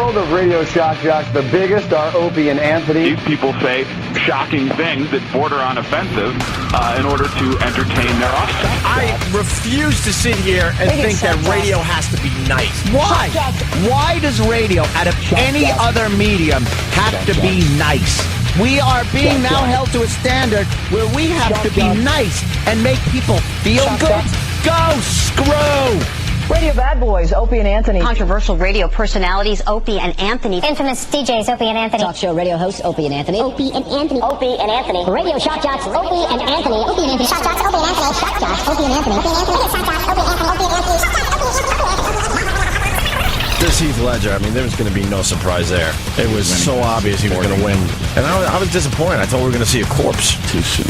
world of radio shock jocks, the biggest are Opie and Anthony. These people say shocking things that border on offensive in order to entertain their audience. I refuse to sit here and think that radio has to be nice. Why? Why does radio, out of any other medium, have to be nice? We are being now held to a standard where we have to be nice and make people feel good. Go screw! Radio bad boys, Opie and Anthony. Controversial radio personalities, Opie and Anthony. Infamous DJs, Opie and Anthony. Talk show radio hosts, Opie and Anthony. Opie and Anthony. Opie and Anthony. Radio shock jocks, Opie and Anthony. Opie and Anthony. Shock jocks, Opie and Anthony. Shock jocks, Opie and Anthony. Opie and Anthony. Shock jocks, Opie and Anthony. Opie and Anthony. Shock jocks, Opie and Anthony. This Heath Ledger, I mean, there was going to be no surprise there. It was so obvious he was going to win. And I was disappointed. I thought we were going to see a corpse. Too soon. A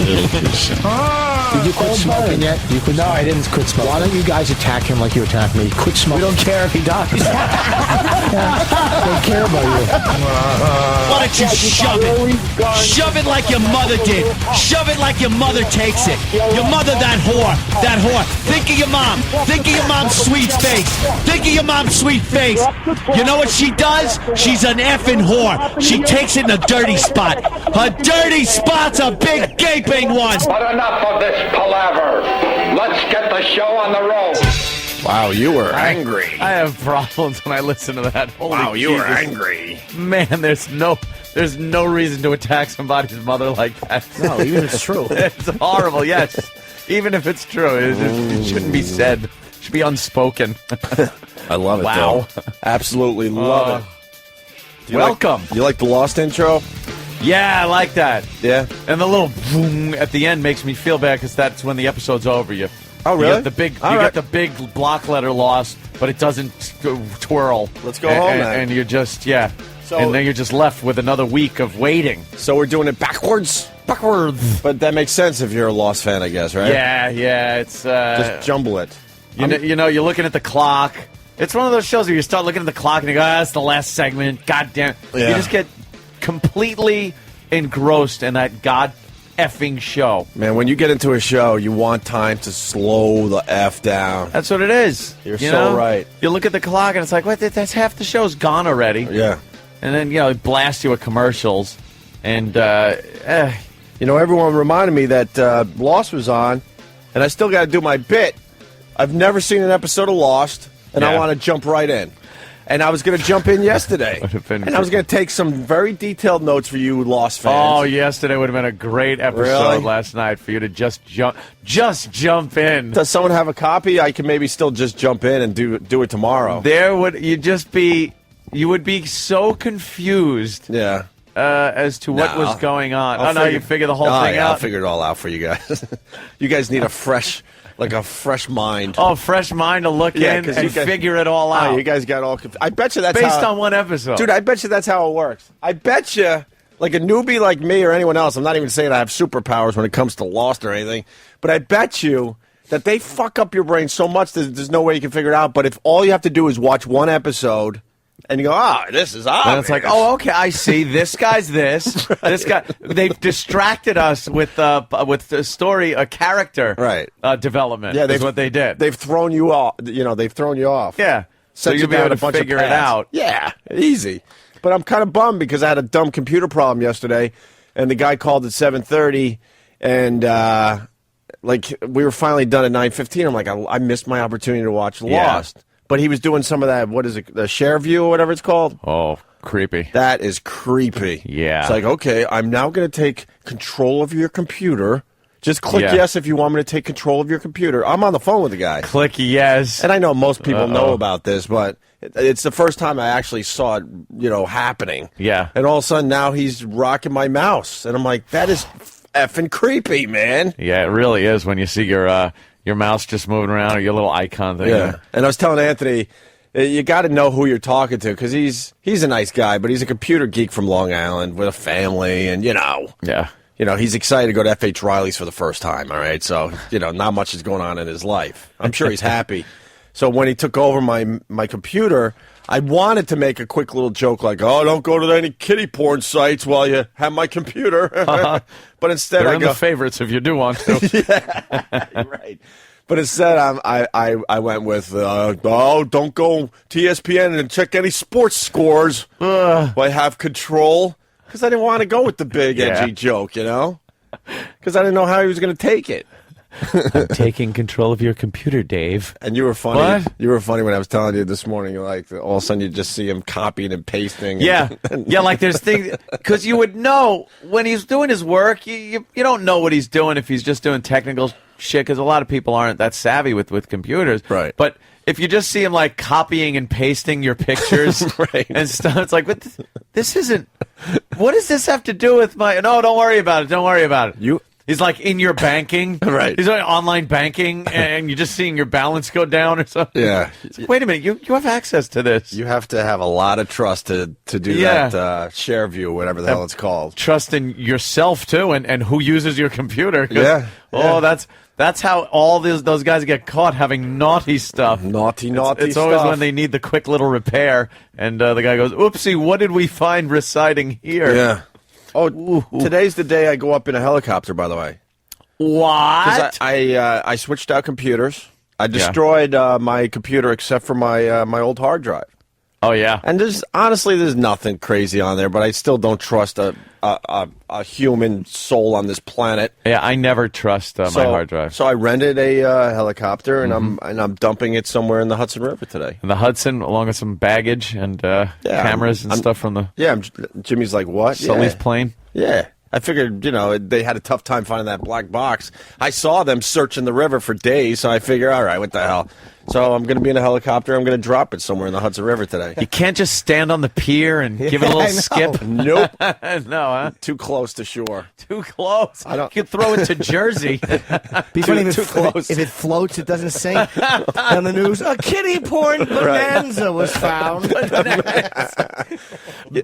little too soon. Did you quit smoking yet? No, I didn't quit smoking. Why don't you guys attack him like you attack me? Quit smoking. We don't care if he dies. They care about you. Why don't you shove it? Shove it like your mother did. Shove it like your mother takes it. Your mother, that whore. That whore. Think of your mom. Think of your mom's sweet face. Think of your mom's sweet face. You know what she does? She's an effing whore. She takes it in a dirty spot. Her dirty spot's a big gaping one. But enough of this palaver. Let's get the show on the road. Wow, you were angry. I have problems when I listen to that. Holy wow, you Jesus. were angry. Man, there's no reason to attack somebody's mother like that. No, even if it's true. It's horrible, yes. Even if it's true, it shouldn't be said. It should be unspoken. I love it, wow. though. Absolutely love it. Welcome. You like the Lost intro? Yeah, I like that. Yeah. And the little boom at the end makes me feel bad because that's when the episode's over. Oh, really? You get the big block letter Lost, but it doesn't twirl. Let's go home, then. And you're just, So, and then you're just left with another week of waiting. So we're doing it backwards? Backwards. But that makes sense if you're a Lost fan, I guess, right? Yeah, it's... just jumble it. You know, you're looking at the clock. It's one of those shows where you start looking at the clock and you go, that's the last segment. God damn it. Yeah. You just get completely engrossed in that god effing show. Man, when you get into a show, you want time to slow the F down. That's what it is. You're so right. You look at the clock and it's like, what? That's half the show's gone already. Yeah. And then, it blasts you with commercials. And, everyone reminded me that Lost was on, and I still got to do my bit. I've never seen an episode of Lost, and I want to jump right in. And I was going to jump in yesterday. And I was going to take some very detailed notes for you Lost fans. Oh, yesterday would have been a great episode last night for you to just jump in. Does someone have a copy? I can maybe still just jump in and do it tomorrow. You would be so confused. Yeah. As to what was going on. You figure the whole thing out? I'll figure it all out for you guys. You guys need a fresh mind. Oh, fresh mind to look in and figure it all out. Oh, you guys got all confused. I bet you that's based on one episode. Dude, I bet you that's how it works. I bet you, like a newbie like me or anyone else, I'm not even saying I have superpowers when it comes to Lost or anything, but I bet you that they fuck up your brain so much that there's no way you can figure it out. But if all you have to do is watch one episode, and you go, this is obvious. And it's like, okay, I see. This guy's this. Right. This guy. They've distracted us with the story, a character development. Yeah, that's what they did. They've thrown you off. They've thrown you off. Yeah. So you'll be able to figure it out. Yeah, easy. But I'm kind of bummed because I had a dumb computer problem yesterday, and the guy called at 7:30, and we were finally done at 9:15. I'm like, I missed my opportunity to watch Lost. But he was doing some of that, what is it, the share view or whatever it's called? Oh, creepy. That is creepy. Yeah. It's like, okay, I'm now going to take control of your computer. Just click yes if you want me to take control of your computer. I'm on the phone with the guy. Click yes. And I know most people know about this, but it's the first time I actually saw it, happening. Yeah. And all of a sudden now he's rocking my mouse. And I'm like, that is effing creepy, man. Yeah, it really is when you see your mouse just moving around or your little icon thing. Yeah. And I was telling Anthony, you got to know who you're talking to because he's a nice guy, but he's a computer geek from Long Island with a family, and Yeah. He's excited to go to F.H. Riley's for the first time, all right? So, not much is going on in his life. I'm sure he's happy. So when he took over my computer, I wanted to make a quick little joke like, don't go to any kiddie porn sites while you have my computer. But instead They're I in go, the favorites if you do want to. Yeah, right. But instead, I went with, don't go to ESPN and check any sports scores. I have control. Because I didn't want to go with the big, edgy joke, you know? Because I didn't know how he was going to take it. I'm taking control of your computer, Dave. And you were funny. What? You were funny when I was telling you this morning. Like all of a sudden, you just see him copying and pasting. Yeah, yeah. Like there's things because you would know when he's doing his work. You don't know what he's doing if he's just doing technical shit. Because a lot of people aren't that savvy with computers. Right. But if you just see him like copying and pasting your pictures and stuff, it's like, but this isn't. What does this have to do with my? No, don't worry about it. Don't worry about it. He's like in your banking. Right. He's like online banking, and you're just seeing your balance go down or something. Yeah. Like, wait a minute. You have access to this. You have to have a lot of trust to do that share view, whatever the hell it's called. Trust in yourself, too, and who uses your computer. Yeah. Oh, that's how all those guys get caught having naughty stuff. Naughty stuff. It's always when they need the quick little repair, and the guy goes, oopsie, what did we find residing here? Yeah. Oh, today's the day I go up in a helicopter, by the way. What? I switched out computers. I destroyed my computer except for my old hard drive. Oh, yeah. And there's nothing crazy on there, but I still don't trust a human soul on this planet. Yeah, I never trust my hard drive. So I rented a helicopter, and I'm dumping it somewhere in the Hudson River today. In the Hudson, along with some baggage and cameras and stuff from the... Yeah, Jimmy's like, what? Sully's plane? Yeah. I figured, they had a tough time finding that black box. I saw them searching the river for days, so I figure, all right, what the hell? So I'm going to be in a helicopter. I'm going to drop it somewhere in the Hudson River today. You can't just stand on the pier and give it a little skip? Nope. No, huh? Too close to shore. Too close. You could throw it to Jersey. Be funny if it floats, it doesn't sink. On the news, a kiddie porn bonanza was found.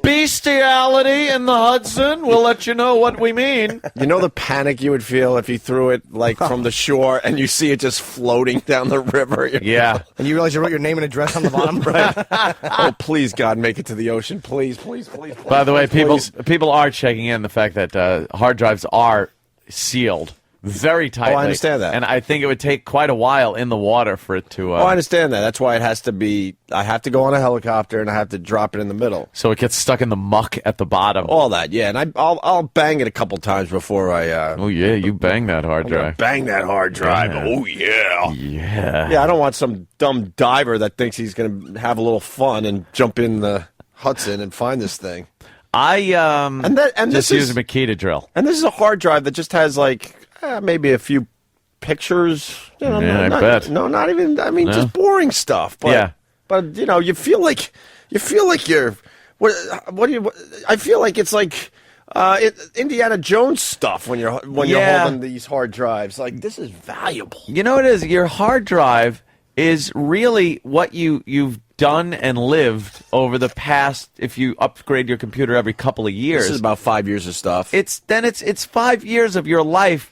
Bestiality in the Hudson. We'll let you know what we mean. You know the panic you would feel if you threw it from the shore and you see it just floating down the river? Yeah. And you realize you wrote your name and address on the bottom? Right. Oh, please, God, make it to the ocean. Please. By the way, people are checking in the fact that hard drives are sealed very tightly. Oh, I understand that. And I think it would take quite a while in the water for it to... I understand that. That's why it has to be... I have to go on a helicopter, and I have to drop it in the middle. So it gets stuck in the muck at the bottom. All that, yeah. And I'll bang it a couple times before I... Oh, yeah, you bang that hard drive. Bang that hard drive. Yeah. Oh, yeah. Yeah. Yeah, I don't want some dumb diver that thinks he's going to have a little fun and jump in the Hudson and find this thing. I just use a Makita drill. And this is a hard drive that just has, like... maybe a few pictures. I bet. No, not even. I mean, just boring stuff. But, but you feel like you're. What do you? I feel like it's like Indiana Jones stuff when you're holding these hard drives. Like, this is valuable. You know what it is? Your hard drive is really what you've done and lived over the past. If you upgrade your computer every couple of years, this is about 5 years of stuff. It's 5 years of your life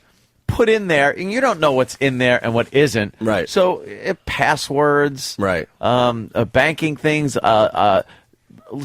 put in there, and you don't know what's in there and what isn't. Right. So passwords, right? Banking things,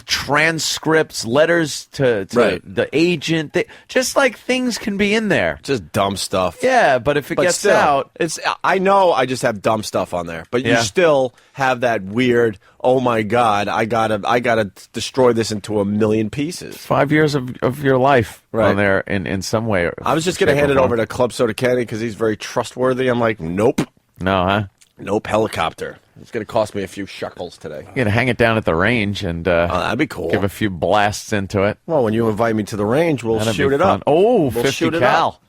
transcripts, letters to the agent. Just like things can be in there. Just dumb stuff. Yeah, but if it gets out, I know I just have dumb stuff on there, but you still have that weird. Oh my God! I gotta destroy this into a million pieces. 5 years of your life on there in some way. I was just gonna hand it over to Club Soda Kenny because he's very trustworthy. I'm like, nope. No, huh? Nope, helicopter. It's going to cost me a few shekels today. You're going to hang it down at the range and that'd be cool. Give a few blasts into it. Well, when you invite me to the range, we'll shoot it up. Oh, 50 cal.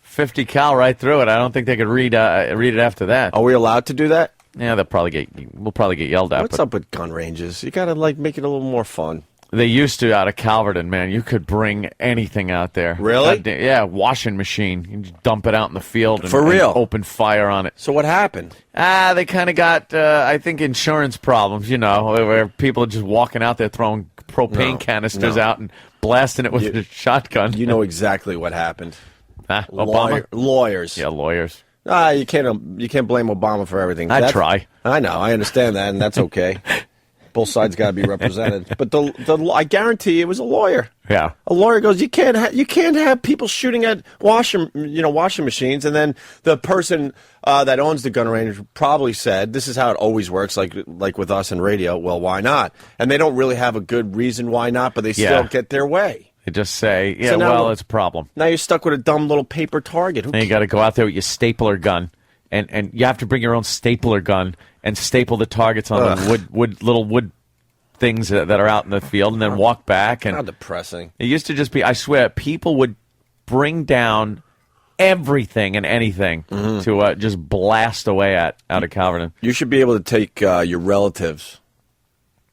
50 cal right through it. I don't think they could read it after that. Are we allowed to do that? Yeah, we'll probably get yelled at. What's up with gun ranges? You got to make it a little more fun. They used to out of Calverton, man. You could bring anything out there. Really? Yeah, washing machine. You just dump it out in the field and, For real? and open fire on it. So what happened? They kind of got, I think, insurance problems, where people are just walking out there throwing propane canisters out and blasting it with a shotgun. You know exactly what happened. Obama? Lawyers. Yeah, lawyers. You can't blame Obama for everything. I try. I know. I understand that, and that's okay. Both sides got to be represented. But I guarantee it was a lawyer. Yeah. A lawyer goes, you can't have people shooting at washing machines, and then the person that owns the gun range probably said, this is how it always works, like with us in radio. Well, why not? And they don't really have a good reason why not, but they still get their way. They just say, yeah, So now it's a problem. Now you're stuck with a dumb little paper target. And you got to go out there with your stapler gun, and you have to bring your own stapler gun and staple the targets on the little wood things that are out in the field, and then walk back. And how depressing. It used to just be, I swear, people would bring down everything and anything to just blast away out of Calverton. You should be able to take your relatives.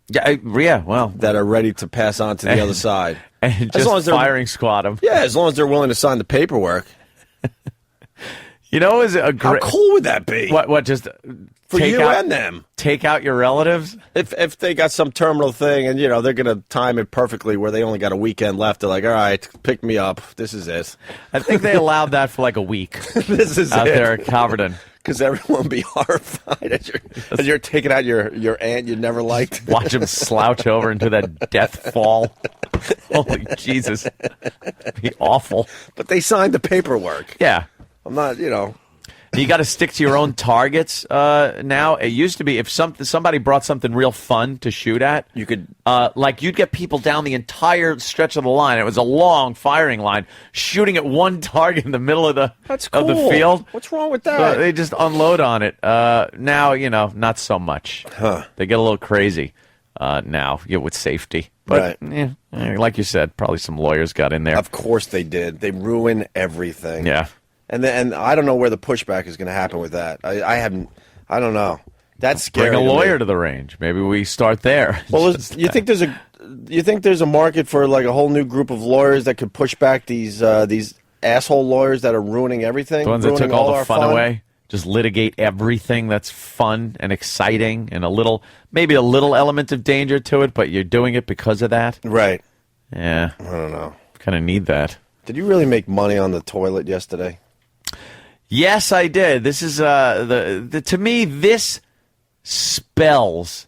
Yeah, well, that are ready to pass on to the other side. And just firing squad them. Yeah, as long as they're willing to sign the paperwork. You know, is it a great? How cool would that be? What? Just for you and them. Take out your relatives. If they got some terminal thing, and they're going to time it perfectly, where they only got a weekend left. They're like, all right, pick me up. This is it. I think they allowed that for like a week. This is out it. there at Calverton. Because everyone would be horrified as you're taking out your aunt you never liked. Watch him slouch over into that death fall. Holy Jesus. It'd be awful. But they signed the paperwork. Yeah. I'm not, You got to stick to your own targets now. It used to be if somebody brought something real fun to shoot at, you could you'd get people down the entire stretch of the line. It was a long firing line, shooting at one target in the middle of the cool. of the field. What's wrong with that? So they just unload on it. Now not so much. They get a little crazy now with safety. But like you said, probably some lawyers got in there. Of course they did. They ruin everything. Yeah. And I don't know where the pushback is going to happen with that. I don't know. That's scary. Bring a lawyer to the range. Maybe we start there. Well, you think there's a market for like a whole new group of lawyers that could push back these asshole lawyers that are ruining everything? The ones that took all the fun away. Just litigate everything that's fun and exciting and maybe a little element of danger to it, but you're doing it because of that. Right. Yeah. I don't know. Kind of need that. Did you really make money on the toilet yesterday? Yes, I did. This is to me this spells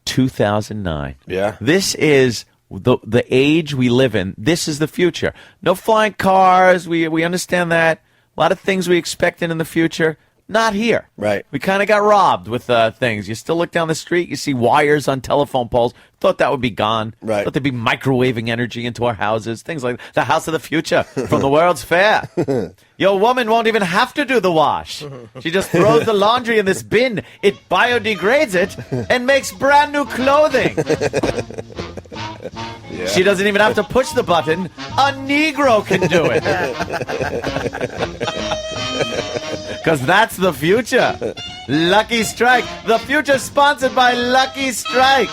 2009. Yeah. This is the age we live in. This is the future. No flying cars. We understand that. A lot of things we expected in the future. Not here. Right. We kind of got robbed with things. You still look down the street, you see wires on telephone poles. Thought that would be gone. Right. Thought they'd be microwaving energy into our houses. Things like the house of the future from the World's Fair. Your woman won't even have to do the wash. She just throws the laundry in this bin. It biodegrades it and makes brand new clothing. Yeah. She doesn't even have to push the button. A Negro can do it. Because that's the future. Lucky Strike. The future sponsored by Lucky Strike.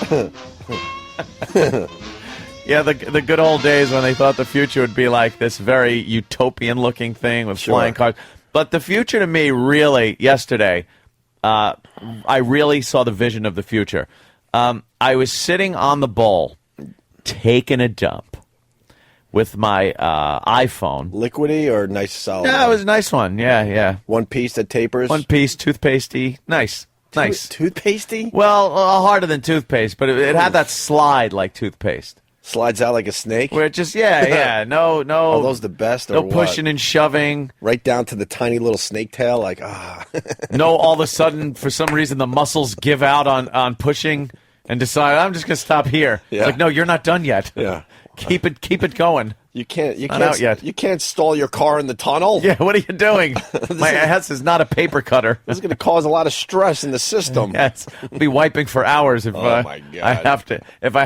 Yeah, the good old days when they thought the future would be like this very utopian-looking thing with flying cars. But the future to me, really, yesterday, I really saw the vision of the future. I was sitting on the bowl, taking a dump with my iPhone. Liquidy or nice solid? Yeah, it was a nice one. Yeah. One piece that tapers? One piece, toothpastey. Nice. Toothpastey? Well, harder than toothpaste, but it had that slide like toothpaste. Slides out like a snake? Where it just, yeah. No. Are those the best or no what? pushing and shoving. Right down to the tiny little snake tail, like, No, all of a sudden, for some reason, the muscles give out on pushing and decide, I'm just going to stop here. Yeah. It's like, no, you're not done yet. Yeah. Keep it going. You can't out yet. You can't stall your car in the tunnel. Yeah, what are you doing? My ass is not a paper cutter. This is going to cause a lot of stress in the system. Yes, I'll be wiping for hours if my God. I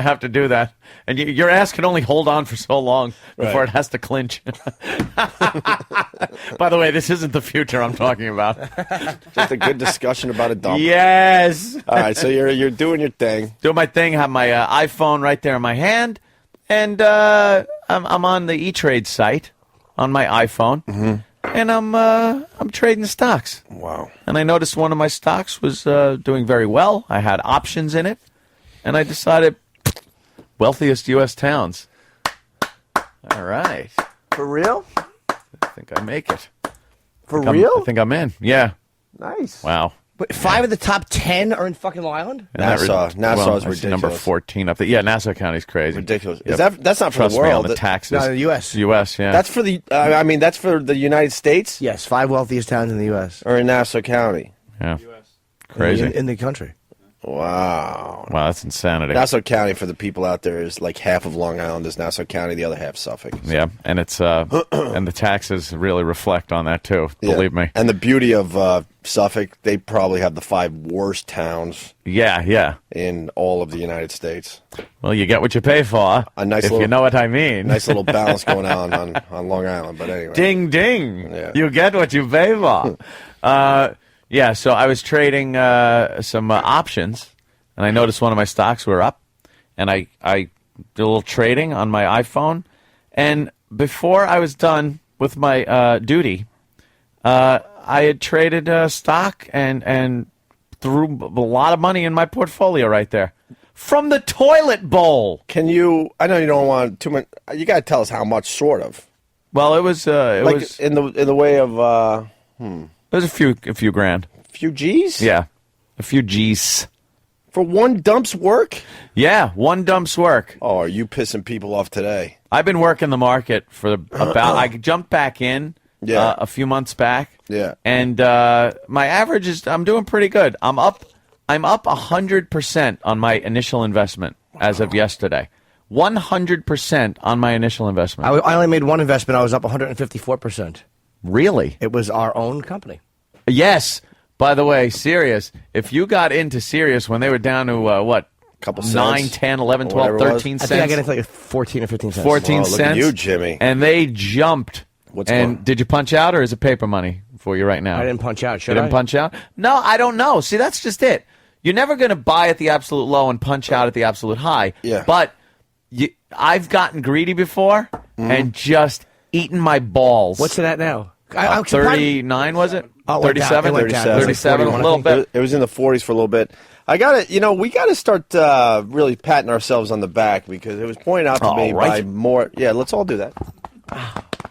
have to do that. And your ass can only hold on for so long before it has to clinch. By the way, this isn't the future I'm talking about. Just a good discussion about a dump. Yes. All right, so you're doing your thing. Doing my thing. Have my iPhone right there in my hand, and I'm on the E-Trade site on my iPhone, and I'm trading stocks. Wow. And I noticed one of my stocks was doing very well. I had options in it, and I decided wealthiest U.S. towns. All right. For real? I think I make it. For real? I think I'm in. Yeah. Nice. Wow. Wait, 5 of the top 10 are in fucking Long Island? Nassau is ridiculous. Number 14 up there. Yeah, Nassau County's crazy. Ridiculous. Yep. That's not for Trust the world. me on the taxes. No, the U.S. U.S., yeah. That's for the. That's for the United States. Yes, 5 wealthiest towns in the U.S. Or in Nassau County. Yeah. Crazy. In the country. Wow. Wow, that's insanity. Nassau County, for the people out there, is like half of Long Island is Nassau County, the other half Suffolk. Yeah, and it's and the taxes really reflect on that too. Believe me. And the beauty of Suffolk, they probably have the 5 worst towns. Yeah. In all of the United States. Well, you get what you pay for. A nice if little, you know what I mean. Nice little balance going on Long Island. But anyway. Ding ding. Yeah. You get what you pay for. Yeah. So I was trading some options. And I noticed one of my stocks were up, and I did a little trading on my iPhone. And before I was done with my duty, I had traded stock and threw a lot of money in my portfolio right there from the toilet bowl. Can you? I know you don't want too much. You got to tell us how much, sort of. Well, it was was in the way of It was a few grand. A few G's? Yeah, a few G's. For one dump's work? Yeah, one dump's work. Oh, are you pissing people off today? I've been working the market for about. I jumped back in a few months back. Yeah, and my average is. I'm doing pretty good. I'm up 100% on my initial investment as of yesterday. 100% on my initial investment. I only made one investment. I was up 154%. Really? It was our own company. Yes. By the way, Sirius, if you got into Sirius when they were down to, what? Couple 9, cents. 10, 11, 12, 13 cents. I think I got into like 14 or 15 cents. 14 cents. Look at you, Jimmy. And they jumped. Did you punch out, or is it paper money for you right now? I didn't punch out, should You didn't punch out? No, I don't know. See, that's just it. You're never going to buy at the absolute low and punch out at the absolute high. Yeah. But I've gotten greedy before and just eaten my balls. What's it at now? 39, was it? Oh, 37? 37, a little bit. It was in the 40s for a little bit. We got to start really patting ourselves on the back, because it was pointed out to me by more. Yeah, let's all do that.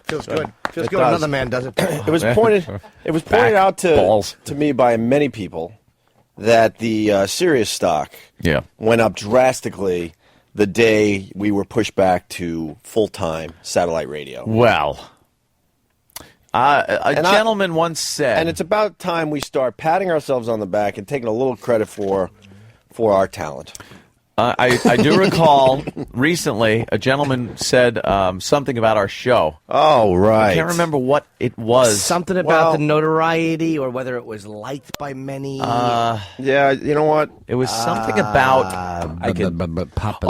Feels good. Feels good when another man does it. It was pointed out to me by many people that the Sirius stock went up drastically the day we were pushed back to full-time satellite radio. Well, a gentleman once said... And it's about time we start patting ourselves on the back and taking a little credit for our talent. I do recall recently a gentleman said something about our show. Oh, right. I can't remember what it was. Something about the notoriety, or whether it was liked by many. Yeah, you know what? It was something about... a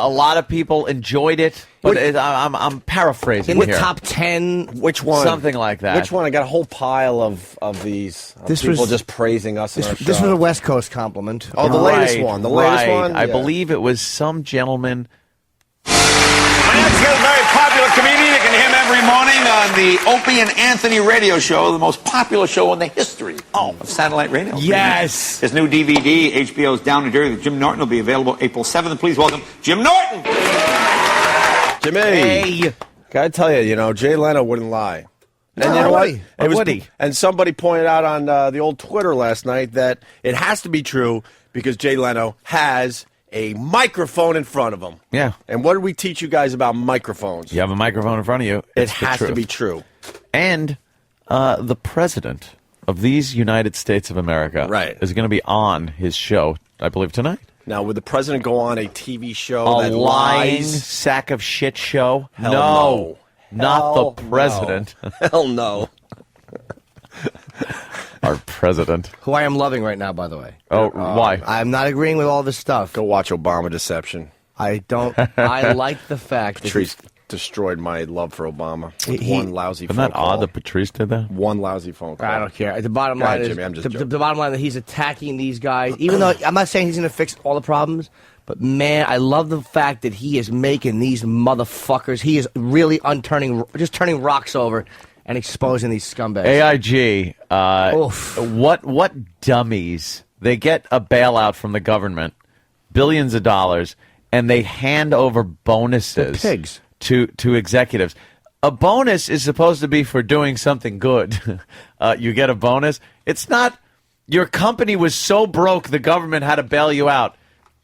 lot of people enjoyed it. But I'm paraphrasing in the here. top 10. Which one? Something like that. Which one? I got a whole pile of these. People just praising us. This was a West Coast compliment. Oh, the latest one. The latest one. I believe it was some gentleman. He's a very popular comedian. You can hear him every morning on the Opie and Anthony radio show, the most popular show in the history of satellite radio. Yes. His new DVD, HBO's Down and Dirty with Jim Norton, will be available April 7th. Please welcome Jim Norton. Jimmy. Hey. Gotta tell you, Jay Leno wouldn't lie. And you know what? Would he? And somebody pointed out on the old Twitter last night that it has to be true because Jay Leno has a microphone in front of him. Yeah. And what did we teach you guys about microphones? You have a microphone in front of you. It has to be true. And the president of these United States of America is going to be on his show, I believe, tonight. Now, would the president go on a TV show that lying lies? sack of shit show? Hell no. Not the president. No. Hell no. Our president. Who I am loving right now, by the way. Oh, why? I'm not agreeing with all this stuff. Go watch Obama Deception. I don't. I like the fact that Patrice destroyed my love for Obama. One lousy phone call. Isn't that odd that that Patrice did that? One lousy phone call. I don't care. The bottom line is Jimmy, I'm just the bottom line that he's attacking these guys. Even though I'm not saying he's going to fix all the problems, but man, I love the fact that he is making these motherfuckers. He is really turning rocks over and exposing these scumbags. AIG. What dummies? They get a bailout from the government, billions of dollars, and they hand over bonuses. They're pigs. To executives. a bonus is supposed to be for doing something good. You get a bonus. It's not. Your company was so broke the government had to bail you out.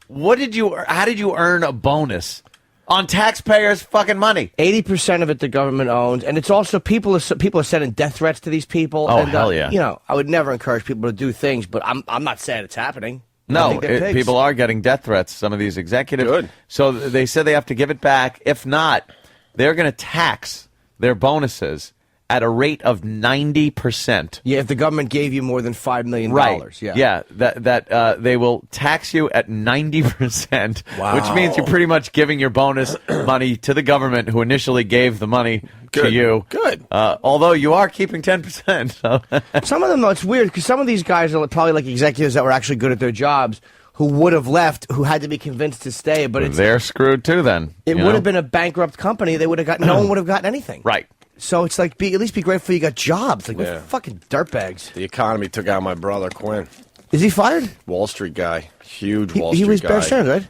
How did you earn a bonus? On taxpayers' fucking money. 80% of it the government owns, and it's also people are sending death threats to these people. Oh, and, hell yeah. You know, I would never encourage people to do things, but I'm not saying it's happening. No, people are getting death threats, some of these executives. Good. So they said they have to give it back. If not, they're going to tax their bonuses at a rate of 90%. Yeah, if the government gave you more than $5 million. Right. Yeah. That they will tax you at 90%, Wow. which means you're pretty much giving your bonus money to the government who initially gave the money to you. Good. Although you are keeping 10%. So. Some of them, though, it's weird because some of these guys are probably like executives that were actually good at their jobs who would have left, who had to be convinced to stay. But they're screwed too then. It would have been a bankrupt company. They would have got no one would have gotten anything. Right. So it's like, at least be grateful you got jobs. Like, we're fucking dirtbags. The economy took out my brother, Quinn. Is he fired? Wall Street guy. Huge Wall Street guy. He was Bear Stearns,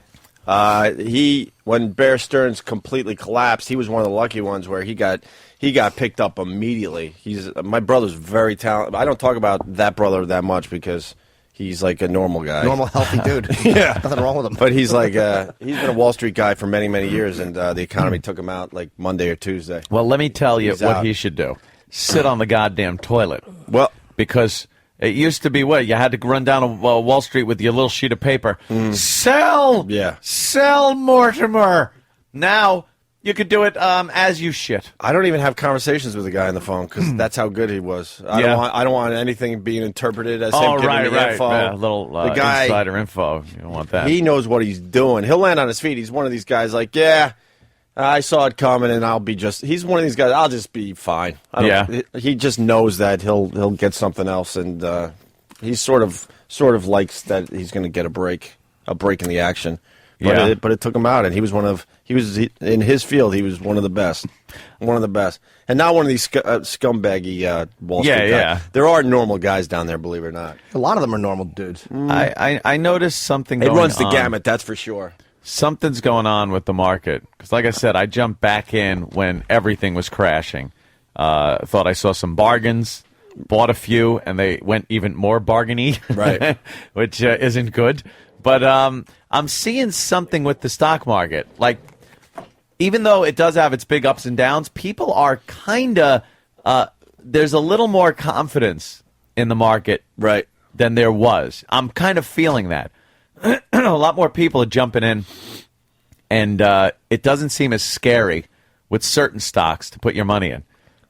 right? When Bear Stearns completely collapsed, he was one of the lucky ones where he got picked up immediately. My brother's very talented. I don't talk about that brother that much because he's like a normal guy. Normal, healthy dude. Yeah. Nothing wrong with him. But he's like, he's been a Wall Street guy for many, many years, and the economy took him out like Monday or Tuesday. Well, let me tell you He's what out. he should do. Sit on the goddamn toilet. Well, because it used to be you had to run down Wall Street with your little sheet of paper. Sell! Yeah. Sell, Mortimer! Now, you could do it as you shit. I don't even have conversations with the guy on the phone because that's how good he was. I don't want anything being interpreted as him giving me info. Yeah, a little the guy, insider info. You don't want that. He knows what he's doing. He'll land on his feet. He's one of these guys like, I saw it coming, and he's one of these guys, I'll just be fine. He just knows that he'll get something else, and he sort of likes that he's going to get a break in the action. But it took him out, and he was in his field. He was one of the best, and not one of these scumbaggy Wall Street guys. Yeah. There are normal guys down there, believe it or not. A lot of them are normal dudes. I noticed something. It going runs the on. gamut, that's for sure. Something's going on with the market because, like I said, I jumped back in when everything was crashing. Thought I saw some bargains, bought a few, and they went even more bargainy, right? Which isn't good. But I'm seeing something with the stock market. Like, even though it does have its big ups and downs, people are kind of there's a little more confidence in the market, right, than there was. I'm kind of feeling that. A lot more people are jumping in, and it doesn't seem as scary with certain stocks to put your money in.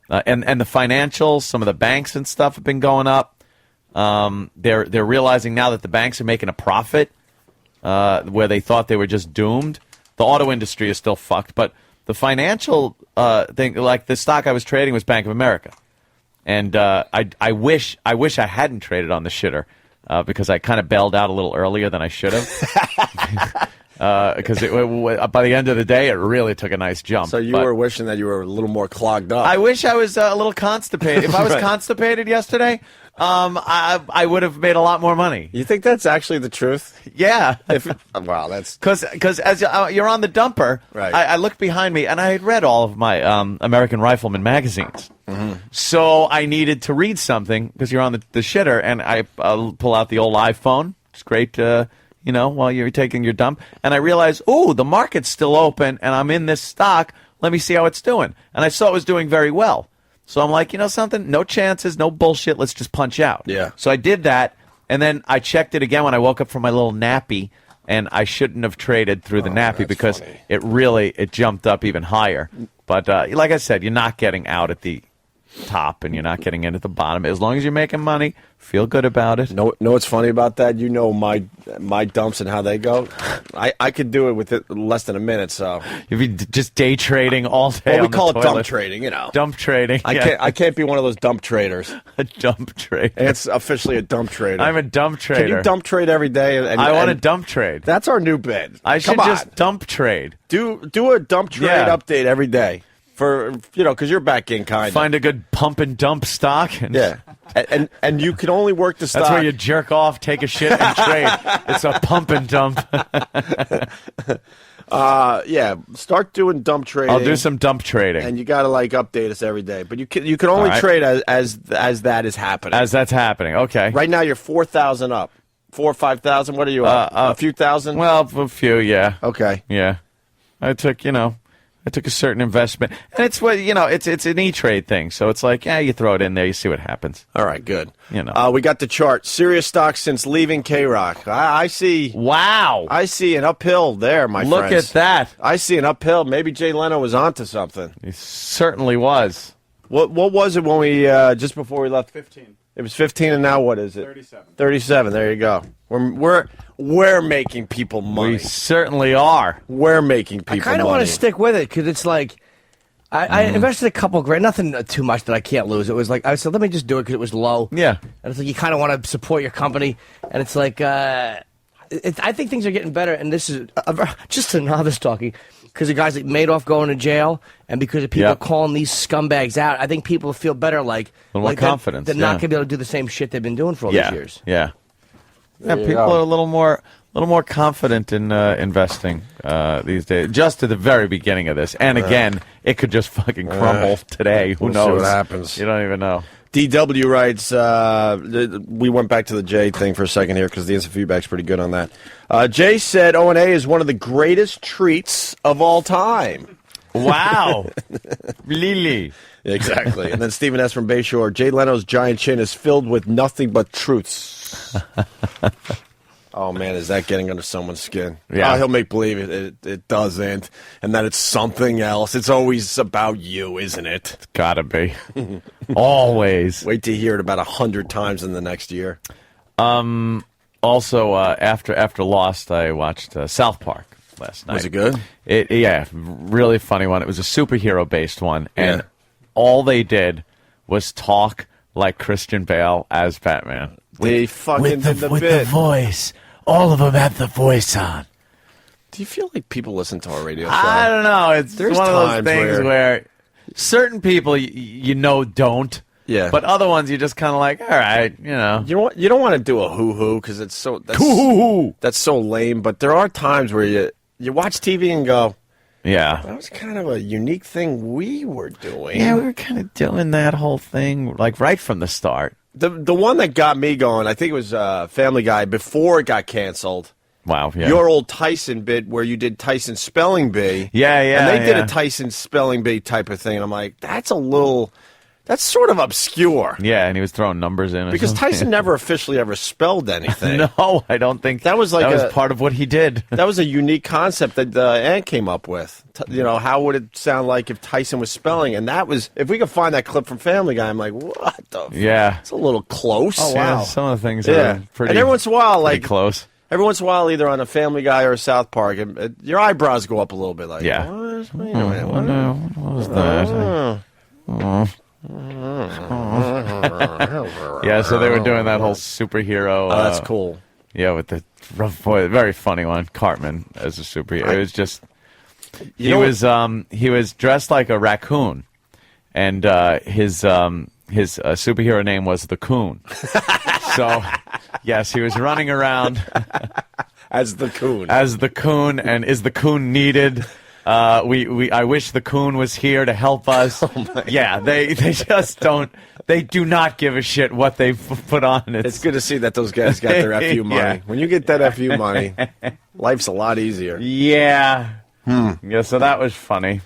And the financials, some of the banks and stuff have been going up. They're realizing now that the banks are making a profit where they thought they were just doomed. The auto industry is still fucked, but the financial thing, like the stock I was trading was Bank of America, and I wish I hadn't traded on the shitter. Because I kind of bailed out a little earlier than I should have. Because by the end of the day, it really took a nice jump. So you were wishing that you were a little more clogged up. I wish I was a little constipated. If I was constipated yesterday, I would have made a lot more money. You think that's actually the truth? Yeah. Wow, that's... Because as you're on the dumper, right. I looked behind me, and I had read all of my American Rifleman magazines. Mm-hmm. So I needed to read something because you're on the shitter, and I pull out the old iPhone. It's great, while you're taking your dump. And I realized, the market's still open, and I'm in this stock. Let me see how it's doing. And I saw it was doing very well. So I'm like, something? No chances, no bullshit. Let's just punch out. Yeah. So I did that, and then I checked it again when I woke up from my little nappy, and I shouldn't have traded through the nappy because funny. it jumped up even higher. But like I said, you're not getting out at the top, and you're not getting in at the bottom. As long as you're making money, feel good about it. Know what's funny about that? My dumps and how they go. I could do it with less than a minute. So if you just day trading all day, well, we on the call it toilet. dump trading. Dump trading. I can't be one of those dump traders. A dump trader. It's officially a dump trader. I'm a dump trader. Can you dump trade every day? I want to dump trade. That's our new bid. I should just dump trade. Do a dump trade update every day. Because you're back in kind of. Find a good pump and dump stock. And and you can only work the stock. That's where you jerk off, take a shit, and trade. It's a pump and dump. Yeah, start doing dump trading. I'll do some dump trading. And you got to update us every day. But you can only trade as that is happening. As that's happening. Okay. Right now you're 4,000 up. 4 or 5,000. What are you up? A few thousand? Well, a few. Yeah. Okay. Yeah. I took a certain investment, and it's what it's an E-Trade thing. So it's like, you throw it in there, you see what happens. All right, good. We got the chart. Serious stocks since leaving K-Rock. I see. Wow. I see an uphill there, my friends. Look at that. I see an uphill. Maybe Jay Leno was onto something. He certainly was. What was it when we just before we left? 15. It was 15, and now what is it? 37. 37. There you go. We're making people money. We certainly are. We're making people money. I kind of want to stick with it because it's like I invested a couple grand, nothing too much that I can't lose. It was like I said, let me just do it because it was low. Yeah, and it's like you kind of want to support your company, and it's like I think things are getting better. And this is just a novice talking because of guys like Madoff going to jail, and because of people calling these scumbags out. I think people feel better, like a little more confidence. They're not going to be able to do the same shit they've been doing for all these years. Yeah. Yeah, people are a little more confident in investing these days. Just at the very beginning of this, and again, it could just fucking crumble today. Who knows? See what happens? You don't even know. DW writes, we went back to the Jay thing for a second here because the instant feedback's pretty good on that. Jay said O&A is one of the greatest treats of all time. Wow. Really? Exactly. And then Stephen S. from Bayshore, Jay Leno's giant chin is filled with nothing but truths. Oh, man, is that getting under someone's skin? Yeah. He'll make believe it doesn't, and that it's something else. It's always about you, isn't it? It's gotta be. Always. Wait to hear it about 100 times in the next year. Also, after Lost, I watched South Park last night. Was it good? Yeah, really funny one. It was a superhero-based one, and all they did was talk like Christian Bale as Batman. They fucking did the with bit. the voice. All of them have the voice on. Do you feel like people listen to our radio show? I don't know. It's There's one of those times things where certain people don't. Yeah. But other ones you just kind of like, all right, You don't want to do a hoo-hoo because that's so lame. But there are times where you watch TV and go, yeah, that was kind of a unique thing we were doing. Yeah, we were kind of doing that whole thing like right from the start. The one that got me going, I think it was Family Guy before it got canceled. Wow, yeah. Your old Tyson bit where you did Tyson Spelling Bee. Yeah. And they did a Tyson Spelling Bee type of thing. And I'm like, that's sort of obscure. Yeah, and he was throwing numbers in. Because Tyson never officially ever spelled anything. No, I don't think that was part of what he did. That was a unique concept that Ant came up with. How would it sound like if Tyson was spelling? And that was, if we could find that clip from Family Guy, I'm like, what the? Yeah, it's a little close. Oh wow, some of the things are pretty. And every once in a while, like close. Every once in a while, either on a Family Guy or a South Park, your eyebrows go up a little bit. Like, yeah. What was that? Yeah, so they were doing that whole superhero. Oh, that's cool. Yeah, with the rough voice, very funny one. Cartman as a superhero. It was just he was dressed like a raccoon, and his superhero name was the Coon. So yes, he was running around as the Coon. And is the Coon needed? I wish the Coon was here to help us. Yeah, they just don't. They do not give a shit what they put on. It's good to see that those guys got their FU money. Yeah. When you get that FU money, life's a lot easier. Yeah. Yeah, so that was funny.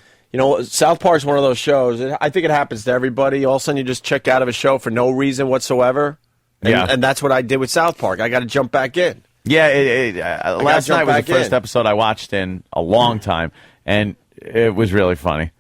South Park's one of those shows. I think it happens to everybody. All of a sudden, you just check out of a show for no reason whatsoever. And that's what I did with South Park. I got to jump back in. Yeah, last night was the first episode I watched in a long time, and it was really funny.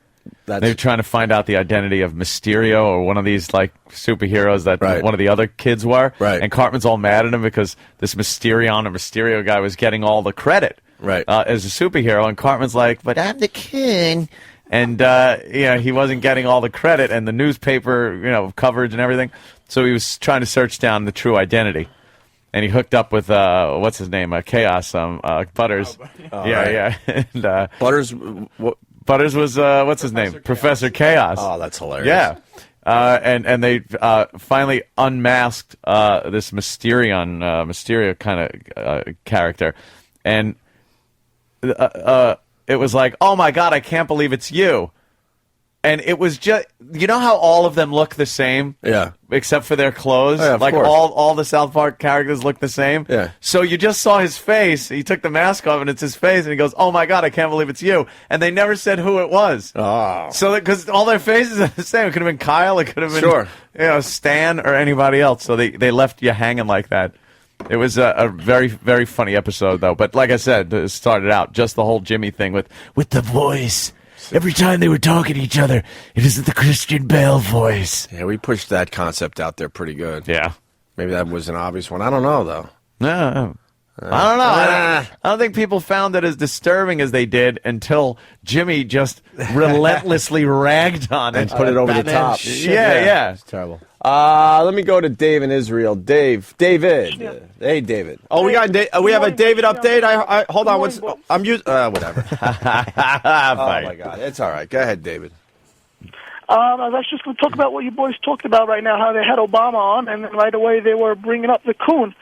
They were trying to find out the identity of Mysterio or one of these like superheroes that one of the other kids were. Right. And Cartman's all mad at him because this Mysterio guy was getting all the credit as a superhero, and Cartman's like, "But I'm the king." And he wasn't getting all the credit and the newspaper coverage and everything. So he was trying to search down the true identity. And he hooked up with what's his name? Chaos, Butters. Yeah. And, Butters. Butters was what's his name? Professor Chaos. Oh, that's hilarious. Yeah. And they finally unmasked this Mysterio kind of character, and it was like, oh my God, I can't believe it's you. And it was just, you know how all of them look the same? Yeah. Except for their clothes? Oh, yeah, of like course. all the South Park characters look the same? Yeah. So you just saw his face. He took the mask off and it's his face. And he goes, oh my God, I can't believe it's you. And they never said who it was. Oh. So, because all their faces are the same. It could have been Kyle. It could have been, Stan or anybody else. So they left you hanging like that. It was a very, very funny episode, though. But like I said, it started out just the whole Jimmy thing with the voice. Every time they were talking to each other, it isn't the Christian Bale voice. Yeah, we pushed that concept out there pretty good. Yeah. Maybe that was an obvious one. I don't know, though. No. I don't know. I don't think people found it as disturbing as they did until Jimmy just relentlessly ragged on it. And put it over the top. Yeah. It's terrible. Let me go to Dave in Israel. David. Yeah. Hey, David. Oh, we got we have a David update. I hold on. I'm using whatever. Oh my God, it's all right. Go ahead, David. I was just going to talk about what you boys talked about right now. How they had Obama on, and then right away they were bringing up the coon,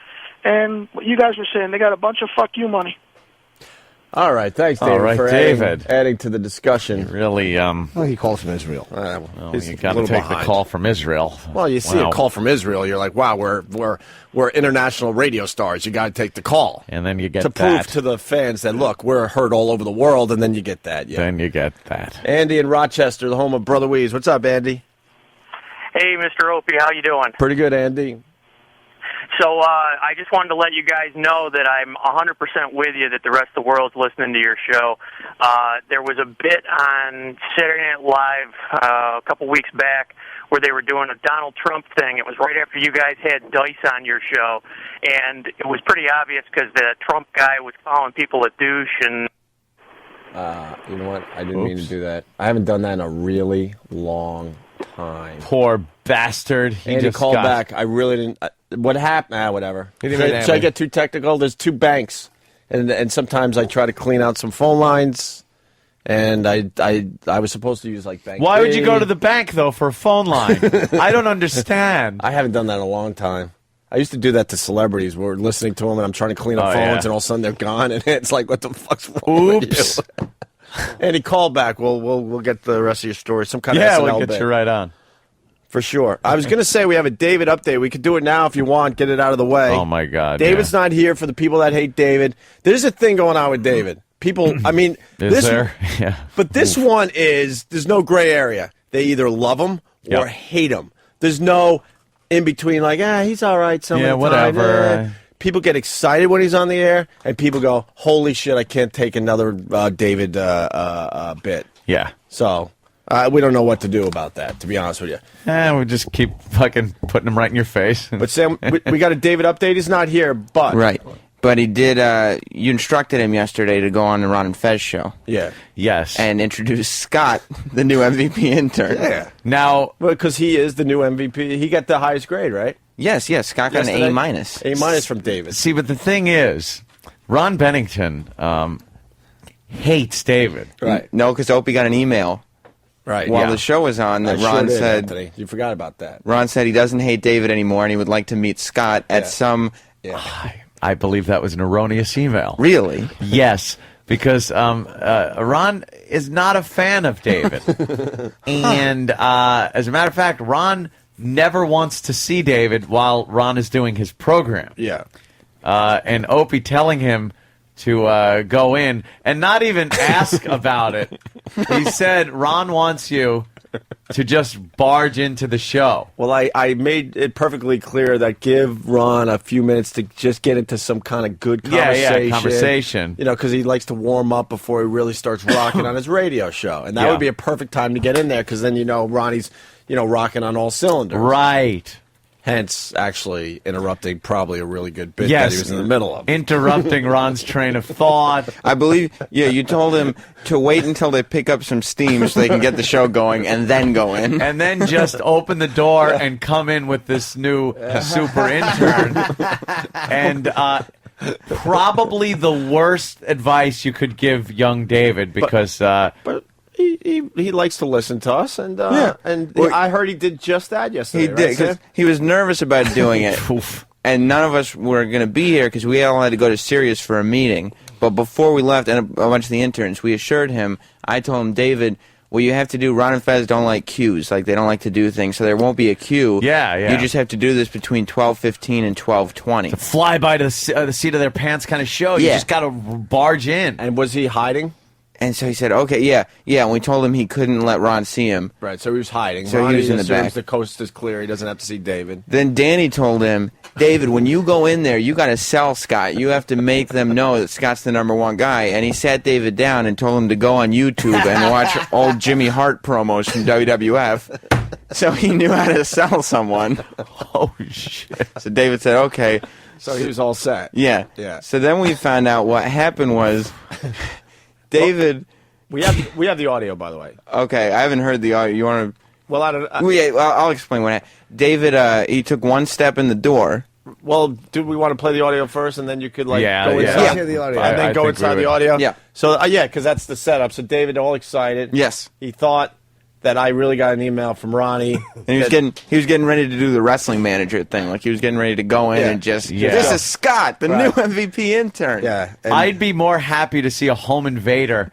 and what you guys were saying. They got a bunch of fuck you money. All right, thanks, David, for adding to the discussion. Really, well, he calls from Israel. You got to take the call from Israel. Well, you see a call from Israel, you're like, wow, we're international radio stars. You got to take the call, and then you get to prove to the fans that look, we're heard all over the world, and then you get that. Yeah. Then you get that. Andy in Rochester, the home of Brother Weeze. What's up, Andy? Hey, Mr. Opie, how you doing? Pretty good, Andy. So I just wanted to let you guys know that I'm 100% with you that the rest of the world's listening to your show. There was a bit on Saturday Night Live a couple weeks back where they were doing a Donald Trump thing. It was right after you guys had Dice on your show, and it was pretty obvious because the Trump guy was calling people a douche. And you know what? I didn't mean to do that. I haven't done that in a really long time. Poor bastard. He just called back. I really didn't. What happened? Whatever. Should I get too technical? There's two banks, and sometimes I try to clean out some phone lines, and I was supposed to use like bank. Why would you go to the bank though for a phone line? I don't understand. I haven't done that in a long time. I used to do that to celebrities. We're listening to them, and I'm trying to clean up phones, and all of a sudden they're gone, and it's like, what the fuck's wrong with you? And he called back. We'll get the rest of your story. Some kind of SNL we'll get bit. you right on. For sure. I was going to say we have a David update. We could do it now if you want. Get it out of the way. Oh, my God. David's not here for the people that hate David. There's a thing going on with David. People, I mean. Is there? Yeah. But this one is, there's no gray area. They either love him or hate him. There's no in between like, he's all right. Whatever. People get excited when he's on the air, and people go, holy shit, I can't take another David bit. Yeah. So. We don't know what to do about that, to be honest with you. We just keep fucking putting him right in your face. But Sam, we got a David update. He's not here, but right. But he did. You instructed him yesterday to go on the Ron and Fez show. Yeah. Yes. And introduce Scott, the new MVP intern. Yeah. Now, because he is the new MVP, he got the highest grade, right? Yes. Scott got an A-. A- from David. See, but the thing is, Ron Bennington hates David. Right. No, because Opie got an email. Right. While the show was on, that Ron said, Anthony. You forgot about that. Ron said he doesn't hate David anymore, and he would like to meet Scott at some. Yeah. I believe that was an erroneous email. Really? Yes, because Ron is not a fan of David, and as a matter of fact, Ron never wants to see David while Ron is doing his program. Yeah. And Opie telling him to go in and not even ask about it. He said, Ron wants you to just barge into the show. Well, I made it perfectly clear that give Ron a few minutes to just get into some kind of good conversation. Yeah, conversation. You know, because he likes to warm up before he really starts rocking on his radio show. And that would be a perfect time to get in there because then, Ronnie's, rocking on all cylinders. Right. Hence, actually, interrupting probably a really good bit that he was in the middle of. Interrupting Ron's train of thought. I believe, you told him to wait until they pick up some steam so they can get the show going and then go in. And then just open the door and come in with this new super intern. And probably the worst advice you could give young David because... But he likes to listen to us, and I heard he did just that yesterday. He did, because he was nervous about doing it. And none of us were going to be here because we all had to go to Sirius for a meeting. But before we left, and a bunch of the interns, we assured him, I told him, David, what you have to do, Ron and Fez don't like cues. Like, they don't like to do things, so there won't be a cue. Yeah. You just have to do this between 12:15 and 12:20. To fly by to the seat of their pants kind of show. You just got to barge in. And was he hiding? And so he said, okay, yeah. And we told him he couldn't let Ron see him. Right, so he was hiding. So Ronnie he was in the assumes back. the coast is clear. He doesn't have to see David. Then Danny told him, David, when you go in there, you got to sell Scott. You have to make them know that Scott's the #1 guy. And he sat David down and told him to go on YouTube and watch old Jimmy Hart promos from WWF. So he knew how to sell someone. Oh, shit. So David said, okay. So he was all set. Yeah. So then we found out what happened was David... We have the audio, by the way. Okay, I haven't heard the audio. You want to... Well, I'll explain what happened. David, he took one step in the door. Well, do we want to play the audio first, and then you could go inside? Let's hear the audio. And then go inside the audio? Yeah. So, because that's the setup. So David, all excited. Yes. He thought that I really got an email from Ronnie. And he was getting ready to do the wrestling manager thing. Like, he was getting ready to go in and just... This is Scott, the new MVP intern. Yeah. I'd be more happy to see a home invader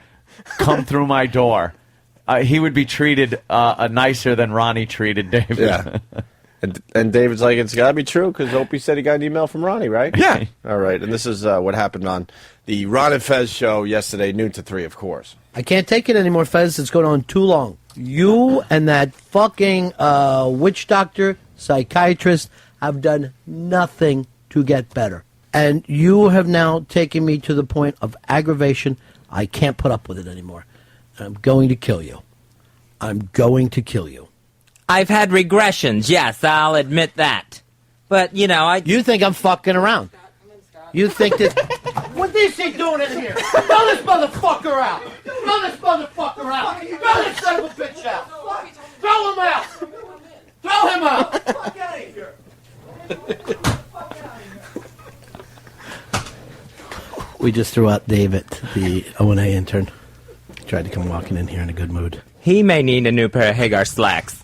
come through my door. He would be treated nicer than Ronnie treated David. Yeah. And David's like, it's got to be true because Opie said he got an email from Ronnie, right? Yeah. All right. And this is what happened on the Ron and Fez show yesterday, noon to 3, of course. I can't take it anymore, Fez. It's going on too long. You and that fucking witch doctor, psychiatrist have done nothing to get better. And you have now taken me to the point of aggravation. I can't put up with it anymore. I'm going to kill you. I'm going to kill you. I've had regressions, yes, I'll admit that. But, You think I'm fucking around. You think that... What is he doing in here? Throw this motherfucker out! Throw this motherfucker out! Throw this son of a bitch out! Throw him out! Throw him out! Fuck out of here! We just threw out David, the O&A intern. Tried to come walking in here in a good mood. He may need a new pair of Hagar slacks.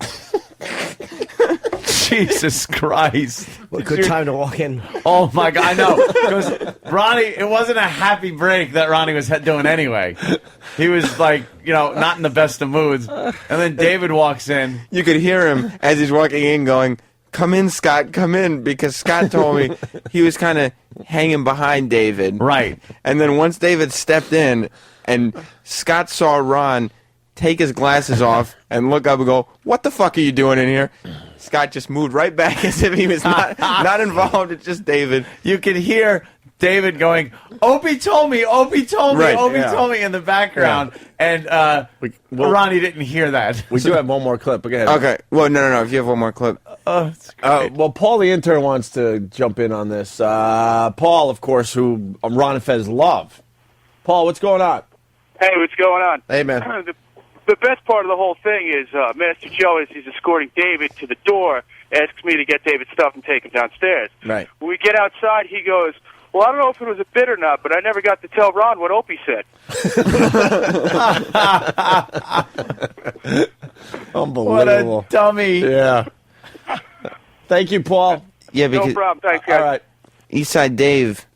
Jesus Christ. What a good time to walk in. Oh, my God, I know. Because Ronnie, it wasn't a happy break that Ronnie was doing anyway. He was like, not in the best of moods. And then David walks in. You could hear him as he's walking in going, come in, Scott, come in, because Scott told me he was kind of hanging behind David. Right. And then once David stepped in and Scott saw Ron take his glasses off and look up and go, what the fuck are you doing in here? Scott just moved right back as if he was not involved. It's just David. You could hear David going, Opie told me, Opie told me, Opie told me in the background. Yeah. And Ronnie didn't hear that. We do have one more clip. Go ahead. Okay. Well, no. If you have one more clip. It's great. Well, Paul the intern wants to jump in on this. Paul, of course, who Ron and Fez love. Paul, what's going on? Hey, what's going on? Hey, man. The best part of the whole thing is Master Joe, as he's escorting David to the door, asks me to get David's stuff and take him downstairs. Right. When we get outside, he goes, well, I don't know if it was a bit or not, but I never got to tell Ron what Opie said. Unbelievable. What a dummy. Yeah. Thank you, Paul. Yeah, because, no problem. Thanks, guys. All right. Eastside Dave,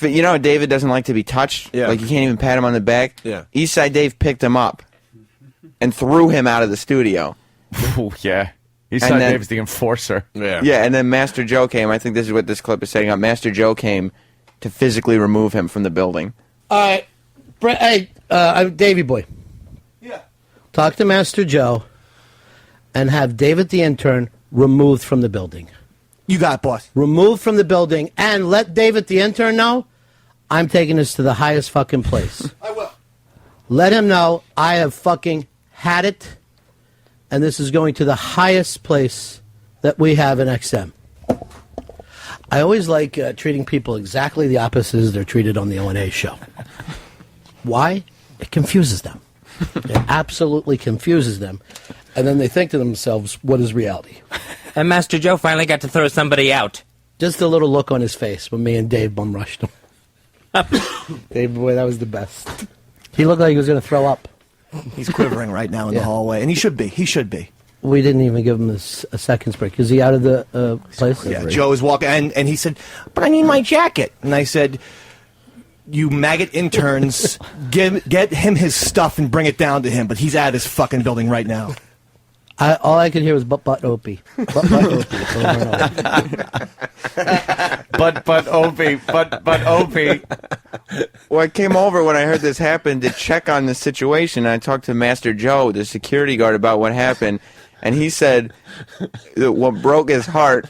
David doesn't like to be touched. Yeah. Like, you can't even pat him on the back. Yeah. Eastside Dave picked him up and threw him out of the studio. Oh, yeah. Eastside Dave's the enforcer. Yeah. Yeah, and then Master Joe came. I think this is what this clip is setting up. Master Joe came to physically remove him from the building. All right. Hey, Davey boy. Yeah. Talk to Master Joe and have David the intern removed from the building. You got it, boss. Removed from the building and let David the intern know I'm taking this to the highest fucking place. I will. Let him know I have fucking had it, and this is going to the highest place that we have in XM. I always like treating people exactly the opposite as they're treated on the O&A show. Why? It confuses them. It absolutely confuses them. And then they think to themselves, what is reality? And Master Joe finally got to throw somebody out. Just a little look on his face when me and Dave bum rushed him. Dave, boy, that was the best. He looked like he was going to throw up. He's quivering right now in the hallway, and he should be. He should be. We didn't even give him a second's break. Is he out of the place? Yeah, Joe was walking, and he said, but I need my jacket. And I said, you maggot interns get him his stuff and bring it down to him, but he's at his fucking building right now. All I could hear was but Opie. But Opie. but Opie. Well, I came over when I heard this happen to check on the situation. I talked to Master Joe, the security guard, about what happened, and he said that what broke his heart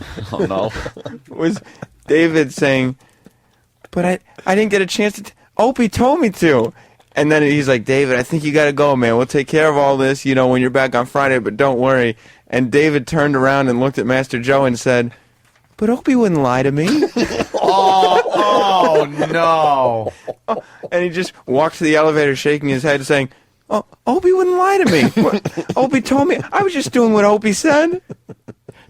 was David saying, but I didn't get a chance to... Opie told me to. And then he's like, David, I think you got to go, man. We'll take care of all this, when you're back on Friday, but don't worry. And David turned around and looked at Master Joe and said, but Opie wouldn't lie to me. Oh, no. And he just walked to the elevator shaking his head saying, oh, Opie wouldn't lie to me. Opie told me. I was just doing what Opie said.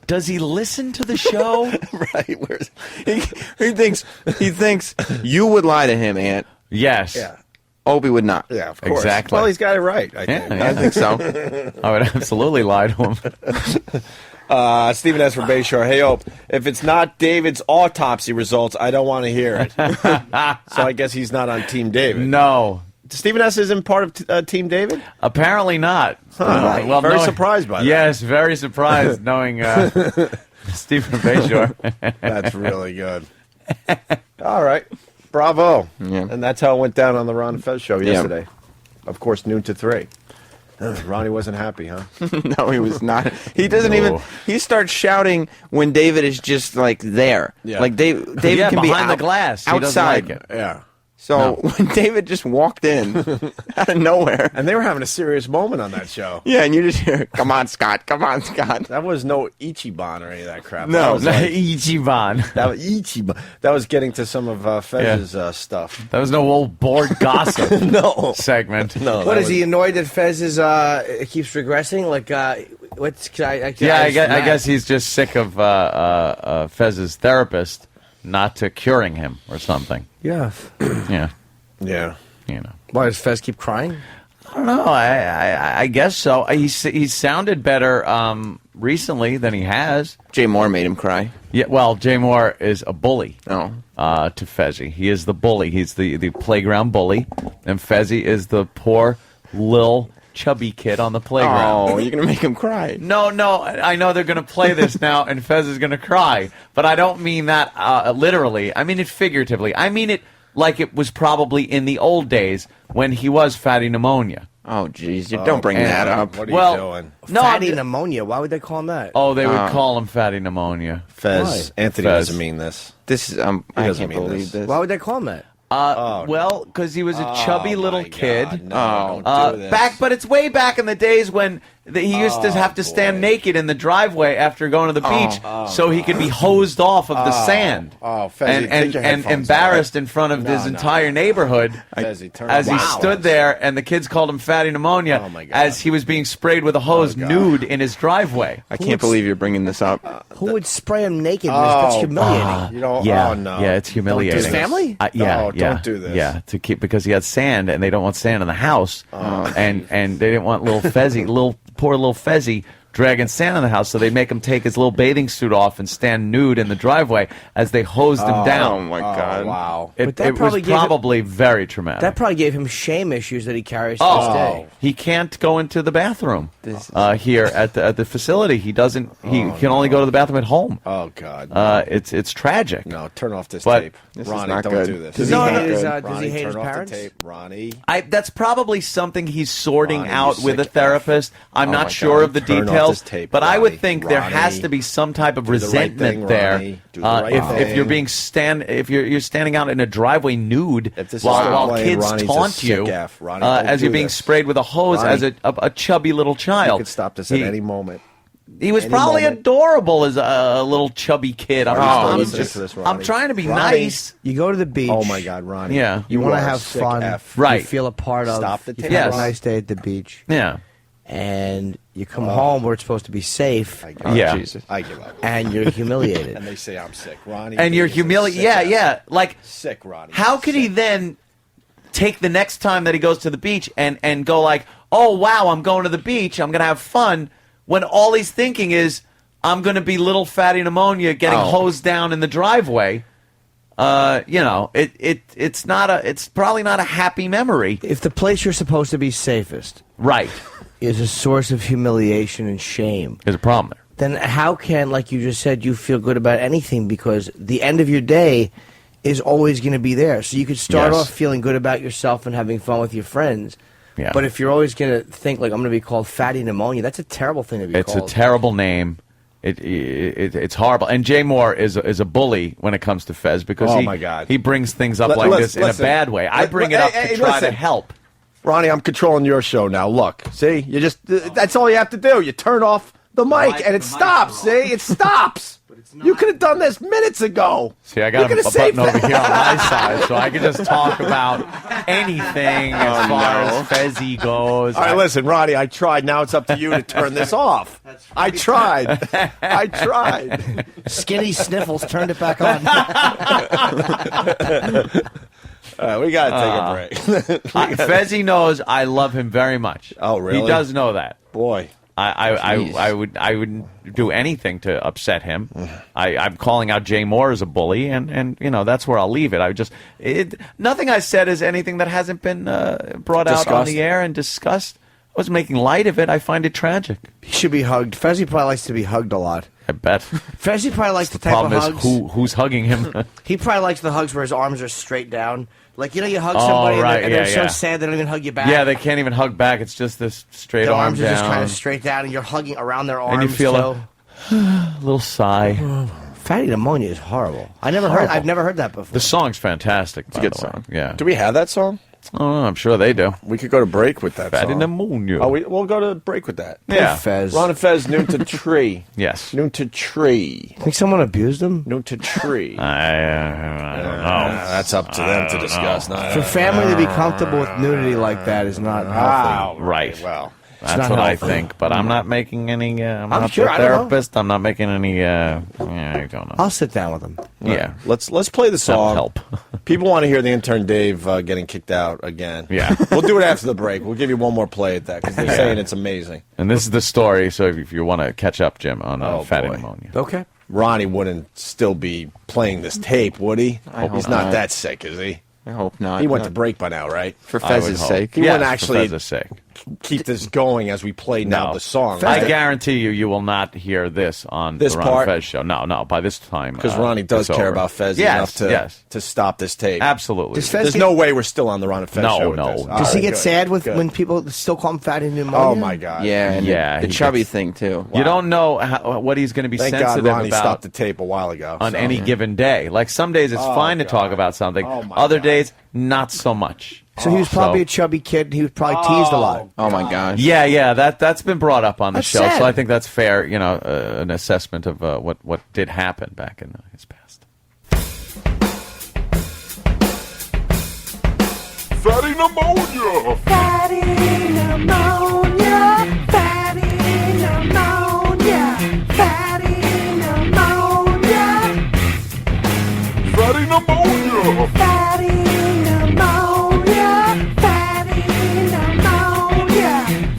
Does he listen to the show? Right. He thinks you would lie to him, Ant. Yes. Yeah. Opie would not. Yeah, of course. Exactly. Well, he's got it right, I think. I think so. I would absolutely lie to him. Stephen S. from Bayshore. Hey, Ope, if it's not David's autopsy results, I don't want to hear it. So I guess he's not on Team David. No. Stephen S. isn't part of Team David? Apparently not. Well, very surprised by that. Yes, very surprised knowing Stephen Bayshore. That's really good. All right. Bravo. Yeah. And that's how it went down on the Ron and Fez show yesterday. Of course, noon to 3. Ronnie wasn't happy, huh? No, he was not. He doesn't even... He starts shouting when David is just, there. Yeah. Like, David can be behind the glass. outside. He doesn't like it. Yeah. So when David just walked in out of nowhere. And they were having a serious moment on that show. Yeah, and you just hear, come on, Scott. Come on, Scott. That was no Ichiban or any of that crap. No, that was Ichiban. That was Ichiban. That was getting to some of Fez's stuff. That was no old bored gossip segment. No. What is he annoyed that Fez is keeps regressing? I guess he's just sick of Fez's therapist not to curing him or something. Yeah. Yeah. Yeah. Why does Fez keep crying? I don't know. I guess so. He's sounded better recently than he has. Jay Moore made him cry. Yeah. Well, Jay Moore is a bully. Oh. To Fezzy. He is the bully. He's the playground bully, and Fezzy is the poor little chubby kid on the playground. Oh, you're going to make him cry. No, I know they're going to play this now, and Fez is going to cry. But I don't mean that literally. I mean it figuratively. I mean it like it was probably in the old days when he was fatty pneumonia. Oh, jeez. Don't bring that up. What are you doing? No, fatty pneumonia. Why would they call him that? Oh, they would call him fatty pneumonia. Fez. Why? Anthony Fez. doesn't mean this. This is, I can't believe this. Why would they call him that? Well, because he was a chubby little kid. No, don't do this. But it's way back in the days when he used to have to stand naked in the driveway after going to the beach, so he could be hosed off of the sand. Fezzy, take your and headphones embarrassed off. in front of his entire neighborhood Fezzy, turn as it he off. stood there, and the kids called him fatty pneumonia Oh, my God. as he was being sprayed with a hose nude in his driveway. I can't believe you're bringing this up. Who would spray him naked? That's humiliating. You know, Yeah, oh, no. yeah, it's humiliating. His family? Yeah, don't do this. Yeah, to keep because he had sand, and they don't want sand in the house, and they didn't want little poor little Fezzy dragging sand in the house, so they make him take his little bathing suit off and stand nude in the driveway as they hosed him down. Oh, my God. Wow. It was probably very traumatic. That probably gave him shame issues that he carries to this day. He can't go into the bathroom here at the facility. He doesn't. He can only go to the bathroom at home. Oh, God. It's tragic. No, turn off this But- tape. This is Ronnie, not don't good. do this. Does Ronnie, he hate his turn off parents? the tape. Ronnie. That's probably something he's sorting Ronnie, out you with a sick therapist. I'm Oh not my sure God. of the Turn off details, this tape, but I Ronnie. would think there has to be some type of Do the right resentment thing, there. Ronnie. Do the right If you're thing. being you're standing out in a driveway nude If this is while playing, kids Ronnie's a taunt sick you F. Ronnie, don't as do you're being this. sprayed with a hose Ronnie. as a chubby little You child. could stop this at any moment. He was Any probably moment. adorable as a little chubby kid. Ronnie, listen to this, Ronnie. I'm trying to be Ronnie. nice. You go to the beach. Oh, my God, Ronnie. Yeah. You want to are have sick fun. F. Right. You feel a part of. Stop the you tape. have Yes. a nice day at the beach. Yeah. And you come home where it's supposed to be safe. I give up. Yeah. Jesus. I give up. And you're humiliated. And they say I'm sick. Ronnie. And you're is a humiliated. sick Yeah, F. yeah. Like, Sick, Ronnie. how could he then take the next time that he goes to the beach and go like, oh, wow, I'm going to the beach, I'm going to have fun, when all he's thinking is, I'm going to be little fatty pneumonia getting hosed down in the driveway. it's probably not a happy memory. If the place you're supposed to be safest, right, is a source of humiliation and shame, there's a problem there. Then how can, like you just said, you feel good about anything? Because the end of your day is always going to be there. So you could start off feeling good about yourself and having fun with your friends. Yeah. But if you're always going to think, like, I'm going to be called Fatty Pneumonia, that's a terrible thing to be called. It's a terrible name. It's horrible. And Jay Moore is a bully when it comes to Fez because my God, he brings things up like this in a bad way. I bring it up to try to help. Ronnie, I'm controlling your show now. Look, see, that's all you have to do. You turn off the mic and it stops. See, it stops. You could have done this minutes ago. See, I got a button over here on my side, so I can just talk about anything as far as Fezzy goes. All right, listen, Ronnie, I tried. Now it's up to you to turn this off. I tried. Skinny Sniffles turned it back on. We got to take a break. Fezzy knows I love him very much. Oh, really? He does know that. Boy. I would do anything to upset him. I'm calling out Jay Moore as a bully, and that's where I'll leave it. Nothing I said is anything that hasn't been brought out on the air and discussed. I was making light of it. I find it tragic. He should be hugged. Fezzy probably likes to be hugged a lot. I bet. Fezzy probably likes the type of problem hugs. is who's hugging him. He probably likes the hugs where his arms are straight down. Like, you hug somebody and they're so sad they don't even hug you back. Yeah, they can't even hug back. It's just this straight arm arms down. are just kind of straight down, and you're hugging around their arms. And you feel a little sigh. Fatty Pneumonia is horrible. I've never heard that before. The song's fantastic. It's a good song. Yeah. Do we have that song? Oh, I'm sure they do. We could go to break with that Fatty song. Pneumonia. Oh, we'll go to break with that. Yeah. Fez. Ron and Fez, noon to tree. Yes. Noon to tree. Think someone abused them? Noon to tree. I don't know. That's up to them to discuss. For family to be comfortable with nudity like that is not healthy. Right. Well, that's what I think. But I'm not making any. I'm not sure, a therapist. I'm not making any. I don't know. I'll sit down with them. Yeah. Let's play the song. That'll help. People want to hear the intern Dave getting kicked out again. Yeah. We'll do it after the break. We'll give you one more play at that because they're saying it's amazing. And this is the story. So if you want to catch up, Jim, on Fatty Pneumonia. Okay. Ronnie wouldn't still be playing this tape, would he? He's not not. that sick, is he? I hope not. He went to break by now, right? For Fez's sake. He wouldn't actually for Fez's sake. keep this going as we play now the song. I guarantee you will not hear this on This the Ron part? Fez show. No, by this time. Because Ronnie does it's care over. about Fez Yes, enough to stop this tape. Absolutely. There's no way we're still on the Ron and Fez show. with this. Does he get Good, sad good. when people still call him Fatty Pneumonia? Oh, my God. Yeah, and the he chubby gets- thing, too. You don't know what he's going to be Thank God sensitive Ronnie about stopped the tape a while ago. on any given day. Like some days it's fine to talk about something. Other days, not so much. So he was probably a chubby kid, and he was probably teased a lot. Oh, my gosh. Yeah, that's been brought up on the That's show, sad. so I think that's fair. An assessment of what did happen back in his past. Fatty pneumonia! Fatty pneumonia! Fatty pneumonia! Fatty pneumonia! Fatty pneumonia! Fatty pneumonia! Fatty pneumonia!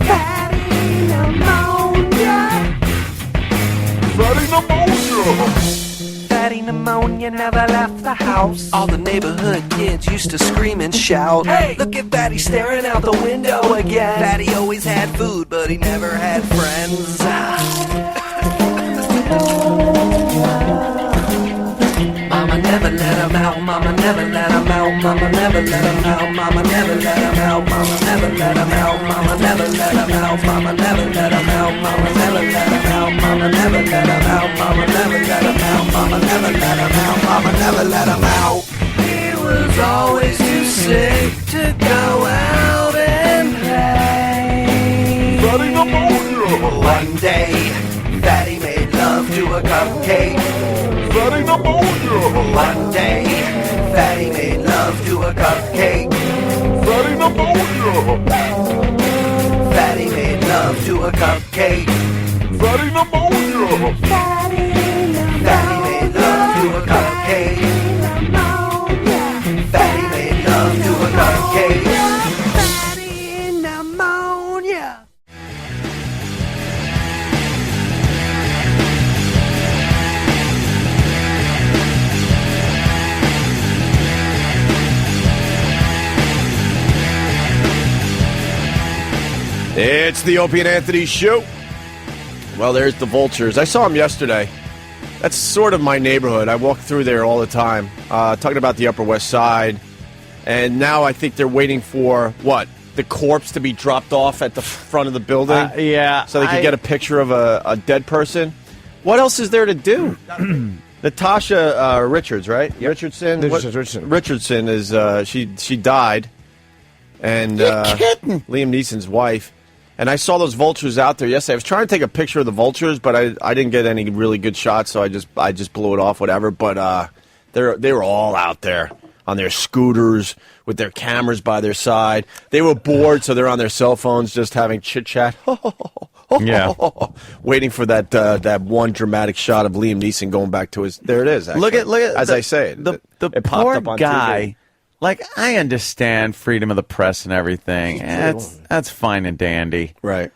Fatty pneumonia! Fatty pneumonia! Fatty pneumonia never left the house. All the neighborhood kids used to scream and shout. Hey, look at Fatty staring out the window again. Fatty always had food, but he never had friends. Mama never let him out. Mama never let him out. Mama never let him out. Mama never let him out. Mama never let him out. Mama never let him out. Mama never let him out. Mama never let him out. Mama never let him out. Mama never let him out. Mama never let him out. Mama never let him out. He was always too sick to go out and play. Fatty pneumonia! One day, Fatty made love to a cupcake. Fatty pneumonia! One day, Fatty made love to a cupcake. Fatty pneumonia! Fatty made love to a cupcake. Fatty pneumonia! Fatty made love to a cupcake. Fatty made love to a cupcake. Fatty pneumonia. It's the Opie and Anthony show. Well, there's the vultures. I saw them yesterday. That's sort of my neighborhood. I walk through there all the time, talking about the Upper West Side. And now I think they're waiting for, what, the corpse to be dropped off at the front of the building? Yeah. So they can get a picture of a dead person? What else is there to do? Natasha Richards, right? Yep. Richardson? Richardson is, she died. And Liam Neeson's wife. And I saw those vultures out there yesterday. I was trying to take a picture of the vultures, but I didn't get any really good shots, so I just blew it off, whatever. But they were all out there on their scooters with their cameras by their side. They were bored, so they're on their cell phones just having chit-chat. Yeah. Waiting for that one dramatic shot of Liam Neeson going back to his... There it is, actually. Look at as I say it. The it poor popped up on guy... TV. Like, I understand freedom of the press and everything. That's fine and dandy. Right.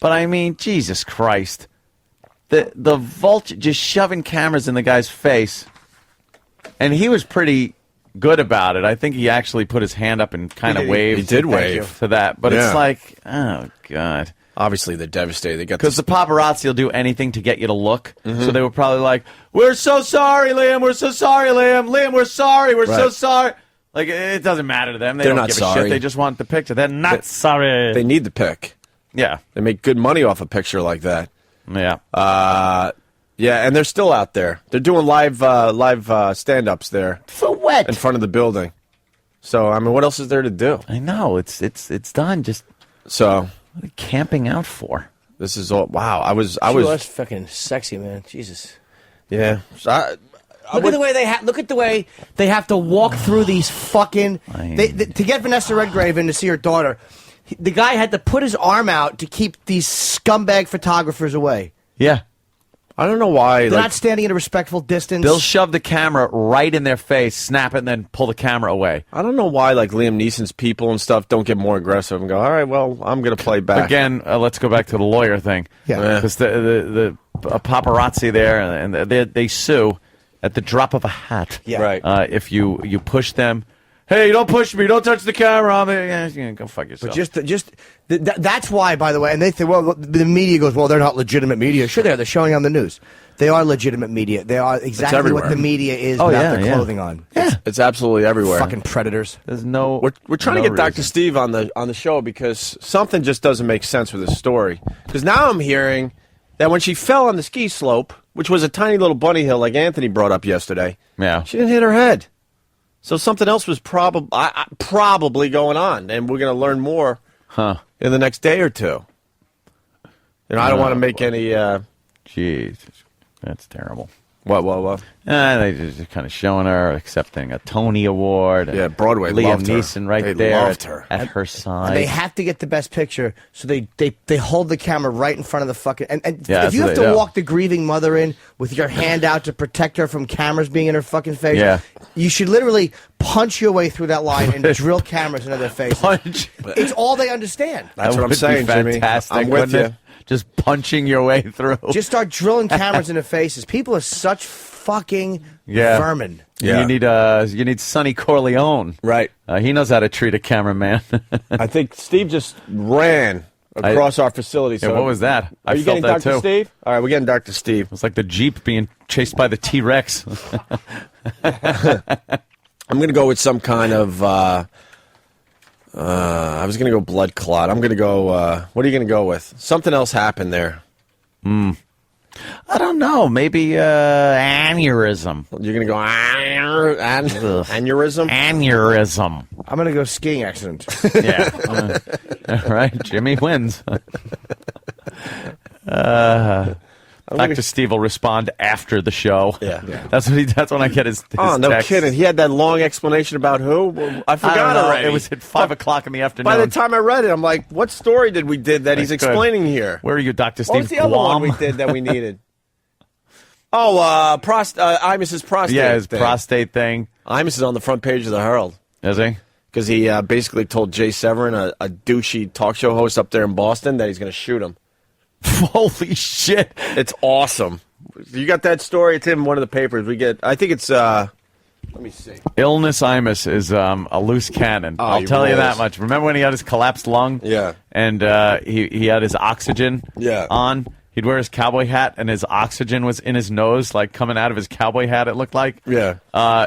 But, I mean, Jesus Christ. The vulture just shoving cameras in the guy's face. And he was pretty good about it. I think he actually put his hand up and kind of waved. He did wave. For that. But it's like, oh, God. Obviously, they're devastated. Because the paparazzi will do anything to get you to look. Mm-hmm. So they were probably like, we're so sorry, Liam. We're so sorry, Liam. Liam, we're sorry. We're so sorry. Like, it doesn't matter to them. They don't give a shit. They just want the picture. They're not sorry. They need the pic. Yeah. They make good money off a picture like that. Yeah. Yeah, and they're still out there. They're doing live stand-ups there. For what? In front of the building. So, I mean, what else is there to do? I know. It's done. Just so what are you camping out for? This is all... Wow, I was fucking sexy, man. Jesus. Yeah. So Look at the way they have to walk through these fucking. To get Vanessa Redgrave in to see her daughter, the guy had to put his arm out to keep these scumbag photographers away. Yeah. I don't know why. They're not standing at a respectful distance. They'll shove the camera right in their face, snap it, and then pull the camera away. I don't know why, like, Liam Neeson's people and stuff don't get more aggressive and go, all right, well, I'm going to play back. Again, let's go back to the lawyer thing. Yeah. Because the paparazzi there, and they sue at the drop of a hat. Yeah. Right. If you push them, hey, don't push me, don't touch the camera. Go fuck yourself. But that's why, by the way, and they think, well, the media goes, well, they're not legitimate media. Sure, they're showing on the news. They are legitimate media. They are exactly what the media is without their clothing on. Yeah. It's absolutely everywhere. Fucking predators. There's no. We're trying to get Dr. Steve on the show because something just doesn't make sense with this story. Because now I'm hearing that when she fell on the ski slope, which was a tiny little bunny hill like Anthony brought up yesterday, she didn't hit her head. So something else was probably going on, and we're going to learn more in the next day or two. I don't want to make any... Jeez, that's terrible. What? They just kind of showing her accepting a Tony Award. Yeah, Broadway Liam loved her. Neeson right They there loved her. at her side. And they have to get the best picture, so they hold the camera right in front of the fucking... And Yeah, if you have that's what to they walk the grieving mother in with your hand out to protect her from cameras being in her fucking face, you should literally punch your way through that line and drill cameras into their face. It's all they understand. That's That what I'm would saying, be fantastic, Jimmy. I'm with wouldn't you. it? Just punching your way through. Just start drilling cameras in their faces. People are such fucking vermin. Yeah. You need Sonny Corleone. Right. He knows how to treat a cameraman. I think Steve just ran across our facility. So what was that? Are you getting felt that Dr. too. Steve? All right, we're getting Dr. Steve. It's like the Jeep being chased by the T-Rex. I'm going to go with some kind of... I was going to go blood clot. I'm going to go... what are you going to go with? Something else happened there. I don't know. Maybe aneurysm. You're going to go aneurysm? Aneurysm. I'm going to go skiing accident. Yeah. All right. Jimmy wins. Dr. Steve will respond after the show. Yeah. That's when I get his Oh, no text. kidding. He had that long explanation about who? I forgot already. It was at 5 o'clock in the afternoon. By the time I read it, I'm like, what story did we did that he's explaining here? Where are you, Dr. Steve? What was the other one we did that we needed? Imus's prostate Yeah, his thing. prostate thing. Imus is on the front page of the Herald. Is he? Because he basically told Jay Severin, a douchey talk show host up there in Boston, that he's going to shoot him. Holy shit. It's awesome. You got that story? It's in one of the papers. I think it's Let me see. Illness Imus is a loose cannon. I'll tell you that much. Remember when he had his collapsed lung? Yeah. And he had his oxygen on? He'd wear his cowboy hat, and his oxygen was in his nose, like coming out of his cowboy hat, it looked like. Yeah.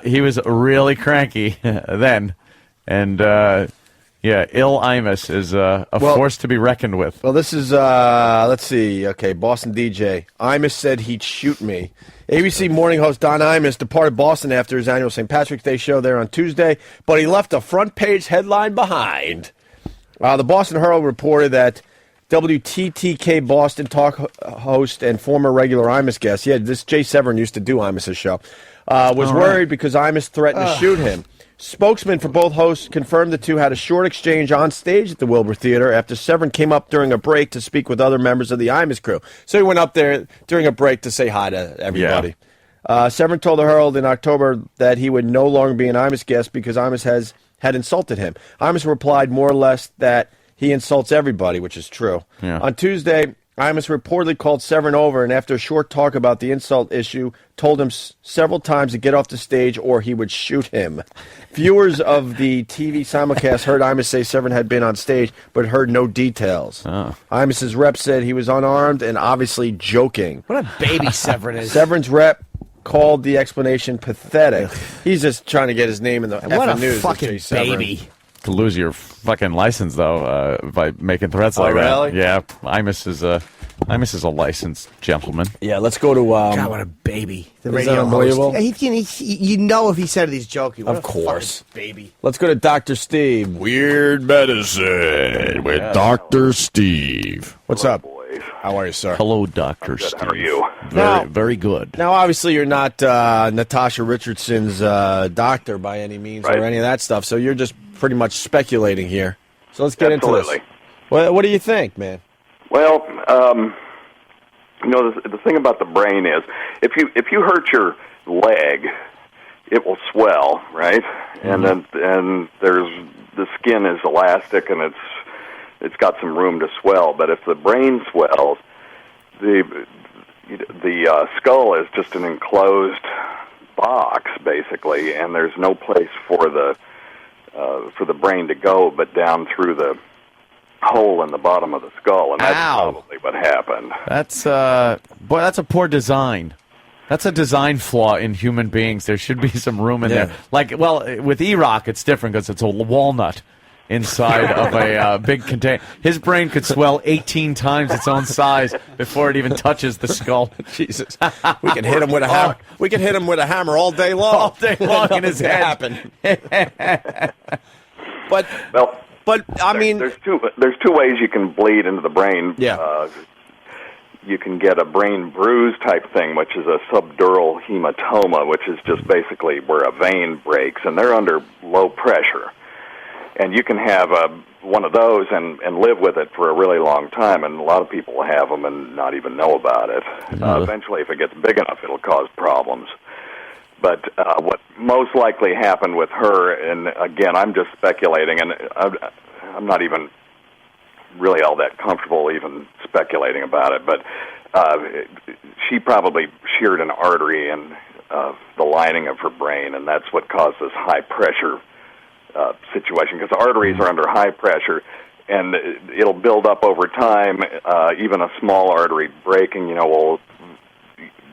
He was really cranky then. And, Ill Imus is a force to be reckoned with. Well, this is, let's see. Okay, Boston DJ. Imus said he'd shoot me. ABC morning host Don Imus departed Boston after his annual St. Patrick's Day show there on Tuesday, but he left a front-page headline behind. The Boston Herald reported that WTTK Boston talk host and former regular Imus guest, this Jay Severin used to do Imus' show, was worried because Imus threatened to shoot him. Spokesman for both hosts confirmed the two had a short exchange on stage at the Wilbur Theater after Severin came up during a break to speak with other members of the Imus crew. So he went up there during a break to say hi to everybody. Severin told the Herald in October that he would no longer be an Imus guest because Imus had insulted him. Imus replied more or less that he insults everybody, which is true. Yeah. On Tuesday, Imus reportedly called Severin over and after a short talk about the insult issue, told him several times to get off the stage or he would shoot him. Viewers of the TV simulcast heard Imus say Severin had been on stage, but heard no details. Imus's rep said he was unarmed and obviously joking. What a baby Severin is. Severin's rep called the explanation pathetic. He's just trying to get his name in the what effing a news. fucking baby. To lose your fucking license, though, by making threats like really? that. Yeah, Imus is a licensed gentleman. Yeah, let's go to... God, what a baby. The Is that unbelievable? Host. You know if he said it, he's joking. What Of course. Baby. Let's go to Dr. Steve. Weird Medicine with Dr. Steve. What's up? How are you, sir? Hello, Dr. Steve. How are you? Very good. Now, obviously, you're not Natasha Richardson's doctor by any means or any of that stuff, so you're just pretty much speculating here. So let's get into this. What do you think, man? Well, the thing about the brain is, if you hurt your leg, it will swell, right? And there's the skin is elastic and it's got some room to swell. But if the brain swells, the skull is just an enclosed box basically, and there's no place for the brain to go but down through the hole in the bottom of the skull, and that's probably what happened. That's that's a poor design. That's a design flaw in human beings. There should be some room in there. Like, well, with E-Rock, it's different because it's a walnut inside of a big container. His brain could swell 18 times its own size before it even touches the skull. Jesus, we can hit him with a hammer. We can hit him with a hammer all day long. All day long in his head. Happen. But I mean, there's two ways you can bleed into the brain. You can get a brain bruise type thing, which is a subdural hematoma, which is just basically where a vein breaks, and they're under low pressure. And you can have one of those and live with it for a really long time, and a lot of people have them and not even know about it. Eventually, if it gets big enough, it'll cause problems. But what most likely happened with her, and again, I'm just speculating, and I'm not even really all that comfortable even speculating about it, but she probably sheared an artery in the lining of her brain, and that's what caused this high-pressure situation, because arteries are under high pressure, and it'll build up over time. Even a small artery breaking,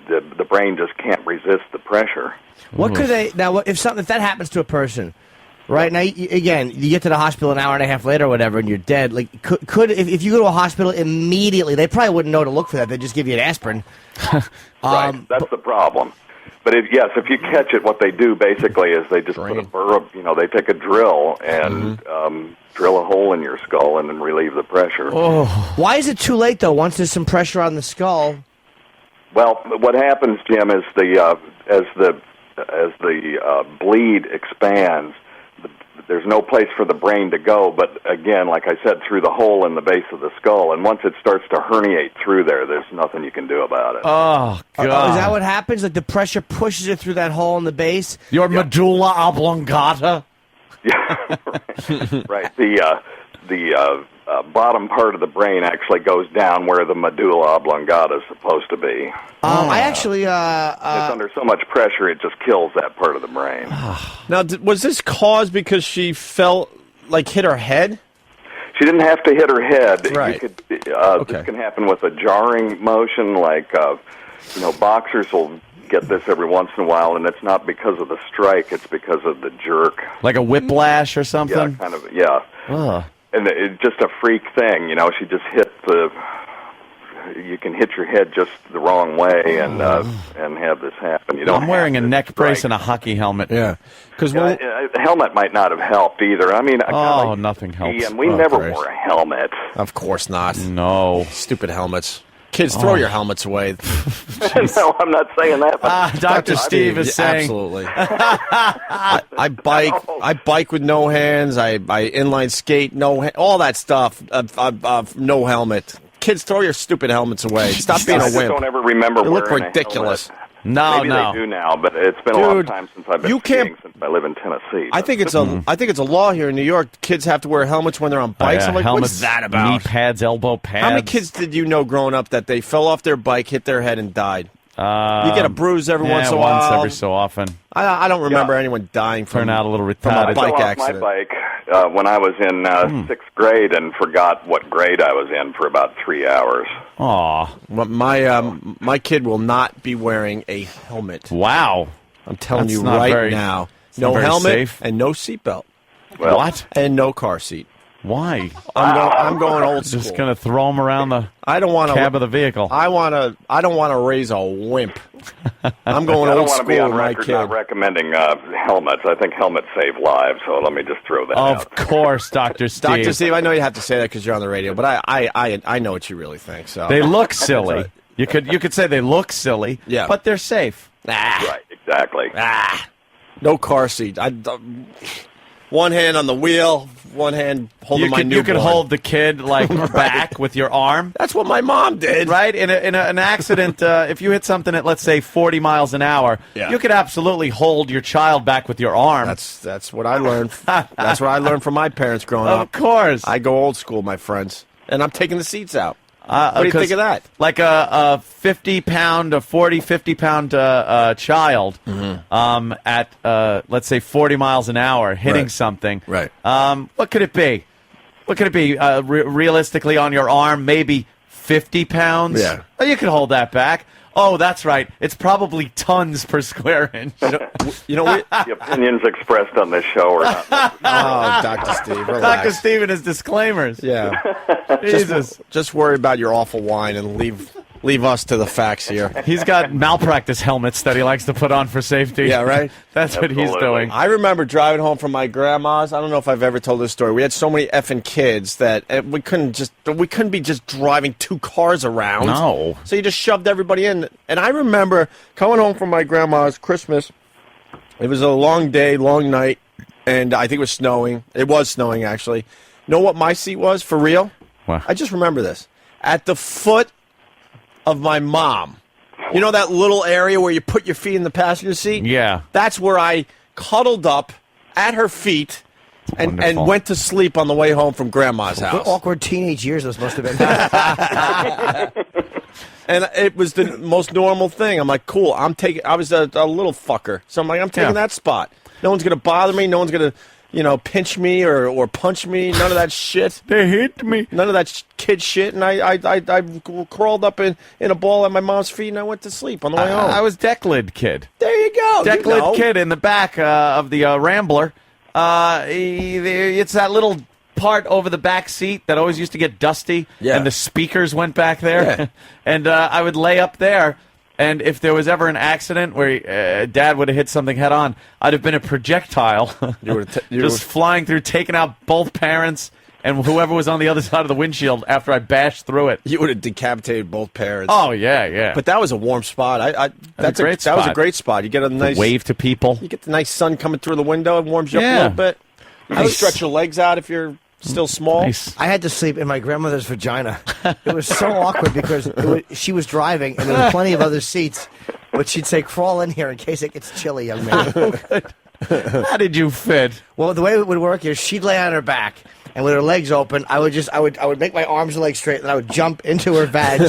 the brain just can't resist the pressure. What could they now? If that happens to a person, right now, again, you get to the hospital an hour and a half later or whatever, and you're dead. Like, if you go to a hospital immediately, they probably wouldn't know to look for that. They'd just give you an aspirin. Right, that's the problem. But if you catch it, what they do basically is they just put a burr, they take a drill and drill a hole in your skull and then relieve the pressure. Oh. Why is it too late though? Once there's some pressure on the skull. Well, what happens, Jim, is as the bleed expands, there's no place for the brain to go, but again, like I said, through the hole in the base of the skull, and once it starts to herniate through there's nothing you can do about it. Oh, God. Is that what happens? Like the pressure pushes it through that hole in the base? Your medulla oblongata? Yeah, right. the bottom part of the brain actually goes down where the medulla oblongata is supposed to be. I actually... it's under so much pressure, it just kills that part of the brain. Now, was this caused because she fell, like, hit her head? She didn't have to hit her head. Right. You could, This can happen with a jarring motion, like, boxers will get this every once in a while, and it's not because of the strike, it's because of the jerk. Like a whiplash or something? Yeah, kind of, yeah. And it's just a freak thing, she just hit you can hit your head just the wrong way and have this happen. I'm wearing a neck brace and a hockey helmet. Yeah. Because the helmet might not have helped either. I mean, nothing helps. And we never wore a helmet. Of course not. No. Stupid helmets. Kids, throw your helmets away. No, I'm not saying that. But Dr. Steve is saying. Absolutely. I bike with no hands. I inline skate, all that stuff. No helmet. Kids, throw your stupid helmets away. Stop being a wimp. I don't ever remember You look wearing ridiculous. A helmet. No, Maybe they do now, but it's been a long time since I've been skiing, since I live in Tennessee. I think it's a law here in New York. Kids have to wear helmets when they're on bikes. I'm like, helmets, what's that about? Knee pads, elbow pads. How many kids did you know growing up that they fell off their bike, hit their head, and died? You get a bruise every once in a while. Once every so often. I don't remember anyone dying from a little from a bike accident. My bike when I was in 6th grade and forgot what grade I was in for about 3 hours. Aw. My kid will not be wearing a helmet. Wow. I'm telling That's you not right very- now. it's not No very helmet safe. and no seatbelt. Well, What? And no car seat. Why? I'm going old school. Just going to throw them around the I don't want cab of the vehicle. I don't want to raise a wimp. I'm going I don't old want to be school on with my record kid. not recommending helmets. I think helmets save lives, so let me just throw that out. Of course, Dr. Steve. Dr. Steve, I know you have to say that because you're on the radio, but I know what you really think. So They look silly. You could say they look silly, Yeah. but they're safe. Right, exactly. No car seat. One hand on the wheel, one hand holding my newborn. You could hold the kid back with your arm. That's what my mom did. Right? In an accident, if you hit something at, let's say, 40 miles an hour, you could absolutely hold your child back with your arm. That's what I learned. That's what I learned from my parents growing up. Of course. I go old school, my friends. And I'm taking the seats out. What do you think of that? Like a 50-pound child at, let's say, 40 miles an hour hitting something. Right. What could it be? What could it be? Realistically, on your arm, maybe 50 pounds? Yeah. Oh, you could hold that back. Oh, that's right. It's probably tons per square inch. You know the opinions expressed on this show are not. Oh, Dr. Steve, relax. Dr. Steve and his disclaimers. Yeah. Jesus. Just worry about your awful wine and leave us to the facts here. He's got malpractice helmets that he likes to put on for safety. Yeah, right? That's what he's doing. I remember driving home from my grandma's. I don't know if I've ever told this story. We had so many effing kids that we couldn't be just driving two cars around. No. So you just shoved everybody in. And I remember coming home from my grandma's Christmas. It was a long day, long night, and I think it was snowing. It was snowing, actually. Know what my seat was, for real? What? I just remember this. At the foot of my mom. You know that little area where you put your feet in the passenger seat? Yeah. That's where I cuddled up at her feet and went to sleep on the way home from Grandma's house. What awkward teenage years those must have been. And it was the most normal thing. I'm like, cool. I was a little fucker. So I'm like, I'm taking that spot. No one's going to bother me. No one's going to, pinch me or punch me. None of that shit. They hit me. None of that kid shit. And I crawled up in a ball at my mom's feet and I went to sleep on the way home. I was deck lid kid. There you go. Deck lid kid in the back of the Rambler. It's that little part over the back seat that always used to get dusty, and the speakers went back there, and I would lay up there, and if there was ever an accident where Dad would have hit something head on, I'd have been a projectile, just flying through, taking out both parents and whoever was on the other side of the windshield after I bashed through it. You would have decapitated both parents. Oh, yeah. But that was a warm spot. That was a great spot. You get a nice wave to people. You get the nice sun coming through the window. It warms you up a little bit. You stretch your legs out if you're still small. Nice. I had to sleep in my grandmother's vagina. It was so awkward because she was driving and there were plenty of other seats, but she'd say, crawl in here in case it gets chilly, young man. How did you fit? Well, the way it would work is she'd lay on her back, and with her legs open, I would make my arms and legs straight, and I would jump into her vag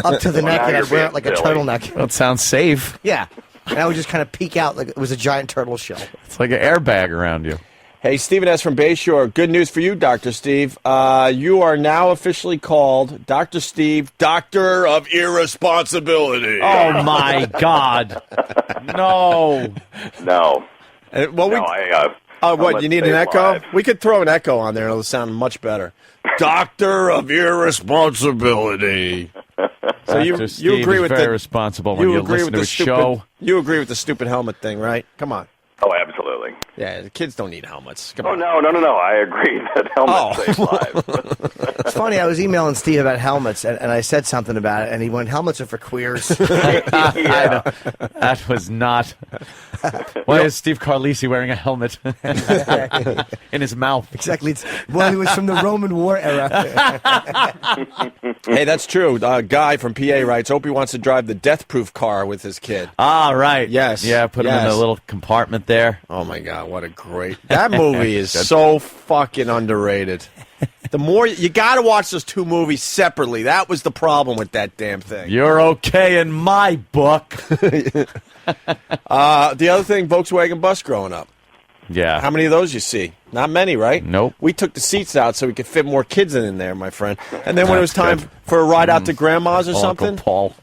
up to the neck, and I'd wear it like a turtleneck. Well, it sounds safe. Yeah, and I would just kind of peek out like it was a giant turtle shell. It's like an airbag around you. Hey, Stephen S. from Bayshore. Good news for you, Dr. Steve. You are now officially called Dr. Steve, Doctor of Irresponsibility. Oh, my God. No. No. What, you need an echo? We could throw an echo on there. It'll sound much better. Doctor of Irresponsibility. So you agree with very responsible when you listen to a show. You agree with the stupid helmet thing, right? Come on. Oh, absolutely. Yeah, the kids don't need helmets. Come on. No. I agree that helmets save lives. It's funny, I was emailing Steve about helmets, and I said something about it, and he went, helmets are for queers. Yeah. That was not... Why is Steve Carlisi wearing a helmet in his mouth? Exactly. Well, he was from the Roman War era. Hey, that's true. Guy from PA writes, Opie wants to drive the death-proof car with his kid. Ah, right. Yes. Yeah, put him in a little compartment there. Oh, my God, what a great... That movie is so fucking underrated. The more... You got to watch those two movies separately. That was the problem with that damn thing. You're okay in my book. The other thing, Volkswagen bus growing up. Yeah. How many of those you see? Not many, right? Nope. We took the seats out so we could fit more kids in there, my friend. And then when it was time for a ride out to Grandma's or something... Uncle Paul.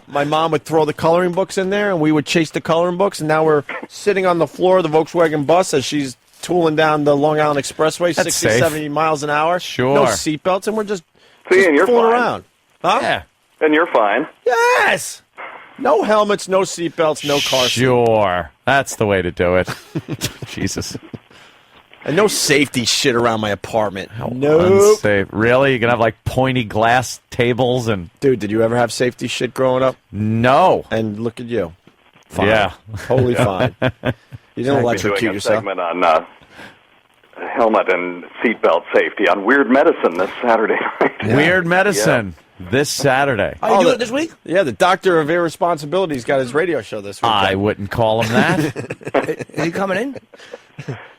My mom would throw the coloring books in there, and we would chase the coloring books, and now we're sitting on the floor of the Volkswagen bus as she's tooling down the Long Island Expressway, 60, safe. 70 miles an hour. Sure. No seatbelts, and we're just and you're fooling fine. around. Huh? Yeah. And you're fine. Yes! No helmets, no seatbelts, no car seat. Sure. That's the way to do it. Jesus. And no safety shit around my apartment. Nope. Unsafe. Really? You're going to have like pointy glass tables and... Dude, did you ever have safety shit growing up? No. And look at you. Fine. Yeah. Totally fine. You didn't electrocute yourself. Segment on helmet and seatbelt safety on Weird Medicine this Saturday night. Yeah. Weird Medicine this Saturday. Are you doing it this week? Yeah, the Doctor of Irresponsibility's got his radio show this week. I wouldn't call him that. Is he coming in?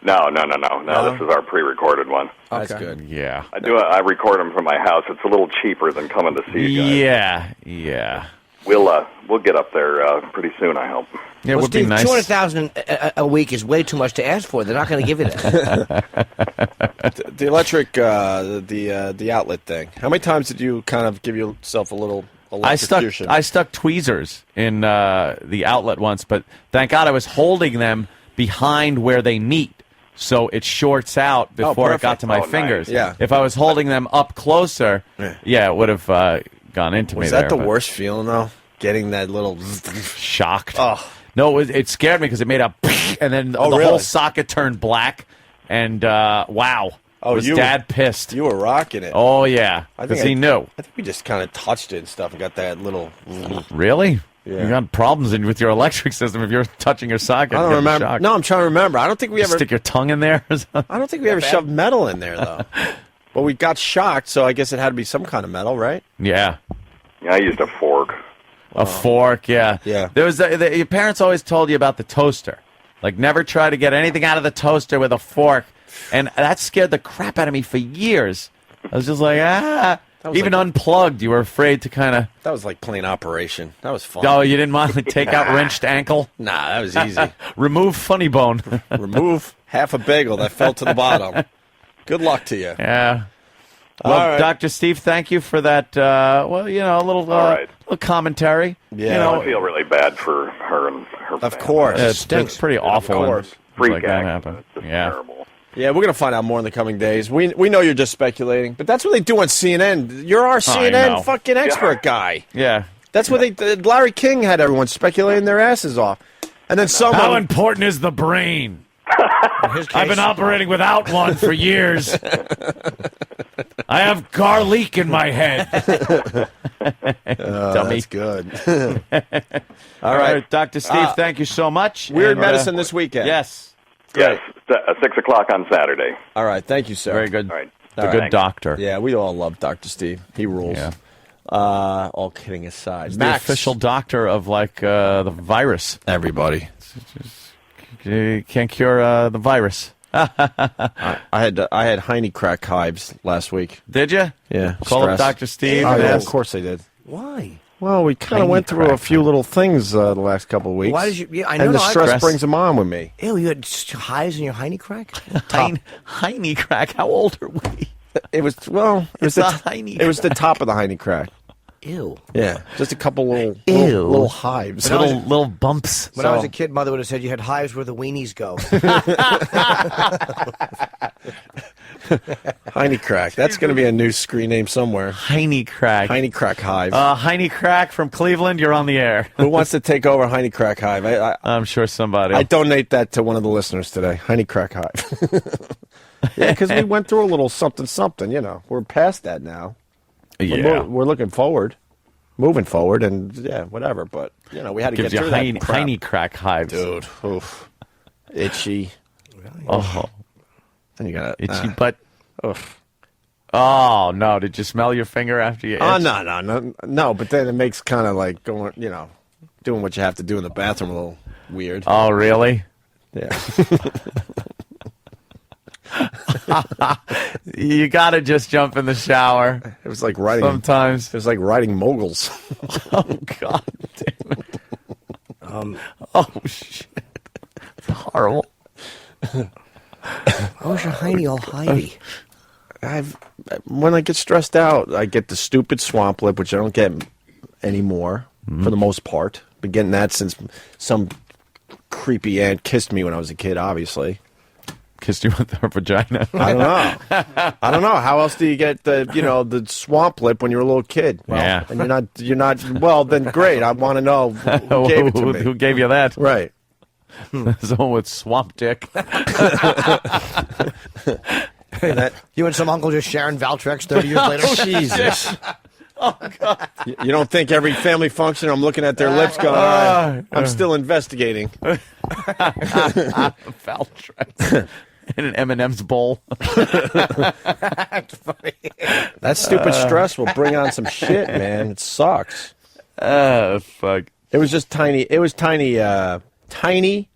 No. This is our pre-recorded one. That's good. Yeah. I record them from my house. It's a little cheaper than coming to see you guys. Yeah. We'll get up there pretty soon, I hope. Yeah, it would Steve, be nice. $200,000 a week is way too much to ask for. They're not going to give you that. The electric, the outlet thing. How many times did you kind of give yourself a little electrocution? I stuck tweezers in the outlet once, but thank God I was holding them behind where they meet, so it shorts out before it got to my fingers. Nice. Yeah. If I was holding them up closer, it would have gone into me. Was that the worst feeling though? Getting that little shocked. Oh. No, it scared me because it made a and then the whole socket turned black, and wow. Oh, was Dad pissed? You were rocking it. Oh, yeah, because he knew. I think we just kind of touched it and stuff and got that little... Really? Yeah. You got problems with your electric system if you're touching your socket. I don't remember. Shocked. No, I'm trying to remember. I don't think we ever... Stick your tongue in there? I don't think we ever shoved metal in there, though. But we got shocked, so I guess it had to be some kind of metal, right? Yeah. Yeah, I used a fork. A fork, yeah. Yeah. There was your parents always told you about the toaster. Like, never try to get anything out of the toaster with a fork. And that scared the crap out of me for years. I was just like, even like, unplugged, you were afraid to kind of... That was like playing Operation. That was fun. Oh, you didn't mind to take out wrenched ankle? Nah, that was easy. Remove funny bone. Remove half a bagel that fell to the bottom. Good luck to you. Yeah. Well, right. Dr. Steve, thank you for that, a little commentary. Yeah. I feel really bad for her and her family. Of course. It's pretty awful. Of course. Freak like that happen. Yeah. Terrible. Yeah, we're going to find out more in the coming days. We know you're just speculating, but that's what they do on CNN. You're our CNN fucking expert guy. Yeah. That's what Larry King had everyone speculating their asses off. And then someone... How important is the brain? I've been operating without one for years. I have garlic in my head. Dummy. That's good. All right, Dr. Steve, thank you so much. Weird Medicine this weekend. Yes. Yes, 6 o'clock on Saturday. All right, thank you, sir. Very good. All right. Good doctor. Yeah, we all love Dr. Steve. He rules. Yeah. All kidding aside. He's the official doctor of, the virus. Everybody. You can't cure the virus. I had hiney crack hives last week. Did you? Yeah. Call up Dr. Steve. Oh, yeah, of course I did. Why? Well, we kind of went through a few little things the last couple of weeks. Why did you? Yeah, I and know. the stress brings them on with me. Ew, you had hives in your hiney crack? Hiney crack. How old are we? It was it was the top of the hiney crack. Ew. Yeah, just a couple little hives, little bumps. When I was a kid, Mother would have said you had hives where the weenies go. Hiney crack. That's going to be a new screen name somewhere. Hiney crack. Hiney crack hive. Hiney crack from Cleveland. You're on the air. Who wants to take over Hiney crack hive? I'm sure somebody. I donate that to one of the listeners today. Hiney crack hive. Yeah, because we went through a little something. You know, we're past that now. Yeah, we're looking forward, moving forward, and yeah, whatever. But you know, we had to get through that crap. Hiney crack hives, dude. Oof. Itchy. Really? Oh. Then you got itchy butt. Oof. Oh no! Did you smell your finger after you? Itched? Oh no! But then it makes kind of like going, doing what you have to do in the bathroom a little weird. Oh really? Yeah. You gotta just jump in the shower. It was like riding. Sometimes it was like riding moguls. Oh God damn it! Oh shit! It's horrible. Why was your hiney all hidey? When I get stressed out, I get the stupid swamp lip, which I don't get anymore for the most part. Been getting that since some creepy aunt kissed me when I was a kid. Obviously. Kissed you with her vagina. I don't know. How else do you get the swamp lip when you're a little kid? Well, yeah. And you're not. Well, then great. I want to know who gave it to me. Who gave you that? Right. Someone with swamp dick. You and some uncle just sharing Valtrex 30 years later. Jesus. Oh God. You don't think every family function I'm looking at their lips going, all right, I'm still investigating. Valtrex. In an M&M's bowl. That's funny. That stupid stress will bring on some shit, man. It sucks. Oh, fuck. It was just tiny. It was tiny hiney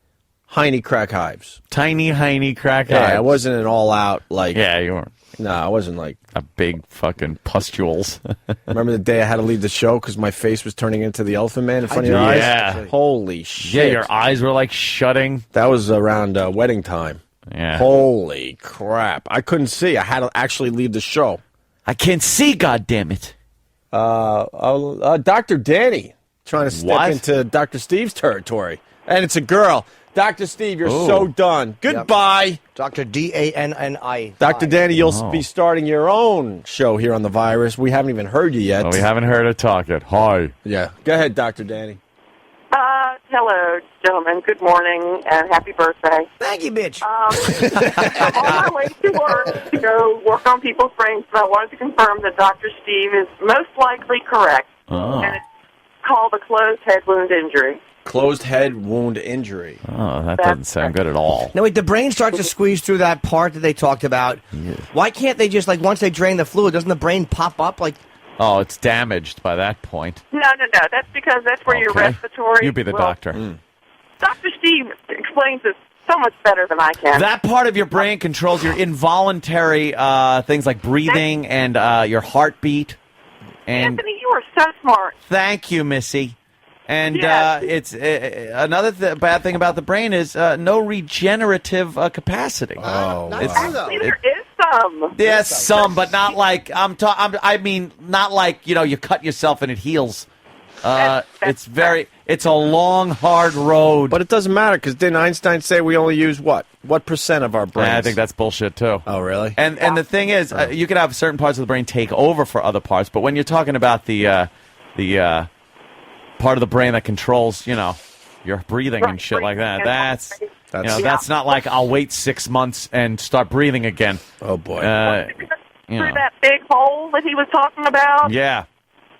crack hives. Tiny hiney crack hives. Yeah, it wasn't an all-out, like... Yeah, you weren't. No, I wasn't like... A big fucking pustules. Remember the day I had to leave the show because my face was turning into the Elephant Man in front of your eyes? Yeah. Holy shit. Yeah, your eyes were like shutting. That was around wedding time. Yeah. Holy crap. I couldn't see. I had to actually leave the show. I can't see, goddammit. Dr. Danny trying to step into Dr. Steve's territory. And it's a girl. Dr. Steve, you're so done. Goodbye. Yep. Dr. D-A-N-N-I. Dr. Danny, you'll be starting your own show here on The Virus. We haven't even heard you yet. Well, we haven't heard her talk yet. Hi. Yeah. Go ahead, Dr. Danny. Hello, gentlemen. Good morning and happy birthday. Thank you, bitch. I'm on my way to work to go work on people's brains, but I wanted to confirm that Dr. Steve is most likely correct. Oh. And it's called a closed head wound injury. Closed head wound injury. Oh, that doesn't sound good at all. Now, wait, the brain starts to squeeze through that part that they talked about. Yeah. Why can't they just, once they drain the fluid, doesn't the brain pop up? Oh, it's damaged by that point. No. That's because that's where your respiratory... You be the doctor. Dr. Steve explains this so much better than I can. That part of your brain controls your involuntary things like breathing and your heartbeat. And Anthony, you are so smart. Thank you, Missy. And it's another bad thing about the brain is no regenerative capacity. Actually, there is some. Yes, some, but not like I mean, not like you cut yourself and it heals. It's a long, hard road. But it doesn't matter because didn't Einstein say we only use what percent of our brains? I think that's bullshit too. Oh, really? And the thing is, you could have certain parts of the brain take over for other parts, but when you're talking about the part of the brain that controls, your breathing and shit like that, that's not like I'll wait 6 months and start breathing again. Oh boy. Through that big hole that he was talking about. Yeah.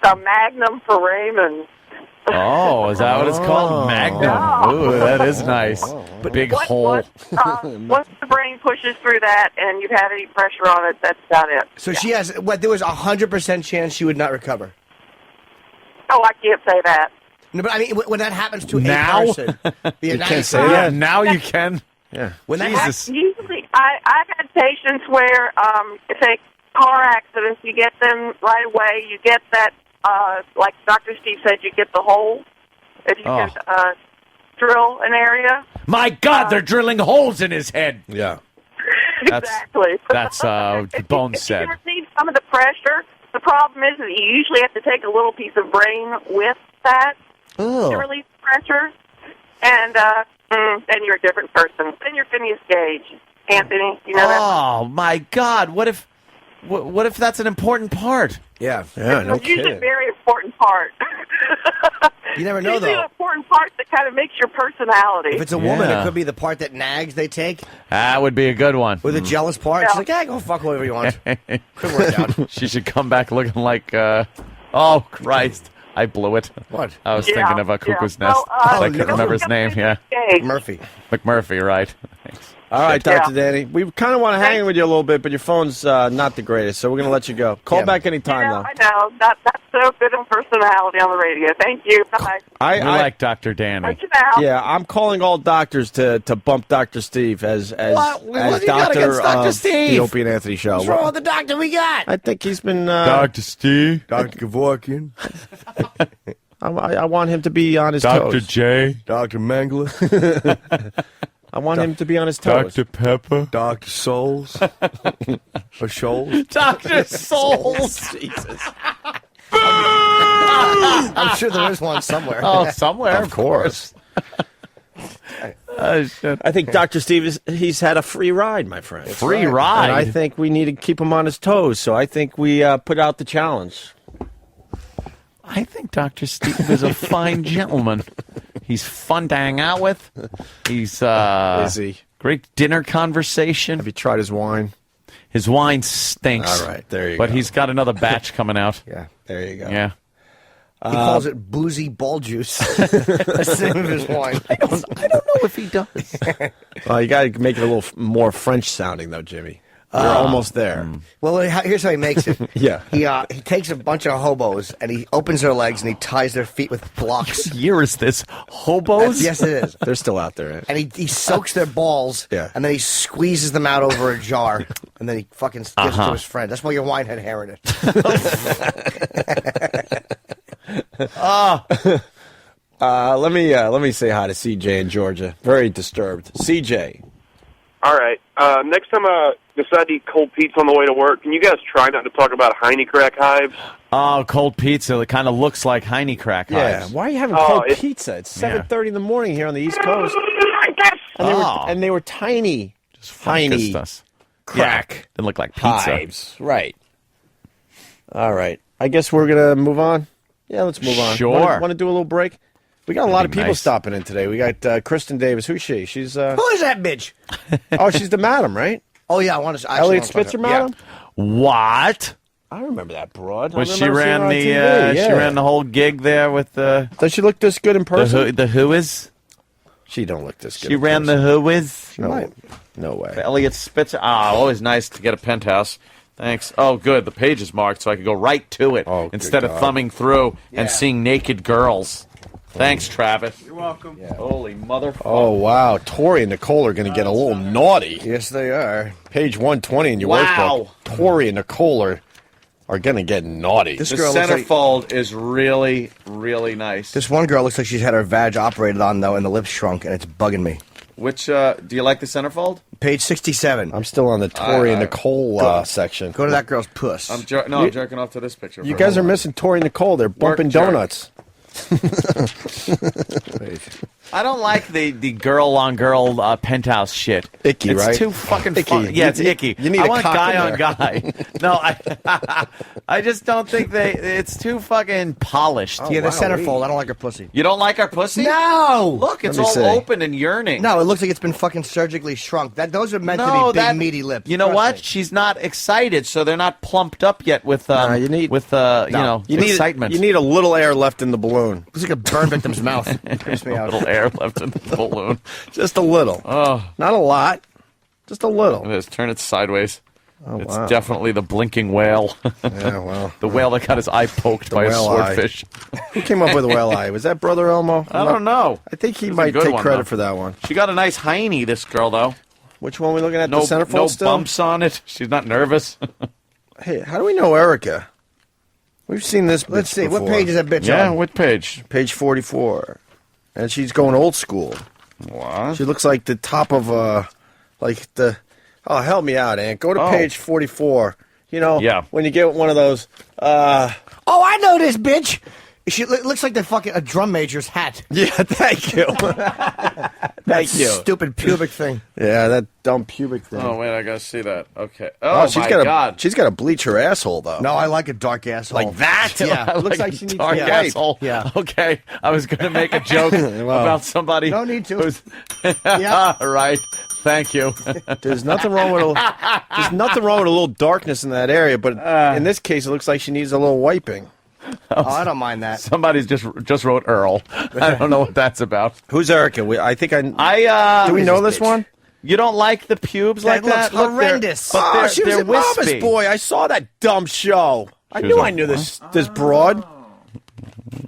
The magnum foramen. Oh, is that what it's called? Magnum. Yeah. Ooh, that is nice. Big hole. Once the brain pushes through that and you have any pressure on it, that's about it. So she has, there was 100% chance she would not recover. Oh, I can't say that. No, but I mean, when that happens to now? a person. You can't say Yeah, that. now you can. Yeah. Usually, I've had patients where, say, car accidents, you get them right away. You get that, like Dr. Steve said, you get the hole. If you can drill an area. My God, they're drilling holes in his head. Yeah. Exactly. That's Bones said. If you receive some of the pressure, the problem is that you usually have to take a little piece of brain with that to release pressure, and then you're a different person. Then you're Phineas Gage, Anthony. You know that? Oh my God! What if that's an important part? Yeah, It's usually a very important part. You never know, usually though. an important part that kind of makes your personality. If it's a woman, it could be the part that nags they take. That would be a good one. With a jealous part. She's like, yeah, go fuck whoever you want. Could work out. She should come back looking like, oh, Christ. I blew it. What? I was thinking of a cuckoo's nest. Well, I couldn't remember his name. Yeah. Murphy. McMurphy, right. Thanks. All right, Dr. Danny. We kind of want to hang with you a little bit, but your phone's not the greatest, so we're going to let you go. Call back anytime, though. I know. That's so good of personality on the radio. Thank you. Bye. I like Dr. Danny. Yeah, I'm calling all doctors to bump Dr. Steve as What you got doctor against Dr. of Steve? the Opie and Anthony show. What's wrong with the doctor we got? I think he's been... Dr. Steve. Dr. Kevorkian. I want him to be on his Dr. toes. J. Dr. Mangler. I want him to be on his toes. Dr. Pepper. Dr. Souls. Or Shoals. Dr. Souls. Jesus. I'm sure there is one somewhere. Oh, somewhere. Of course. I think Dr. Steve he's had a free ride, my friend. Free ride? And I think we need to keep him on his toes, so I think we put out the challenge. I think Dr. Steve is a fine gentleman. He's fun to hang out with. He's Is he? Great dinner conversation. Have you tried his wine? His wine stinks. All right, there you but go. he's got another batch coming out. Yeah, there you go. Yeah. He calls it boozy ball juice. That's the name of his wine. I don't know if he does. Well, you got to make it a little more French sounding, though, Jimmy. You're almost there. Well, here's how he makes it. Yeah. He takes a bunch of hobos and he opens their legs and he ties their feet with blocks. What year is this? Hobos? Yes, it is. They're still out there. Right? And he soaks their balls. Yeah. And then he squeezes them out over a jar. And then he fucking gives it to his friend. That's why your wine had hair in it. Let me say hi to CJ in Georgia. Very disturbed. CJ. All right. Next time I decide to eat cold pizza on the way to work, can you guys try not to talk about Heine crack hives? Oh, cold pizza. It kind of looks like Heine crack hives. Yeah. Why are you having cold pizza? It's 7:30 in the morning here on the East Coast. And they were tiny. Just tiny us. crack. Yeah, didn't look like pizza. Hives. Right. All right. I guess we're going to move on. Yeah, let's move on. Sure. Want to do a little break? We got a lot of people nice. stopping in today. We got Kristen Davis. Who's she? She's Who is that bitch? oh, she's the madam, right? Oh, yeah. I want to. Elliot Spitzer, madam. What? I remember that broad. Was she ran the she ran the whole gig there with the? Does she look this good in person? The who is? She don't look this good. She ran the who is? No way. Elliot Spitzer. Always nice to get a penthouse. Thanks. Oh, good. The page is marked, so I can go right to it instead of thumbing through and seeing naked girls. Thanks, Travis. You're welcome. Yeah. Holy motherfucker. Oh, wow. Tori and Nicole are going to get a little naughty. Yes, they are. Page 120 in your workbook. Tori and Nicole are going to get naughty. The centerfold is really, really nice. This one girl looks like she's had her vag operated on, though, and the lips shrunk, and it's bugging me. Which, do you like the centerfold? Page 67. I'm still on the Tori and Nicole section. Go to that girl's puss. I'm jerking off to this picture. You guys are missing Tori and Nicole. They're bumping donuts. I don't like the girl-on-girl penthouse shit. Icky, it's right? It's too fucking icky. fun. Yeah, it's icky. You need I a want cock guy in on there. guy. No, I just don't think it's too fucking polished. The centerfold. I don't like her pussy. You don't like our pussy? No! Look, it's all open and yearning. No, it looks like it's been fucking surgically shrunk. Those are meant to be big, meaty lips. You know what? She's not excited, so they're not plumped up yet with excitement. You need a little air left in the balloon. It's like a burn victim's mouth. Creeps me A out. little air left in the balloon. Just a little. Oh, not a lot. Just a little. Let's turn it sideways. Oh, It's wow. definitely the blinking whale. Yeah, well. The whale that got his eye poked by a whale eye. swordfish. Who came up with the whale eye? Was that Brother Elmo? I don't know. I think he It was a might good take one, credit though. for that one. She got a nice hiney, this girl, though. Which one are we looking at? No, The centerfold no still? bumps on it. She's not nervous. Hey, how do we know Erica? We've seen this. Let's see. What before. page is that bitch Yeah, on? what page? Page 44. And she's going old school. What? She looks like the top of like the. Oh, help me out, Aunt. Go to Oh. page 44. You know, Yeah. when you get one of those. Oh, I know this bitch. She looks like a drum major's hat. Yeah, thank you. Thank you. Stupid pubic thing. Yeah, that dumb pubic thing. Oh, wait, I gotta see that. Okay. Oh, she's my got God. She's got to bleach her asshole though. No, I like a dark asshole. Like that? Yeah, I looks like like she needs dark to asshole. Yeah. Okay, I was going to make a joke about somebody. No need to. Who's... Yeah. Right. Thank you. There's nothing wrong with a little darkness in that area, but in this case, it looks like she needs a little wiping. Oh, I don't mind that. Somebody's just wrote Earl. I don't know what that's about. Who's Erica? I think I. Do we Who's know this this bitch? one? You don't like the pubes like looks that? Look, they're- horrendous. but they're, she was they're in Mama's wispy. Boy. I saw that dumb show. I She knew was I on- knew this broad.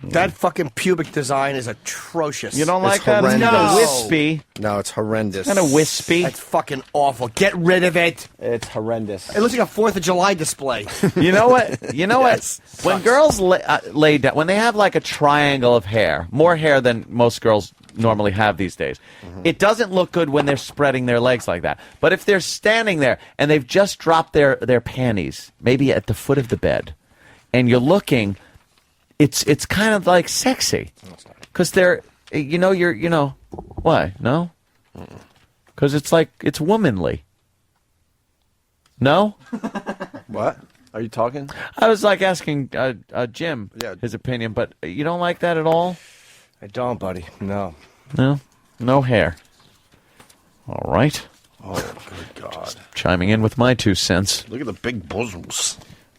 That fucking pubic design is atrocious. You don't It's like that? It's horrendous. kind of No. wispy. No, it's horrendous. Kind of wispy. That's fucking awful. Get rid of it. It's horrendous. It looks like a 4th of July display. You know what? You know Yes. what? When girls lay down, when they have like a triangle of hair, more hair than most girls normally have these days, it doesn't look good when they're spreading their legs like that. But if they're standing there and they've just dropped their panties, maybe at the foot of the bed, and you're looking, it's kind of like sexy, because they're why no? Because it's womanly. No. What? Are you talking? I was like asking Jim Yeah. his opinion, but you don't like that at all? I don't, buddy. No. No? No hair. All right. Oh, good God. Chiming in with my 2 cents. Look at the big bosoms.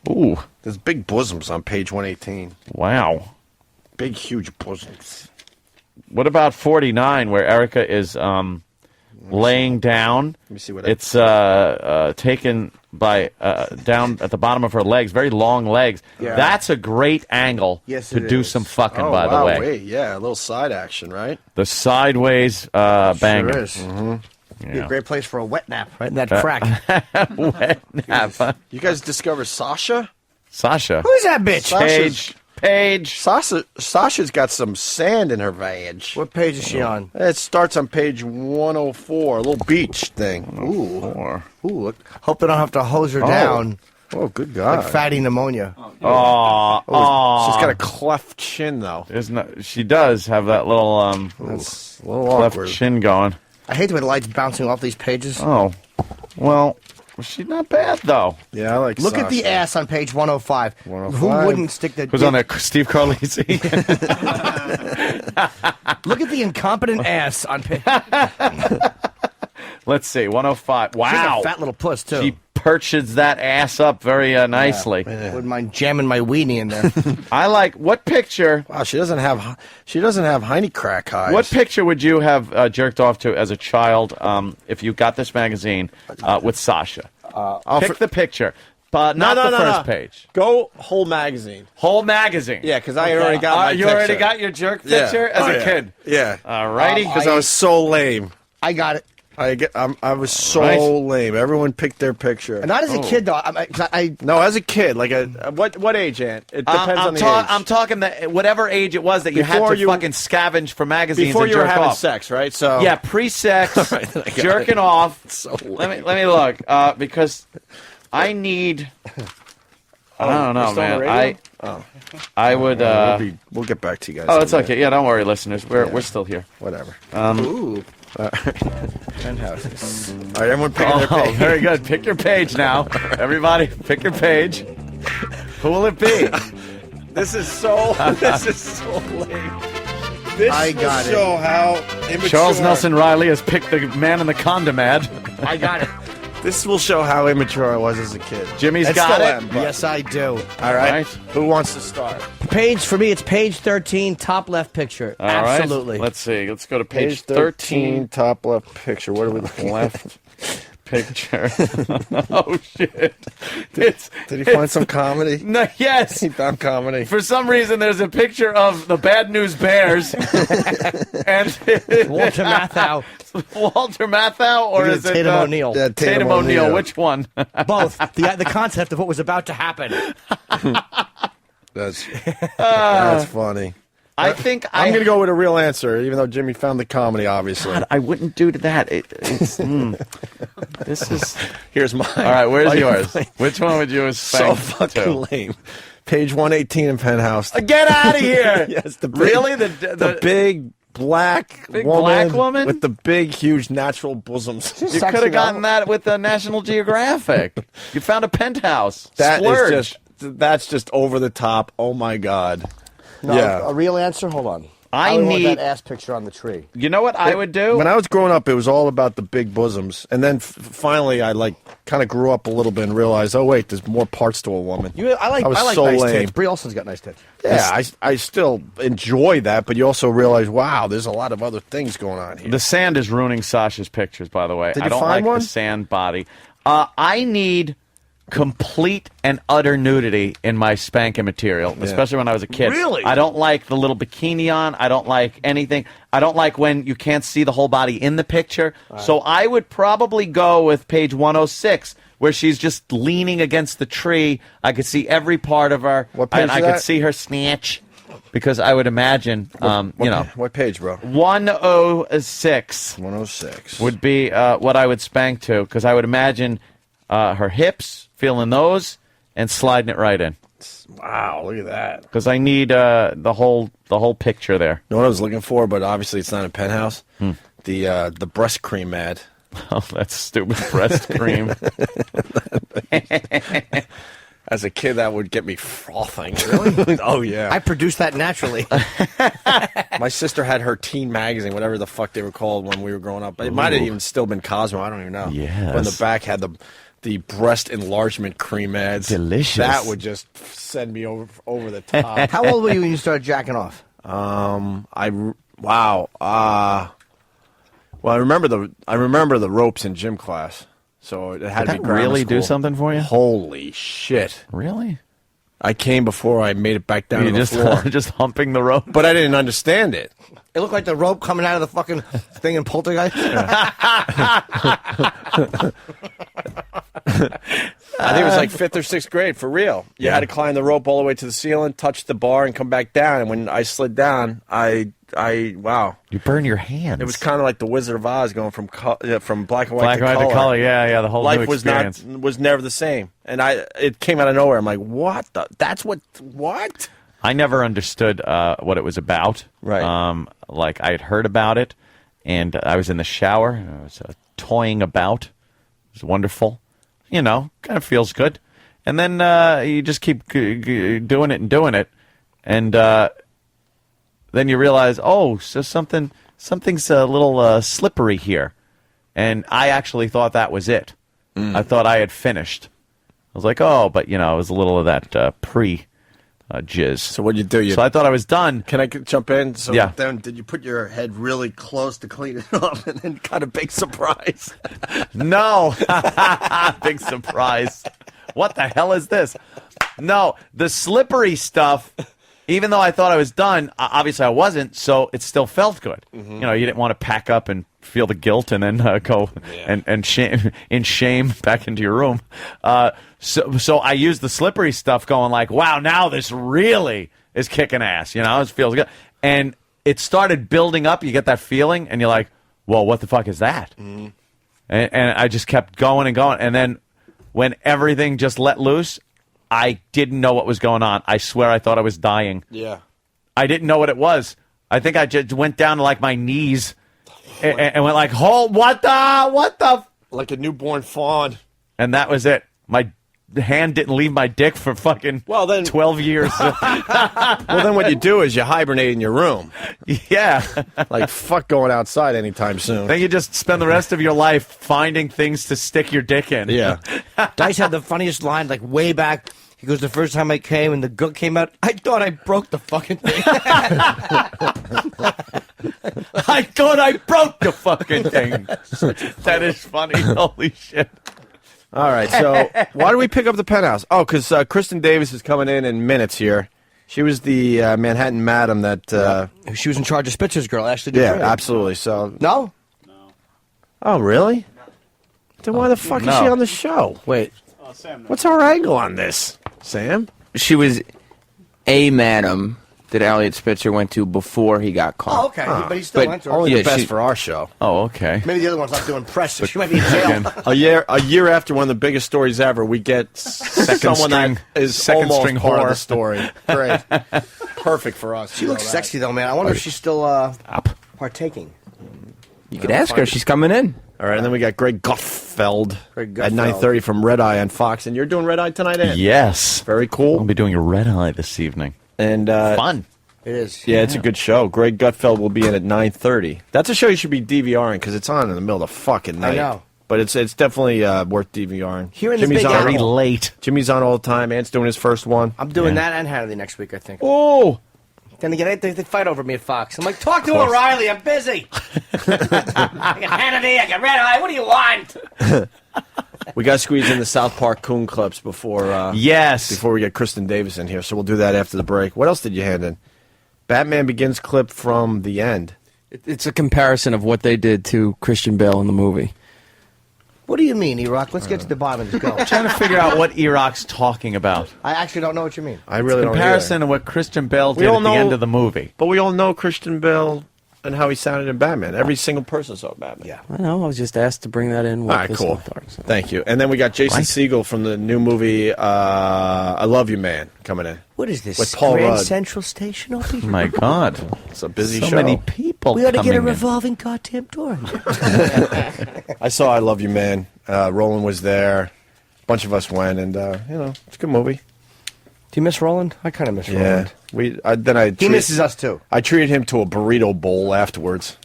Ooh. There's big bosoms on page 118. Wow. Big, huge bosoms. What about 49, where Erica is laying down? Let me see what It's taken by down at the bottom of her legs, very long legs. Yeah. That's a great angle Yes, to it do is. some fucking, Oh, by wow, the way. wait, yeah, a little side action, right? The sideways banger. Sure is. Be a great place for a wet nap, right in that Uh, crack. Wet nap, huh? You guys discovered Sasha? Sasha. Who's that bitch? Page. Sasha's got some sand in her vag. What page is she on? It starts on page 104, a little beach thing. Ooh, look. Hope they don't have to hose her down. Oh, good God. Like fatty pneumonia. She's got a cleft chin, though. She does have that little That's a little cleft awkward. chin going. I hate the way the light's bouncing off these pages. Oh, well, she's not bad though. Yeah, I like Look at the Sasha. ass on page 105. 105. Who wouldn't stick the Who's on there? Steve Carlisi. Look at the incompetent ass on page. Let's see, 105. She's Wow, a fat little puss, too. she perches that ass up very nicely. Wouldn't mind jamming my weenie in there. I like what picture? Wow, she doesn't have hiney crack eyes. What picture would you have jerked off to as a child if you got this magazine with Sasha? Pick the picture, but not the first page. Go whole magazine. Whole magazine. Yeah, because I already got my You picture. already got your jerk picture as a kid. Yeah. All righty. Because I was so lame. I got it. I was so Right. lame. Everyone picked their picture. And not as a kid, though. I No, as a kid, like what age, Aunt? It depends on the age. I'm talking whatever age it was that you Before had to you- fucking scavenge for magazines Before and you were jerk having off. sex, right? So Yeah, pre-sex, Right, then I got jerking it. off. So let me look because I need. I don't know, you're still on the man. radio? I would. we'll get back to you guys. Oh, it's someday. okay. Yeah, don't worry, listeners. We're still here. Whatever. Ooh. Penthouses. All right, everyone picking their Oh, page. very good. Pick your page now, everybody. Pick your page. Who will it be? This is so lame. This I will got it. show how immature. Charles Nelson Riley has picked the man in the condom ad. I got it. This will show how immature I was as a kid. Jimmy's And got still it. am, but- Yes, I do. All right. Right. Who wants to start? For me, it's page 13, top left picture. All right. Absolutely. Let's see. Let's go to Page 13, top left picture. What are we looking at? left picture. Oh, shit. Did he find some comedy? No, yes. He found comedy. For some reason, there's a picture of the Bad News Bears. And Walter Matthau. Walter Matthau, or is it Tatum O'Neal? Yeah, Tatum O'Neal. Which one? Both. The concept of what was about to happen. That's funny. I think I'm going to go with a real answer, even though Jimmy found the comedy, obviously. God, I wouldn't do that. This is... Here's mine. All right, where's yours? Which one would you So spank fucking to? lame. Page 118 in Penthouse. Get out of here! Yes, the big, Really? the big black woman with the big, huge natural bosoms. You could have gotten that with the National Geographic. You found a Penthouse. That Splurge. is that's just over the top. Oh my God. No, Yeah. a real answer? Hold on. I want need that ass picture on the tree. You know what I would do? When I was growing up, it was all about the big bosoms, and then finally, I kind of grew up a little bit and realized, oh wait, there's more parts to a woman. I like so nice lame. tits. Brie Olson's got nice tits. Yeah, I still enjoy that, but you also realize, wow, there's a lot of other things going on here. The sand is ruining Sasha's pictures, by the way. Did I you don't find like one? the sand body. I need complete and utter nudity in my spanking material, especially when I was a kid. Really? I don't like the little bikini on. I don't like anything. I don't like when you can't see the whole body in the picture. So I would probably go with page 106, where she's just leaning against the tree. I could see every part of her. What page and I is could that? see her snatch. Because I would imagine, What page, bro? 106. 106 would be what I would spank to, because I would imagine her hips, feeling those, and sliding it right in. Wow, look at that. Because I need the whole picture there. You know what I was looking for, but obviously it's not in Penthouse? The breast cream ad. Oh, that's stupid breast cream. As a kid, that would get me frothing. Really? Oh, yeah. I produced that naturally. My sister had her teen magazine, whatever the fuck they were called when we were growing up. It might have even still been Cosmo. I don't even know. Yes. But in the back had the breast enlargement cream ads. Delicious. That would just send me over the top. How old were you when you started jacking off? Well, I remember the ropes in gym class. So it had to be Did that grammar really do school. something for you? Holy shit. Really? I came before I made it back down to the floor. just humping the rope? But I didn't understand it. It looked like the rope coming out of the fucking thing in Poltergeist. I think it was like 5th or 6th grade, for real. You had to climb the rope all the way to the ceiling, touch the bar, and come back down. And when I slid down, wow. You burn your hands. It was kind of like the Wizard of Oz going from black and white Black to and white color. to color, yeah, the whole Life new experience. was never the same. And it came out of nowhere. I'm like, what what? I never understood what it was about. Right. Like, I had heard about it, and I was in the shower. I was toying about. It was wonderful. You know, kind of feels good. And then you just keep doing it. And then you realize, oh, so something's a little slippery here. And I actually thought that was it. I thought I had finished. I was like, oh, but, it was a little of that jizz. So what did you do? So I thought I was done. Can I jump in? So Yeah. then did you put your head really close to clean it up and then got a big surprise? No. Big surprise. What the hell is this? No, the slippery stuff, even though I thought I was done, obviously I wasn't, so it still felt good. Mm-hmm. You didn't want to pack up and feel the guilt and then go and shame back into your room. So I used the slippery stuff going like, wow, now this really is kicking ass. It feels good. And it started building up. You get that feeling, and you're like, well, what the fuck is that? Mm-hmm. And I just kept going and going. And then when everything just let loose, I didn't know what was going on. I swear I thought I was dying. Yeah. I didn't know what it was. I think I just went down to like my knees and went like, "Oh, what the?" Like a newborn fawn. And that was it. My hand didn't leave my dick for fucking 12 years. Well, then what you do is you hibernate in your room. Yeah. Like, fuck going outside anytime soon. Then you just spend the rest of your life finding things to stick your dick in. Yeah. Dice had the funniest line, like, way back. He goes, the first time I came and the gook came out, I thought I broke the fucking thing. I thought I broke the fucking thing. That is funny. Holy shit. All right, so why do we pick up the Penthouse? Oh, because Kristen Davis is coming in minutes here. She was the Manhattan Madam that... She was in charge of Spitzer's girl, Ashley Yeah, Dupree. absolutely. So No? Oh, really? Then why the fuck is she on the show? Wait. What's our angle on this, Sam? She was a madam that Elliot Spitzer went to before he got caught. Oh, okay. But he still went to her. Only the best for our show. Oh, okay. Maybe the other one's not doing press, so she might be in jail. A year after one of the biggest stories ever, we get someone that is almost string part of whore. the story. Great. Perfect for us. She looks sexy, though, man. I wonder if she's still partaking. You could ask her. She's coming in. All right, and then we got Greg Gutfeld at 9:30 from Red Eye on Fox. And you're doing Red Eye tonight, Ed? Yes. Very cool. I'll be doing a Red Eye this evening. And fun. It is. Yeah, it's a good show. Greg Gutfeld will be in at 9:30. That's a show you should be DVRing because it's on in the middle of the fucking night. I know. But it's definitely worth DVRing. Here in the Jimmy's Big on Apple. late. Jimmy's on all the time. Ant's doing his first one. I'm doing that and Hannity next week, I think. Oh! Then again, they fight over me at Fox. I'm like, talk to O'Reilly. I'm busy. I got Hannity. I got Red Eye. What do you want? We got to squeeze in the South Park Coon clips before before we get Kristen Davis in here. So we'll do that after the break. What else did you hand in? Batman Begins clip from the end. It's a comparison of what they did to Christian Bale in the movie. What do you mean, E-Rock? Let's get to the bottom. Let's go. I'm trying to figure out what E-Rock's talking about. I actually don't know what you mean. I really don't Comparison to what Christian Bale We did all at the know- end of the movie. But we all know Christian Bale and how he sounded in Batman. Every single person saw Batman. Yeah. I know. I was just asked to bring that in. All right, cool. Thank you. And then we got Jason Segel from the new movie I Love You, Man coming in. What is this? With Paul Grand Rudd. Central Station, Opie? Oh my God. It's a busy So show. many people We ought to get a coming in. revolving goddamn door. I saw I Love You, Man. Roland was there. A bunch of us went, and it's a good movie. Do you miss Roland? I kind of miss Yeah, Roland. He misses us too. I treated him to a burrito bowl afterwards.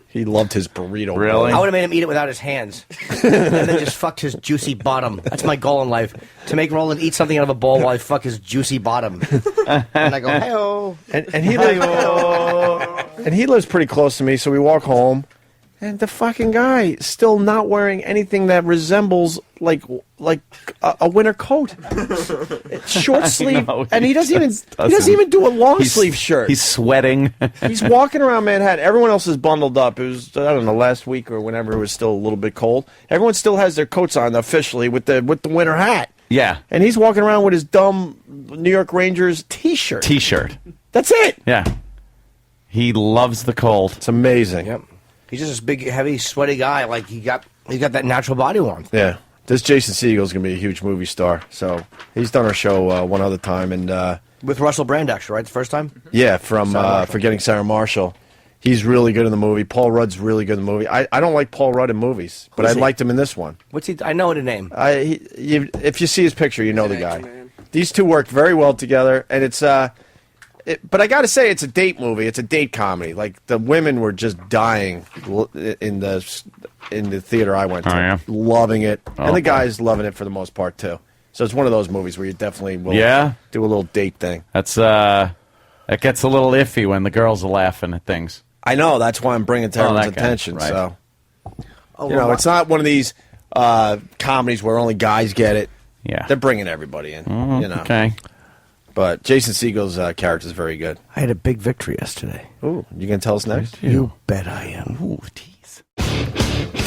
He loved his burrito bowl. I would have made him eat it without his hands. And then just fucked his juicy bottom. That's my goal in life. To make Roland eat something out of a bowl while I fuck his juicy bottom. And I go, hey-oh. And he lives pretty close to me, so we walk home, and the fucking guy still not wearing anything that resembles like a winter coat. It's short sleeve, know, and he doesn't doesn't. even do a long sleeve shirt. He's sweating. He's walking around Manhattan. Everyone else is bundled up. It was, I don't know, last week or whenever it was still a little bit cold. Everyone still has their coats on officially with the winter hat. Yeah. And he's walking around with his dumb New York Rangers T-shirt. T-shirt. That's it. Yeah. He loves the cold. It's amazing. Yep. He's just this big, heavy, sweaty guy. Like, he got that natural body warmth. Yeah. This Jason Segel's going to be a huge movie star. So he's done our show one other time. And with Russell Brand, actually, right? The first time? yeah, from Forgetting Sarah Marshall. He's really good in the movie. Paul Rudd's really good in the movie. I don't like Paul Rudd in movies, but I Who's he? liked him in this one. What's he? I know the name. If you see his picture, you know the guy. These two worked very well together, and it's but I got to say, it's a date movie. It's a date comedy. Like, the women were just dying in the theater I went to, loving it, and the guys loving it for the most part too. So it's one of those movies where you definitely will do a little date thing. That's that gets a little iffy when the girls are laughing at things. I know, that's why I'm bringing it to everyone's that guy, attention. right. So Oh, you know, it's not one of these comedies where only guys get it. Yeah, they're bringing everybody in. You know. Okay. But Jason Segel's character is very good. I had a big victory yesterday. Ooh, you gonna tell us next? You bet I am. Ooh, tease.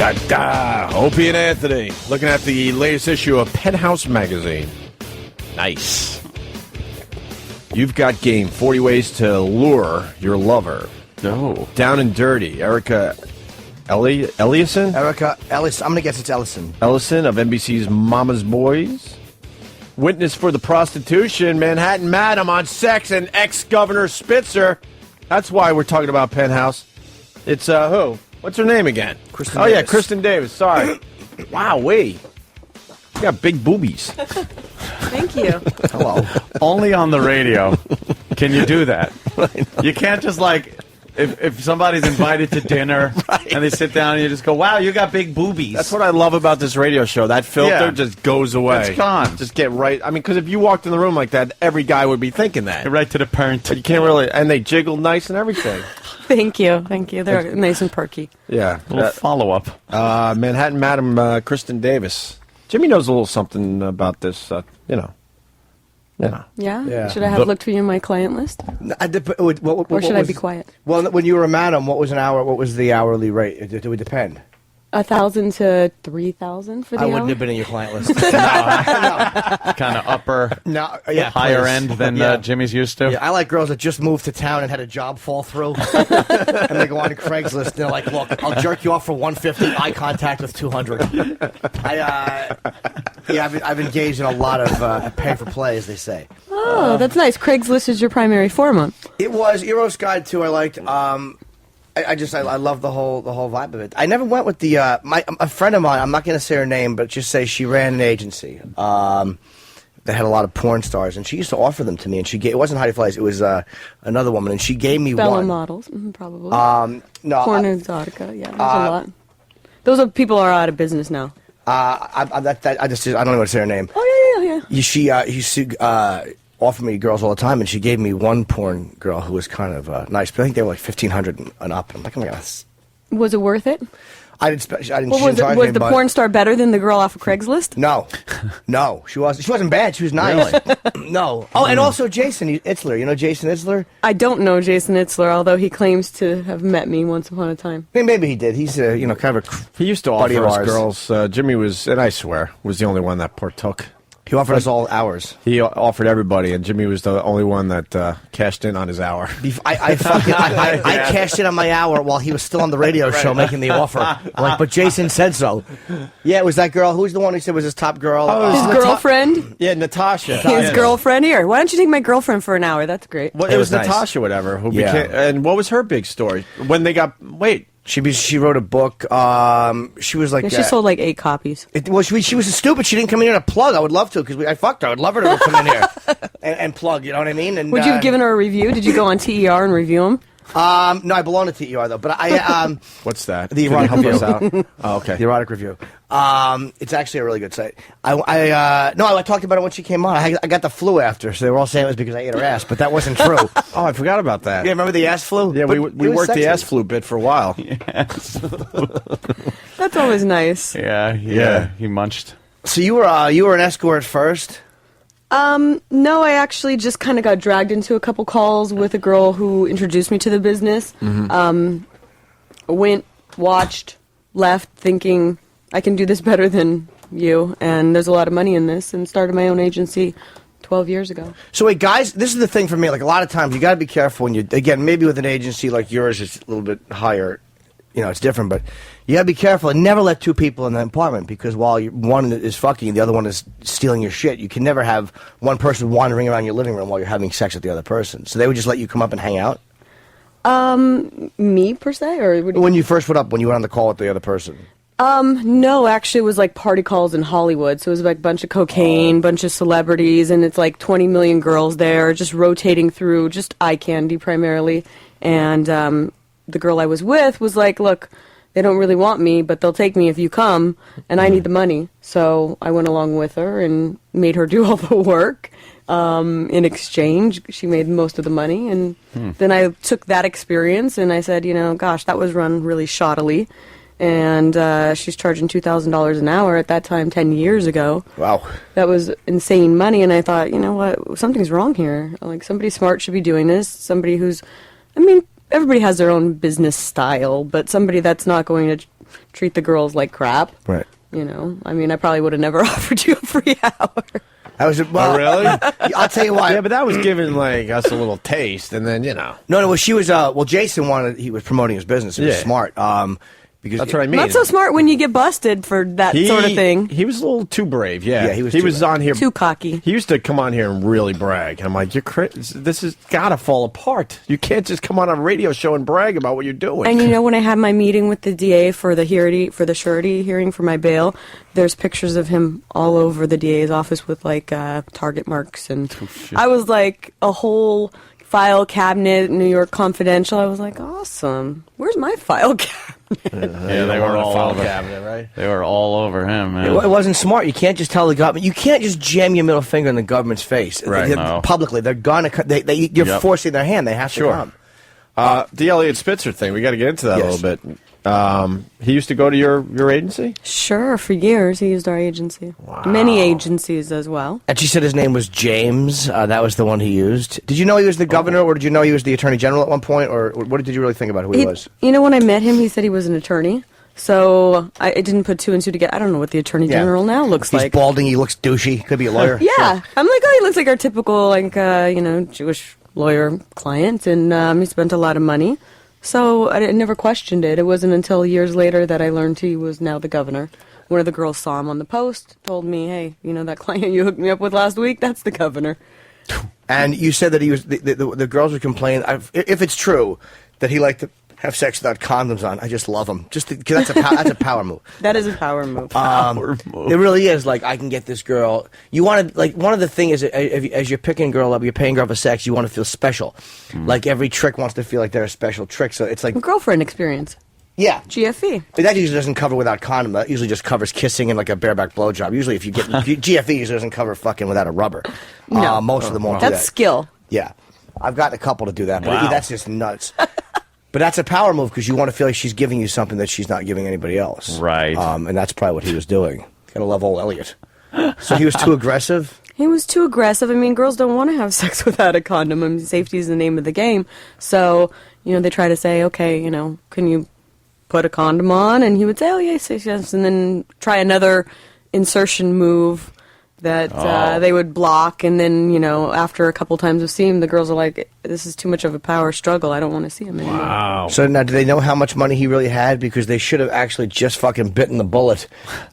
Opie and Anthony looking at the latest issue of Penthouse magazine. Nice. You've got game 40 ways to lure your lover. No. Down and Dirty. Erica Ellison? Erica Ellison. I'm going to guess it's Ellison. Ellison of NBC's Mama's Boys. Witness for the prostitution, Manhattan Madam on sex and ex-Governor Spitzer. That's why we're talking about Penthouse. It's, who? What's her name again? Kristen Davis. Yeah, Davis. Kristen Davis. Sorry. Wow, you got big boobies. Thank you. Hello. Only on the radio can you do that. You can't just if somebody's invited to dinner and they sit down and you just go, wow, you got big boobies. That's what I love about this radio show. That filter just goes away. It's gone. Just get right. I mean, because if you walked in the room like that, every guy would be thinking that. Get right to the parent. But you can't really. And they jiggle nice and everything. Thank you. They're nice and perky. Yeah. A little follow-up. Manhattan Madam Kristen Davis. Jimmy knows a little something about this, Yeah? Yeah. Should I have looked for you in my client list? Or should I be quiet? Well, when you were a madam, what was the hourly rate? It would depend. 1,000 to 3,000 for the hour? I wouldn't have been in your client list. Kind of upper, higher end than Jimmy's used to. Yeah, I like girls that just moved to town and had a job fall through, and they go on Craigslist. And they're like, "Look, I'll jerk you off for 150, eye contact with 200." I've engaged in a lot of pay for play, as they say. Oh, that's nice. Craigslist is your primary forum. It was Eros Guide too. I liked. I love the whole vibe of it. I never went with the a friend of mine. I'm not going to say her name, but just say she ran an agency that had a lot of porn stars, and she used to offer them to me. And it wasn't Heidi Fleiss. It was another woman, and she gave me Bella one. models, probably. No, Porn exotica. Yeah, there's a lot. Those people are out of business now. I don't even want to say her name. Oh yeah. She offered me girls all the time, and she gave me one porn girl who was kind of nice, but I think they were like 1,500 and up. I'm like, oh my god. Was it worth it? I didn't. Was the porn star better than the girl off of Craigslist? No, she wasn't. She wasn't bad. She was nice. No. Oh, and also Jason Itzler. You know Jason Itzler? I don't know Jason Itzler, although he claims to have met me once upon a time. Maybe he did. He's kind of a he used to buddy offer of us ours. girls. Jimmy was, and I swear, was the only one that partook. He offered us all hours. He offered everybody, and Jimmy was the only one that cashed in on his hour. I cashed in on my hour while he was still on the radio show making the offer. But Jason said so. Yeah, it was that girl. Who was the one who said was his top girl? His girlfriend? Yeah, Natasha. His girlfriend? Here, why don't you take my girlfriend for an hour? That's great. Well, it was nice. Natasha, whatever. Who became, and what was her big story? When they got... Wait. She wrote a book. She was like... Yeah, she sold like 8 copies. She was stupid. She didn't come in here to plug. I would love to, because I fucked her. I would love her to come in here and plug, you know what I mean? And, would you have given her a review? Did you go on TER and review them? No, I belong to TER, though. But what's that? The erotic Can you review. help us out? Oh, okay. The erotic review. It's actually a really good site. I talked about it when she came on. I got the flu after, so they were all saying it was because I ate her ass, but that wasn't true. Oh, I forgot about that. Yeah, remember the ass flu? Yeah, we worked the ass flu bit for a while. Yes. That's always nice. Yeah, he munched. So you were an escort first? No, I actually just kind of got dragged into a couple calls with a girl who introduced me to the business. Mm-hmm. Went, watched, left, thinking I can do this better than you, and there's a lot of money in this, and started my own agency 12 years ago. So wait, guys, this is the thing for me. Like a lot of times, you got to be careful when again, maybe with an agency like yours, it's a little bit higher. It's different, but you got to be careful and never let 2 people in the apartment, because while one is fucking, the other one is stealing your shit. You can never have one person wandering around your living room while you're having sex with the other person. So they would just let you come up and hang out? Me per se, or when you first went up, when you went on the call with the other person? No, actually it was like party calls in Hollywood. So it was like a bunch of cocaine, bunch of celebrities, and it's like 20 million girls there, just rotating through, just eye candy primarily. And, the girl I was with was like, look, they don't really want me, but they'll take me if you come, and I need the money. So I went along with her and made her do all the work. In exchange, she made most of the money. And then I took that experience and I said, gosh, that was run really shoddily. And she's charging $2,000 an hour at that time 10 years ago. Wow. That was insane money. And I thought, you know what, something's wrong here. Like, somebody smart should be doing this. Somebody who's, everybody has their own business style, but somebody that's not going to treat the girls like crap. Right. I probably would have never offered you a free hour. Oh, really? I'll tell you why. Yeah, but that was giving us a little taste, and then No, well, she was. Jason he was promoting his business. It was smart. Because that's what I mean. Not so smart when you get busted for that sort of thing. He was a little too brave. Yeah, he was. He was on here too cocky. He used to come on here and really brag. And I'm like, this has got to fall apart. You can't just come on a radio show and brag about what you're doing. And when I had my meeting with the DA for the surety hearing for my bail, there's pictures of him all over the DA's office with like target marks, and I was like a whole file cabinet, New York Confidential. I was like, awesome. Where's my file cabinet? Yeah, they were all over. Cabinet, right? They were all over him, man. It wasn't smart. You can't just tell the government. You can't just jam your middle finger in the government's face. Right. Publicly. They're gonna. You're forcing their hand. They have to come. The Elliot Spitzer thing, we got to get into that a little bit. He used to go to your agency? Sure, for years he used our agency. Wow. Many agencies as well. And she said his name was James. That was the one he used. Did you know he was the governor, or did you know he was the attorney general at one point, or what did you really think about who he was? You know, when I met him, he said he was an attorney. So I didn't put two and two together. I don't know what the attorney general now looks like. He's balding. He looks douchey. Could be a lawyer. Yeah, I'm like, oh, he looks like our typical, Jewish lawyer client, and he spent a lot of money. So I never questioned it. It wasn't until years later that I learned he was now the governor. One of the girls saw him on the post, told me, hey, that client you hooked me up with last week, that's the governor. And you said that he was the girls were complaining. If it's true that he liked to have sex without condoms on, I just love him. Just because that's a power move. That is a power move. It really is. Like, I can get this girl. You want to, like, one of the things is, as you're picking a girl up, you're paying her for sex, you want to feel special. Like, every trick wants to feel like they're a special trick. So it's like girlfriend experience. Yeah. GFE. But that usually doesn't cover without condom. That usually just covers kissing and like a bareback blowjob. Usually if you get GFE usually doesn't cover fucking without a rubber. No. Most of them won't do that. That's skill. Yeah. I've gotten a couple to do that, but that's just nuts. But that's a power move because you want to feel like she's giving you something that she's not giving anybody else. Right. And that's probably what he was doing. Gotta love old Elliot. So he was too aggressive? He was too aggressive. I mean, girls don't want to have sex without a condom. I mean, safety is the name of the game. So, they try to say, okay, can you put a condom on? And he would say, oh, yes, yes, yes. And then try another insertion move that they would block. And then, after a couple times of seeing him, the girls are like, this is too much of a power struggle. I don't want to see him anymore. Wow. So now, do they know how much money he really had? Because they should have actually just fucking bitten the bullet,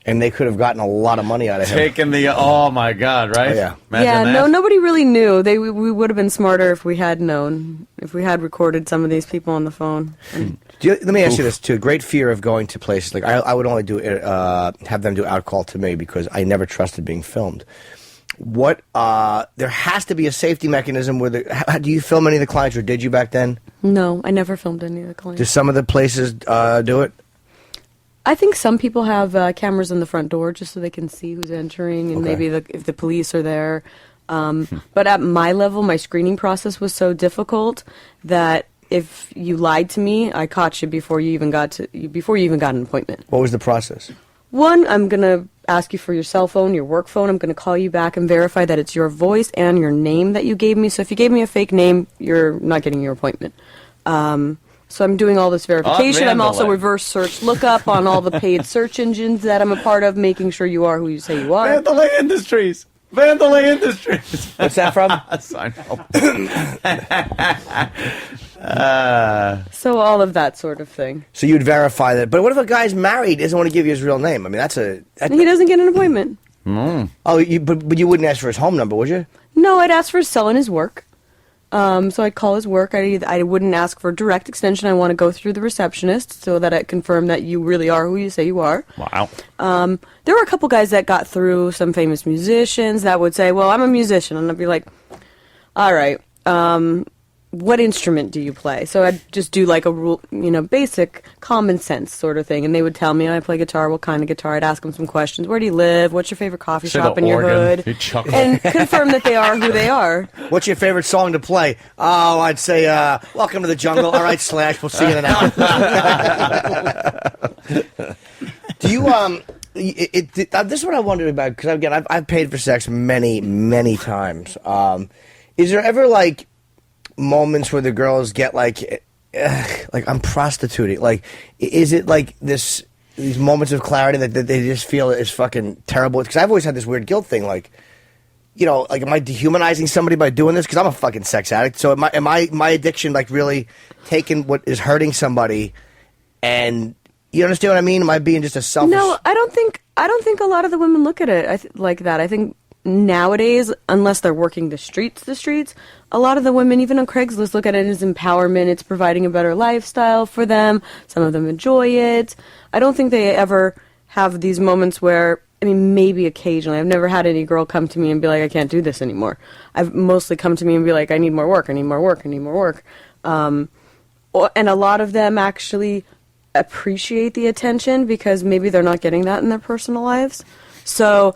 and they could have gotten a lot of money out of him. Taking oh my God, right? Oh, yeah. Imagine that. No, nobody really knew. We would have been smarter if we had known, if we had recorded some of these people on the phone. Let me ask you this, too. Great fear of going to places. Like, I would only have them do out call to me because I never trusted being filmed. What, there has to be a safety mechanism where do you film any of the clients, or did you back then? No, I never filmed any of the clients. Do some of the places do it? I think some people have cameras on the front door just so they can see who's entering, and maybe if the police are there. But at my level, my screening process was so difficult that if you lied to me, I caught you before you even got an appointment. What was the process? One, I'm going to ask you for your cell phone, your work phone. I'm going to call you back and verify that it's your voice and your name that you gave me. So if you gave me a fake name, you're not getting your appointment. So I'm doing all this verification. I'm also reverse search lookup on all the paid search engines that I'm a part of, making sure you are who you say you are. Mandalay Industries. Mandalay Industries. What's that from? So all of that sort of thing. So you'd verify that. But what if a guy's married, doesn't want to give you his real name? I mean, he doesn't get an appointment. Oh, but you wouldn't ask for his home number, would you? No, I'd ask for his cell and his work. So I'd call his work. I wouldn't ask for direct extension. I want to go through the receptionist so that I confirm that you really are who you say you are. Wow. There were a couple guys that got through, some famous musicians that would say, well, I'm a musician. And I'd be like, all right, what instrument do you play? So I'd just do like a rule, basic common sense sort of thing. And they would tell me, I play guitar. What kind of guitar? I'd ask them some questions. Where do you live? What's your favorite coffee shop in your hood? And confirm that they are who they are. What's your favorite song to play? Oh, I'd say, Welcome to the Jungle. All right, Slash, we'll see you in an hour. Do you, this is what I wondered about, because again, I've paid for sex many, many times. Is there ever, like, moments where the girls get like I'm prostituting? Like, is it like these moments of clarity that they just feel is fucking terrible? Because I've always had this weird guilt thing, like, like, am I dehumanizing somebody by doing this? Because I'm a fucking sex addict. So am I my addiction like really taking what is hurting somebody? And you understand what I mean? Am I being just a selfish? No, I don't think a lot of the women look at it like that. I think nowadays, unless they're working the streets, a lot of the women, even on Craigslist, look at it as empowerment. It's providing a better lifestyle for them. Some of them enjoy it. I don't think they ever have these moments where, maybe occasionally. I've never had any girl come to me and be like, I can't do this anymore. I've mostly come to me and be like, I need more work, I need more work, I need more work. And a lot of them actually appreciate the attention because maybe they're not getting that in their personal lives. So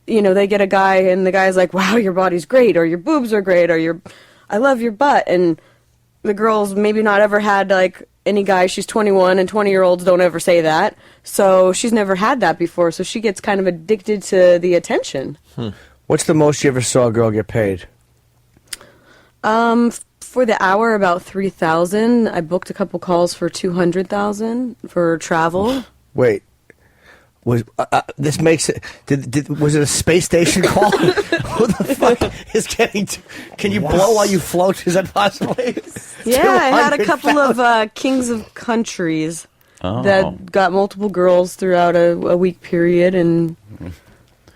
they get a guy and the guy's like, wow, your body's great, or your boobs are great, or I love your butt. And the girl's maybe not ever had, like, any guy. She's 21, and 20-year-olds don't ever say that. So she's never had that before, so she gets kind of addicted to the attention. What's the most you ever saw a girl get paid? For the hour, about $3,000. I booked a couple calls for $200,000 for travel. Wait. Was this makes it? Was it a space station call? Who the fuck is getting? Can you blow while you float? Is that possible? Yeah, I had a couple of kings of countries that got multiple girls throughout a week period and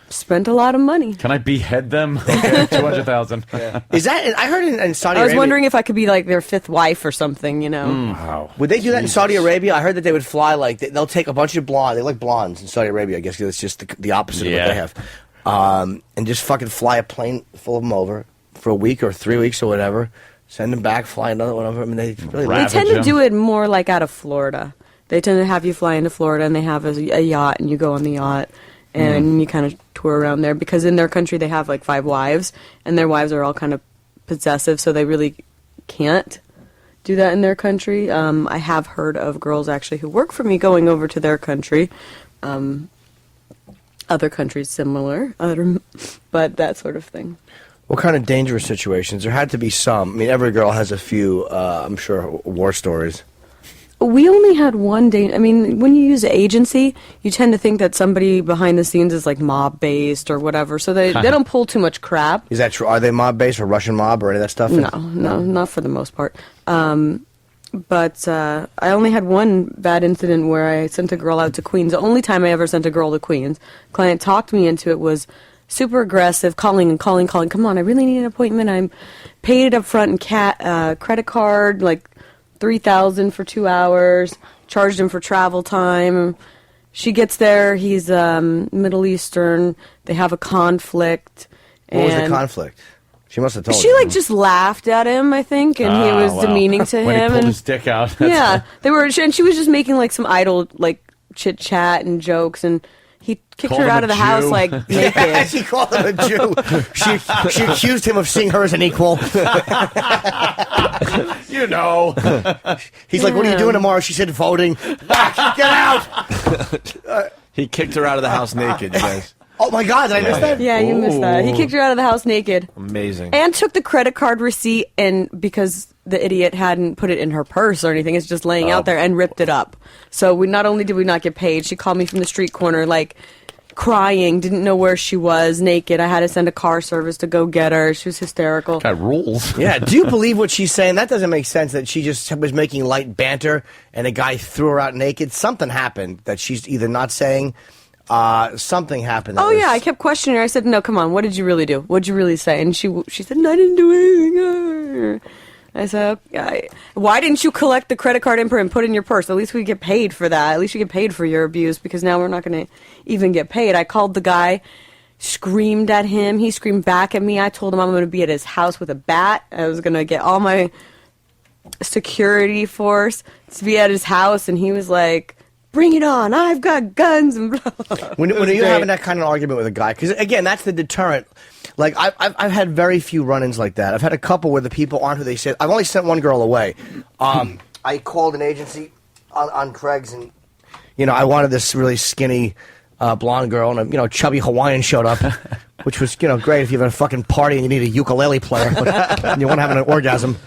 spent a lot of money. Can I behead them? Okay, 200,000. Is that? I heard in Saudi Arabia. I was wondering if I could be like their fifth wife or something. You know? Wow. Would they do that in Saudi Arabia? I heard that they would fly like they'll take a bunch of blondes. They like blondes in Saudi Arabia. I guess it's just the opposite of what they have. And just fucking fly a plane full of them over for a week or 3 weeks or whatever. Send them back, fly another one over. I mean, they tend to do it more like out of Florida. They tend to have you fly into Florida, and they have a yacht, and you go on the yacht. And you kind of tour around there because in their country they have like 5 wives, and their wives are all kind of possessive, so they really can't do that in their country. I have heard of girls actually who work for me going over to their country. Other countries similar, but that sort of thing. What kind of dangerous situations? There had to be some. I mean, every girl has a few, I'm sure, war stories. We only had one day. I mean, when you use an agency, you tend to think that somebody behind the scenes is like mob-based or whatever, so they don't pull too much crap. Is that true? Are they mob-based or Russian mob or any of that stuff? No, not for the most part. But I only had one bad incident where I sent a girl out to Queens. The only time I ever sent a girl to Queens. Client talked me into it, was super aggressive, calling. Come on, I really need an appointment. I'm paid it up front in credit card, like $3,000 for 2 hours, charged him for travel time. She gets there, he's Middle Eastern, they have a conflict. What was the conflict? She must have told She like just laughed at him, I think, and he was demeaning to him. When he pulled and his dick out. Yeah, and she was just making like some idle like chit chat and jokes, and he kicked her out of the house like naked. Yeah, she called him a Jew. She accused him of seeing her as an equal. You know. He's like, what are you doing tomorrow? She said, voting. Get out! He kicked her out of the house naked, you guys. Oh my God, did I miss that? Yeah, you missed that. He kicked her out of the house naked. Amazing. And took the credit card receipt, and because the idiot hadn't put it in her purse or anything, it's just laying out there, and ripped it up. So not only did we not get paid, she called me from the street corner, like, crying, didn't know where she was, naked. I had to send a car service to go get her. She was hysterical. Got rules. Yeah, do you believe what she's saying? That doesn't make sense, that she just was making light banter, and a guy threw her out naked. Something happened that she's either not saying... something happened. Yeah, I kept questioning her. I said, "No, come on. What did you really do? What did you really say?" And she said, "No, I didn't do anything." I said, okay. "Why didn't you collect the credit card info and put it in your purse? At least we get paid for that. At least you get paid for your abuse, because now we're not going to even get paid." I called the guy, screamed at him. He screamed back at me. I told him I'm going to be at his house with a bat. I was going to get all my security force to be at his house, and he was like, "Bring it on! I've got guns!" And blah, blah, blah. When are you having that kind of argument with a guy? Because again, that's the deterrent. Like I've had very few run-ins like that. I've had a couple where the people aren't who they said. I've only sent one girl away. I called an agency on Craig's, and I wanted this really skinny blonde girl, and a chubby Hawaiian showed up, which was great if you have a fucking party and you need a ukulele player, and you want to have an orgasm.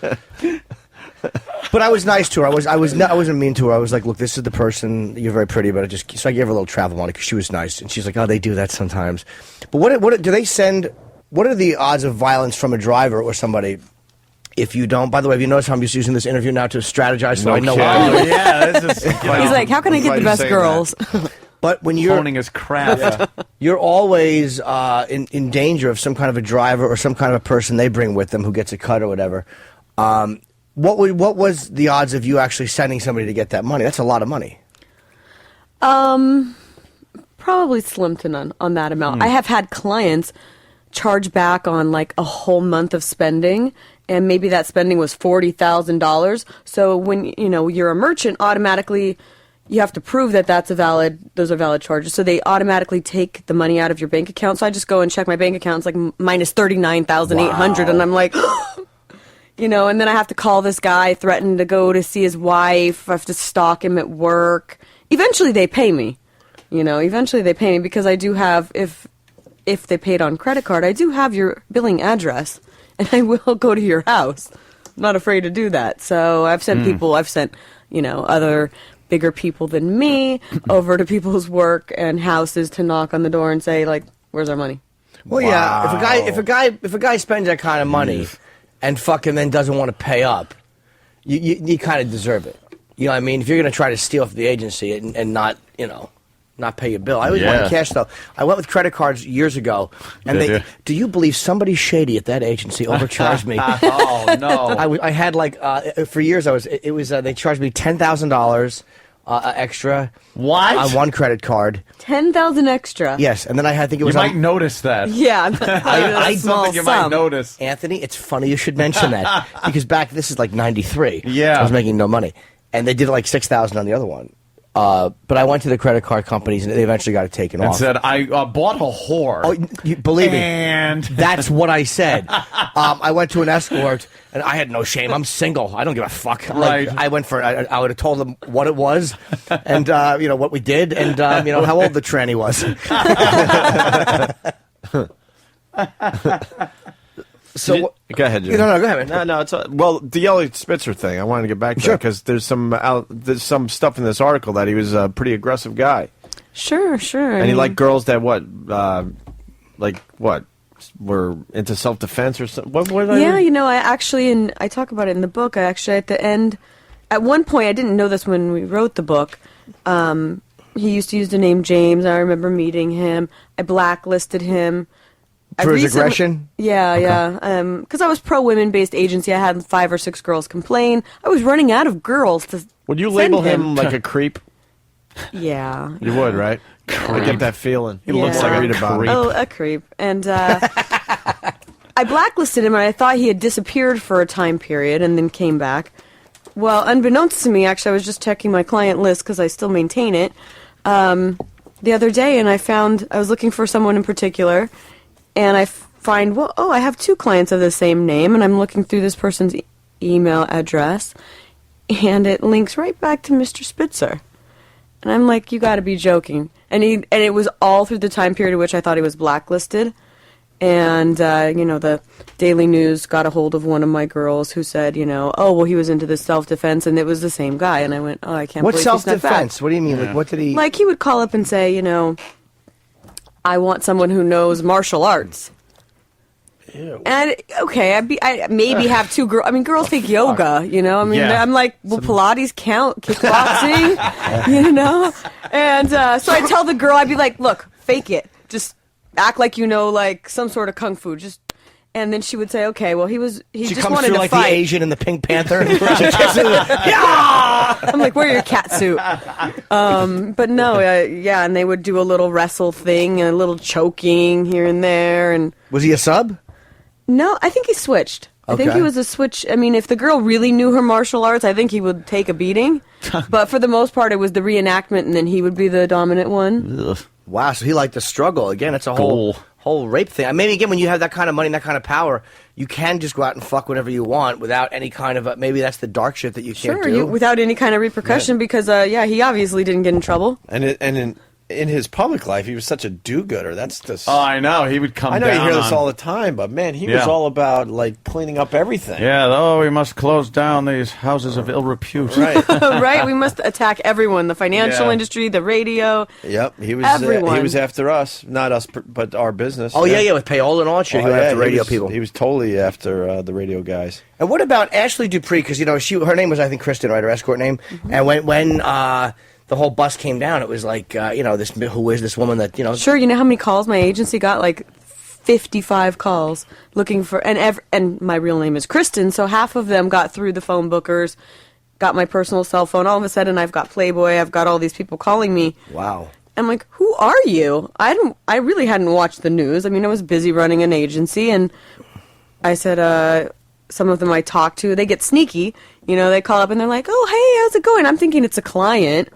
But I was nice to her. I wasn't mean to her. I was like, "Look, this is the person. You're very pretty, but so I gave her a little travel money because she was nice." And she's like, "Oh, they do that sometimes." But what do they send? What are the odds of violence from a driver or somebody if you don't? By the way, have you noticed how I'm just using this interview now to strategize so I know what I'm doing? Yeah, this is. He's like, "How can I get the best girls?" But when you're honing his craft, you're always in danger of some kind of a driver or some kind of a person they bring with them who gets a cut or whatever. What was the odds of you actually sending somebody to get that money? That's a lot of money. Probably slim to none on that amount. I have had clients charge back on like a whole month of spending, and maybe that spending was $40,000. So when you're a merchant, automatically you have to prove that those are valid charges. So they automatically take the money out of your bank account. So I just go and check my bank account. It's like minus $39,800, and I'm like. you know, and then I have to call this guy, threaten to go to see his wife. I have to stalk him at work. Eventually, they pay me. You know, eventually they pay me because I do have, if they paid on credit card, I do have your billing address, and I will go to your house. I'm not afraid to do that. So I've sent people, you know, other bigger people than me over to people's work and houses to knock on the door and say, like, where's our money? Well, yeah, if a guy spends that kind of money and fucking then doesn't want to pay up, you kind of deserve it. You know what I mean? If you're going to try to steal from the agency and not, you know, not pay your bill. I always want cash, though. I went with credit cards years ago, and do you believe somebody shady at that agency overcharged me? Oh, no. I had, like, for years, they charged me $10,000 extra on one credit card. 10,000 extra. Yes, and then I think it was. You might notice that. Yeah, I something you might notice. Anthony, it's funny you should mention that because this is like '93. Yeah, I was making no money, and they did like $6,000 on the other one. But I went to the credit card companies, and they eventually got it taken off. And said, I bought a whore. Oh, you believe me. And that's what I said. I went to an escort, and I had no shame. I'm single. I don't give a fuck. Right. Like, I went for. I would have told them what it was, and you know what we did, and you know how old the tranny was. So go ahead, Jimmy. No, go ahead, man. No. It's well, the Elliot Spitzer thing. I wanted to get back to that because there's some stuff in this article that he was a pretty aggressive guy. Sure. And he liked girls that were into self-defense or something. You know, I talk about it in the book. I actually at the end, at one point, I didn't know this when we wrote the book. He used to use the name James. I remember meeting him. I blacklisted him. For his aggression? Yeah. Because I was pro-women-based agency. I had 5 or 6 girls complain. I was running out of girls to Would you label him like a creep? Yeah. You would, right? I get that feeling. He looks like a creep. Oh, a creep. And I blacklisted him, and I thought he had disappeared for a time period and then came back. Well, unbeknownst to me, actually, I was just checking my client list because I still maintain it the other day, and I was looking for someone in particular. And I find, I have 2 clients of the same name, and I'm looking through this person's email address, and it links right back to Mr. Spitzer. And I'm like, you got to be joking. And it was all through the time period in which I thought he was blacklisted. And, you know, the Daily News got a hold of one of my girls who said, you know, he was into this self-defense, and it was the same guy. And I went, I can't believe he's not back. What self-defense? What do you mean? Like, what did he... Like, he would call up and say, you know... I want someone who knows martial arts. Ew. And I maybe have 2 girls. I mean, girls take yoga, you know. I mean, I'm like, will Pilates count? Kickboxing, you know. And so I tell the girl, I'd be like, look, fake it, just act like you know, like some sort of kung fu, just. And then she would say, okay, well, he just wanted to fight. She comes through like the Asian in the Pink Panther. I'm like, wear your cat suit. But no, and they would do a little wrestle thing and a little choking here and there. And was he a sub? No, I think he switched. I think he was a switch. I mean, if the girl really knew her martial arts, I think he would take a beating. But for the most part, it was the reenactment, and then he would be the dominant one. Ugh. Wow, so he liked the struggle. Again, it's a whole rape thing. Maybe, again, when you have that kind of money and that kind of power, you can just go out and fuck whenever you want without any kind of... maybe that's the dark shit that you can't do. Without any kind of repercussion because, he obviously didn't get in trouble. And in his public life, he was such a do-gooder. That's just... Oh, I know. He would come down. I know you hear this all the time, but man, he was all about like cleaning up everything. Yeah, we must close down these houses of ill repute. Right. Right? We must attack everyone. The financial industry, the radio. Yep. He was everyone. He was after us. Not us, but our business. Oh, yeah, with payola and all that shit. He went after radio people. He was totally after the radio guys. And what about Ashley Dupree? Because, you know, her name was, I think, Kristen, right? Her escort name. Mm-hmm. And when the whole bus came down, it was like, who is this woman that, you know... Sure, you know how many calls my agency got? Like 55 calls looking for... And my real name is Kristen, so half of them got through the phone bookers, got my personal cell phone. All of a sudden, I've got Playboy, I've got all these people calling me. Wow. I'm like, who are you? I really hadn't watched the news. I mean, I was busy running an agency, and I said, some of them I talked to, they get sneaky. You know, they call up and they're like, oh, hey, how's it going? I'm thinking it's a client.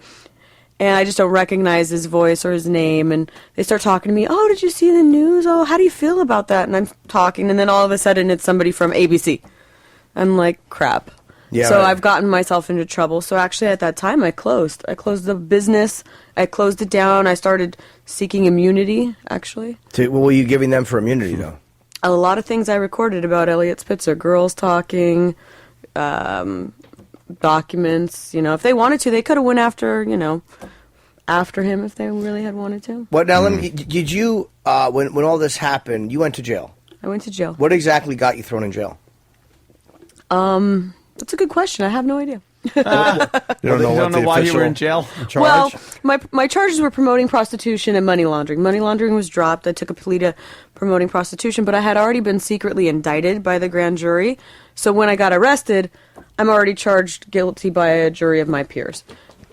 And I just don't recognize his voice or his name. And they start talking to me, oh, did you see the news? Oh, how do you feel about that? And I'm talking, and then all of a sudden it's somebody from ABC. I'm like, crap. Yeah, so right. I've gotten myself into trouble. So actually at that time I closed the business. I closed it down. I started seeking immunity, actually. So what were you giving them for immunity, though? A lot of things I recorded about Elliot Spitzer, girls talking, documents. If they wanted to, they could have went after him if they really had wanted to. What now? Did you when all this happened? You went to jail. I went to jail. What exactly got you thrown in jail? That's a good question. I have no idea. You don't know why you were in jail? Well, my charges were promoting prostitution and money laundering. Money laundering was dropped. I took a plea to promoting prostitution, but I had already been secretly indicted by the grand jury. So when I got arrested, I'm already charged guilty by a jury of my peers.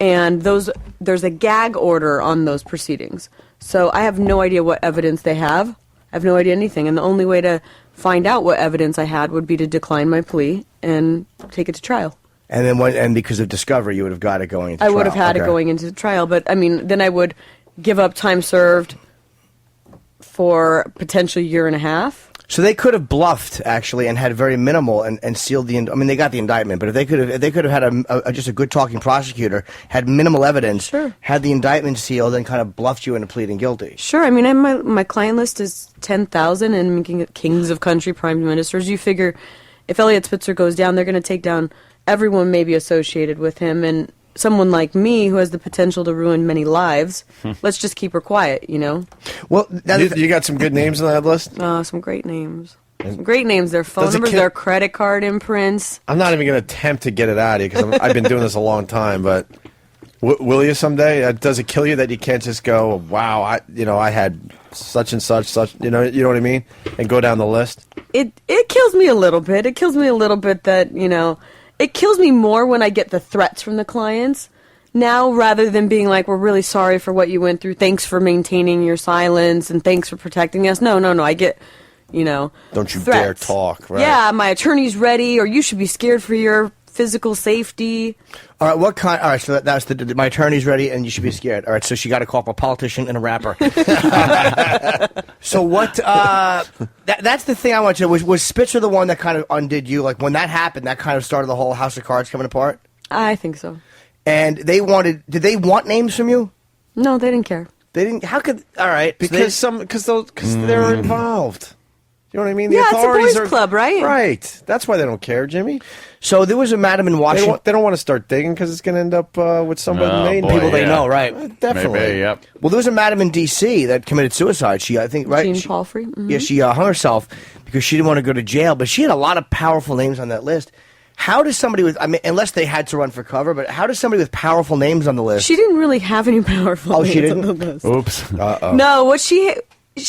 And there's a gag order on those proceedings. So I have no idea what evidence they have. I have no idea anything. And the only way to find out what evidence I had would be to decline my plea and take it to trial. And then because of discovery, you would have got it going into trial. I would have had it going into the trial, but then I would give up time served for potentially a year and a half. So they could have bluffed actually and had very minimal and sealed the. They got the indictment, but if they could have had just a good talking prosecutor, had minimal evidence, sure, had the indictment sealed, and kind of bluffed you into pleading guilty. Sure, my client list is 10,000, and making it kings of country, prime ministers. You figure, if Elliot Spitzer goes down, they're going to take down everyone maybe associated with him, and someone like me who has the potential to ruin many lives. Let's just keep her quiet, Well, you got some good names on that list? Some great names. Some great names. Their phone numbers, their credit card imprints. I'm not even going to attempt to get it out of you because I've been doing this a long time, but will you someday? Does it kill you that you can't just go, wow, I had such and such, you know what I mean? And go down the list? It kills me a little bit. It kills me a little bit that, it kills me more when I get the threats from the clients now rather than being like, we're really sorry for what you went through. Thanks for maintaining your silence and thanks for protecting us. No. I get, don't you threats. dare talk, right? Yeah, my attorney's ready, or you should be scared for your physical safety. All right, what kind? All right, so that's my attorney's ready, and you should be scared. All right, so she got to call up a politician and a rapper. So what? That's the thing I want to know. Was Spitzer the one that kind of undid you? Like when that happened, that kind of started the whole House of Cards coming apart. I think so. And did they want names from you? No, they didn't care. They didn't. How could? All right, because they're involved. You know what I mean? The yeah, authorities it's a boys' club, right? Right. That's why they don't care, Jimmy. So there was a madam in Washington. They don't want to start digging because it's going to end up with somebody people they know, right? Definitely. Maybe, yep. Well, there was a madam in D.C. that committed suicide. I think, right? Jean Palfrey. Mm-hmm. Yeah, she hung herself because she didn't want to go to jail, but she had a lot of powerful names on that list. How does somebody with, unless they had to run for cover, but how does somebody with powerful names on the list? She didn't really have any powerful names she didn't? on the list. Oops. Uh-oh. No, what she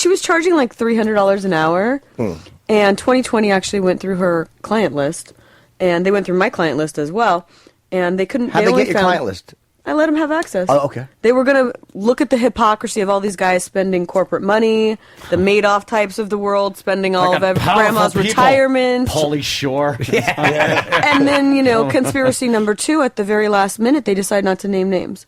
was charging like $300 an hour, and 2020 actually went through her client list, and they went through my client list as well, and they couldn't. How'd they get your client list? I let them have access. Oh, okay. They were going to look at the hypocrisy of all these guys spending corporate money, the Madoff types of the world spending all of grandma's retirement. Pauly Shore. Yeah. And then, conspiracy number 2, at the very last minute, they decide not to name names.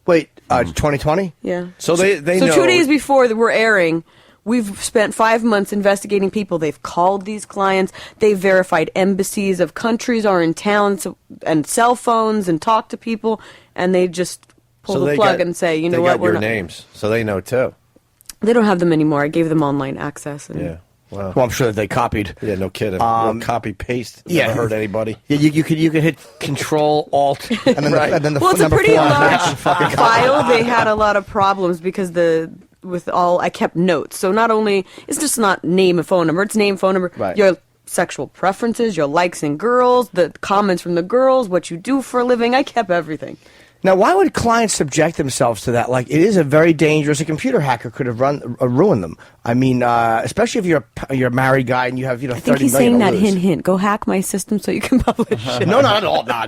Wait, 2020? Yeah. So they know. 2 days before we're airing, we've spent 5 months investigating people. They've called these clients. They've verified embassies of countries are in towns and cell phones and talked to people. And they just pull the plug and say, you know what? They got your names, so they know too. They don't have them anymore. I gave them online access. Yeah. Wow. Well, I'm sure that they copied. Yeah, no kidding. Copy paste. Yeah, never hurt anybody. Yeah, you could hit Control Alt and then the well, it's a pretty large file. They had a lot of problems because I kept notes. So not only it's just not name and phone number. It's name, phone number. Right. Your sexual preferences, your likes in girls, the comments from the girls, what you do for a living. I kept everything. Now, why would clients subject themselves to that? Like, it is a very dangerous. A computer hacker could have ruined them. I mean, especially if you're a married guy and you have 30 million. I think he's saying that hint. Go hack my system so you can publish it. No, not at all. No.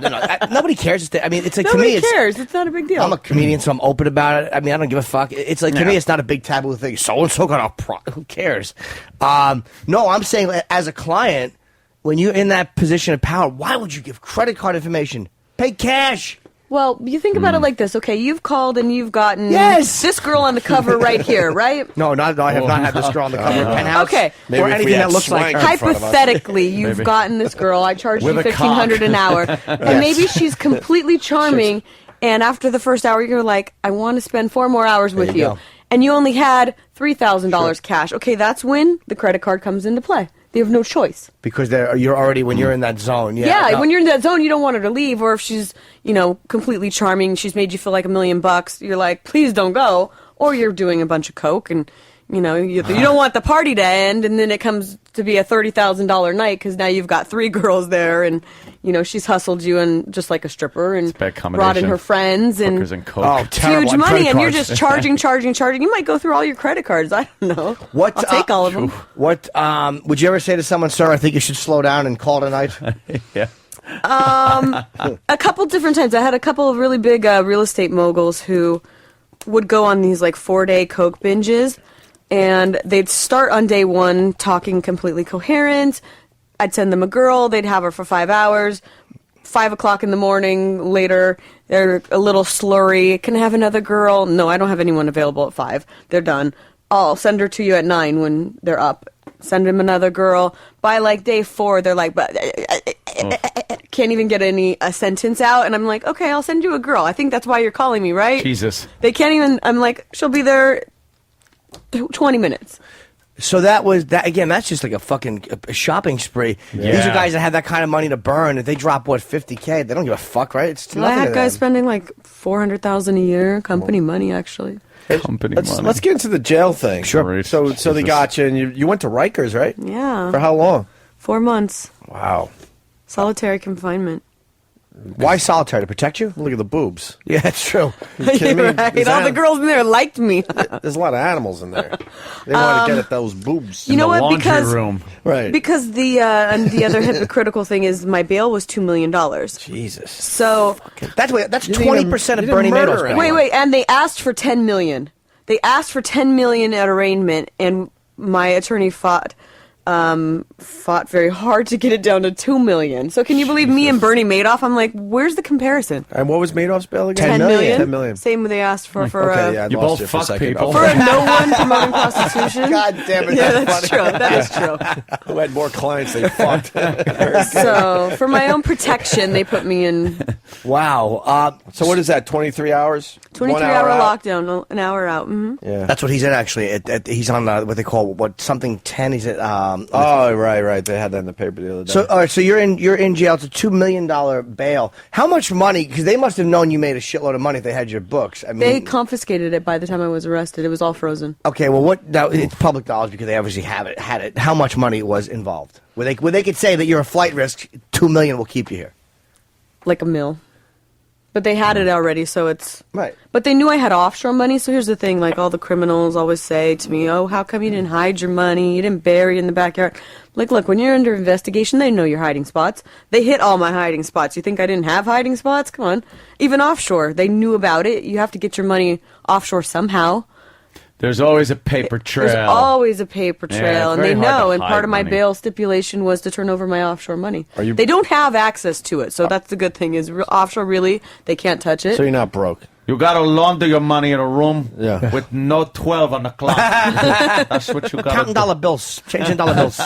Nobody cares. It's like Nobody to me, cares. It's not a big deal. I'm a comedian, so I'm open about it. I mean, I don't give a fuck. It's like to me, it's not a big taboo thing. So and so got who cares? No, I'm saying as a client, when you're in that position of power, why would you give credit card information? Pay cash. Well, you think about it like this. Okay, you've called and you've gotten Yes! this girl on the cover right here, right? No, I have not had this girl on the cover of Penthouse. Okay. Maybe or if we anything had that looks like swank her. in front of us. Hypothetically, you've Maybe. gotten this girl. I charge you With a $1,500 an hour, cock. and maybe she's completely charming. And after the first hour, you're like, I want to spend 4 more hours with you you, go. and you only had $3,000 cash. Okay, that's when the credit card comes into play. They have no choice. Because you're already, when you're in that zone. Yeah, no. when you're in that zone, you don't want her to leave. Or if she's, completely charming, she's made you feel like $1 million, you're like, please don't go. Or you're doing a bunch of coke and, you don't want the party to end. And then it comes to be a $30,000 night because now you've got 3 girls there and, she's hustled you and just like a stripper and brought in her friends and Hookers and coke. huge money. And you're just charging. You might go through all your credit cards. I don't know. I'll take all of them. What would you ever say to someone, sir, I think you should slow down and call it a night? Yeah. A couple different times. I had a couple of really big real estate moguls who would go on these like 4-day coke binges, and they'd start on day 1 talking completely coherent. I'd send them a girl. They'd have her for 5 hours. 5 o'clock in the morning later, they're a little slurry. Can I have another girl? No, I don't have anyone available at 5. They're done. I'll send her to you at 9 when they're up. Send him another girl. By like day 4, they're like, but can't even get a sentence out. And I'm like, okay, I'll send you a girl. I think that's why you're calling me, right? Jesus. They can't even. I'm like, she'll be there 20 minutes. So that was that again. That's just like a fucking shopping spree. Yeah. These are guys that have that kind of money to burn. If they drop $50K, they don't give a fuck, right? It's I nothing. had to guys them. spending like $400,000 a year, company money, actually. Company money. Let's get into the jail thing. Sure. So they got you, and you went to Rikers, right? Yeah. For how long? 4 months. Wow. Solitary confinement. Why solitary? To protect you? Look at the boobs. Yeah, it's true. You kidding me? Right. All the girls in there liked me. There's a lot of animals in there. They want to get at those boobs. You know what? Because room. Right. Because the other hypocritical thing is my bail was $2 million. Jesus. So that's 20% of Bernie Madoff's bail. Wait, and they asked for $10 million. They asked for $10 million at arraignment, and my attorney fought very hard to get it down to $2 million. So can you believe me and Bernie Madoff? I'm like, where's the comparison? And what was Madoff's bill again? $10 million. $10 million. Same they asked for Okay, yeah, I You lost both you for a fuck second. people. for no one promoting prostitution. God damn it! Yeah, that's that's funny. true. That is true. Who had more clients they fucked? So for my own protection, they put me in Wow. So what is that, 23 hours? 23-hour lockdown, an hour out. Mm-hmm. Yeah. That's what he's at actually. He's on what they call something 10. He's at. Oh, right. They had that in the paper the other day. So, all right. So you're in jail. It's a $2 million bail. How much money? Because they must have known you made a shitload of money if they had your books. I mean, They confiscated it by the time I was arrested. It was all frozen. okay. Well, what? Now it's public knowledge because they obviously had it. How much money was involved? Where they could say that you're a flight risk. $2 million will keep you here. Like $1 million. But they had it already, so it's... Right. But they knew I had offshore money, so here's the thing. Like, all the criminals always say to me, oh, how come you didn't hide your money? You didn't bury it in the backyard. Like, look, when you're under investigation, they know your hiding spots. They hit all my hiding spots. You think I didn't have hiding spots? Come on. Even offshore, they knew about it. You have to get your money offshore somehow. There's always a paper trail. There's always a paper trail, Yeah, and very they hard know. to And hide part of my money. bail stipulation was to turn over my offshore money. Are you- They don't have access to it, so that's the good thing. Is offshore really? They can't touch it. So you're not broke. You gotta launder your money in a room Yeah. with no 12 on the clock. That's what you gotta Counting dollar bills, changing dollar bills.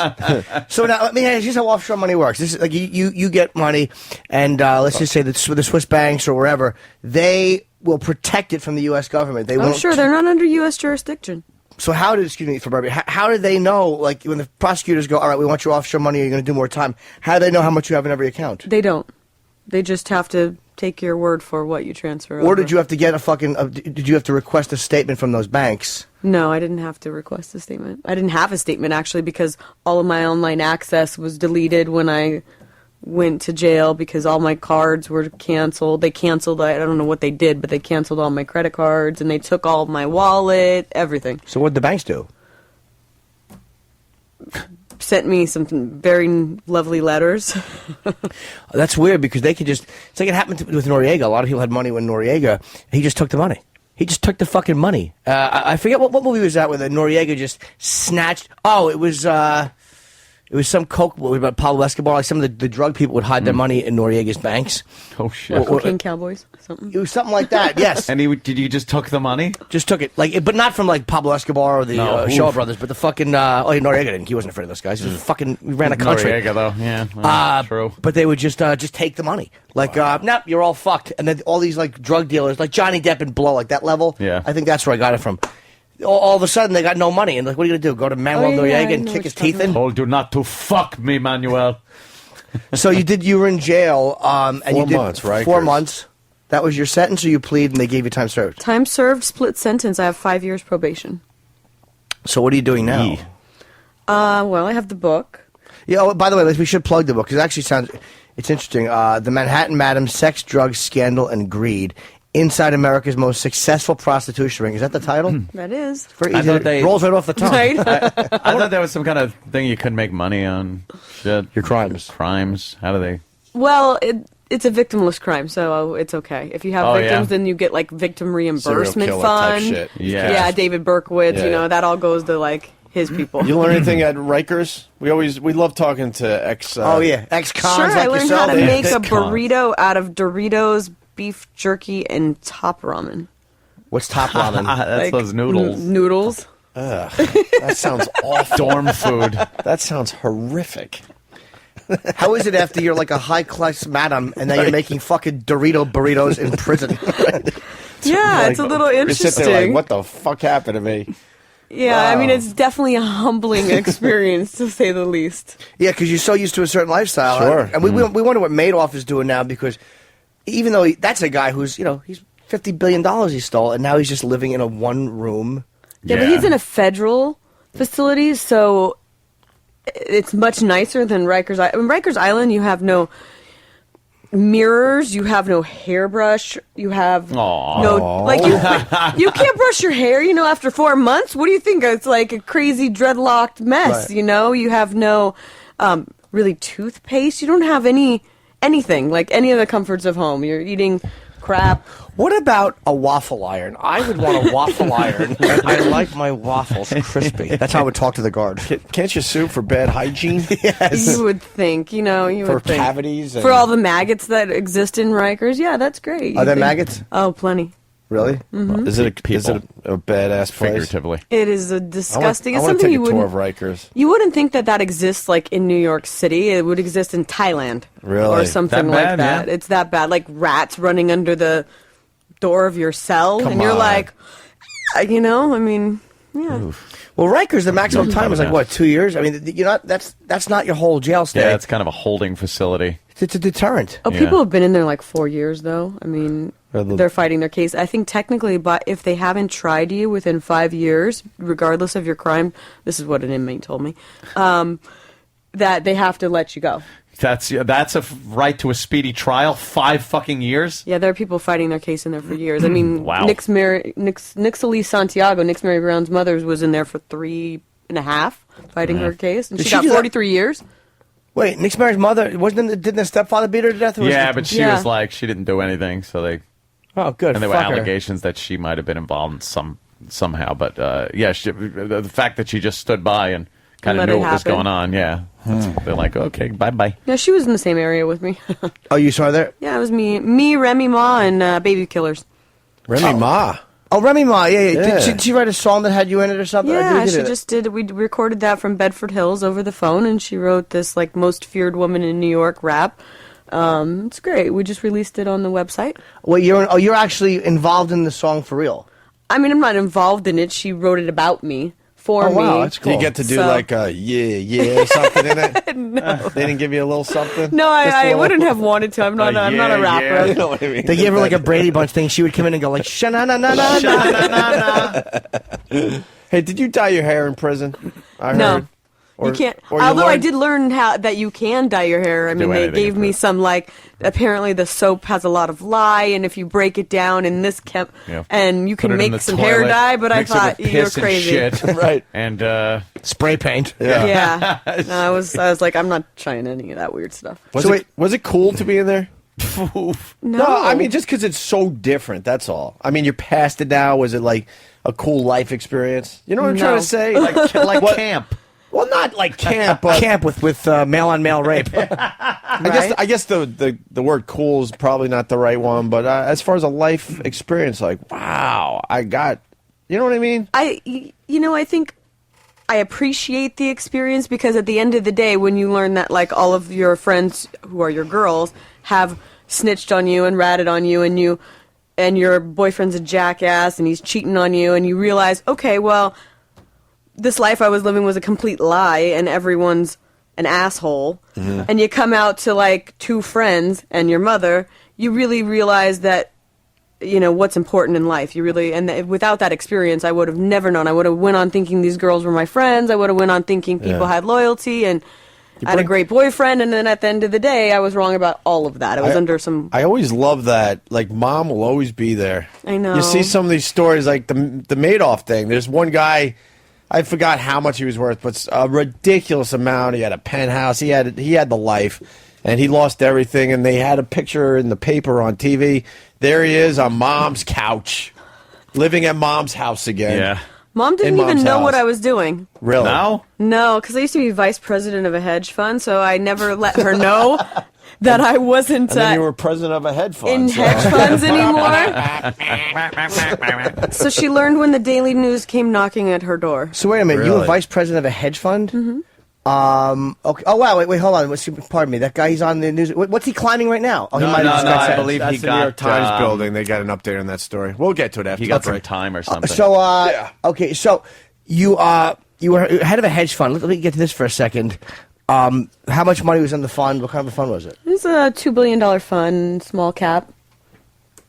So now, let me ask you how offshore money works. This is like you get money, and let's just say the Swiss banks or wherever, they will protect it from the U.S. government. They Oh, won't. sure, they're not under U.S. jurisdiction. So how did, excuse me for Barbie, how did they know, like when the prosecutors go, all right, we want your offshore money, you're going to do more time, how do they know how much you have in every account? They don't. They just have to take your word for what you transfer Or over. did you have to get did you have to request a statement from those banks? No, I didn't have to request a statement. I didn't have a statement, actually, because all of my online access was deleted when I went to jail because all my cards were canceled. They canceled, I don't know what they did, but they canceled all my credit cards, and they took all of my wallet, everything. So what did the banks do? Sent me some very lovely letters. That's weird because they could just, it's like it happened with Noriega. A lot of people had money when Noriega, he just took the money. He just took the fucking money. I forget what movie was that where the Noriega just snatched, it was It was some coke about Pablo Escobar. Like some of the drug people would hide their money in Noriega's banks. Oh shit! Cocaine cowboys, something. It was something like that. Yes. And did you just took the money? Just took it, but not from like Pablo Escobar or the Shaw Brothers, but the fucking Noriega didn't. He wasn't afraid of those guys. He was fucking he ran a country. Noriega though, yeah, true. But they would just take the money. Like, nope, you're all fucked. And then all these like drug dealers, like Johnny Depp and Blow, like that level. Yeah. I think that's where I got it from. All of a sudden, they got no money, and like, what are you gonna do? Go to Manuel Noriega and kick his teeth in? Told you not to fuck me, Manuel. So you were in jail, and 4 you did months, right? 4 months. That was your sentence, or you plead and they gave you time served? Time served, split sentence. I have 5 years probation. So what are you doing now? Well, I have the book. Yeah. Oh, by the way, we should plug the book because it actually it's interesting. The Manhattan Madam: Sex, Drugs, Scandal, and Greed. Inside America's Most Successful Prostitution Ring. Is that the title? That is. Very easy. Rolls right off the tongue. Right? I thought that was some kind of thing you couldn't make money on. Shit. Your crimes. Crimes. How do they? Well, it's a victimless crime, so it's okay. If you have victims, then you get like victim reimbursement fund. Type shit. Yeah. David Berkowitz. Yeah. That all goes to like his people. You learn anything at Rikers? We love talking to ex. Ex-cons Sure, like I learned yourself. how to make a burrito out of Doritos, beef jerky, and top ramen. What's top ramen? That's those noodles. Noodles. Ugh, that sounds awful. Dorm food. That sounds horrific. How is it after you're like a high-class madam and then you're making fucking Dorito burritos in prison? Yeah, it's a little You interesting. sit there like, what the fuck happened to me? Yeah, I mean, it's definitely a humbling experience, to say the least. Yeah, because you're so used to a certain lifestyle. Sure. And we wonder what Madoff is doing now, because even though that's a guy who's, he's $50 billion he stole, and now he's just living in a one-room. Yeah, but he's in a federal facility, so it's much nicer than Rikers Island. In Rikers Island, you have no mirrors, you have no hairbrush, you have you can't brush your hair, after 4 months. What do you think? It's like a crazy dreadlocked mess, Right. You have no really toothpaste. You don't have anything, like any of the comforts of home. You're eating crap. What about a waffle iron? I would want a waffle iron. I like my waffles crispy. That's how I would talk to the guard. Can't you sue for bad hygiene? Yes. You would think, For would think. cavities? For all the maggots that exist in Rikers, yeah, that's great. Are there maggots? Oh, plenty. Really? Mm-hmm. Is it a badass place? Figuratively. It is a disgusting. I It's want to something take you a tour wouldn't. of Rikers. You wouldn't think that exists like in New York City. It would exist in Thailand, Really? or something That like bad, that. yeah? It's that bad, like rats running under the door of your cell, Come and you're on. like, I mean, yeah. Well, Rikers, the maximum time is like, what, 2 years? I mean, that's not your whole jail stay. Yeah, it's kind of a holding facility. It's a deterrent. Oh, people have been in there like 4 years, though. I mean, they're fighting their case. I think technically, but if they haven't tried you within 5 years, regardless of your crime, this is what an inmate told me, that they have to let you go. That's a right to a speedy trial. 5 fucking years. Yeah, there are people fighting their case in there for years. I mean, Wow. Nixely Santiago, Nix Mary Brown's mother, was in there for 3.5 fighting her case, and Did she she got do that? 43 years. Wait, Nick Mary's mother, didn't the stepfather beat her to death? Or Yeah, but she was like, she didn't do anything, so they... Oh, good. And there were Fuck her. allegations that she might have been involved in somehow, but the fact that she just stood by and kind of Let knew it what was happen. going on, they're like, okay, bye-bye. Yeah, she was in the same area with me. Oh, you saw her there? Yeah, it was me, Remy Ma, and Baby Killers. Remy Ma. Oh, Remy Ma, yeah. Yeah. Did she write a song that had you in it or something? Yeah, she just did. We recorded that from Bedford Hills over the phone, and she wrote this like most feared woman in New York rap. It's great. We just released it on the website. Well, you're actually involved in the song for real. I mean, I'm not involved in it. She wrote it about me for me. Wow, that's cool. Do you get to do So- like a something in it? No. They didn't give you a little something? No, Just a I little- wouldn't have wanted to. I'm not a rapper. You know what I mean? They gave her like a Brady Bunch thing. She would come in and go like, sha-na-na-na-na-na. Hey, did you dye your hair in prison? I No. heard. Or- You can't. or you Although I learned- did learn how that you can dye your hair. I mean, they anything gave in me some like. Apparently, the soap has a lot of lye, and if you break it down in this and you Put can it in make the some toilet, hair dye. But I mix it thought with you're piss and crazy. shit. Right. And spray paint. Yeah. No, I was like, I'm not trying any of that weird stuff. Was it cool to be in there? No. I mean, just because it's so different, that's all. I mean, you're past it now. Was it like a cool life experience? You know what I'm trying No. to say? like What- camp. Well, not like camp, but camp with male-on-male rape. I guess the word cool is probably not the right one, but as far as a life experience, like, wow, I got, you know what I mean? I think I appreciate the experience because at the end of the day, when you learn that like all of your friends who are your girls have snitched on you and ratted on you, and your boyfriend's a jackass and he's cheating on you, and you realize, okay, well, this life I was living was a complete lie and everyone's an asshole, and you come out to like two friends and your mother, you really realize that, you know, what's important in life. Without that experience, I would have never known. I would have went on thinking these girls were my friends. I would have went on thinking people had loyalty and I had a great boyfriend, and then at the end of the day, I was wrong about all of that. I was under some... I always love that. Like, mom will always be there. I know. You see some of these stories, like the Madoff thing. There's one guy, I forgot how much he was worth, but a ridiculous amount. He had a penthouse. He had the life, and he lost everything, and they had a picture in the paper on TV. There he is on mom's couch, living at mom's house again. Yeah. Mom didn't even know what I was doing. Really? No? No, because I used to be vice president of a hedge fund, so I never let her know that I wasn't and then you were president of a hedge fund. in hedge funds anymore. So she learned when the Daily News came knocking at her door. So wait a minute, you were vice president of a hedge fund? Mm-hmm. Okay. Oh wow. Wait. Hold on. Pardon me. That guy. He's on the news. What's he climbing right now? Oh, he might have just I believe that's he the got New York Times building. They got an update on that story. We'll get to it after. He got some time or something. Okay. So you were head of a hedge fund. Let me get to this for a second. How much money was in the fund? What kind of a fund was it? It was a $2 billion fund, small cap.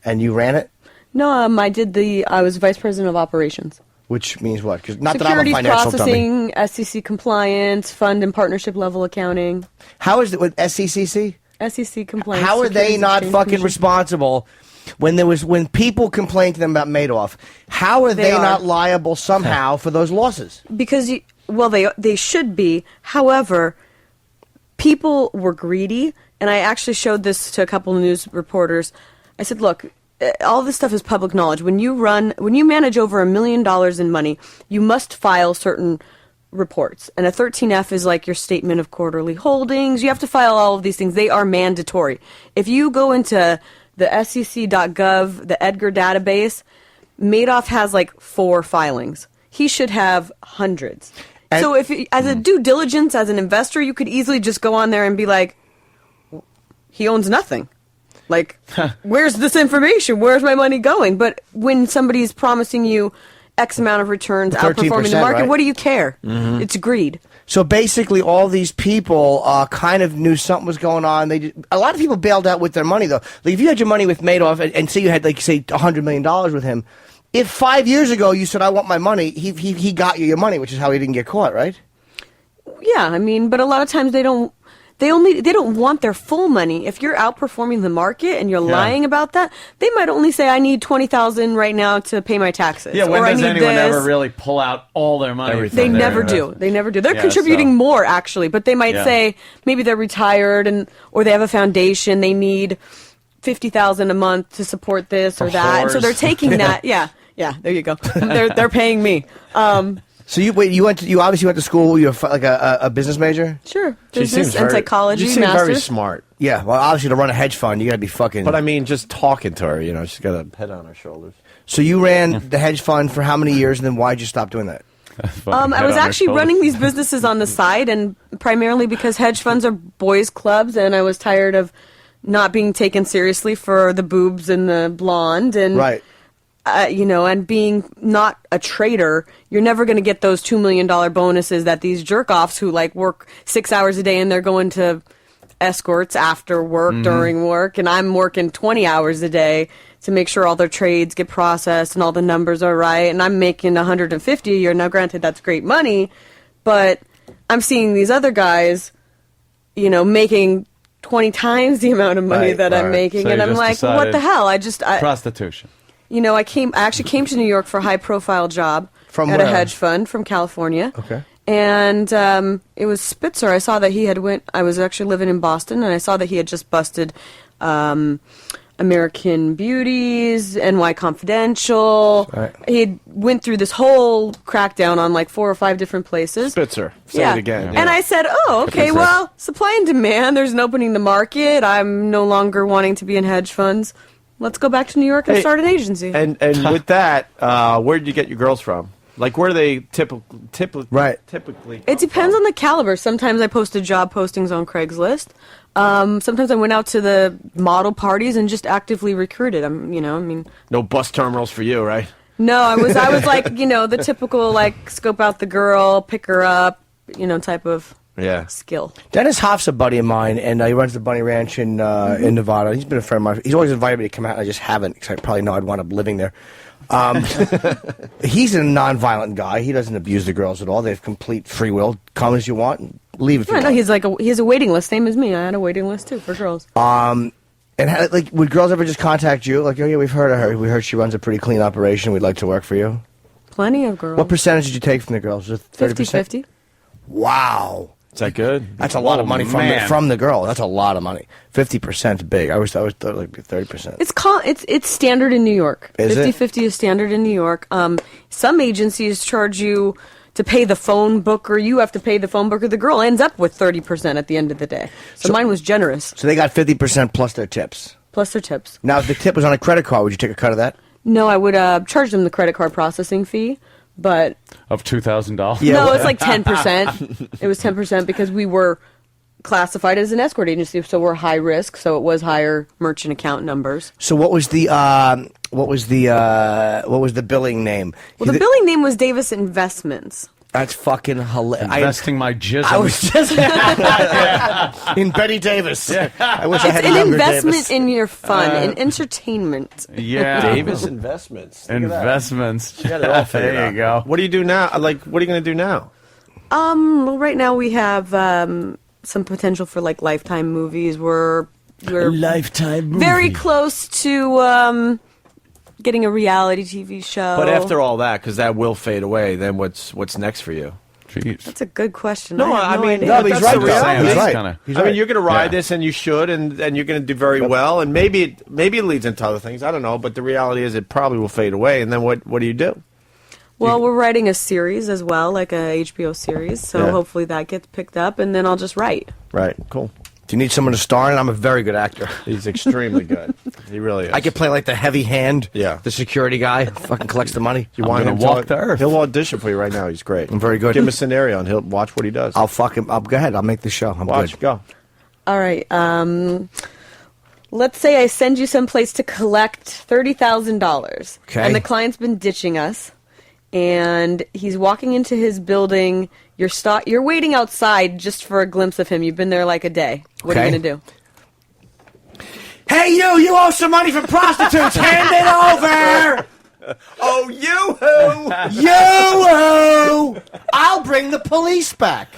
And you ran it? No, I was vice president of operations. Which means what? Because not Securities that I'm a financial processing, dummy. SEC compliance, fund and partnership level accounting. How is it with SECC? SEC compliance. How are they not fucking responsible when people complain to them about Madoff? How are they not liable somehow for those losses? Because they should be. However, people were greedy, and I actually showed this to a couple of news reporters. I said, look, all this stuff is public knowledge. When you manage over $1 million in money, you must file certain reports. And a 13F is like your statement of quarterly holdings. You have to file all of these things. They are mandatory. If you go into the SEC.gov, the Edgar database, Madoff has like 4 filings. He should have hundreds. And so as a due diligence, as an investor, you could easily just go on there and be like, he owns nothing. Like, where's this information? Where's my money going? But when somebody's promising you X amount of returns, outperforming the market, right? what do you care? Mm-hmm. It's greed. So basically, all these people kind of knew something was going on. A lot of people bailed out with their money, though. Like, if you had your money with Madoff and say you had, like, say, $100 million with him, if 5 years ago you said, I want my money, he got you your money, which is how he didn't get caught, right? Yeah, I mean, but a lot of times they don't want their full money. If you're outperforming the market and you're lying about that, they might only say, I need $20,000 right now to pay my taxes. Yeah, when does anyone ever really pull out all their money? They never do. They're contributing more, actually, but they might say maybe they're retired or they have a foundation. They need $50,000 a month to support this or that. And so they're taking that. Yeah, there you go. They're paying me. So you obviously went to school. You're like a business major. Sure, business and psychology. You seem master's. very smart. Yeah, well, obviously to run a hedge fund, you got to be fucking. But I mean, just talking to her, she's got a head on her shoulders. So you ran the hedge fund for how many years, and then why'd you stop doing that? I was actually running these businesses on the side, and primarily because hedge funds are boys' clubs, and I was tired of not being taken seriously for the boobs and the blonde, and right. And being not a trader, you're never going to get those $2 million bonuses that these jerk-offs who like work 6 hours a day and they're going to escorts after work, during work, and I'm working 20 hours a day to make sure all their trades get processed and all the numbers are right, and I'm making $150 a year. Now, granted, that's great money, but I'm seeing these other guys, making 20 times the amount of money that I'm making, so and I'm like, what the hell? Prostitution. I actually came to New York for a high-profile job at a hedge fund from California. Okay. And it was Spitzer. I saw that he had I was actually living in Boston, and I saw that he had just busted a American Beauties, NY Confidential. Right. He went through this whole crackdown on like 4 or 5 different places. Spitzer. Say it again. And I said, oh, okay, well, supply and demand. There's an opening in the market. I'm no longer wanting to be in hedge funds. Let's go back to New York and start an agency. And with that, where did you get your girls from? Like, where do they typically? It depends on the caliber. Sometimes I posted job postings on Craigslist. Sometimes I went out to the model parties and just actively recruited. No bus terminals for you, right? No, I was like, the typical like scope out the girl, pick her up, type of skill. Dennis Hoff's a buddy of mine, and he runs the Bunny Ranch in Nevada. He's been a friend of mine. He's always invited me to come out, and I just haven't, because I probably know I'd wind up living there. He's a non-violent guy. He doesn't abuse the girls at all. They have complete free will. Come as you want, and leave if you want. No, he has a waiting list, same as me. I had a waiting list too for girls. And would girls ever just contact you? Like, oh yeah, we've heard of her. We heard she runs a pretty clean operation. We'd like to work for you. Plenty of girls. What percentage did you take from the girls? 50-50. Wow. Is that good? That's a lot of money from the girl. That's a lot of money. 50% is big. I was thought like 30%. It's standard in New York. Is it? 50-50 is standard in New York. Some agencies charge you to pay the phone booker. You have to pay the phone booker. The girl ends up with 30% at the end of the day. So mine was generous. So they got 50% plus their tips. Plus their tips. Now, if the tip was on a credit card, would you take a cut of that? No, I would charge them the credit card processing fee. But of $2,000. Yeah, no, it's like 10%. It was 10% because we were classified as an escort agency, so we're high risk. So it was higher merchant account numbers. So what was the billing name? Well, the billing name was Davis Investments. That's fucking hilarious. Investing my jism. I was just in Betty Davis. Yeah. I wish I had an younger investment Davis. in your fun, in entertainment. Yeah, Davis Investments. Investments. You got it all figured There out. you go. What do you do now? Like, what are you going to do now? Well, right now we have some potential for like Lifetime movies. We're Lifetime movie. very close to getting a reality TV show. But after all that, because that will fade away, then what's next for you? Jeez. That's a good question. No, I have no mean, idea. No, but he's that's right. the reality. He's right. I mean, you're going to ride this, and you should, and you're going to do very well, and maybe it leads into other things. I don't know, but the reality is it probably will fade away, and then what do you do? Well, we're writing a series as well, like a HBO series, so hopefully that gets picked up, and then I'll just write. Right, cool. Do you need someone to star in? I'm a very good actor. He's extremely good. He really is. I could play like the heavy hand, Yeah. the security guy, fucking collects the money. You want him gonna walk the earth. He'll audition for you right now. He's great. I'm very good. Give him a scenario, and he'll watch what he does. I'll fuck him. Go ahead. I'll make the show. I'm watch. good. Go. All right. Let's say I send you someplace to collect $30,000. Okay. And the client's been ditching us, and he's walking into his building. You're waiting outside just for a glimpse of him. You've been there like a day. What are you Okay. going to do? Hey, you owe some money from prostitutes. Hand it over. Oh, you-hoo! You-hoo! I'll bring the police back.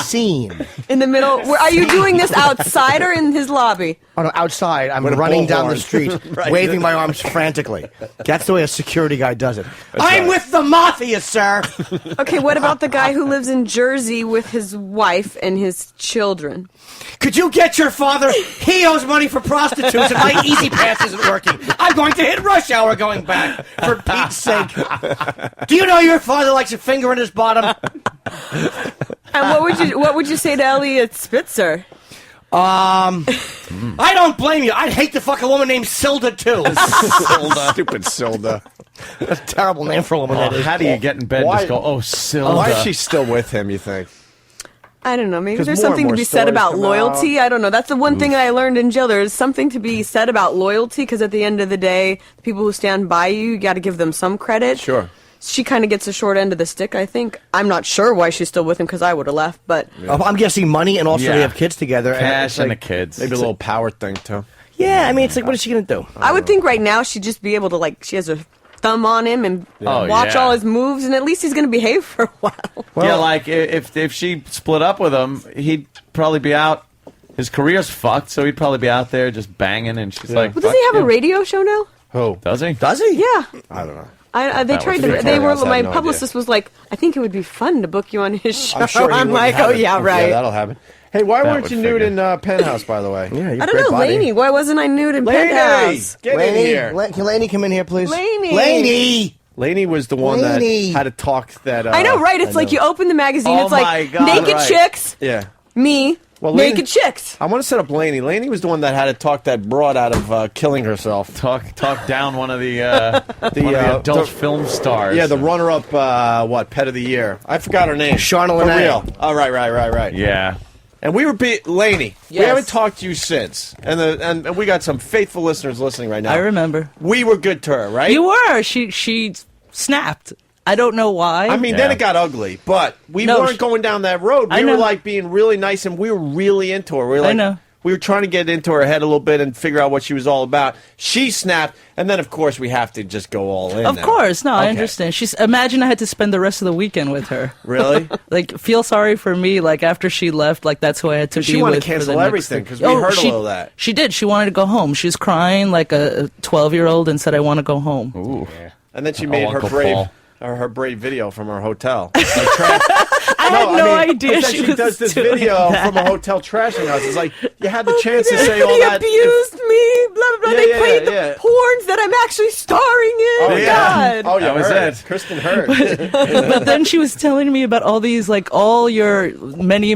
Scene. In the middle? Are you doing this outside or in his lobby? Oh, no, outside. I'm With a running down the bullhorn. street, Right. waving my arms frantically. That's the way a security guy does it. I'm right. with the mafia, sir. Okay, what about the guy who lives in Jersey with his wife and his children? Could you get your father? He owes money for prostitutes, and my Easy Pass isn't working. I'm going to hit rush hour going back, for Pete's sake. Do you know your father likes a finger in his bottom? And what would you say to Elliot Spitzer? I don't blame you. I'd hate to fuck a woman named Silda, too. Silda. Stupid Silda. That's a terrible name for a woman. that is. How do you get in bed and Why- just go, oh, Silda? Why is she still with him, you think? I don't know. Maybe 'Cause there's more and something to more be said stories about come loyalty. I don't know. That's the one thing I learned in jail. There's something to be said about loyalty because at the end of the day, the people who stand by you got to give them some credit. Sure. She kind of gets the short end of the stick, I think. I'm not sure why she's still with him because I would have left, but I'm guessing money, and also Yeah. they have kids together. Cash it's and the like- kids. Maybe a little power thing, too. Yeah, I mean, it's like, what is she going to do? I would think right now she'd just be able to, like, she has her thumb on him and Oh, watch yeah. all his moves, and at least he's going to behave for a while. Yeah, like if she split up with him, he'd probably be out. His career's fucked, so he'd probably be out there just banging, and she's like, Well, does he have a radio show now? Who? Does he? Does he? Yeah. I don't know. They tried to. They were. My publicist was like, "I think it would be fun to book you on his show." I'm sure I'm like, "Oh yeah, right." Yeah, that'll happen. Hey, why weren't you nude in Penthouse, by the way? Yeah, I don't know, Laney. Why wasn't I nude in Penthouse? Get in here. Can Laney come in here, please? Laney. Laney was the one that had to talk that. I know, right? It's like you open the magazine. It's like naked chicks. Yeah. Me. Naked chicks. I want to set up Laney. Laney was the one that had to talk that broad out of killing herself. Talk down one of the adult film stars. Yeah, the runner-up, Pet of the Year. I forgot her name. Shauna For Lene. real. Oh, right. Yeah. And we were Laney. Yes. We haven't talked to you since, and we got some faithful listeners listening right now. I remember. We were good to her, right? You were. She snapped. I don't know why. I mean, then it got ugly, but we weren't going down that road. We were like being really nice, and we were really into her. We were like, we were trying to get into her head a little bit and figure out what she was all about. She snapped, and then of course we have to just go all in. Of course, no, I understand. Imagine I had to spend the rest of the weekend with her. Really? Like, feel sorry for me. Like after she left, like that's who I had to be with. She wanted to cancel everything because we heard a little of that. She did. She wanted to go home. She was crying like a 12-year-old and said, "I want to go home." Ooh. Yeah. And then she made her brave video from her hotel. I had no idea she does this doing video that. from a hotel trashing us. It's like you had the chance to say all He that. abused me. Blah blah. They played the porns that I'm actually starring in. Oh yeah. God. Oh yeah. That was it. Kristen Hurd. But then she was telling me about all these, like all your many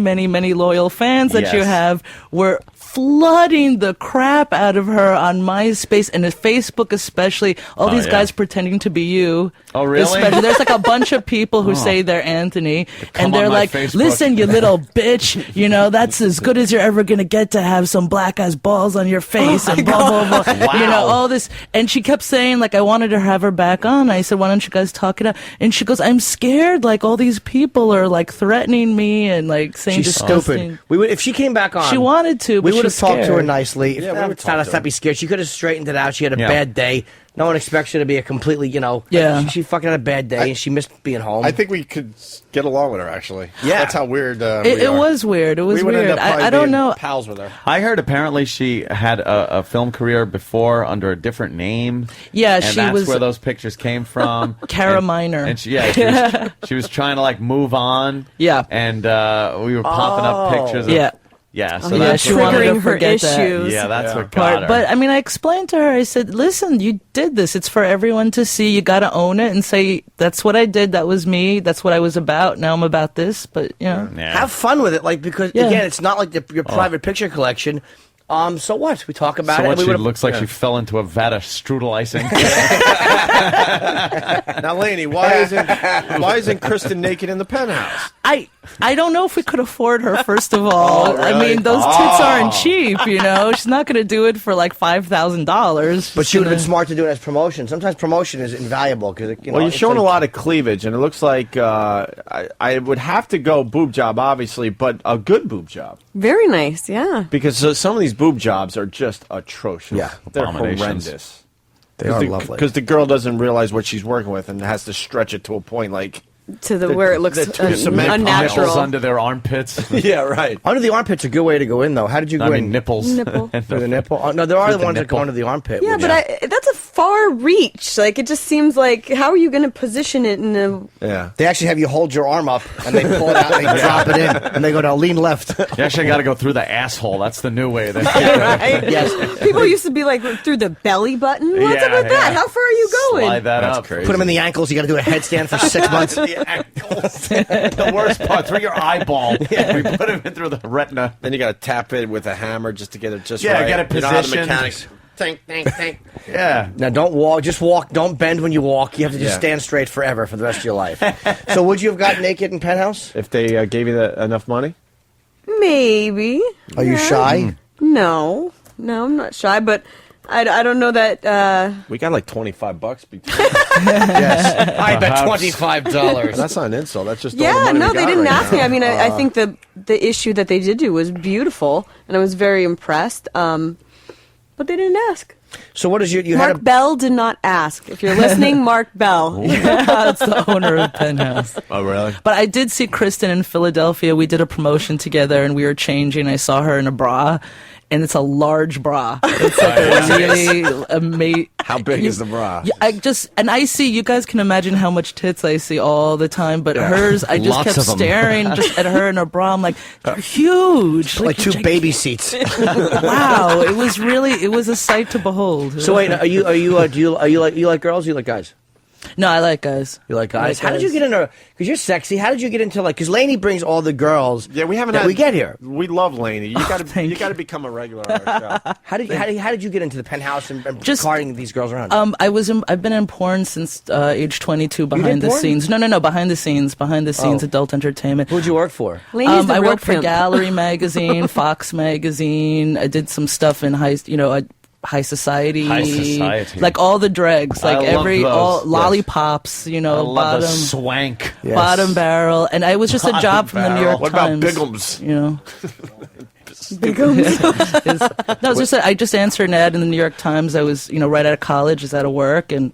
loyal fans that you have were flooding the crap out of her on MySpace and Facebook especially. All these guys pretending to be you. Oh, really? Especially. There's like a bunch of people who say they're Anthony, and they're like, "Listen, you little bitch, you know, that's as good as you're ever going to get to have some black guy's balls on your face," and blah, blah, blah. Wow. You know, all this. And she kept saying, like, I wanted to have her back on. I said, "Why don't you guys talk it out?" And she goes, "I'm scared. Like, all these people are, like, threatening me and, like, saying She's disgusting." stupid. If she came back on, She wanted to, but we would have she's talked to her scared. nicely. Yeah, we would It's not talk to her. be scared. She could have straightened it out. She had a bad day. No one expects her to be a completely, she fucking had a bad day and she missed being home. I think we could get along with her, actually. Yeah. That's how weird It was weird. It was we would weird. End up probably I don't being know. pals with her. I heard apparently she had a film career before under a different name. Yeah, and she that's was where those pictures came from. Cara Miner. And she was trying to like move on. Yeah. And we were popping up pictures of Yeah, so that's she wanted to triggering her forget that. issues. Yeah, that's what got her. But I mean, I explained to her. I said, "Listen, you did this. It's for everyone to see. You got to own it and say that's what I did. That was me. That's what I was about. Now I'm about this." But have fun with it, because again, it's not like your private picture collection. So what? We talk about so it. What, and she we looks like she fell into a vat of strudel icing. Now, Laney, why isn't Kristen naked in the penthouse? I don't know if we could afford her. First of all, Oh, really? I mean, those tits aren't cheap. You know, she's not going to do it for like $5,000. But she would have been smart to do it as promotion. Sometimes promotion is invaluable because You're showing a lot of cleavage, and it looks like I would have to go boob job, obviously, but a good boob job. Very nice, yeah. Because some of these boob jobs are just atrocious. Yeah, they're abominations. horrendous. They are lovely. Because the girl doesn't realize what she's working with and has to stretch it to a point like... where it looks unnatural. Under their armpits. Yeah, right. Under the armpit's a good way to go in, though. How did you go in? I mean, nipples. Nipple. Through the nipple? Oh, no, there are the ones that go under the armpit. Yeah, but that's a far reach. Like, it just seems like, how are you going to position it in a... Yeah. They actually have you hold your arm up, and they pull it out, and they drop it in, and they go to lean left. You actually got to go through the asshole. That's the new way. Right? Yes. People used to be like, through the belly button? What's up with that? How far are you going? Slide that That's up. crazy. Put them in the ankles. You got to do a headstand for 6 months. The ankles. The worst part, through your eyeball. We put him in through the retina. Then you got to tap it with a hammer just to get it just Yeah, right. get it You know how the positioned. mechanics... Tink, tink, tink. Yeah. Now, don't walk. Just walk. Don't bend when you walk. You have to just Yeah. stand straight forever for the rest of your life. So would you have got naked in Penthouse? If they gave you enough money? Maybe. Are you shy? No, I'm not shy, but I don't know that... We got like $25 between. Yes. I bet Perhaps. $25. That's not an insult. That's just all the Yeah, money no, we they got didn't right ask now. me. I mean, I think the issue that they did do was beautiful, and I was very impressed. But they didn't ask. So what is you Mark had a... Bell did not ask. If you're listening, Mark Bell. That's the owner of Penthouse. Oh, really? But I did see Kristen in Philadelphia. We did a promotion together, and we were changing. I saw her in a bra. and it's a large bra. It's like a really amazing. How big is the bra? And I see, you guys can imagine how much tits I see all the time, but hers, I just kept staring just at her in her bra. I'm like, they're huge. Like 2 baby seats. Wow, it was a sight to behold. So wait, do you like girls? Or you like guys? No, I like guys. You like guys? How did you get into? Because you're sexy. How did you get into because Lainey brings all the girls? Yeah, we haven't we get here. We love Lainey. You got to become a regular on our show. How did you get into the penthouse and just carting these girls around? I've been in porn since age 22 behind the scenes. No, behind the scenes, adult entertainment. Who'd you work for? I worked for Gallery magazine, Fox magazine. I did some stuff in High Society. High Society. Like all the dregs, like all lollipops, I love the swank. Yes. Bottom barrel. And I was just a job from the New York Times. What about Bigums? You know. Bigums. No, it's just I just answered an ad in the New York Times. I was, right out of college, was out of work, and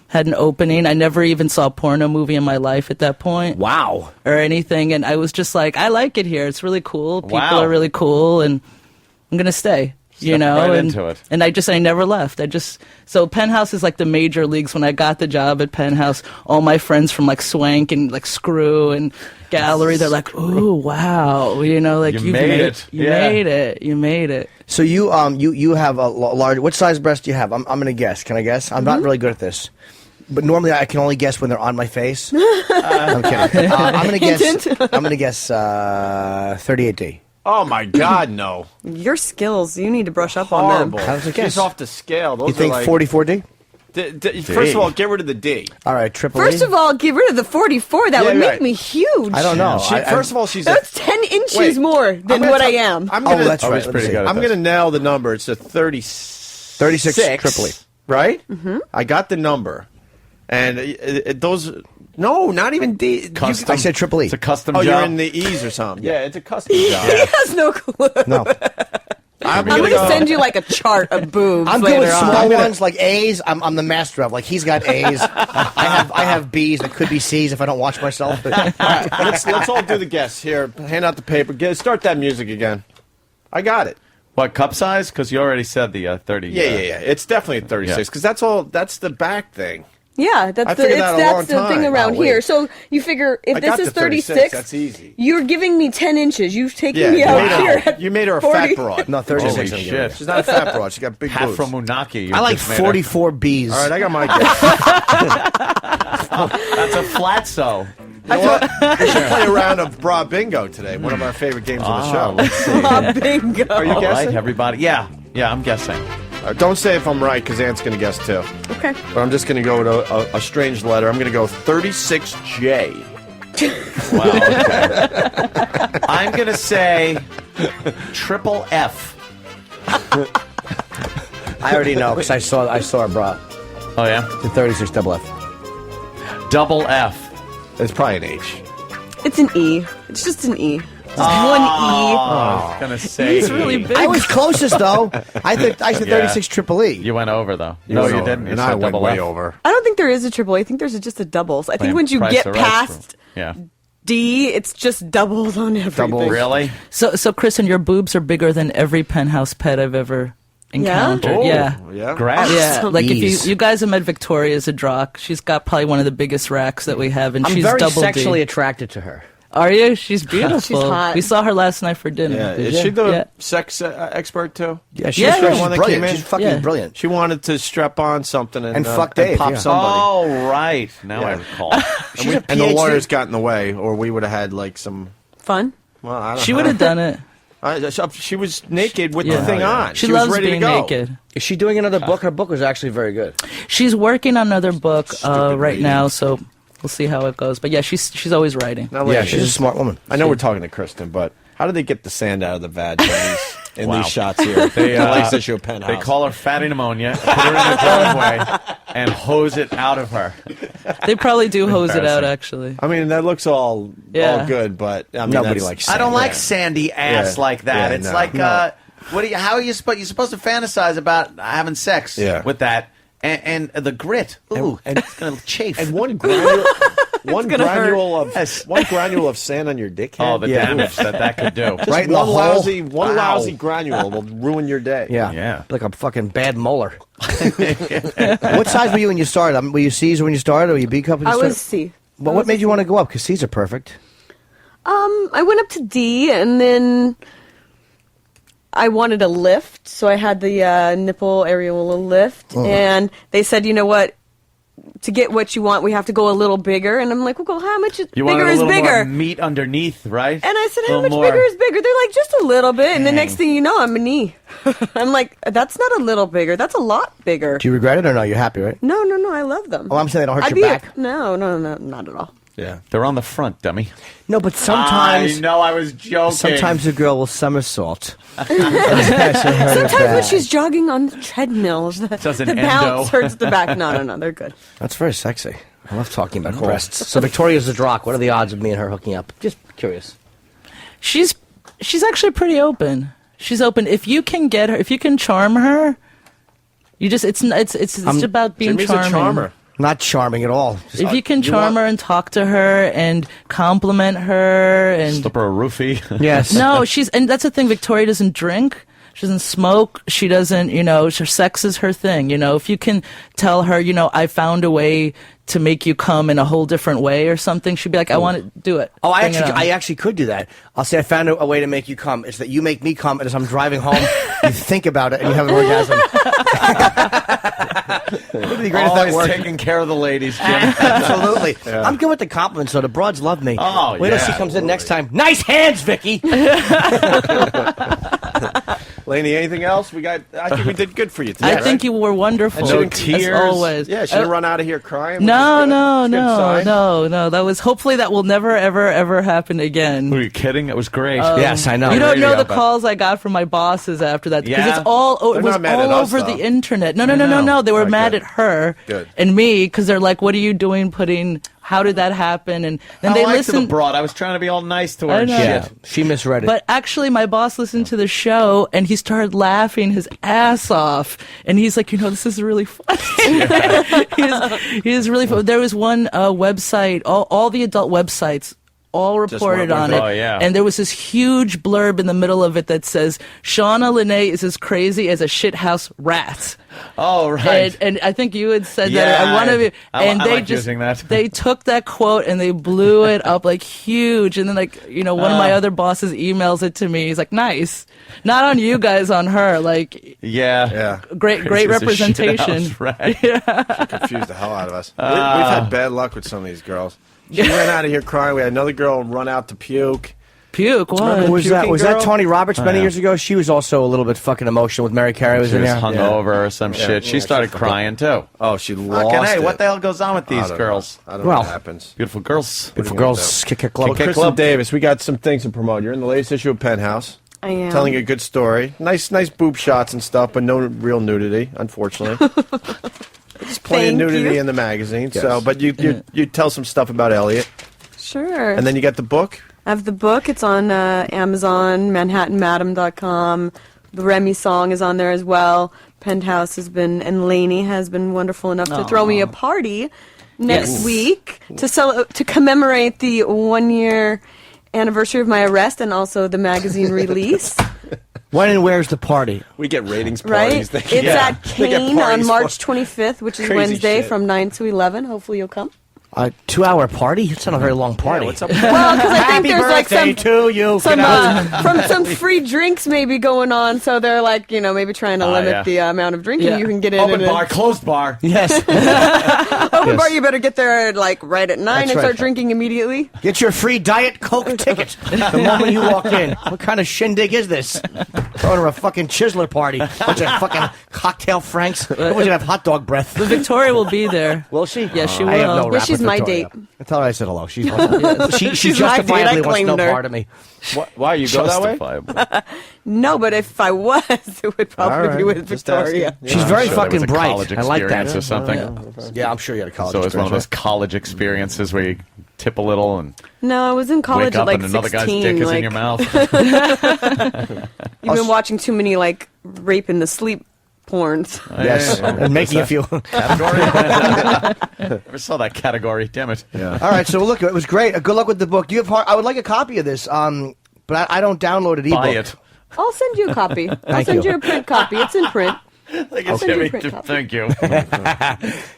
had an opening. I never even saw a porno movie in my life at that point. Wow. Or anything. And I was just like, I like it here. It's really cool. People are really cool, and I'm going to stay. Into it. And I never left. So Penthouse is like the major leagues. When I got the job at Penthouse, all my friends from like Swank and like Screw and Gallery, they're like, "Ooh, wow, you made it. You made it." So you have a large. What size breast do you have? I'm gonna guess. Can I guess? I'm not really good at this, but normally I can only guess when they're on my face. I'm kidding. I'm gonna guess 38D. Oh my God, no! Your skills, you need to brush up Horrible. on them. How's it guess? She's off the scale. Those you think 44D? First of all, get rid of the D. All right, triple First of all, get rid of the 44. That would make me huge. I don't know. First of all, that's 10 inches more than what I am. That's right. Pretty good. I'm going to nail the number. It's a 36 triple E. Right? Mm-hmm. I got the number, and those. No, not even D. I said triple E. It's a custom job. job. You're in the E's or something. Yeah, it's a custom job. He has no clue. No. I'm going to send you like a chart of boobs. I'm later good with on. small ones like A's. I'm the master of. Like he's got A's. I have B's. It could be C's if I don't watch myself. All right, let's all do the guess. Here, hand out the paper. Start that music again. I got it. What, cup size? Because you already said the 30. Yeah. It's definitely a 36 because that's the back thing. Yeah, that's the thing around here. So you figure if this is 36, that's easy. You're giving me 10 inches. You've taken me out here. You made her a fat broad. No, 36. Holy shit. She's not a fat broad. She got big boobs. Half from Munaki. I like 44 B's. All right, I got my guess. That's a flatso. You know what? We should play a round of Bra Bingo today. One of our favorite games of the show. Let's see. Bra Bingo. Are you guessing? Right, everybody. Yeah, I'm guessing. Don't say if I'm right, because Ant's going to guess too. Okay. But I'm just going to go with a strange letter. I'm going to go 36J. Wow. Okay. I'm going to say triple F. I already know because I saw her bra. Oh yeah, the 36 double F. Double F. It's probably an H. It's an E. It's just an E. Just one E. I was gonna say it's really big. I was closest though. I said 36 triple E. You went over though. You didn't. You and said I went double way F. over. I don't think there is a triple E. I think there's just a doubles. I think once you get past D, it's just doubles on everything. Double, really? So Kristen, your boobs are bigger than every Penthouse pet I've ever encountered. Yeah? Grabs. Yeah, like if you guys have met Victoria Zadrock, she's got probably one of the biggest racks that we have, and I'm she's very double sexually D. attracted to her. Are you? She's beautiful. She's hot. We saw her last night for dinner. Yeah. Is she the sex expert too? Yeah, she's one that brilliant. came in. She's fucking brilliant. She wanted to strap on something and fuck Dave, pop somebody. Oh, right. Now I recall. and the lawyers got in the way, or we would have had like some fun. Well, I don't She know. would have done it. She was naked with the thing on. She was loves ready being to go. naked. Is she doing another book? Her book was actually very good. She's working on another book right now, so we'll see how it goes. But yeah, she's always writing. Yeah, she's a smart woman. I know we're talking to Kristen, but how do they get the sand out of the vag in these shots here? They like issue a penthouse. They call her fatty pneumonia, put her in the driveway, and hose it out of her. They probably do hose it out, actually. I mean, that looks all good, but I mean, nobody likes. I don't like sandy ass like that. It's like, what are you? How are you supposed? You're supposed to fantasize about having sex with that. and the grit. Ooh, and it's gonna chafe. And one granule of sand on your dick head. Oh, the damage that could do. Just Right in one the hole. lousy granule will ruin your day. Yeah. Like a fucking bad molar. What size were you when you started? Were you C's when you started, or were you B cup when you I started? was C. Well, what made you want to go up? Because C's are perfect. I went up to D, and then I wanted a lift, so I had the nipple areola lift, and they said, you know what? To get what you want, we have to go a little bigger. And I'm like, well, how much You bigger wanted a is little bigger? more meat underneath, right? And I said, A how little much more. bigger is bigger? They're like, just a little bit. And the Dang. next thing you know, I'm a knee. I'm like, that's not a little bigger. That's a lot bigger. Do you regret it or no? You're happy, right? No, I love them. Oh, I'm saying they don't hurt I'd your be back. No, not at all. Yeah, they're on the front, dummy. No, but sometimes... I know, I was joking. Sometimes a girl will somersault. Sometimes when she's jogging on the treadmill, the Doesn't bounce endo. hurts the back. No, they're good. That's very sexy. I love talking about breasts. So Victoria's the Drock. What are the odds of me and her hooking up? Just curious. She's actually pretty open. She's open. If you can get her, if you can charm her, you just it's about being Jimmy's charming. a charmer. Not charming at all. Just, If you can charm her and talk to her and compliment her and Slip her a roofie. Yes. No, and that's the thing. Victoria doesn't drink. She doesn't smoke. She doesn't, her sex is her thing. If you can tell her, I found a way to make you come in a whole different way or something, she'd be like, I want to do it. Oh, Bring it on. I actually could do that. I'll say I found a way to make you come. It's that you make me come, and as I'm driving home, you think about it and you have an orgasm. It'd be great if that Always worked. taking care of the ladies, Jim. Absolutely. Yeah. I'm good with the compliments, so the broads love me. Oh, Wait till yeah, she comes in next time. Nice hands, Vicky. Laney, anything else? I think we did good for you today. I think you were wonderful. And she didn't- As always. Yeah, she didn't run out of here crying. No. That was hopefully that will never ever happen again. Were you kidding? It was great. Yes, I know. You don't know the but- calls I got from my bosses after that because Yeah? it's all They're it was not mad at all us, over though. the internet. No. They were Oh, mad good. at her Good. and me because they're like, "What are you doing? How did that happen?" And then they I liked the listened. broad. I was trying to be all nice to her I and know. shit. Yeah, she misread it. But actually, my boss listened to the show and he started laughing his ass off. And he's like, this is really funny. he is really funny. There was one website, all the adult websites all reported on it. Oh, yeah. And there was this huge blurb in the middle of it that says, Shauna Linnea is as crazy as a shithouse rat. Oh, right. And I think you had said Yeah, that. One of you, and I they like just using that. they took that quote and they blew it up like huge. And then one of my other bosses emails it to me. He's like, "Nice, not on you guys, on her." Like, Yeah. great Crazy as a representation. shithouse rat. Yeah. Confused the hell out of us. We've had bad luck with some of these girls. She ran out of here crying. We had another girl run out to puke. Puke. What? Remember, was that girl? Tony Roberts many yeah. years ago? She was also a little bit fucking emotional with Mary Carey. Was She in was there. hungover or some shit. She started crying, too. Oh, she Fucking lost hey, it. what the hell goes on with these girls? I don't know Well, what happens. Beautiful girls. Beautiful girls, kick club. Well, Kristen Davis, we got some things to promote. You're in the latest issue of Penthouse. I am. Telling a good story. Nice boob shots and stuff, but no real nudity, unfortunately. There's plenty of Thank nudity you. in the magazine. Yes. So, but you tell some stuff about Elliot, Sure. and then you got the book. I have the book. It's on Amazon, ManhattanMadam.com. The Remy song is on there as well. Penthouse has been, and Lainey has been wonderful enough to throw me a party next week to commemorate the 1-year anniversary of my arrest and also the magazine release. When and where's the party? We get ratings Right? parties. It's at They get Kane on parties March for 25th, which is crazy Wednesday shit. from 9 to 11. Hopefully you'll come. A 2-hour party? It's not a very long party. What's up? Well, because I think Happy there's like birthday some to you. some free drinks maybe going on, so they're like maybe trying to limit yeah. the amount of drinking Yeah. you can get in. Open and bar, closed bar. Yes. Open bar, you better get there like right at 9 That's and right. start drinking immediately. Get your free Diet Coke ticket the moment you walk in. What kind of shindig is this? Throwing her a fucking chiseler party. Bunch of fucking cocktail franks. Everyone's gonna have hot dog breath. But Victoria will be there. Will she? Yes, she I have will. no Yeah, rap she's with my Victoria. date. I tell her I said hello. She She's my date. justifiably I wants claimed no her. part of me. Why you go that way? Justifiable. No, but if I was, it would probably All right. be with Just Victoria. asking. She's I'm very sure there fucking was a bright. college I like that. experience or something. Yeah, I'm sure you had a college So it's one of those experience. college experiences where you tip a little and No, I was in college wake up at like and another 16. guy's dick is like, in your mouth. You've been watching too many like rape in the sleep porns. Yes, and making you feel. Never saw that category. Damn it. Yeah. All right, so look, it was great. Good luck with the book. Do you have? I would like a copy of this, but I don't download it ebook. Buy it. I'll send you a copy. I'll send you a print copy. It's in print. I'll send you a print copy. Thank you.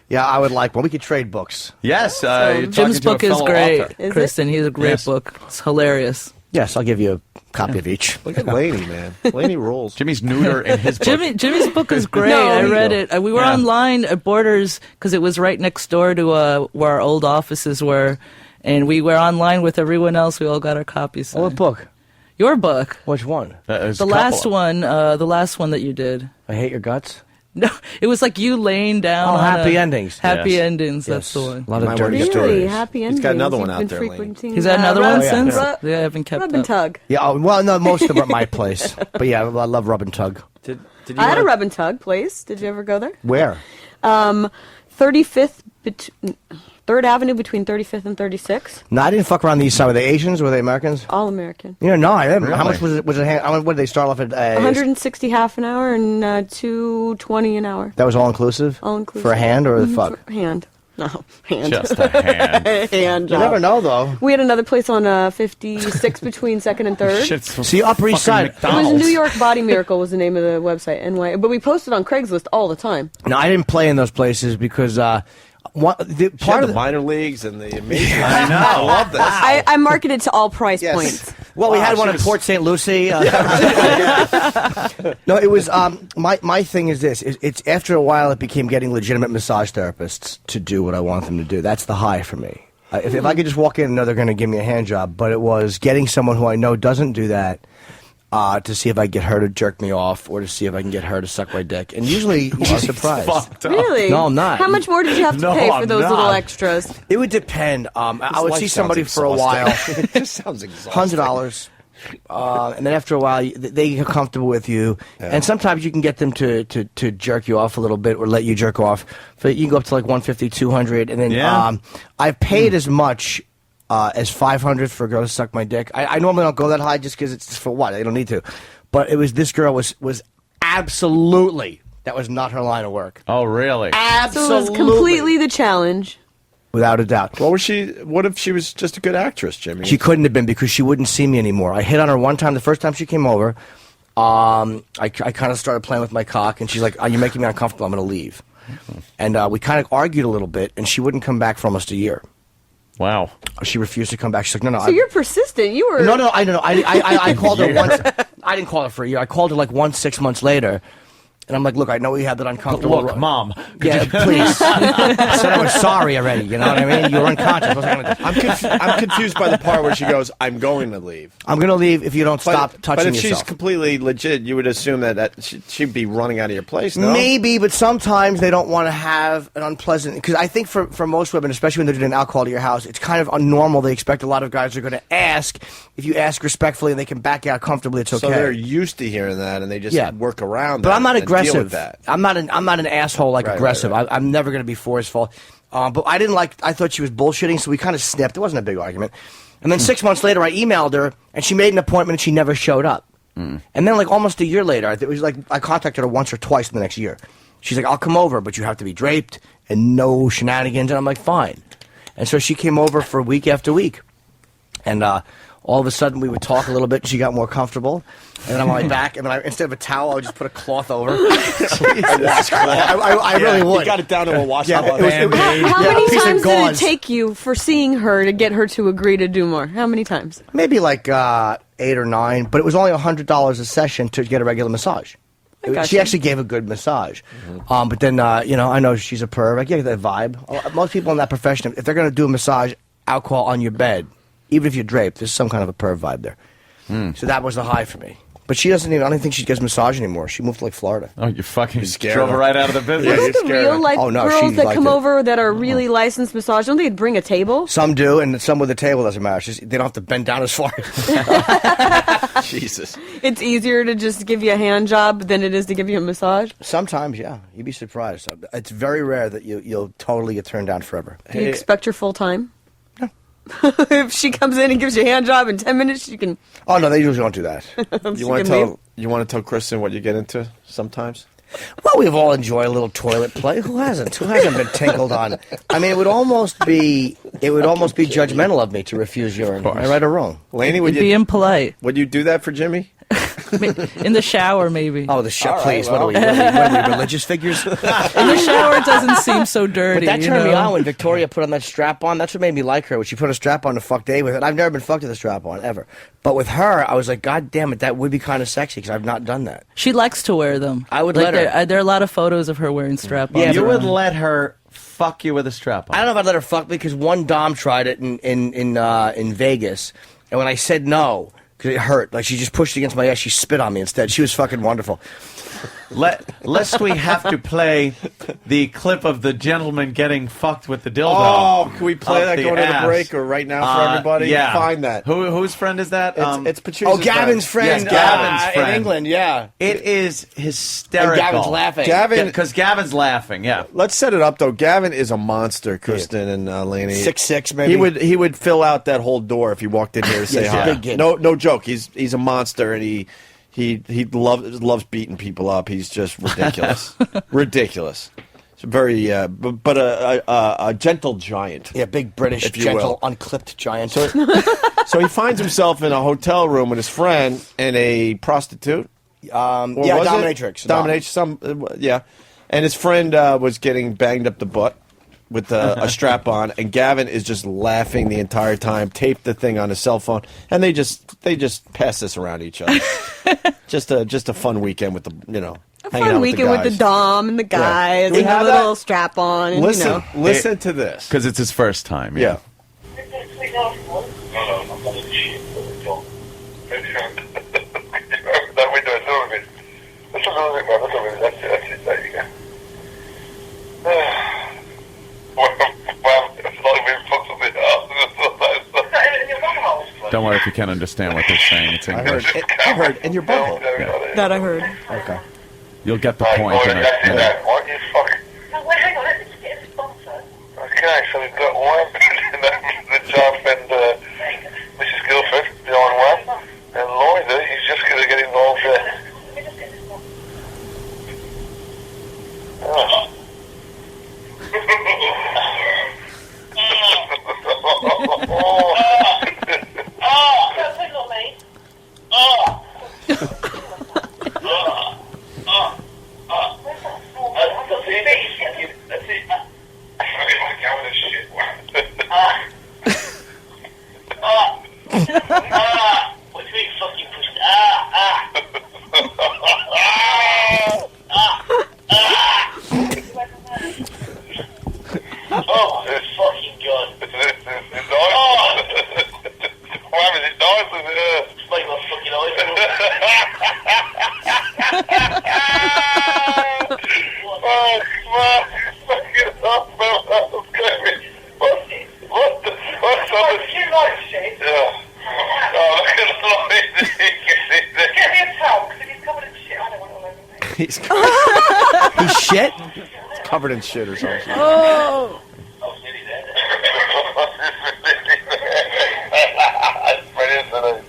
Yeah, I would like one. We could trade books. Yes. Jim's book is great, Is Kristen. He's a great book. It's hilarious. Yes, I'll give you a copy of each. Look at Laney, man. Laney rules. Jimmy's neuter in his book. Jimmy's book is great. I read it. We were online at Borders because it was right next door to where our old offices were, and we were online with everyone else. We all got our copies. What book? Your book. Which one? The last one. The last one that you did. I Hate Your Guts. No, it was like you laying down. Oh, Happy Endings. Happy Endings. That's the one. A lot of dirty stories. Happy Endings. He's got another one You've out been there, frequenting, He's got another one since? Yeah, I haven't kept Rub and up. Tug. Yeah. Well, no, most of them are at my place. But yeah, I love Rub and Tug. Did you I had a Rub and Tug place. Did you ever go there? Where? 35th, 3rd Avenue between 35th and 36th. No, I didn't fuck around the East Side. Were they Asians? Were they Americans? All American. You know, no, I didn't. Really? How much was it? What did they start off at? 160 half an hour and $220 an hour. That was all inclusive. All inclusive. For a hand or the fuck? For hand. No, hand. Just a hand. Hand You job. never know, though. We had another place on 56 between 2nd and 3rd. Shit's See, Upper East Side. It was New York Body Miracle was the name of the website, NY. But we posted on Craigslist all the time. No, I didn't play in those places because part Part of the minor leagues and the major. I know. I love this. I marketed to all price points. Well, we Wow, had one she in was- Port St. Lucie. No, it was my thing is this. It's after a while it became getting legitimate massage therapists to do what I want them to do. That's the high for me. If I could just walk in and know they're going to give me a hand job, but it was getting someone who I know doesn't do that to see if I can get her to jerk me off or to see if I can get her to suck my dick. And usually you'd be surprised. Really? No, I'm not. How much more did you have to No, pay for I'm those not. little extras? It would depend. I would life see somebody sounds for a while. exhausting. It just sounds exhausting. $100. And then after a while, they get comfortable with you. Yeah. And sometimes you can get them to jerk you off a little bit or let you jerk off. But you can go up to like $150, $200. And then I've paid as much as $500 for a girl to suck my dick. I normally don't go that high just because it's for what? I don't need to. But it was this girl was absolutely, that was not her line of work. Oh, really? Absolutely. So it was completely the challenge. Without a doubt. What if she was just a good actress, Jimmy? She couldn't have been because she wouldn't see me anymore. I hit on her one time. The first time she came over, I kind of started playing with my cock, and she's like, "You're making me uncomfortable. I'm going to leave." And we kind of argued a little bit, and she wouldn't come back for almost a year. Wow. She refused to come back. She's like, "No. So you're persistent. You were. No, I don't know. I called her once. I didn't call her for a year. I called her like 6 months later. And I'm like, look, I know we had that uncomfortable. Look, Mom. Yeah, please. I said I was sorry already. You know what I mean? You were unconscious. What was I gonna do? I'm confused by the part where she goes, "I'm going to leave." I'm going to leave if you don't stop touching But if yourself. she's completely legit, you would assume that she'd be running out of your place, no? Maybe, but sometimes they don't want to have an unpleasant... Because I think for most women, especially when they're doing alcohol to your house, it's kind of unnormal. They expect a lot of guys are going to ask. If you ask respectfully and they can back out comfortably, it's okay. So they're used to hearing that, and they just work around that. But I'm not and deal aggressive. with that. I'm not an asshole like aggressive. Right. I'm never going to be forceful. But I thought she was bullshitting, so we kind of snipped. It wasn't a big argument. And then 6 months later, I emailed her, and she made an appointment, and she never showed up. And then, like, almost a year later, it was like I contacted her once or twice in the next year. She's like, "I'll come over, but you have to be draped and no shenanigans." And I'm like, "Fine." And so she came over for week after week. And all of a sudden, we would talk a little bit, and she got more comfortable. And then I'm on my back, and then instead of a towel, I would just put a cloth over. I really would. You got it down to a washcloth. How many times did it take you for seeing her to get her to agree to do more? How many times? Maybe like 8 or 9, but it was only $100 a session to get a regular massage. She actually gave a good massage. But then, I know she's a perv. I get that vibe. Most people in that profession, if they're going to do a massage alcohol on your bed, even if you're draped, there's some kind of a perv vibe there. So that was the high for me. But she doesn't even, I don't think she gets massage anymore. She moved to like Florida. Oh, you fucking drove her right out of the business. What are the real life girls that come over that are really licensed massage? Don't they bring a table? Some do, and some with a table doesn't matter. They don't have to bend down as far. Jesus. It's easier to just give you a hand job than it is to give you a massage? Sometimes, yeah. You'd be surprised. It's very rare that you'll totally get turned down forever. Do you expect her full time? No. If she comes in and gives you a hand job in 10 minutes, you can... Oh, no, they usually don't do that. You want to tell Kristen what you get into sometimes? Well, we've all enjoyed a little toilet play. Who hasn't? Who hasn't been tinkled on? I mean, it would almost be judgmental of me to refuse urine. Am I right or wrong? Laney, would you be impolite? Would you do that for Jimmy? In the shower, maybe. Oh, the shower! Please, well. what are we, religious figures? In the shower, it doesn't seem so dirty. But that turned you me know? on when Victoria put on that strap on. That's what made me like her. When she put a strap on to fuck Dave with it. I've never been fucked with a strap on ever. But with her, I was like, God damn it, that would be kind of sexy because I've not done that. She likes to wear them. I would let her. There are a lot of photos of her wearing strap-ons. Yeah, you would let her fuck you with a strap-on. I don't know if I'd let her fuck me because one Dom tried it in Vegas, and when I said no, because it hurt, like she just pushed against my ass, she spit on me instead. She was fucking wonderful. Lest we have to play the clip of the gentleman getting fucked with the dildo. Oh, can we play that going ass. to the break or right now for everybody? Yeah. Find that. Whose friend is that? It's Patrice's Gavin's friend. Yes, Gavin's friend. In England, yeah. It is hysterical. And Gavin's laughing. Because Gavin's laughing, yeah. Let's set it up, though. Gavin is a monster, Kristen and Laney. 6'6", maybe. He would fill out that whole door if he walked in here to say hi. Big kid. No joke. He's a monster, and he loves beating people up. He's just ridiculous. Ridiculous. It's very, but a gentle giant. Yeah, big British, gentle, unclipped giant. So he finds himself in a hotel room with his friend and a prostitute. Dominatrix. Yeah. And his friend was getting banged up the butt with a strap on, and Gavin is just laughing the entire time, taped the thing on his cell phone, and they just pass this around each other. just a fun weekend with the, A fun weekend with the Dom and the guys and a little strap on. And, listen to this. Because it's his first time. Yeah. Don't worry if you can't understand what they're saying. It's English. I heard in your bubble. Yeah. That I heard. Okay. You'll get the point in a minute. What you fucking... No, wait, hang on. Let's just get a sponsor. Okay, so we've got one, the job and Mrs. Guilford behind one, and Lloyd, he's just going to get involved there. Oh. Oh, it's fucking good. It's nice. Oh! Why is it nice? It's like my fucking eyes. Oh, fuck. Fucking up, man. What's up? You like shit? Yeah. Oh, look at the light. Get me a towel, because if he's covered in shit, I don't want to let him. He's shit? It's covered in shit or something. Oh. It's brilliant today.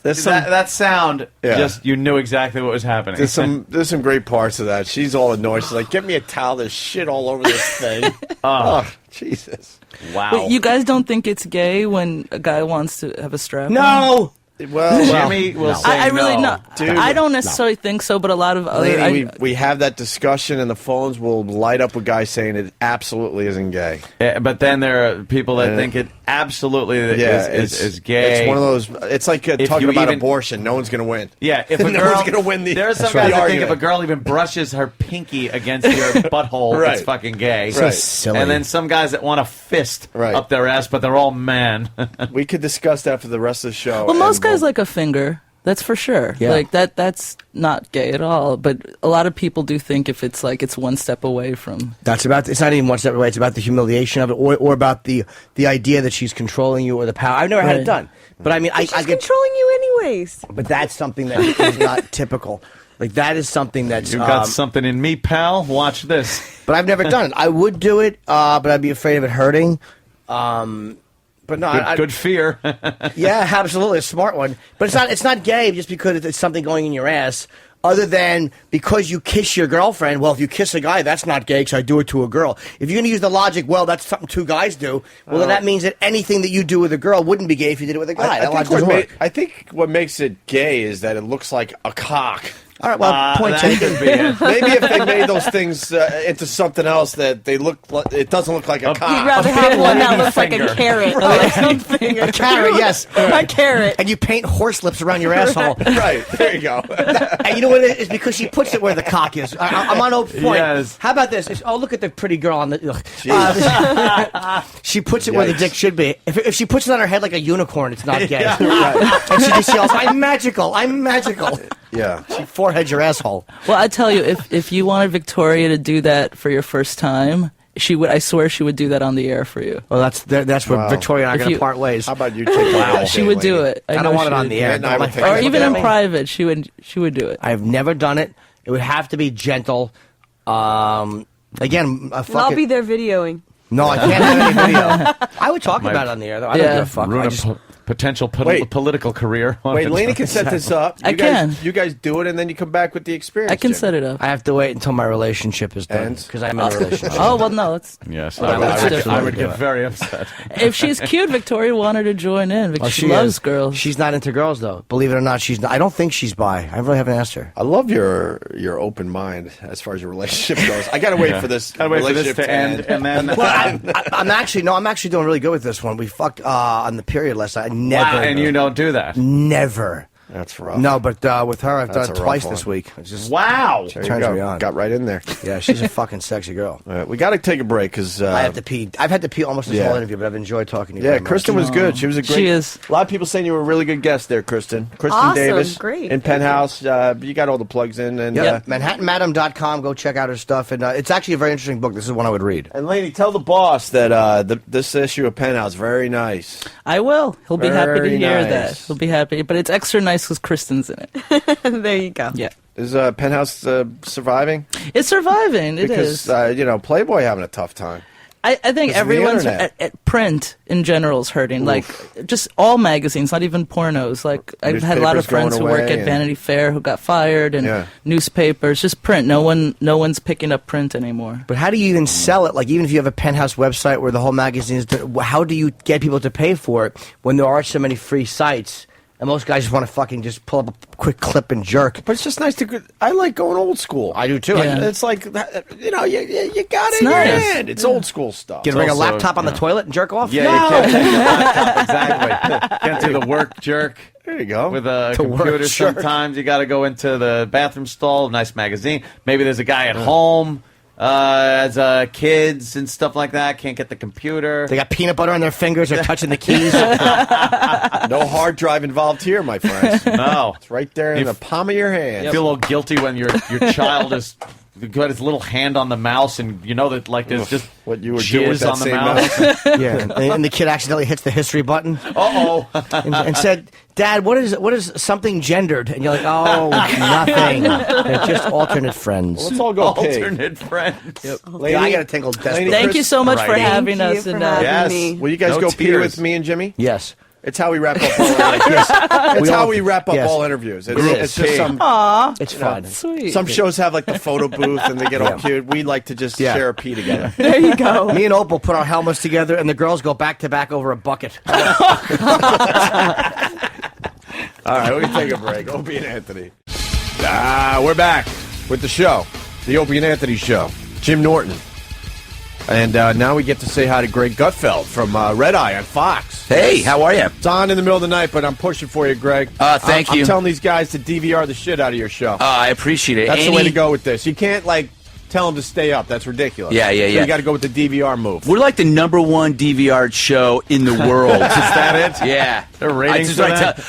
that sound, just you knew exactly what was happening. There's some great parts of that. She's all annoyed. She's like, "Get me a towel. There's shit all over this thing." Oh, Jesus! Wow. But you guys don't think it's gay when a guy wants to have a strap? No. Well, Jimmy will say I really no. not. Dude, I don't necessarily think so, but a lot of other. Lady, we have that discussion, and the phones will light up with guys saying it absolutely isn't gay. Yeah, but then there are people that think it absolutely is gay. It's one of those. It's like talking about abortion. No one's going to win. Yeah, if a no girl, one's going to win the. There are some guys that think if a girl even brushes her pinky against your butthole, it's fucking gay. Right. Silly. And then some guys that want a fist up their ass, but they're all man. We could discuss that for the rest of the show. Well, most guys like a finger. That's for sure. Yeah. Like that's not gay at all. But a lot of people do think if it's like it's one step away from. It's not even one step away. It's about the humiliation of it, or about the idea that she's controlling you or the power. I've never had it done, but I mean, I She's get. controlling you anyways. But that's something that is not typical. Like that is something that's. You got something in me, pal. Watch this. But I've never done it. I would do it, but I'd be afraid of it hurting. But no, good fear. Yeah, absolutely, a smart one. But it's not gay just because it's something going in your ass. Other than because you kiss your girlfriend, well, if you kiss a guy, that's not gay because I do it to a girl. If you're going to use the logic, well, that's something two guys do, well, then that means that anything that you do with a girl wouldn't be gay if you did it with a guy. I think what makes it gay is that it looks like a cock. All right, well, point taken. Maybe if they made those things into something else that they look, it doesn't look like a cock. You'd rather have one that looks like a carrot or something. A carrot, yes. A carrot. And you paint horse lips around your asshole. Right, there you go. And you know what it is? Because she puts it where the cock is. I'm on Opie's point. Yes. How about this? Look at the pretty girl on the... she puts it where the dick should be. If she puts it on her head like a unicorn, it's not gay. Right. And she just yells, I'm magical. I'm magical. Yeah. She foreheads your asshole. Well, I tell you, if you wanted Victoria to do that for your first time, she would. I swear she would do that on the air for you. Well, that's where Victoria and I are going to part ways. How about you take that? She would do it. I don't want it on the air. Or even in private, she would do it. I've never done it. It would have to be gentle. Again, I'll be there videoing. No, I can't have any video. I would talk about it on the air, though. I don't give a fuck. Ruin a potential political career. Wait, Lena can set this up. You guys do it, and then you come back with the experience. I can set it up. I have to wait until my relationship is done because I'm in a relationship. Oh well, no, it's yes. I would get very upset if she's cute. Victoria wanted to join in because she loves girls. She's not into girls, though. Believe it or not, she's not. I don't think she's bi. I really haven't asked her. I love your open mind as far as your relationship goes. I got to wait for this relationship to end, and then. Well, I'm actually doing really good with this one. We fucked on the period last night. Never. Wow, and you don't do that. Never. That's rough. No, but with her, I've done it twice this week. It's just, wow. Turns me on. Got right in there. Yeah, she's a fucking sexy girl. We got to take a break because I have to pee. I've had to pee almost this whole interview, but I've enjoyed talking to you. Yeah, Kristen was good. She was a great. She is. A lot of people saying you were a really good guest there, Kristen. Kristen Awesome, Davis, great. in Penthouse. You got all the plugs in, and ManhattanMadam.com. Go check out her stuff, and it's actually a very interesting book. This is one I would read. And Lainey, tell the boss that this issue of Penthouse very nice. I will. He'll be happy to Very hear nice. that. He'll be happy, but it's extra nice because Kristen's in it. There you go. Yeah. Is Penthouse surviving? It's surviving. It because, is. Playboy having a tough time. I think everyone's at print in general is hurting. Like just all magazines, not even pornos. Like I've had a lot of friends who work at Vanity Fair who got fired, and newspapers, just print. No one's picking up print anymore. But how do you even sell it? Like even if you have a Penthouse website where the whole magazine is, how do you get people to pay for it when there are so many free sites? And most guys just want to fucking just pull up a quick clip and jerk. But it's just nice to. I like going old school. I do too. Yeah. It's like you got it in your hand. It's old school stuff. Can you bring a laptop on the toilet and jerk off? Yeah, you can't take the laptop, exactly. Can't do the work jerk. There you go. With a computer, sometimes you got to go into the bathroom stall. Nice magazine. Maybe there's a guy at home. As kids and stuff like that, can't get the computer. They got peanut butter on their fingers. They're touching the keys. No hard drive involved here, my friends. No, it's right there in the palm of your hand. You feel a little guilty when your child is got his little hand on the mouse, and you know that like there's just what you were doing with that on the same mouse. Yeah, and the kid accidentally hits the history button. and said, "Dad, what is something gendered?" And you're like, "Oh, nothing. They're just alternate friends." Well, let's all go alternate friends. Yep. Lady, I got to tingle. Thank you so much for having us. Yes. Will you guys go pee with me and Jimmy? Yes. It's how we wrap up all interviews. It's how we wrap up all interviews. It's just some. Aww. It's fun. Sweet. Some shows have like the photo booth and they get all cute. We like to just share a pee together. There you go. Me and Opal put our helmets together, and the girls go back to back over a bucket. All right, we can take a break. Opie and Anthony. We're back with the show, the Opie and Anthony show. Jim Norton. And now we get to say hi to Greg Gutfeld from Red Eye on Fox. Hey, how are you? It's on in the middle of the night, but I'm pushing for you, Greg. Thank you. I'm telling these guys to DVR the shit out of your show. I appreciate it. That's the way to go with this. You can't, tell them to stay up. That's ridiculous. Yeah. So you got to go with the DVR move. We're like the #1 DVR show in the world. Is that it? Yeah. The ratings for that?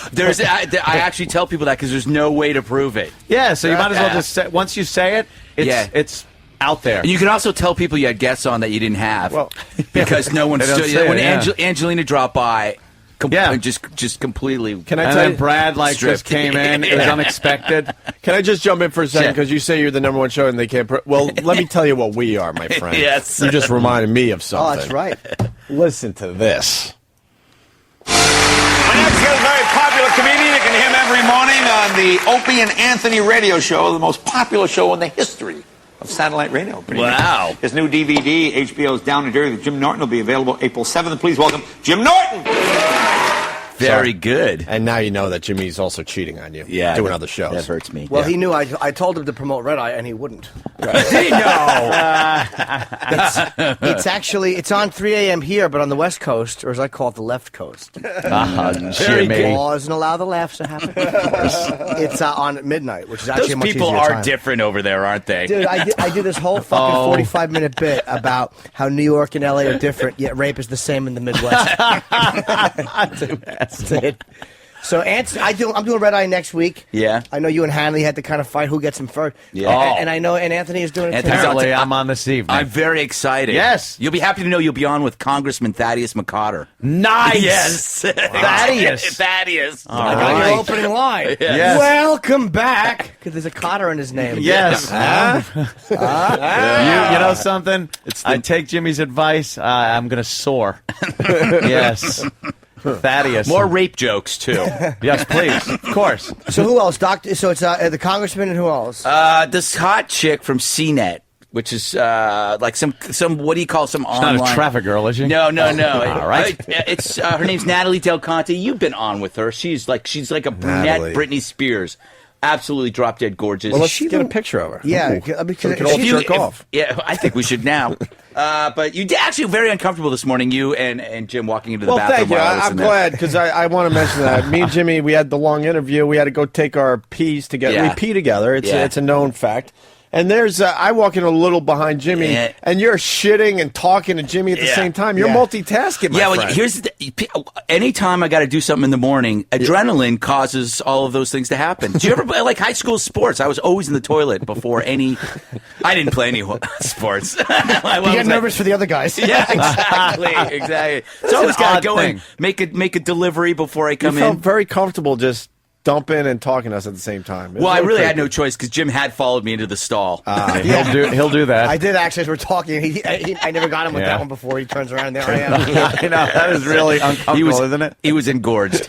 I actually tell people that because there's no way to prove it. Yeah, so you might as well just say, once you say it, it's out there. And you can also tell people you had guests on that you didn't have. Well, because no one stood. When Angelina dropped by, just completely. Can I tell you, Brad just came in. It was unexpected. Can I just jump in for a second? Because you say you're the #1 show and they can't. Well, let me tell you what we are, my friend. Yes. You just reminded me of something. Oh, that's right. Listen to this. My next guest is a very popular comedian. You can hear him every morning on the Opie and Anthony radio show, the most popular show in the history of satellite radio. Wow. His new DVD, HBO's Down and Dirty with Jim Norton, will be available April 7th. Please welcome Jim Norton. Very good. And now you know that Jimmy's also cheating on you. Yeah. Doing other shows. That hurts me. Well, he knew I told him to promote Red Eye, and he wouldn't. It's actually, it's on 3 a.m. here, but on the West Coast, or as I call it, the left coast. Jimmy. Law doesn't allow the laughs to happen. It's on at midnight, which is actually Those a much people easier are time. different over there, aren't they? Dude, I do this whole fucking 45-minute bit about how New York and L.A. are different, yet rape is the same in the Midwest. That's it. So, I'm doing Red Eye next week. Yeah. I know you and Hanley had to kind of fight who gets him first. Yeah. And I know, and Anthony is doing it too. Apparently, I'm on this evening. I'm very excited. Yes. You'll be happy to know you'll be on with Congressman Thaddeus McCotter. Nice. Yes. Thaddeus. I got your opening line. Yes. Welcome back. Because there's a Cotter in his name. Yes. You know something? I take Jimmy's advice. I'm going to soar. Yes. Thaddeus. More rape jokes, too. Yes, please. Of course. So who else? So it's the congressman and who else? This hot chick from CNET, which is like some what do you call some She's online? not a traffic girl, is she? No. All right. It's her name's Natalie Del Conte. You've been on with her. She's like a brunette Britney Spears. Absolutely drop dead gorgeous. Well, let's get a picture of her. Yeah, because we can all jerk off. Yeah, I think we should now. But you actually were very uncomfortable this morning, you and Jim walking into the bathroom. Thank you. while I was I'm in there. glad because I want to mention that. Me and Jimmy, we had the long interview. We had to go take our pees together. Yeah. We pee together. It's a known fact. And there's I walk in a little behind Jimmy, and you're shitting and talking to Jimmy at the same time. You're multitasking, my friend. Well, here's anytime I got to do something in the morning, adrenaline causes all of those things to happen. Do you ever play like high school sports? I was always in the toilet before any. I didn't play any sports. You get nervous for the other guys. Yeah, exactly. So I always got to go and make a delivery before I come You felt in. very comfortable just dumping and talking to us at the same time. Well, I really had no choice because Jim had followed me into the stall. He'll do that. I did actually as we're talking. I never got him with that one before. He turns around and there I am. I know, that is really uncomfortable, isn't it? He was engorged.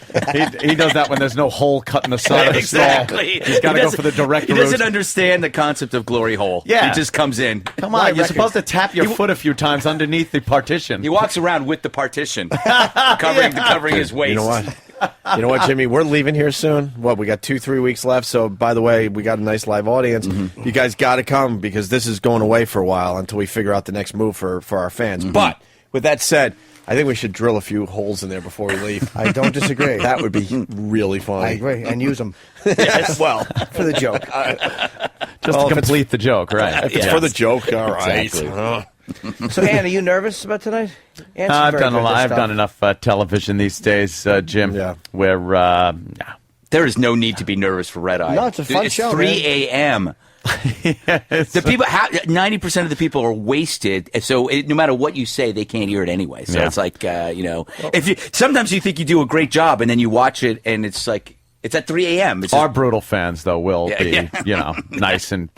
He does that when there's no hole cut in the side of the stall. He's got to go for the direct route. He doesn't understand the concept of glory hole. Yeah. He just comes in. Come on, you're supposed to tap your foot a few times underneath the partition. He walks around with the partition, covering his waist. You know what? You know what, Jimmy? We're leaving here soon. We got 2-3 weeks left. So, by the way, we got a nice live audience. Mm-hmm. You guys got to come because this is going away for a while until we figure out the next move for our fans. But with that said, I think we should drill a few holes in there before we leave. I don't disagree. That would be really funny. I agree. And use them. Yes. Well, for the joke. Just to complete the joke, right? If it's for the joke, all right. Exactly. So, Ann, are you nervous about tonight? I've done enough television these days, Jim. Yeah. Where there is no need to be nervous for Red Eye. No, it's a fun show. 3 a.m. The people, 90% of the people are wasted. So no matter what you say, they can't hear it anyway. So it's like sometimes you think you do a great job, and then you watch it, and it's like. It's at 3 a.m. Our brutal fans, though, will be, nice and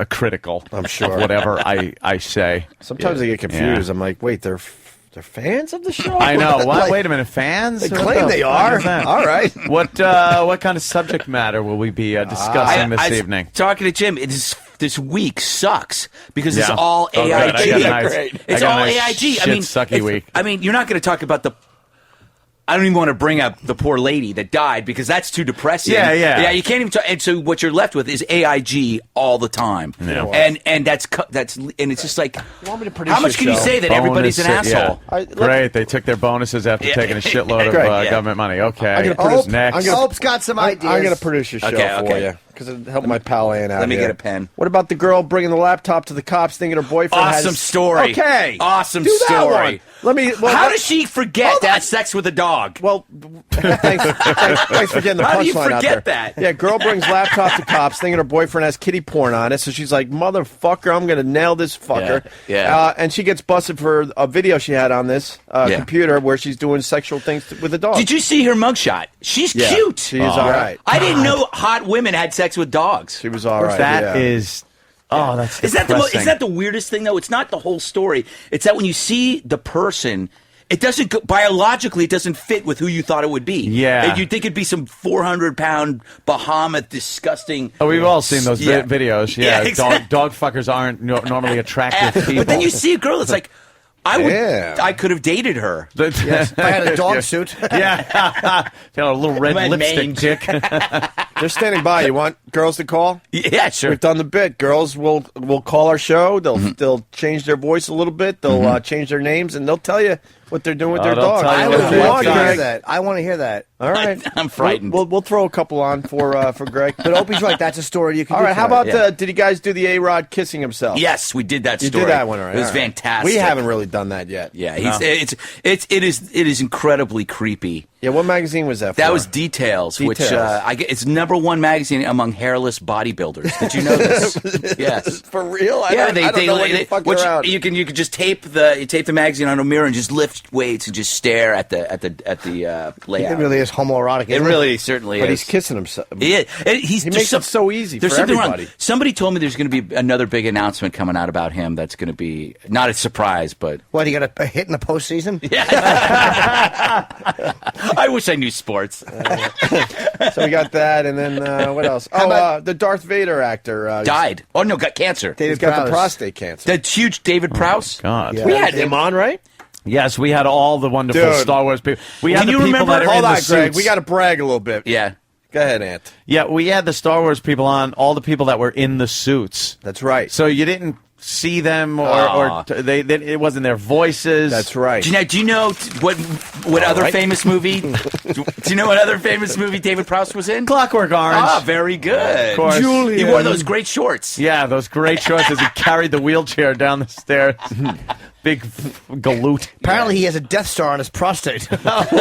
critical. I'm sure of whatever I say. Sometimes I get confused. I'm like, wait, they're They're fans of the show? I know. What? Like, Wait a minute. Fans? They What claim the they fuck are. is that? All right. What kind of subject matter will we be discussing this evening? Talking to Jim, this week sucks because it's Yeah. all Oh, good. AIG. I got a nice- It's I got all a nice AIG. shit sucky week. I mean, you're not going to talk about the. I don't even want to bring up the poor lady that died because that's too depressing. Yeah. You can't even. And so what you're left with is AIG all the time. Yeah. And that's and it's just like, want me to produce how much your can you show? say that everybody's an Bonuses, asshole? yeah. Great. They took their bonuses after taking a shitload of government money. Okay. I'm gonna produce Next. Hope's got some ideas. I'm going to produce your show for you because it helped my pal Ann out. Let me here. get a pen. What about the girl bringing the laptop to the cops, thinking her boyfriend had Awesome story. Okay, Awesome do that story. one. Let me. Well, How does she forget to have sex with a dog? Well, thanks for getting the How do you punchline out there. forget that? Yeah, girl brings laptop to cops, thinking her boyfriend has kitty porn on it. So she's like, "Motherfucker, I'm going to nail this fucker." Yeah. And she gets busted for a video she had on this computer where she's doing sexual things with a dog. Did you see her mugshot? She's cute. She is all right. I didn't know hot women had sex with dogs. She was all right. That is. Oh, that's Is depressing. that the weirdest thing though? It's not the whole story. It's that when you see the person, it doesn't go, biologically. It doesn't fit with who you thought it would be. Yeah. And you'd think it'd be some 400-pound behemoth, disgusting. Oh, we've all seen those videos. Yeah, exactly. dog fuckers aren't normally attractive people. But then you see a girl. It's like Yeah. I could have dated her. Yes, if I had a dog suit. Yeah, a little red My lipstick mange. chick. They're standing by. You want girls to call? Yeah, sure. We've done the bit. Girls will call our show. They'll change their voice a little bit. They'll change their names, and they'll tell you what they're doing with their they'll dog. tell you I what would they're love to doing. hear that. I want to hear that. All right, I'm frightened. We'll throw a couple on for Greg. But Opie's right. That's a story you can All do right, how tonight. about did you guys do the A-Rod kissing himself? Yes, we did that You story. did that one, all right. It was all right. fantastic. We haven't really done that yet. Yeah, it is incredibly creepy. Yeah, what magazine was that for? That was Details, which Details. it's #1 magazine among hairless bodybuilders. Did you know this? Yes, For real? I don't know when you're fucking around. you can just tape the magazine on a mirror and just lift weights and just stare at the layout. It really is homoerotic. It isn't really certainly But is. he's kissing himself. He makes it so easy There's for something everybody. wrong. Somebody told me there's going to be another big announcement coming out about him. That's going to be not a surprise, but What, he got a hit in the postseason? I wish I knew sports. So we got that, and then what else? The Darth Vader actor Died. Oh no, got cancer. He's got the prostate cancer. That huge David Prowse. God. Yeah. We had him on, right? Yes, we had all the wonderful Dude. Star Wars people. We had Can the you people remember- that are Hold in on, the Greg. suits. We got to brag a little bit. Yeah. Go ahead, Ant. Yeah, we had the Star Wars people on, all the people that were in the suits. That's right. So you didn't see them, Aw. they it wasn't their voices. That's right. Do you know what other famous movie? Do you know what other famous movie David Prowse was in? Clockwork Orange. Ah, very good. Of course. He wore those great shorts. Yeah, those great shorts as he carried the wheelchair down the stairs. Big galoot. Apparently, he has a Death Star on his prostate. Nicely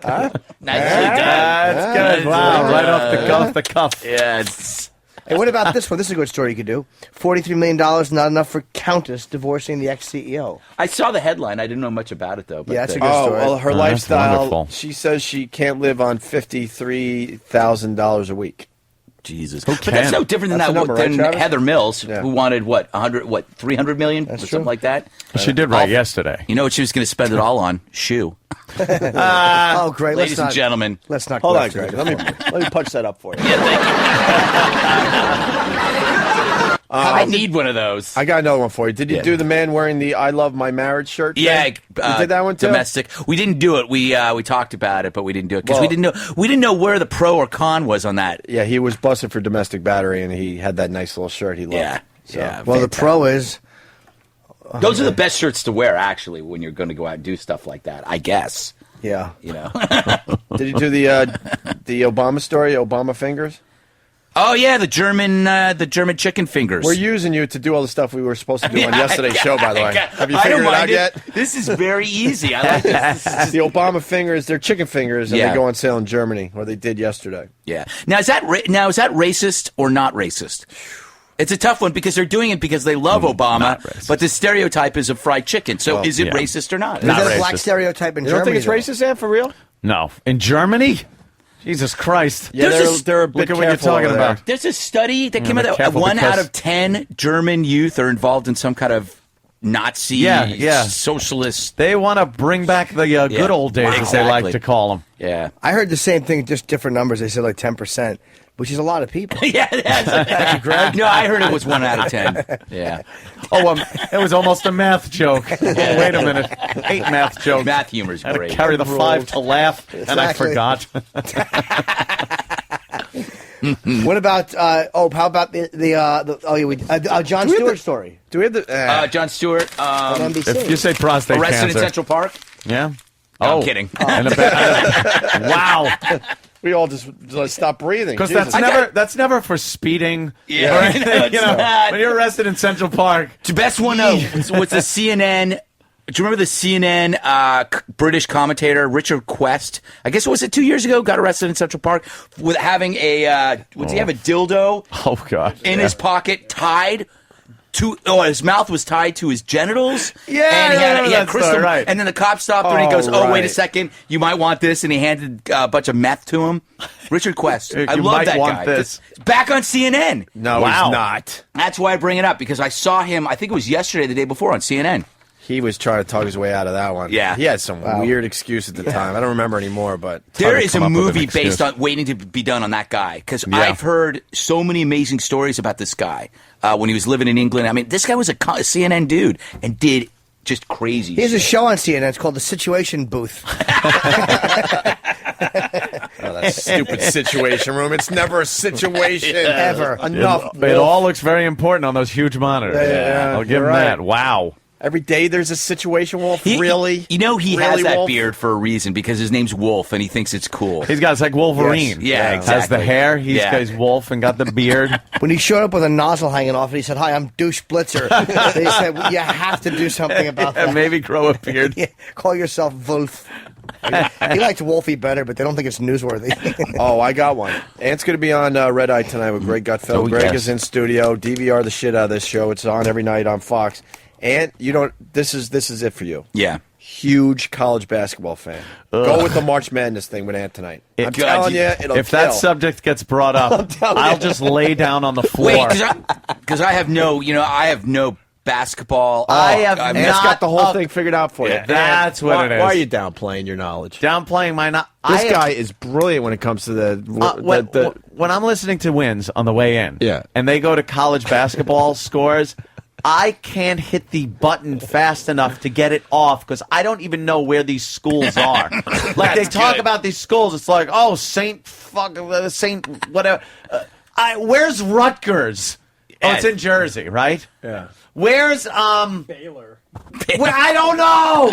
done. That's good. Wow, right off the cuff. Yeah. It's, Hey, what about this one? This is a good story you could do. $43 million, not enough for Countess divorcing the ex-CEO. I saw the headline. I didn't know much about it though. But Yeah, that's a the- good story. Well, her Oh, that's lifestyle. wonderful. She says she can't live on $53,000 a week. Jesus. Who But that's can? no different than That's that the number, right, than Travis? Heather Mills, Yeah. who wanted 300 million or true. something like that. She did right yesterday. You know what she was going to spend it all on? Shoe. Oh, great. Ladies and gentlemen. Let's not. Hold go on, through Greg. this. Let me punch that up for you. I need one of those. I got another one for you. Did you Yeah. do the man wearing the "I love my marriage" shirt? Yeah, thing? You did that one too. Domestic. We didn't do it. We talked about it, but we didn't do it because Well- we didn't know where the pro or con was on that. Yeah, he was busted for domestic battery, and he had that nice little shirt he loved. Yeah, So- yeah. Well, the pro is. Those are the best shirts to wear, actually, when you're going to go out and do stuff like that. I guess. Yeah. You know. Did you do the Obama story, Obama fingers? Oh yeah, the German chicken fingers. We're using you to do all the stuff we were supposed to do on yesterday's show, by the way. Have you I don't figured it out mind yet? This is very easy. I like this. The Obama fingers, they're chicken fingers, and Yeah. they go on sale in Germany, or they did yesterday. Yeah. Now is that racist or not racist? It's a tough one because they're doing it because they love Obama, but the stereotype is of fried chicken. So Well, is it yeah. racist or not? Is that a black stereotype in You don't Germany? think it's racist, Ann, for real? No. In Germany? Jesus Christ. Yeah, There's they're a bit Look at what you're careful talking over there. about. There's a study that came out be that careful 1 out because- of 10 German youth are involved in some kind of Nazi, socialist. They want to bring back the good old days, as they like to call them. Yeah. I heard the same thing, just different numbers. They said like 10%, which is a lot of people. Yeah, Thank you, Greg. No, I heard it was 1 out of 10. Yeah. Oh, it was almost a math joke. Wait a minute. 8 math jokes. Math humor's I had to great. carry the 5 to laugh, and I forgot. What about how about the Jon Stewart story? Do we have the Jon Stewart? On NBC. If you say prostate arrested cancer. in Central Park? Yeah. No, I'm kidding. Wow. We all just stop breathing. Because that's never for speeding. Yeah. Or anything, when you're arrested in Central Park. The best one was the CNN. Do you remember the CNN British commentator Richard Quest? I guess was it 2 years ago? Got arrested in Central Park with having a he have a dildo? Oh God! In his pocket, tied to his mouth was tied to his genitals. Yeah, and he had crystal. Story, right. And then the cop stopped him and he goes, "Oh, wait a second, you might want this," and he handed a bunch of meth to him. Richard Quest, I You love might that want guy. this. Back on CNN. No, Wow. he's not. That's why I bring it up because I saw him. I think it was yesterday, the day before on CNN. He was trying to talk his way out of that one. Yeah. He had some weird excuse at the time. I don't remember anymore, but There is a movie based on waiting to be done on that guy because I've heard so many amazing stories about this guy when he was living in England. I mean, this guy was a CNN dude and did just crazy He has a shit. show on CNN. It's called The Situation Booth. that stupid situation room. It's never a situation. Ever. Enough. It all looks very important on those huge monitors. Yeah, I'll give you're him right. that. Wow. Every day there's a situation, Wolf. Really? You know, he Really, has that Wolf? beard for a reason because his name's Wolf and he thinks it's cool. He's got it's like Wolverine. Yes. Yeah, exactly. Has the hair. He's got his wolf and got the beard. When he showed up with a nozzle hanging off it, he said, "Hi, I'm Douche Blitzer." They said, well, "You have to do something about that. Maybe grow a beard. Yeah, call yourself Wolf." He likes Wolfie better, but they don't think it's newsworthy. Oh, I got one. Ant's going to be on Red Eye tonight with Greg Gutfeld. Oh, Greg yes. is in studio. DVR the shit out of this show. It's on every night on Fox. And you don't. This is it for you. Yeah. Huge college basketball fan. Go with the March Madness thing with Ant tonight. I'm telling you, it'll if that kill. subject gets brought up, I'll just lay down on the floor. Wait, because I have no basketball. Ant's got the whole thing figured out for you. That's what it is. Why are you downplaying your knowledge? Downplaying my knowledge. This guy is brilliant when it comes to when I'm listening to Wins on the way in, Yeah. and they go to college basketball scores, I can't hit the button fast enough to get it off because I don't even know where these schools are. Like they talk about these schools, it's like, oh, Saint whatever. Where's Rutgers? Oh, it's in Jersey, right? Yeah. Where's Baylor? I don't know.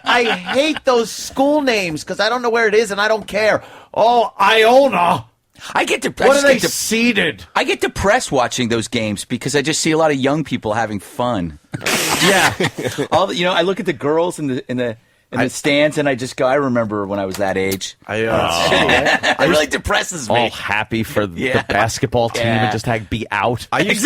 I hate those school names because I don't know where it is and I don't care. Oh, Iona. I get What are they seeded? I get depressed watching those games because I just see a lot of young people having fun. Yeah. I look at the girls in the stands and I just go, I remember when I was that age. It really depresses me. All happy for the basketball team and just be out. I used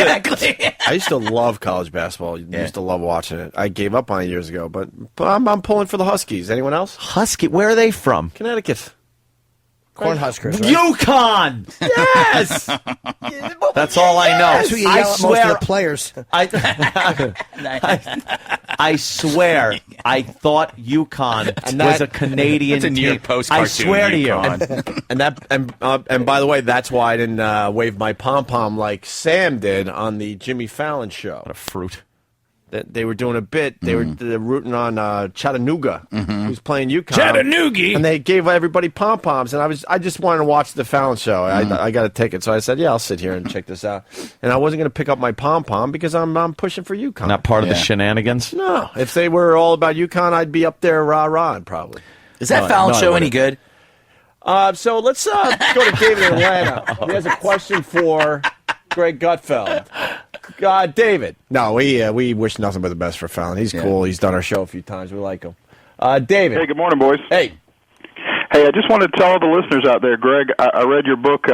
to love college basketball. Used to love watching it. I gave up on it years ago, but I'm pulling for the Huskies. Anyone else? Husky? Where are they from? Connecticut. Cornhuskers, right? UConn! Yes! That's all I know. That's who you yell at most of the players. I swear, I thought UConn was a Canadian That's a New team. York Post I cartoon, swear to you. And by the way, that's why I didn't wave my pom pom like Sam did on the Jimmy Fallon show. What a fruit. They were doing a bit. They were rooting on Chattanooga, who's playing UConn. Chattanooga, and they gave everybody pom poms. And I just wanted to watch the Fallon show. I got a ticket, so I said, "Yeah, I'll sit here and check this out." And I wasn't going to pick up my pom pom because I'm pushing for UConn. Not part of the shenanigans. No, if they were all about UConn, I'd be up there rah rah probably. Is that Fallon show any good? So let's go to David in Atlanta. He has a question for Greg Gutfeld. David. No, we wish nothing but the best for Fallon. He's cool. He's done our show a few times. We like him. David. Hey, good morning, boys. Hey. Hey, I just wanted to tell all the listeners out there, Greg, I read your book,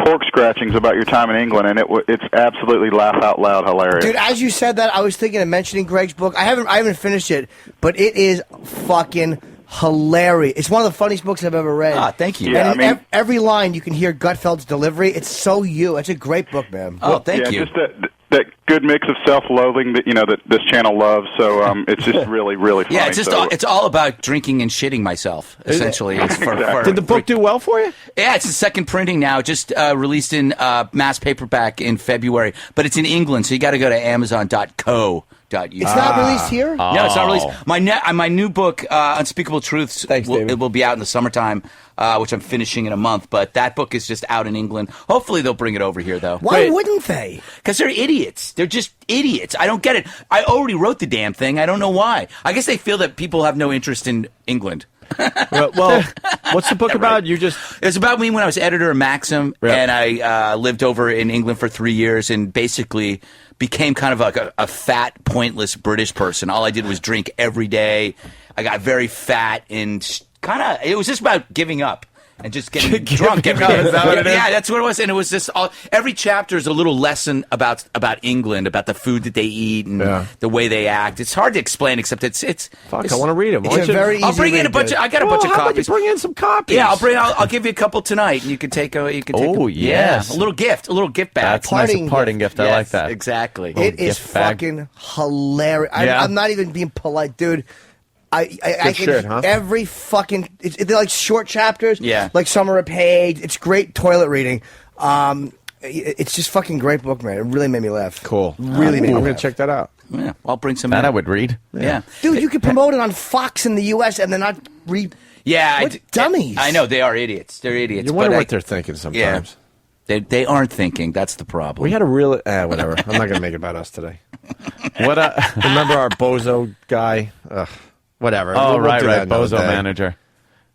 Pork Scratchings, about your time in England, and it's absolutely laugh out loud hilarious. Dude, as you said that, I was thinking of mentioning Greg's book. I haven't finished it, but it is fucking hilarious. It's one of the funniest books I've ever read. Thank you. Yeah, and every line you can hear Gutfeld's delivery. It's so you. It's a great book, man. Oh, thank you. Just that good mix of self-loathing that that this channel loves. So it's just really, really funny. Yeah, it's just it's all about drinking and shitting myself. Essentially, it's Did the book do well for you? Yeah, it's the second printing now. Just released in mass paperback in February, but it's in England, so you got to go to Amazon.co. It's not released here? No, it's not released. My new book, Unspeakable Truths, it will be out in the summertime, which I'm finishing in a month. But that book is just out in England. Hopefully they'll bring it over here, though. Why wouldn't they? Because they're idiots. They're just idiots. I don't get it. I already wrote the damn thing. I don't know why. I guess they feel that people have no interest in England. Well, what's the book about? It's about me when I was editor of Maxim, and I lived over in England for 3 years, and basically became kind of like a fat, pointless British person. All I did was drink every day. I got very fat and it was just about giving up. And just getting drunk. Is that what it is? Yeah, that's what it was. And it was just every chapter is a little lesson about England, about the food that they eat and the way they act. It's hard to explain, except it's Fuck, I want to read them. It's very easy. I'll bring in a bunch. I got a bunch of how copies. About you bring in some copies? Yeah, I'll give you a couple tonight, and you can take a. Yes, a little gift bag. That's nice, a parting gift. I like that. Exactly. It is fucking hilarious. I'm not even being polite, dude. I can shit, huh? every fucking they're like short chapters. Yeah, like some are a page. It's great toilet reading. It's just fucking great book, man. It really made me laugh. Cool. Really made me I'm laugh. gonna check that out. Yeah, I'll bring some. That I would read. Yeah, dude, you could promote it on Fox in the U.S. and then not read. Yeah, dummies. I know they are idiots. They're idiots. You wonder what they're thinking sometimes. Yeah, they aren't thinking. That's the problem. We had a real whatever. I'm not gonna make it about us today. Remember our bozo guy? Ugh. Whatever. Oh, we'll right. Bozo manager.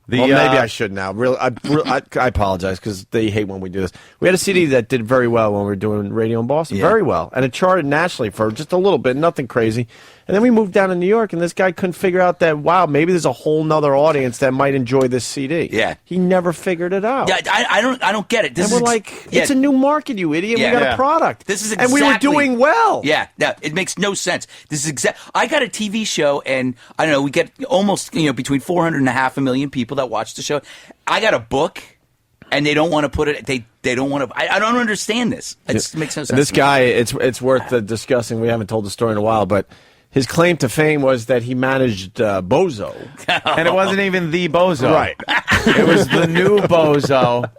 Well, maybe I should now. I apologize because they hate when we do this. We had a CD that did very well when we were doing radio in Boston. Yeah. Very well. And it charted nationally for just a little bit, nothing crazy. And then we moved down to New York, and this guy couldn't figure out that, wow, maybe there's a whole nother audience that might enjoy this CD. Yeah. He never figured it out. Yeah, I don't get it. And we're like, it's a new market, you idiot. Yeah. We got a product. This is and we were doing well. Yeah, it makes no sense. This is I got a TV show, and I don't know, we get almost between 400 and 500,000 people that watch the show. I got a book, and they don't want to put it. They don't want to. I don't understand this. It makes no sense. This guy, it's worth discussing. We haven't told the story in a while, but his claim to fame was that he managed Bozo. And it wasn't even the Bozo. Right. It was the new Bozo.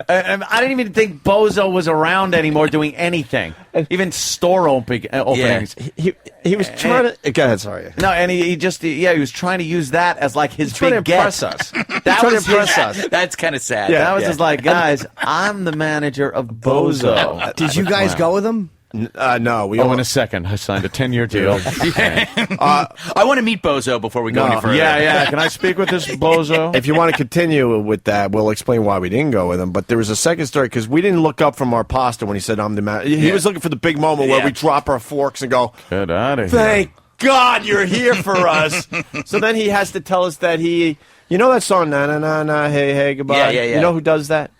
I didn't even think Bozo was around anymore doing anything. Even store openings. He was trying to... Go ahead, sorry. No, and he was trying to use that as like his big get. Impress us. That was to impress us. That's kind of sad. Yeah, that was just like, guys, I'm the manager of Bozo. Did you guys go with him? No, we in a second. I signed a 10-year deal. I want to meet Bozo before we go any further. Yeah. Can I speak with this Bozo? If you want to continue with that, we'll explain why we didn't go with him. But there was a second story because we didn't look up from our pasta when he said, I'm the man. He was looking for the big moment where we drop our forks and go, get out of here. Thank God you're here for us. So then he has to tell us that you know that song, na na na na, hey, hey, goodbye? Yeah. You know who does that?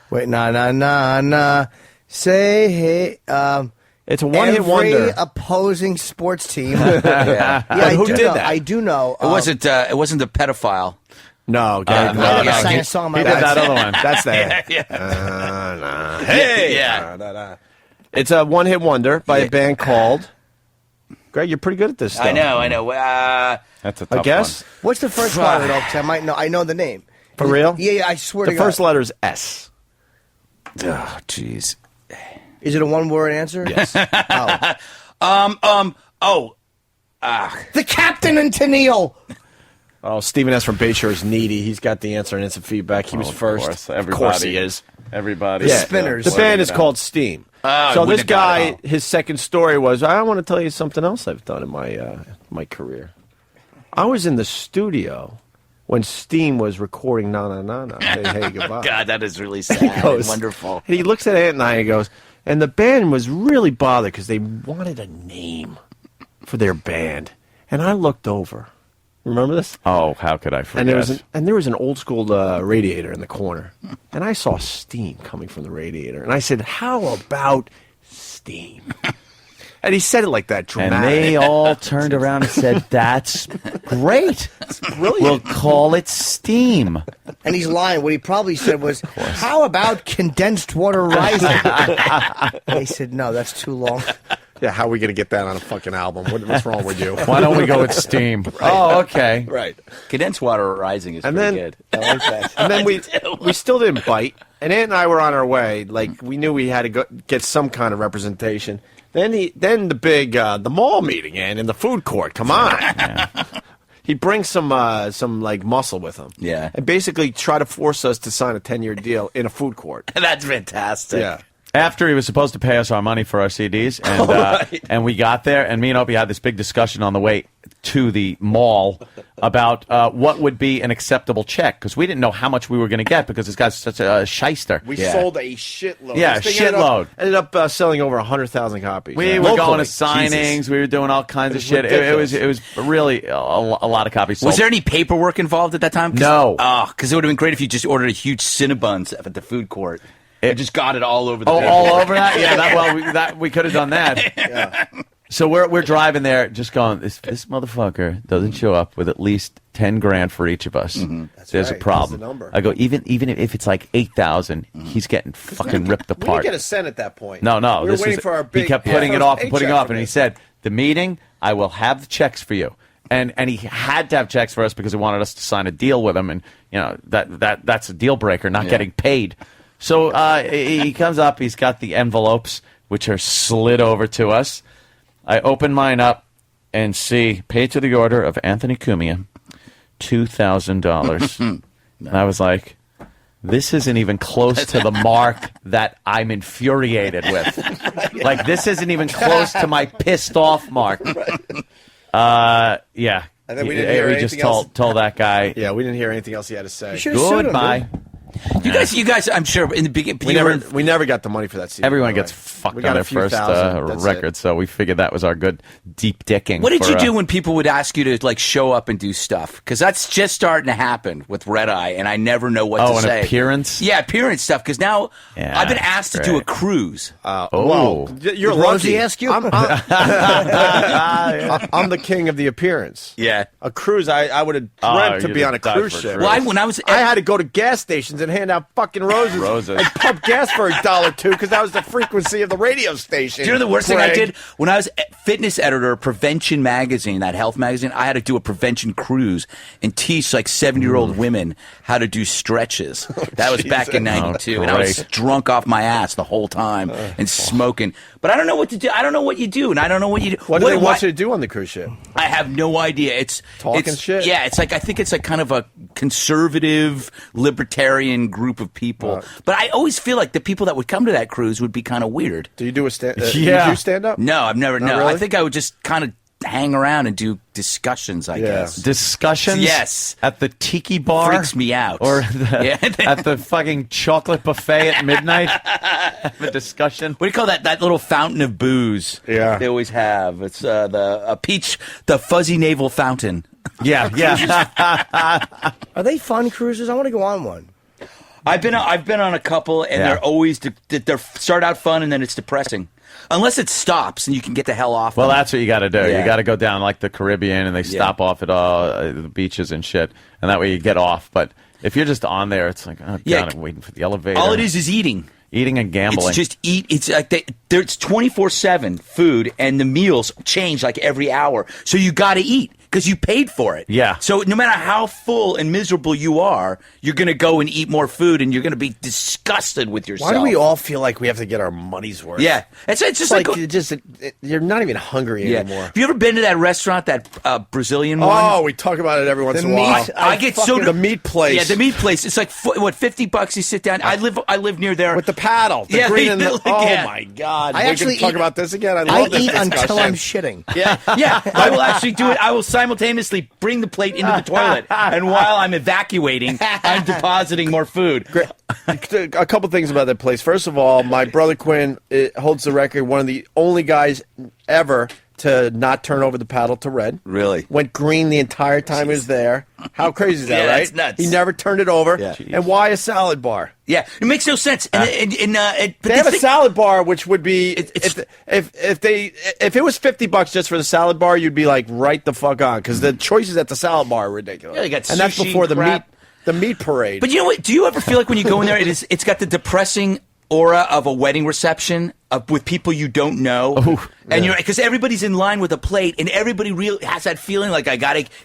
Wait, na na na na, say hey, it's a one-hit wonder. Every opposing sports team. Who did that? I do know. It wasn't the pedophile. No, sang a song. He did that other one. That's that. Hey, It's a one-hit wonder by a band called. Greg, you're pretty good at this stuff. I know. That's a tough I guess. one. What's the first part of it? Because I might know. I know the name. For real? Yeah. I swear to God. The first letter is S. Oh, jeez. Is it a one-word answer? Yes. The Captain and Tennille. Oh, Stephen S. from Bayshore is needy. He's got the answer and instant feedback. He was first. Of course he is. Everybody. The Spinners. The band is called Steam. So this guy, his second story was, I want to tell you something else I've done in my career. I was in the studio when Steam was recording Na Na Na Na. Hey, goodbye. God, that is really sad and wonderful. And he looks at Ant and I and he goes, and the band was really bothered because they wanted a name for their band. And I looked over. Remember this? Oh, how could I forget? And there was an old school radiator in the corner. And I saw steam coming from the radiator. And I said, how about Steam? And he said it like that, dramatic. And they all turned around and said, "That's great. It's brilliant. We'll call it steam." And he's lying. What he probably said was, "How about condensed water rising?" And they said, "No, that's too long." Yeah, how are we going to get that on a fucking album? What's wrong with you? Why don't we go with steam? Right. Oh, okay. Right. Condensed water rising is pretty good. I like that. And then we still didn't bite. And Aunt and I were on our way. Like, we knew we had to go get some kind of representation. Then the big the mall meeting in the food court. Come on. Yeah. He brings some like muscle with him. Yeah. And basically try to force us to sign a 10-year deal in a food court. That's fantastic. Yeah. After he was supposed to pay us our money for our CDs, and and we got there, and me and Opie had this big discussion on the way to the mall about what would be an acceptable check, because we didn't know how much we were going to get because this guy's such a shyster. We sold a shitload. Yeah, This thing shitload. Ended up selling over 100,000 copies. We were going to Locally. signings. Jesus. We were doing all kinds of shit. It was really a lot of copies sold. Was there any paperwork involved at that time? No. Oh, because it would have been great if you just ordered a huge Cinnabons at the food court. It just got it all over the table. all over that? Yeah, we could have done that. Yeah. So we're driving there, just going, this motherfucker doesn't show up with at least 10 grand for each of us. Mm-hmm. There's right. a problem. That's the number. I go, even if it's like 8,000, he's getting fucking ripped We apart. didn't get a cent at that point. No. We were waiting for our big. He kept putting it off and putting it off, and he said, said, "The meeting, I will have the checks for you." And he had to have checks for us because he wanted us to sign a deal with him, and you know that's a deal breaker, not getting paid. So he comes up, he's got the envelopes, which are slid over to us. I open mine up and see, paid to the order of Anthony Cumia, $2,000. And I was like, this isn't even close to the mark that I'm infuriated with. Like, this isn't even close to my pissed off mark. Yeah. And then we didn't hear we anything just told that guy. Yeah, we didn't hear anything else he had to say. Goodbye. You guys, I'm sure in the beginning, we never got the money for that CD. Everyone gets fucked on their first record, so we figured that was our good deep dicking. What did you do when people would ask you to like show up and do stuff? Because that's just starting to happen with Red Eye, and I never know what to say. Oh, an appearance? Yeah, appearance stuff. Because now I've been asked to do a cruise. Well, you're Did Rosie lucky. ask you? I'm the king of the appearance. Yeah, a cruise. I would have dreamt to be on a cruise ship. Well, I had to go to gas stations and hand out fucking roses and pump gas for $1 or $2 because that was the frequency of the radio station. Do you know the worst thing I did? When I was fitness editor of Prevention Magazine, that health magazine, I had to do a prevention cruise and teach like 70-year-old women how to do stretches. That was back in 92. And I was drunk off my ass the whole time and smoking. But I don't know what to do. I don't know what you do, and I don't know what you do. What do they want you to do on the cruise ship? I have no idea. It's shit? Yeah, it's like, I think it's like kind of a conservative, libertarian group of people. But I always feel like the people that would come to that cruise would be kind of weird. Do you do a stand up? No, I've never. Not No, really? I think I would just kind of hang around and do discussions. I guess discussions. Yes, at the tiki bar freaks me out. Or at the fucking chocolate buffet at midnight. Have a discussion. What do you call that? That little fountain of booze. Yeah, they always have. It's the fuzzy navel fountain. Yeah. Are they fun cruises? I want to go on one. I've been on a couple, and they're always they start out fun, and then it's depressing. Unless it stops and you can get the hell off. Well, that's what you got to do. Yeah. You got to go down like the Caribbean, and they stop off at the beaches and shit, and that way you get off. But if you're just on there, it's like, oh god, I'm waiting for the elevator. All it is eating. Eating and gambling. It's just eat. It's like it's 24/7 food, and the meals change like every hour. So you got to eat because you paid for it. Yeah. So no matter how full and miserable you are, you're going to go and eat more food, and you're going to be disgusted with yourself. Why do we all feel like we have to get our money's worth? Yeah. It's just like you're not even hungry anymore. Have you ever been to that restaurant, that Brazilian one? Oh, we talk about it every once in a while. I get so the meat place. Yeah, the meat place. It's like $50 you sit down. I live near there with the paddle. The green and the, my god! I actually talk about this again. I love this eat discussion. until I'm shitting. Yeah. I will actually do it. I will simultaneously bring the plate into the toilet, and while I'm evacuating, I'm depositing more food. A couple things about that place. First of all, my brother Quinn holds the record. One of the only guys ever to not turn over the paddle to red. Really? Went green the entire time he was there. How crazy is that, Yeah, right? that's nuts. He never turned it over. Yeah. And why a salad bar? Yeah, it makes no sense. But They have a salad bar, which would be if it was $50 just for the salad bar, you'd be like right the fuck on because the choices at the salad bar are ridiculous. Yeah, they got and that's sushi, before crap. the meat parade. But you know what? Do you ever feel like when you go in there, it's got the depressing aura of a wedding reception with people you don't know, and you're because everybody's in line with a plate, and everybody really has that feeling like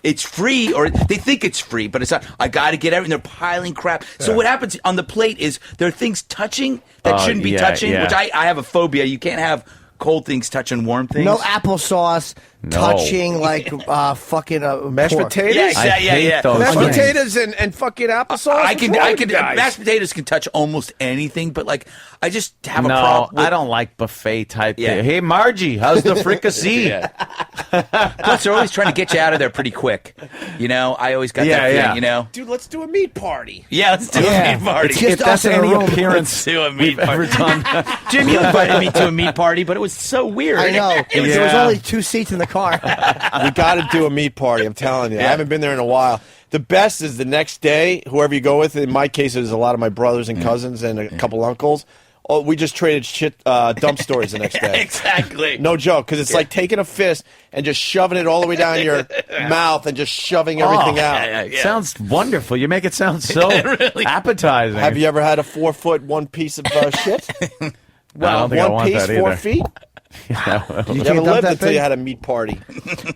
it's free, or they think it's free, but it's not. I gotta get everything. They're piling crap. So what happens on the plate is there are things touching that shouldn't be touching, which I have a phobia. You can't have cold things touching warm things. No applesauce touching like fucking mashed pork. potatoes. Yeah. Mashed potatoes and fucking applesauce. I can mashed potatoes can touch almost anything, but like I just have a problem. I don't like buffet type thing. Hey Margie, how's the fricassee? Plus, they're always trying to get you out of there pretty quick. You know, I always got that thing. You know, dude, let's do a meat party. Yeah, let's do a meat party. It's just If that's us in a any room. appearance Do a meat party. ever done. Jim, you invited me to a meat party, but it was so weird. I know. There was only 2 seats in the car. We got to do a meat party. I'm telling you, I haven't been there in a while. The best is the next day, whoever you go with. In my case, it was a lot of my brothers and cousins and a couple uncles. Oh, we just traded dump stories the next day. Exactly. No joke, because it's like taking a fist and just shoving it all the way down your mouth and just shoving everything out. Sounds wonderful. You make it sound so Really? appetizing. Have you ever had a 4 foot one piece of shit? I don't think I one want piece, that 4 either. feet. You never dump lived that until big? you had a meat party.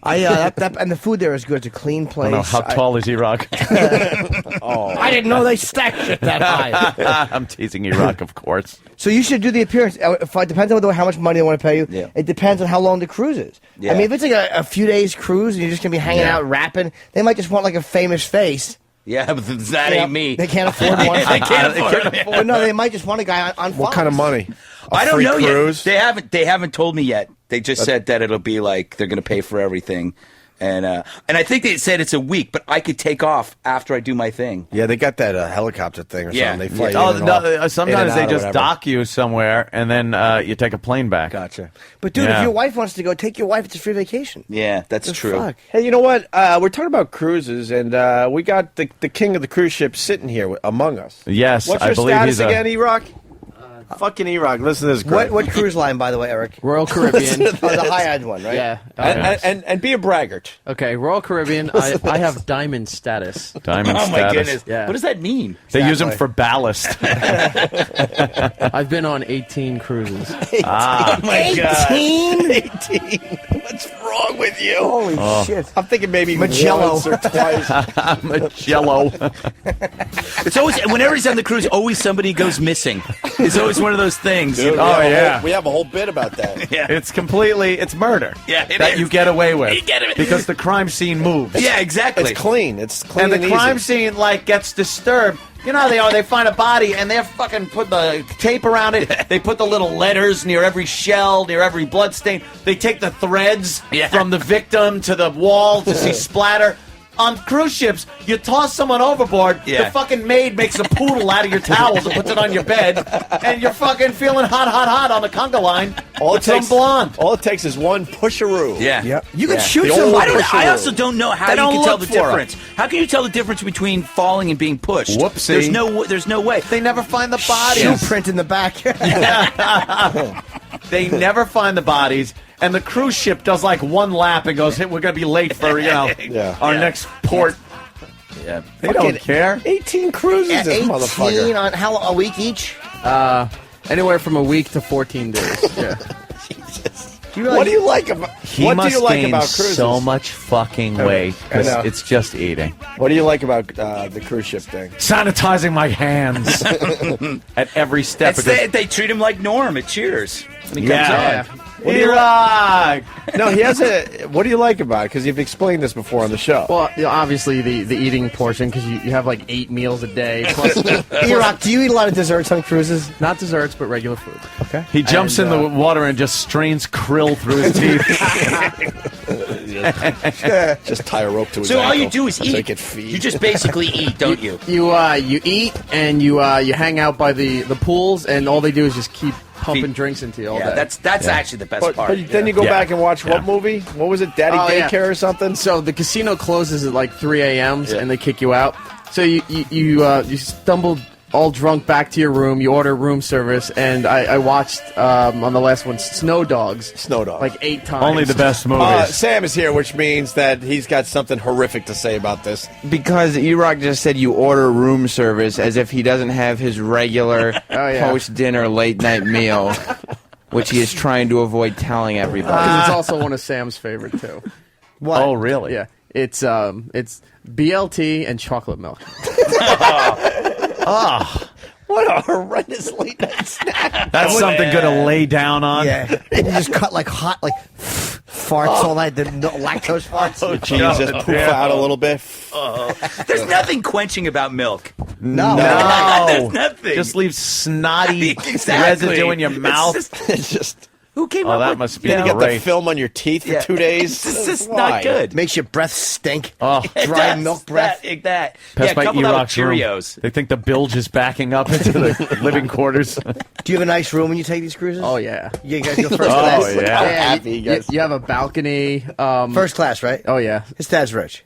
And the food there is good. It's a clean I place. don't know. How tall is E-Rock? I didn't know they stacked shit that high. I'm teasing E-Rock, of course. So you should do the appearance. It depends on how much money they want to pay you. Yeah. It depends on how long the cruise is. Yeah. I mean, if it's like a few days cruise and you're just going to be hanging out rapping, they might just want like a famous face. Yeah, but that You know, ain't me. They can't afford one. They can't afford it. But no, they might just want a guy on What kind of money? I don't free know cruise? yet. They haven't told me yet. They just said that it'll be like they're going to pay for everything, and I think they said it's a week, but I could take off after I do my thing. Yeah, they got that helicopter thing or Yeah. something. They fly Yeah. you in and off, sometimes in and they out or just whatever. dock you somewhere, and then you take a plane back. Gotcha. But dude, Yeah. if your wife wants to go, take your wife. It's a free vacation. Yeah, that's The true. fuck? Hey, you know what? We're talking about cruises, and we got the king of the cruise ship sitting here among us. Yes, What's I your believe status he's again, E-Rock? Fucking E-Rock. Listen to this. Greg. What cruise line, by the way, Eric? Royal Caribbean. The high-end one, right? Yeah. And be a braggart. Okay, Royal Caribbean. I have diamond status. Diamond Oh my status. goodness! Yeah. What does that mean? They use them for ballast. I've been on 18 cruises. Oh my god! 18. What's wrong with you? Holy shit! I'm thinking maybe Magello. once or twice. Magello. It's always whenever he's on the cruise, always somebody goes missing. It's always one of those things. Dude, Oh, yeah. We have a whole bit about that. Yeah. It's murder. Yeah, it that is. you get away with. You get it. Because the crime scene moves. Yeah, exactly. It's clean. It's clean And the crime easy. scene gets disturbed. You know how they are. They find a body and they fucking put the tape around it. They put the little letters near every shell, near every blood stain. They take the threads from the victim to the wall to see splatter. On cruise ships, you toss someone overboard, the fucking maid makes a poodle out of your towels and puts it on your bed, and you're fucking feeling hot on the conga line with some blonde. All it takes is one pusheroo. Yeah. Yep. You can Yeah. shoot The old somebody. I also don't know how They you don't can tell look the for 'em. difference. How can you tell the difference between falling and being pushed? Whoopsie. There's no way. They never find the Shoe bodies. print in the back. They never find the bodies, and the cruise ship does like one lap and goes, "Hey, we're going to be late for our next port." Yeah. They don't care. 18 cruises, Yeah, this 18 motherfucker. on a week each. Anywhere from a week to 14 days. Yeah. What do you like about? He what must do you like gain about cruises? so much fucking weight. 'Cause I know. it's just eating. What do you like about the cruise ship thing? Sanitizing my hands at every step. They treat him like Norm at Cheers when he comes Yeah. on. What do you like? No, he has a. What do you like about it? Because you've explained this before on the show. Well, obviously the eating portion, because you have like 8 meals a day. Plus, E-Rock, do you eat a lot of desserts on cruises? not desserts, but regular food. Okay. He jumps in the water and just strains krill through his teeth. Just tie a rope to his So all ankle you do is so eat. he can feed. You just basically eat, don't you? You eat and you hang out by the pools, and all they do is just keep pumping drinks into you all day. That's actually the best part. But then you go back and watch what movie? What was it? Daddy Daycare or something? So the casino closes at like 3 a.m. and they kick you out. So you stumbled all drunk back to your room. You order room service, and I watched on the last one Snow Dogs. Like 8 times. Only the best movies. Sam is here, which means that he's got something horrific to say about this. Because E-Rock just said you order room service as if he doesn't have his regular post-dinner late-night meal, which he is trying to avoid telling everybody. Because it's also one of Sam's favorite too. What? Oh, really? Yeah. It's BLT and chocolate milk. What a horrendous late night snack. That's something good to lay down on. Yeah. And you just cut like hot, like farts all night, the lactose farts. The cheese just poof out a little bit. There's nothing quenching about milk. No. There's nothing. Just leaves snotty Exactly. residue in your mouth. It's just. Who came Oh, up that with must be You get the great. film on your teeth for 2 days. It's just Why? not good. Makes your breath stink. Oh. Dry milk breath. That. Passed by couple that with E-Rock's room. Cheerios. They think the bilge is backing up into the living quarters. Do you have a nice room when you take these cruises? Oh yeah. You guys go first class? Oh, yeah. Happy you guys. You have a balcony. First class, right? Oh yeah. His dad's rich.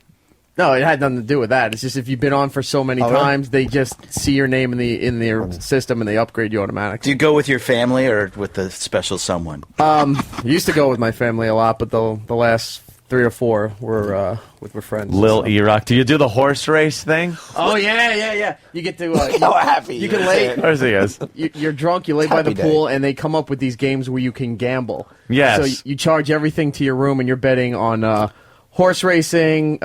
No, it had nothing to do with that. It's just if you've been on for so many times, they just see your name in their system and they upgrade you automatically. Do you go with your family or with the special someone? I used to go with my family a lot, but the last 3 or 4 were with my friends. Lil E-Rock. Do you do the horse race thing? Oh yeah. You get to How happy you can lay. Where's he guys? You're drunk. You lay by the Happy pool, and they come up with these games where you can gamble. Yes. So you charge everything to your room, and you're betting on horse racing,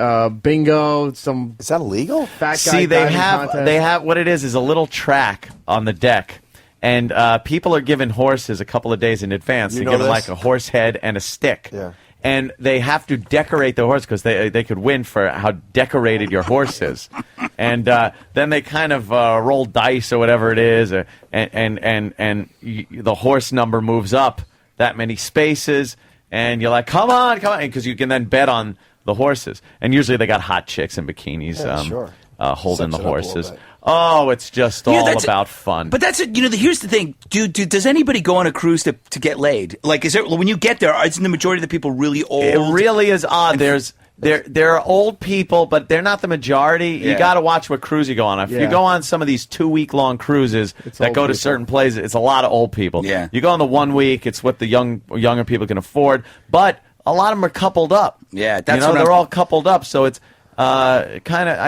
bingo. Is that illegal? Fat guy See, they diving have contest. what it is a little track on the deck. And people are given horses a couple of days in advance. You They know give them this? like a horse head and a stick. Yeah. And they have to decorate the horse because they could win for how decorated your horse is. And then they kind of roll dice or whatever it is, and the horse number moves up that many spaces, and you're like, come on, because you can then bet on the horses. And usually they got hot chicks in bikinis holding the Sucks it up a little horses. bit. Oh, it's just all about fun. But that's here's the thing, dude. Does anybody go on a cruise to get laid? Like, is there when you get there? Isn't the majority of the people really old? It really is odd. There are old people, but they're not the majority. Yeah. You got to watch what cruise you go on. If you go on some of these 2-week-long cruises that go to certain places, it's a lot of old people. Yeah. You go on the 1 week, it's what the younger people can afford. But a lot of them are coupled up. Yeah, that's they're all coupled up. So it's I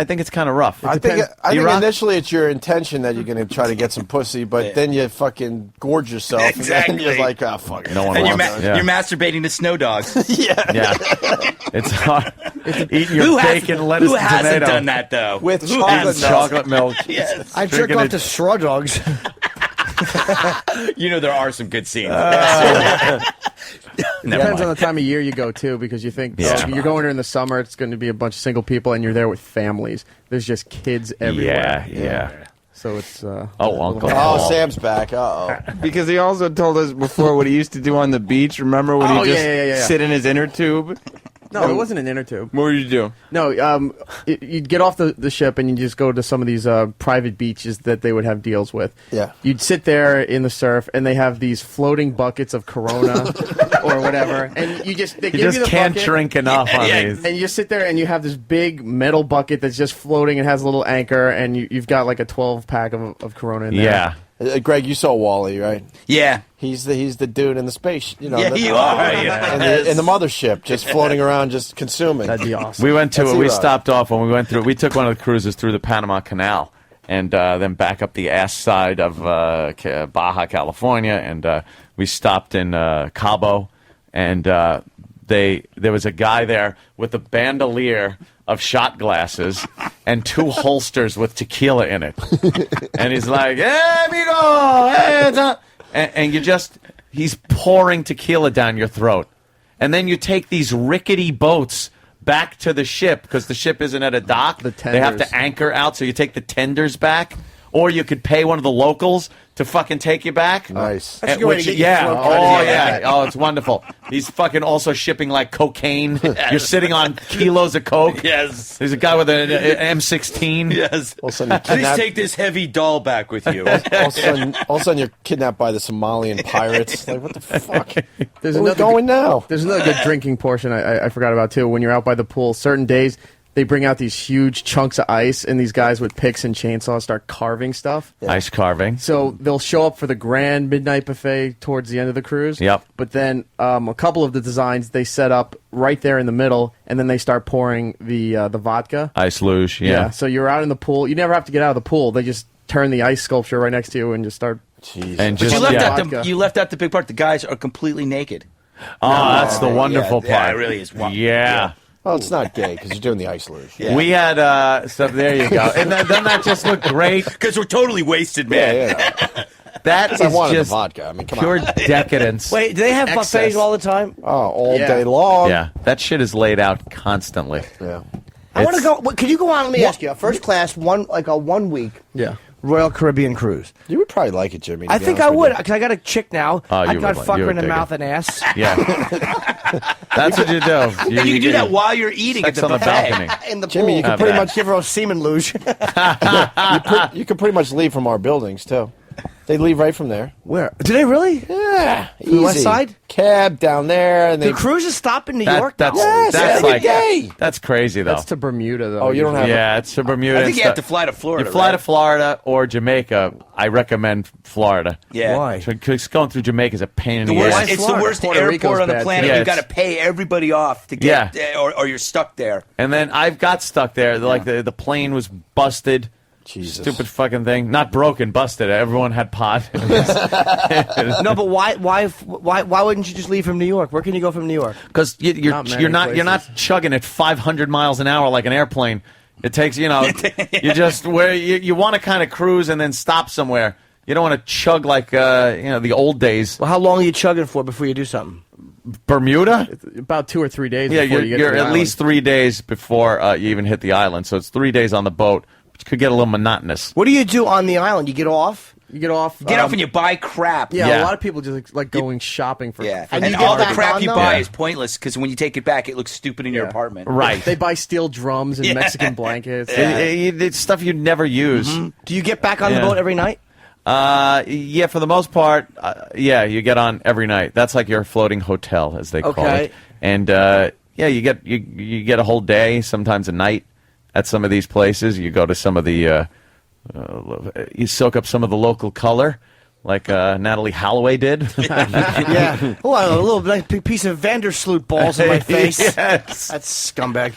think it's kind of rough. I think initially it's your intention that you're going to try to get some pussy, but then you fucking gorge yourself. Exactly. And then you're like, oh, fuck it. No one And wants you're masturbating to snow dogs. Yeah. It's hard. Eating your bacon, lettuce, who and hasn't tomato. done that though? With Who chocolate hasn't? milk. Chocolate milk. Yes. I jerk off to straw dogs. There are some good scenes. Depends on the time of year you go too, because you think you're going there in the summer. It's going to be a bunch of single people, and you're there with families. There's just kids everywhere. Yeah. So it's Uncle. Oh, Sam's back. Uh-oh. Because he also told us before what he used to do on the beach. Remember when he just sit in his inner tube? No, it wasn't an inner tube. What would you do? No, you'd get off the ship and you just go to some of these private beaches that they would have deals with. Yeah. You'd sit there in the surf and they have these floating buckets of Corona or whatever, and they give you the can't bucket, drink enough on these. and you just sit there and you have this big metal bucket that's just floating and has a little anchor, and you've got like a 12-pack of Corona in there. Yeah. Greg, you saw Wally, right? Yeah. He's the dude in the space, Yeah, you are. Yes. in the mothership, just floating around, just consuming. That'd be awesome. We stopped off when we went through. We took one of the cruises through the Panama Canal and then back up the ass side of Baja California, and we stopped in Cabo, and there was a guy there with a bandolier of shot glasses and 2 holsters with tequila in it. And he's like, hey, amigo, hey, and he's pouring tequila down your throat. And then you take these rickety boats back to the ship because the ship isn't at a dock. They have to anchor out, so you take the tenders back. or you could pay one of the locals to fucking take you back. Nice. That's a good way to get your throat cut. Oh, yeah. Oh, it's wonderful. He's fucking also shipping like cocaine. You're sitting on kilos of coke. Yes. There's a guy with an M16. Yes. All of a sudden, Please take this heavy doll back with you. all of a sudden you're kidnapped by the Somalian pirates. Like, what the fuck? There's Where are we going now? There's another good drinking portion I forgot about, too. When you're out by the pool, certain days, they bring out these huge chunks of ice, and these guys with picks and chainsaws start carving stuff. Ice carving. So they'll show up for the grand midnight buffet towards the end of the cruise. Yep. But then a couple of the designs they set up right there in the middle, and then they start pouring the vodka. Ice luge, yeah. So you're out in the pool. You never have to get out of the pool. They just turn the ice sculpture right next to you and just start. And But just, you left out the big part. The guys are completely naked. Oh, that's the wonderful part. Yeah, it really is. Yeah. Well, it's not gay because you're doing the ice luge. Yeah. We had stuff. There you go. And doesn't that just look great? Because we're totally wasted, man. Yeah. That is I wanted just the vodka. I mean, come pure on. decadence. Wait, do they have Excess. buffets all the time? Oh, all day long. Yeah, that shit is laid out constantly. Yeah. I want to go. Could you go on? Let me ask you. A first class, one 1 week. Yeah. Royal Caribbean cruise. You would probably like it, Jimmy. I think I would, because I got a chick now. Oh, I you got would fuck you her would in the dig mouth it. and ass. Yeah. That's what you do. And you can do that while you're eating Sex at the on the buffet. balcony. In the Jimmy, pool. you can Not pretty bad. much Give her a semen luge. you can pretty much leave from our buildings too. They leave right from there. Where? Do they really? Yeah, From the west easy. side? Cab down there, and Do they. cruises stop in New York? That's Yes, that's every like day. that's crazy though. That's to Bermuda, though. Oh, you don't have. Yeah, it's to Bermuda. I and think you have to stuff. fly to Florida. You fly right? to Florida or Jamaica. I recommend Florida. Yeah. Why? Because going through Jamaica is a pain in The the worst, ass. it's the Florida? worst Puerto airport Rico's on the bad, planet. too. You've got to pay everybody off to get, Yeah. or you're stuck there. And then I've got stuck there. Like the plane was busted. Jesus. Stupid fucking thing. Not broken, busted. Everyone had pot. No, but why wouldn't you just leave from New York? Where can you go from New York? Because you're Not many you're not places. chugging at 500 miles an hour like an airplane. It takes you just where you want to kind of cruise and then stop somewhere. You don't want to chug like the old days. Well, how long are you chugging for before you do something? Bermuda. About 2 or 3 days. Yeah, before you get you're to the at island. least 3 days before you even hit the island. So it's 3 days on the boat, which could get a little monotonous. What do you do on the island? You get off? You get off. Get off and you buy crap. Yeah, a lot of people just like going shopping for. Yeah, for and you get all the back crap on, you though? buy Yeah. is pointless because when you take it back, it looks stupid in your apartment. Right. They buy steel drums and Yeah. Mexican blankets. It's stuff you'd never use. Do you get back on the Yeah. boat every night? Yeah, for the most part, yeah, you get on every night. That's like your floating hotel, as they call Okay. it. And yeah, you get a whole day, sometimes a night, at some of these places. You go to some of the, you soak up some of the local color, like Natalie Holloway did. Yeah. Oh, a little like, piece of Vandersloot balls in my face. Yes. That's scumbag.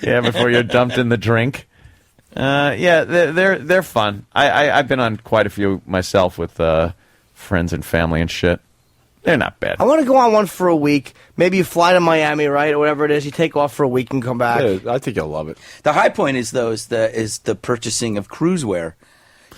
Yeah, before you're dumped in the drink. Yeah, they're fun. I've been on quite a few myself with friends and family and shit. They're not bad. I want to go on one for a week. Maybe you fly to Miami, right, or whatever it is. You take off for a week and come back. Yeah, I think you'll love it. The high point is though is the purchasing of cruise wear,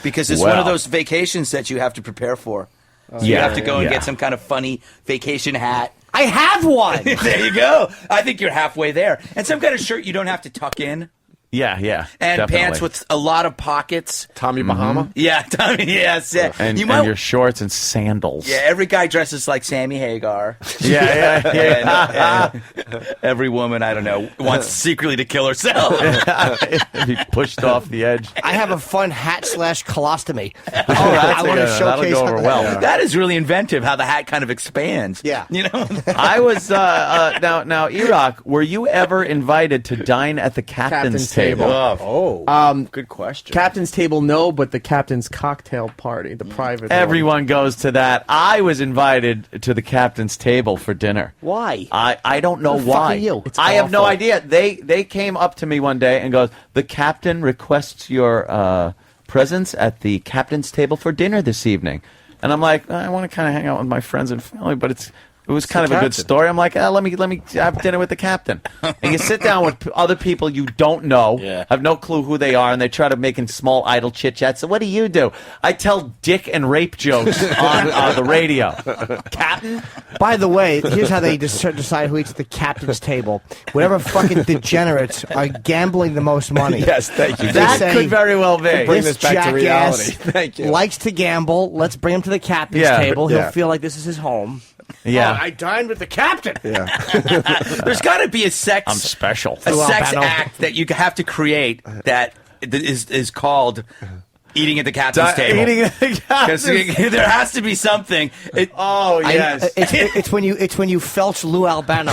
because it's one of Well. those vacations that you have to prepare for. So you Yeah, have to go and yeah. get some kind of funny vacation hat. I have one. There you go. I think you're halfway there. And some kind of shirt you don't have to tuck in. Yeah, And definitely. pants with a lot of pockets. Tommy Bahama? Yeah, Tommy, yes. Yeah. and, you and your shorts and sandals. Yeah, every guy dresses like Sammy Hagar. Yeah. And, every woman, I don't know, wants secretly to kill herself. Be pushed off the edge. I have a fun hat / colostomy. I want to that'll showcase go over well. That is really inventive, how the hat kind of expands. Yeah. You know? I was now Iraq. Were you ever invited to dine at the captain's table? Oh, good question. Captain's table, no, but the captain's cocktail party, the private. one. Everyone goes to that. I was invited to the captain's table for dinner. Why? I don't know Who the fuck why. are you? It's I have no awful. idea. They came up to me one day and goes, "The captain requests your presence at the captain's table for dinner this evening." And I'm like, I want to kind of hang out with my friends and family, but It was kind of a good story. I'm like, let me have dinner with the captain. And you sit down with other people you don't know, have no clue who they are, and they try to make in small idle chit chats. So what do you do? I tell dick and rape jokes on the radio. Captain? By the way, here's how they decide who eats at the captain's table. Whatever fucking degenerates are gambling the most money. Yes, thank you. That could very well be. Bring this back to reality. Thank you. Likes to gamble. Let's bring him to the captain's table. He'll feel like this is his home. Yeah. I dined with the captain. Yeah. There's got to be a sex. I'm special. A sex act that you have to create that is called eating at the captain's table. Eating at the captain's table. There has to be something. Yes. It's when you felch Lou Albano.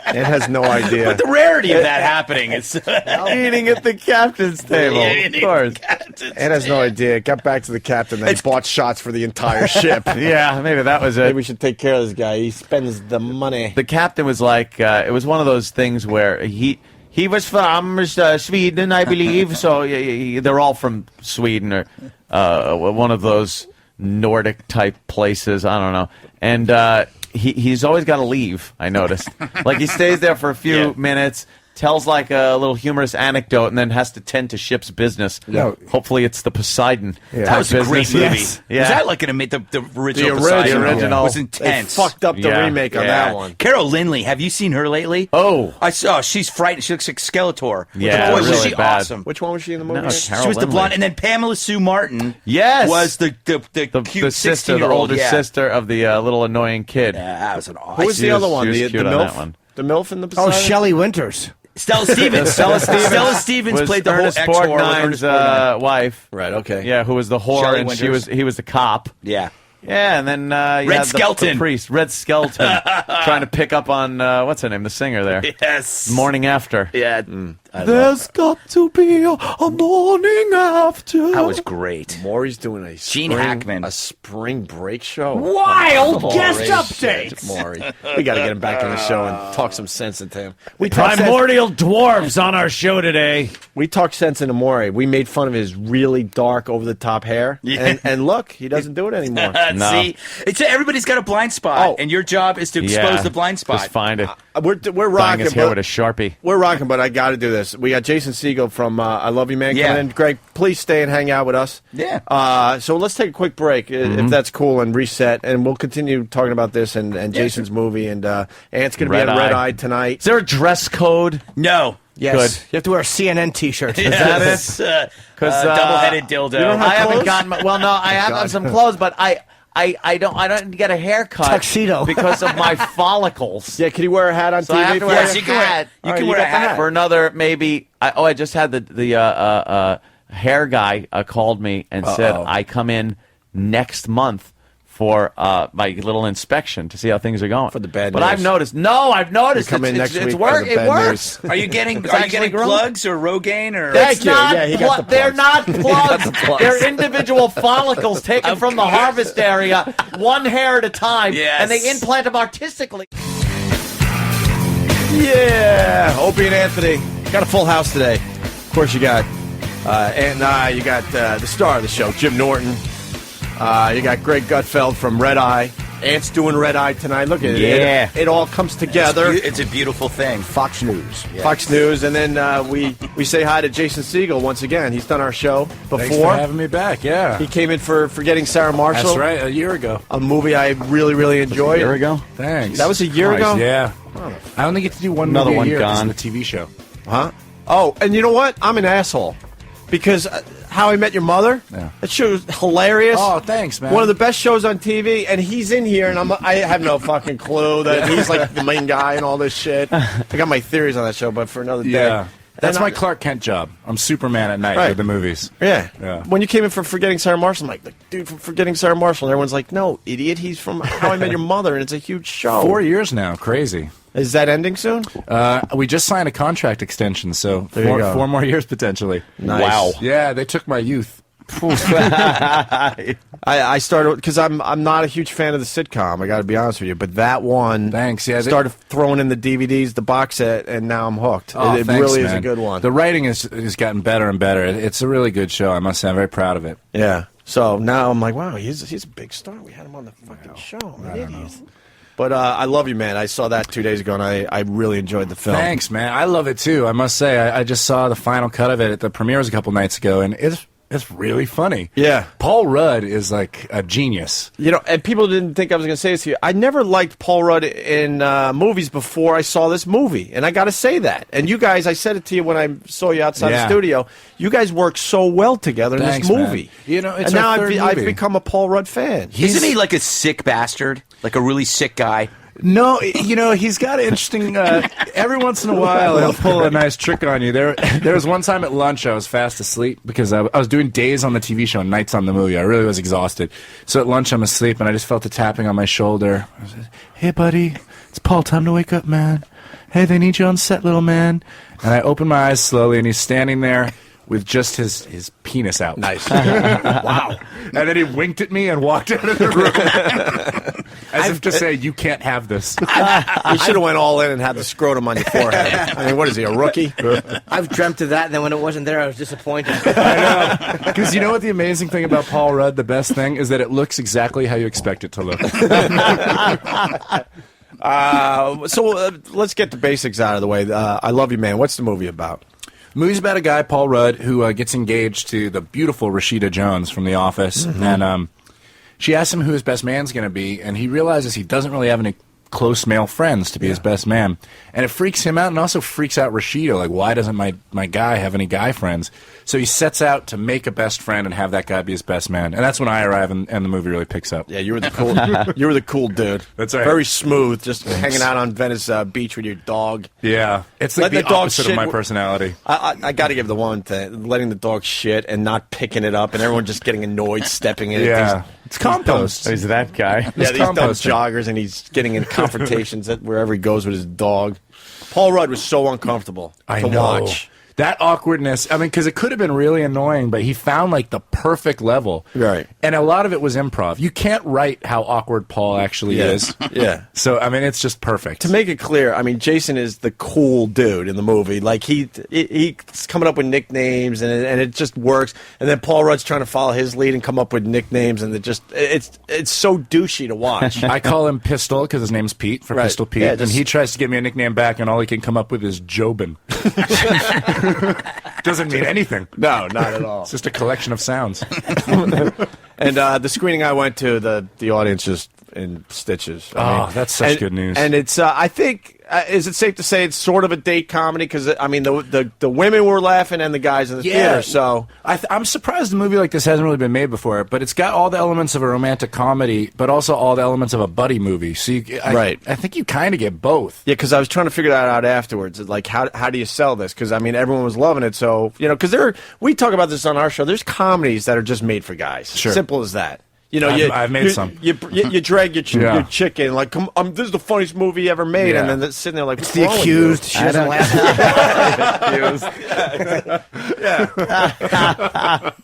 It has no idea. But the rarity of that happening is eating at the captain's table. Of course. It has no idea. Got back to the captain and bought shots for the entire ship. Yeah, maybe that was it. Maybe we should take care of this guy. He spends the money. The captain was like, it was one of those things where he was from Sweden, I believe. So they're all from Sweden or one of those Nordic type places. I don't know. And he's always got to leave, I noticed. Like, he stays there for a few minutes, tells like a little humorous anecdote, and then has to tend to ship's business. Yeah. Hopefully it's the Poseidon. That was a great movie. Yes. Yeah. Was that like the original Poseidon? The original. Was intense. They fucked up the remake on that one. Carol Lindley, have you seen her lately? Oh. I saw. She's frightened. She looks like Skeletor. Yeah, boy, really was she bad. awesome. Which one was she in the movie? No, She was the blonde. And then Pamela Sue Martin was was the cute sister, the older sister of the little annoying kid. Yeah, that was an awesome. Who was the other one? The MILF? The MILF in the Poseidon? Oh, Shelley Winters. Stella Stevens. Stella Stevens played the whole Ernest ex-whore. Borgnine's wife. Right, okay. Yeah, who was the whore, Shelley and Winters. he was the cop. Yeah. Yeah, and then you Red had Skelton. the priest, Red Skelton, trying to pick up on what's her name, the singer there. Yes. Morning After. Yeah. There's got to be a morning after. That was great. Maury's doing a Gene Hackman. a spring break show. Wild guest update. Maury, we got to get him back on the show and talk some sense into him. We Primordial dwarves on our show today. We talked sense into Maury. We made fun of his really dark, over-the-top hair. Yeah. And look, he doesn't do it anymore. No. See, everybody's got a blind spot, and your job is to expose the blind spot. Just find it. We're Dyeing rocking, his hair but with a Sharpie. we're rocking, but I got to do this. We got Jason Segel from I Love You Man coming in. Greg, please stay and hang out with us. Yeah. So let's take a quick break, if that's cool, and reset, and we'll continue talking about this and Jason's movie. And Ant's going to be at Red Eye tonight. Is there a dress code? No. Yes. Good. You have to wear a CNN T-shirt. Is that it? Because double-headed dildo. You don't have I haven't gotten. Well, no, I have some clothes, but I don't get a haircut Tuxedo because of my follicles. Yeah, can you wear a hat on So TV? I have to wear a hat. You can wear a hat for another maybe. I just had the hair guy called me and said I come in next month for my little inspection to see how things are going. For the bad but news. I've noticed. No, I've noticed. You come in next week for work. the It bad works. Are you getting actually growing. plugs or Rogaine or? Thank you. Yeah, he got the They're plugs. not plugs. They're individual follicles taken from the harvest area, one hair at a time, and they implant them artistically. Yeah, Opie and Anthony got a full house today. Of course, you got Ant and I. You got the star of the show, Jim Norton. You got Greg Gutfeld from Red Eye. Ant's doing Red Eye tonight. Look at it. It all comes together. It's a beautiful thing. Fox News. Yes. Fox News. And then we say hi to Jason Segel once again. He's done our show before. Thanks for having me back, yeah. He came in for Forgetting Sarah Marshall. That's right, a year ago. A movie I really, really enjoyed. A year ago? Thanks. That was a year ago? Yeah. I only get to do one Another movie one a year gone. because of the TV show. Huh? Oh, and you know what? I'm an asshole. Because How I Met Your Mother, that show's hilarious. Oh, thanks, man. One of the best shows on TV, and he's in here, and I have no fucking clue that he's like the main guy and all this shit. I got my theories on that show, but for another day. Yeah. That's And my Clark Kent job. I'm Superman at night Right. with the movies. Yeah. When you came in for Forgetting Sarah Marshall, I'm like, the dude from Forgetting Sarah Marshall, and everyone's like, no, idiot, he's from How I Met Your Mother, and it's a huge show. 4 years now. Crazy. Is that ending soon? We just signed a contract extension, so There you go. 4 more years potentially. Nice. Wow. Yeah, they took my youth. I started because I'm not a huge fan of the sitcom. I got to be honest with you, but that one, Thanks. Yeah, started throwing in the DVDs, the box set, and now I'm hooked. Oh, it thanks, really is man. a good one. The writing has gotten better and better. It's a really good show. I must say, I'm very proud of it. Yeah. So now I'm like, wow, he's a big star. We had him on the fucking show. I'm an idiot. But I love you, man. I saw that 2 days ago, and I really enjoyed the film. Thanks, man. I love it, too. I must say, I just saw the final cut of it at the premieres a couple nights ago, and it's really funny. Yeah. Paul Rudd is like a genius. You know, and people didn't think I was going to say this to you. I never liked Paul Rudd in movies before I saw this movie, and I got to say that. And you guys, I said it to you when I saw you outside the studio. You guys work so well together in this movie. Man. You know, it's and now I've movie. become a Paul Rudd fan. Isn't he like a sick bastard? Like a really sick guy? No, you know, he's got interesting. Every once in a while, he'll pull a nice trick on you. There was one time at lunch I was fast asleep because I was doing days on the TV show and nights on the movie. I really was exhausted. So at lunch I'm asleep and I just felt a tapping on my shoulder. I said, "Hey, buddy, it's Paul. Time to wake up, man. Hey, they need you on set, little man." And I opened my eyes slowly, and he's standing there with just his penis out. Nice. Wow. And then he winked at me and walked out of the room. As if to say, you can't have this. You should have went all in and had the scrotum on your forehead. I mean, what is he, a rookie? I've dreamt of that, and then when it wasn't there, I was disappointed. I know. Because you know what the amazing thing about Paul Rudd, the best thing, is that it looks exactly how you expect it to look. So let's get the basics out of the way. I Love You, Man. What's the movie about? The movie's about a guy, Paul Rudd, who gets engaged to the beautiful Rashida Jones from The Office. Mm-hmm. And she asks him who his best man's going to be, and he realizes he doesn't really have any close male friends to be his best man. And it freaks him out and also freaks out Rashida. Like, why doesn't my guy have any guy friends? So he sets out to make a best friend and have that guy be his best man. And that's when I arrive and the movie really picks up. Yeah, you were the cool dude. That's right. Very smooth, just hanging out on Venice Beach with your dog. Yeah. It's like the opposite of my personality. I got to give the one thing, letting the dog shit and not picking it up and everyone just getting annoyed, stepping in it. Yeah. It's compost. He's that guy. Yeah, these dumb joggers, and he's getting in confrontations wherever he goes with his dog. Paul Rudd was so uncomfortable to watch. That awkwardness, I mean, because it could have been really annoying, but he found, like, the perfect level. Right. And a lot of it was improv. You can't write how awkward Paul actually is. Yeah. So, I mean, it's just perfect. To make it clear, I mean, Jason is the cool dude in the movie. Like, he's coming up with nicknames, and it just works. And then Paul Rudd's trying to follow his lead and come up with nicknames, and it's so douchey to watch. I call him Pistol because his name's Pete, for Pistol Pete. Yeah, and he tries to give me a nickname back, and all he can come up with is Jobin. Doesn't mean anything. No, not at all. It's just a collection of sounds. And the screening I went to, the audience just in stitches. I mean, that's such good news. And it's, I think, is it safe to say it's sort of a date comedy? Because, I mean, the women were laughing and the guys in the theater, so. I'm surprised a movie like this hasn't really been made before, but it's got all the elements of a romantic comedy, but also all the elements of a buddy movie. So I think you kind of get both. Yeah, because I was trying to figure that out afterwards. Like, how do you sell this? Because, I mean, everyone was loving it, so, you know, because we talk about this on our show. There's comedies that are just made for guys. Sure. Simple as that. You know, I've made some. You drag your chicken like, this is the funniest movie ever made, and then they're sitting there like, what's The wrong with Accused. you? She doesn't laugh.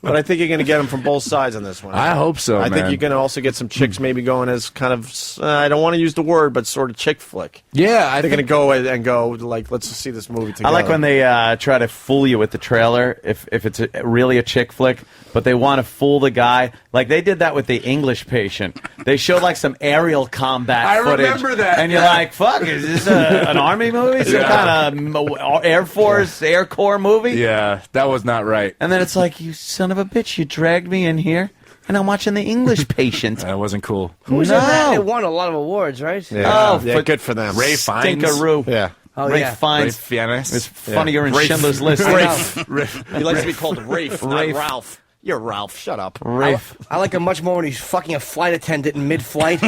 But I think you're going to get them from both sides on this one. I hope so, I think man. you're going to also get some chicks maybe going as kind of, I don't want to use the word, but sort of chick flick. Yeah, they're going to go and go, like, let's see this movie together. I like when they try to fool you with the trailer, if it's really a chick flick, but they want to fool the guy. Like, they did that with The English Patient. They showed, like, some aerial combat footage. I remember that. And you're like, fuck, is this an Army movie? Some kind of Air Force, Air Corps movie? Yeah, that was not right. And then it's like, you son of a bitch, you dragged me in here, and I'm watching The English Patient. That wasn't cool. Who's in that? It won a lot of awards, right? Yeah, good for them. Ray Fiennes. Stinkaroo. Yeah. Oh, Ray yeah. Fiennes. Ray Fiennes. It's funnier in Rafe. Schindler's List. He likes to be called Rafe, not Rafe. Ralph. You're Ralph. Shut up. Rafe. I like him much more when he's fucking a flight attendant in mid-flight,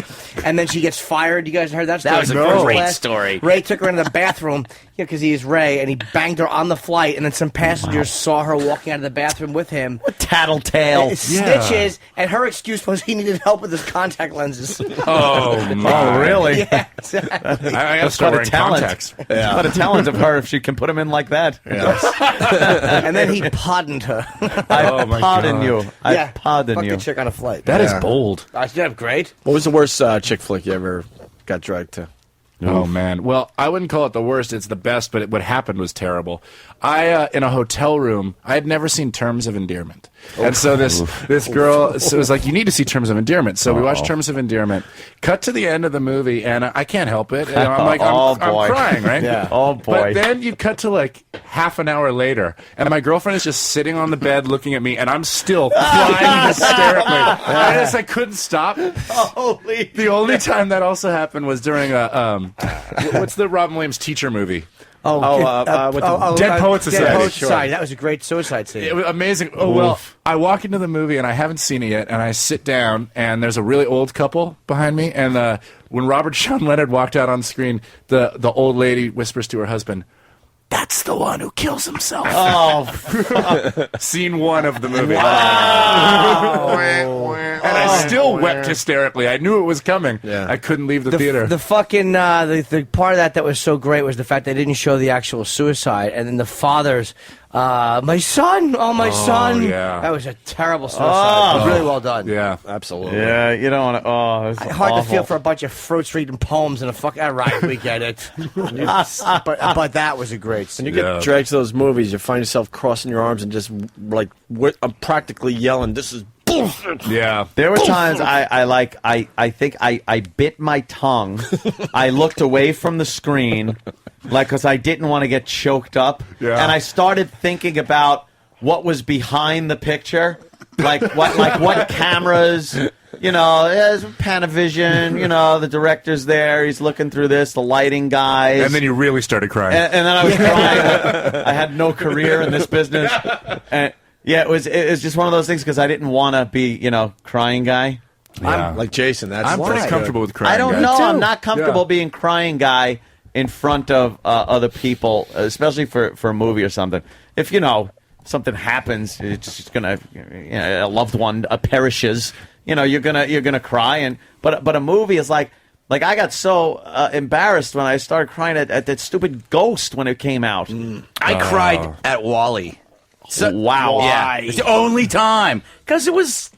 and then she gets fired. You guys heard that story? That was a First great class. story. Ray took her into the bathroom, because he is Ray, and he banged her on the flight, and then some passengers saw her walking out of the bathroom with him. What tattletale. Stitches, and her excuse was he needed help with his contact lenses. Oh, my. Oh, really? Yeah, exactly. I gotta That's start quite a wearing talent. contacts. Yeah. What a talent of her if she can put him in like that. And then he pardoned her. I my pardon God. you. I pardon fuck you. the chick on a flight. That is bold. Yeah, great. What was the worst chick flick you ever got dragged to? Oh, man. Well, I wouldn't call it the worst. It's the best, but what happened was terrible. I, in a hotel room, I had never seen Terms of Endearment. And so this girl so it was like, you need to see Terms of Endearment. So we watched Terms of Endearment, cut to the end of the movie, and I can't help it. You know, I'm like, I'm crying, right? Yeah. Oh, boy. But then you cut to like half an hour later, and my girlfriend is just sitting on the bed looking at me, and I'm still crying hysterically. I couldn't stop. Holy The only time that also happened was during what's the Robin Williams teacher movie? Dead Poets Society. Dead Poets Society. That was a great suicide scene. It was amazing. Oh, well, I walk into the movie, and I haven't seen it yet, and I sit down, and there's a really old couple behind me, and when Robert Sean Leonard walked out on screen, the old lady whispers to her husband, "That's the one who kills himself." Oh, Scene 1 of the movie. Wow. And I still wept hysterically. I knew it was coming. Yeah. I couldn't leave the theater. The fucking the part of that was so great was the fact they didn't show the actual suicide, and then the father's my son, my son. Yeah. That was a terrible suicide. Really well done. Yeah, absolutely. Yeah, you don't want to. Hard to feel for a bunch of fruits reading poems and a fuck. All right, we get it. but that was a great scene. When you get dragged to those movies, you find yourself crossing your arms and just like I'm practically yelling, "This is bullshit." Yeah. There were times I think I bit my tongue. I looked away from the screen, because I didn't want to get choked up. Yeah. And I started thinking about what was behind the picture, like what cameras. You know, there's Panavision, the director's there, he's looking through this, the lighting guys. And then you really started crying. And then I was crying. I had no career in this business. And yeah, it was just one of those things because I didn't want to be, crying guy. Yeah. I'm like Jason. I'm pretty comfortable with crying. I don't guy. know. I'm not comfortable being crying guy in front of other people, especially for a movie or something. If, something happens, it's just gonna, a loved one perishes. You're gonna cry, but a movie is like I got so embarrassed when I started crying at that stupid Ghost when it came out. I cried at Wall-E. Wow! Yeah, it's the only time because it was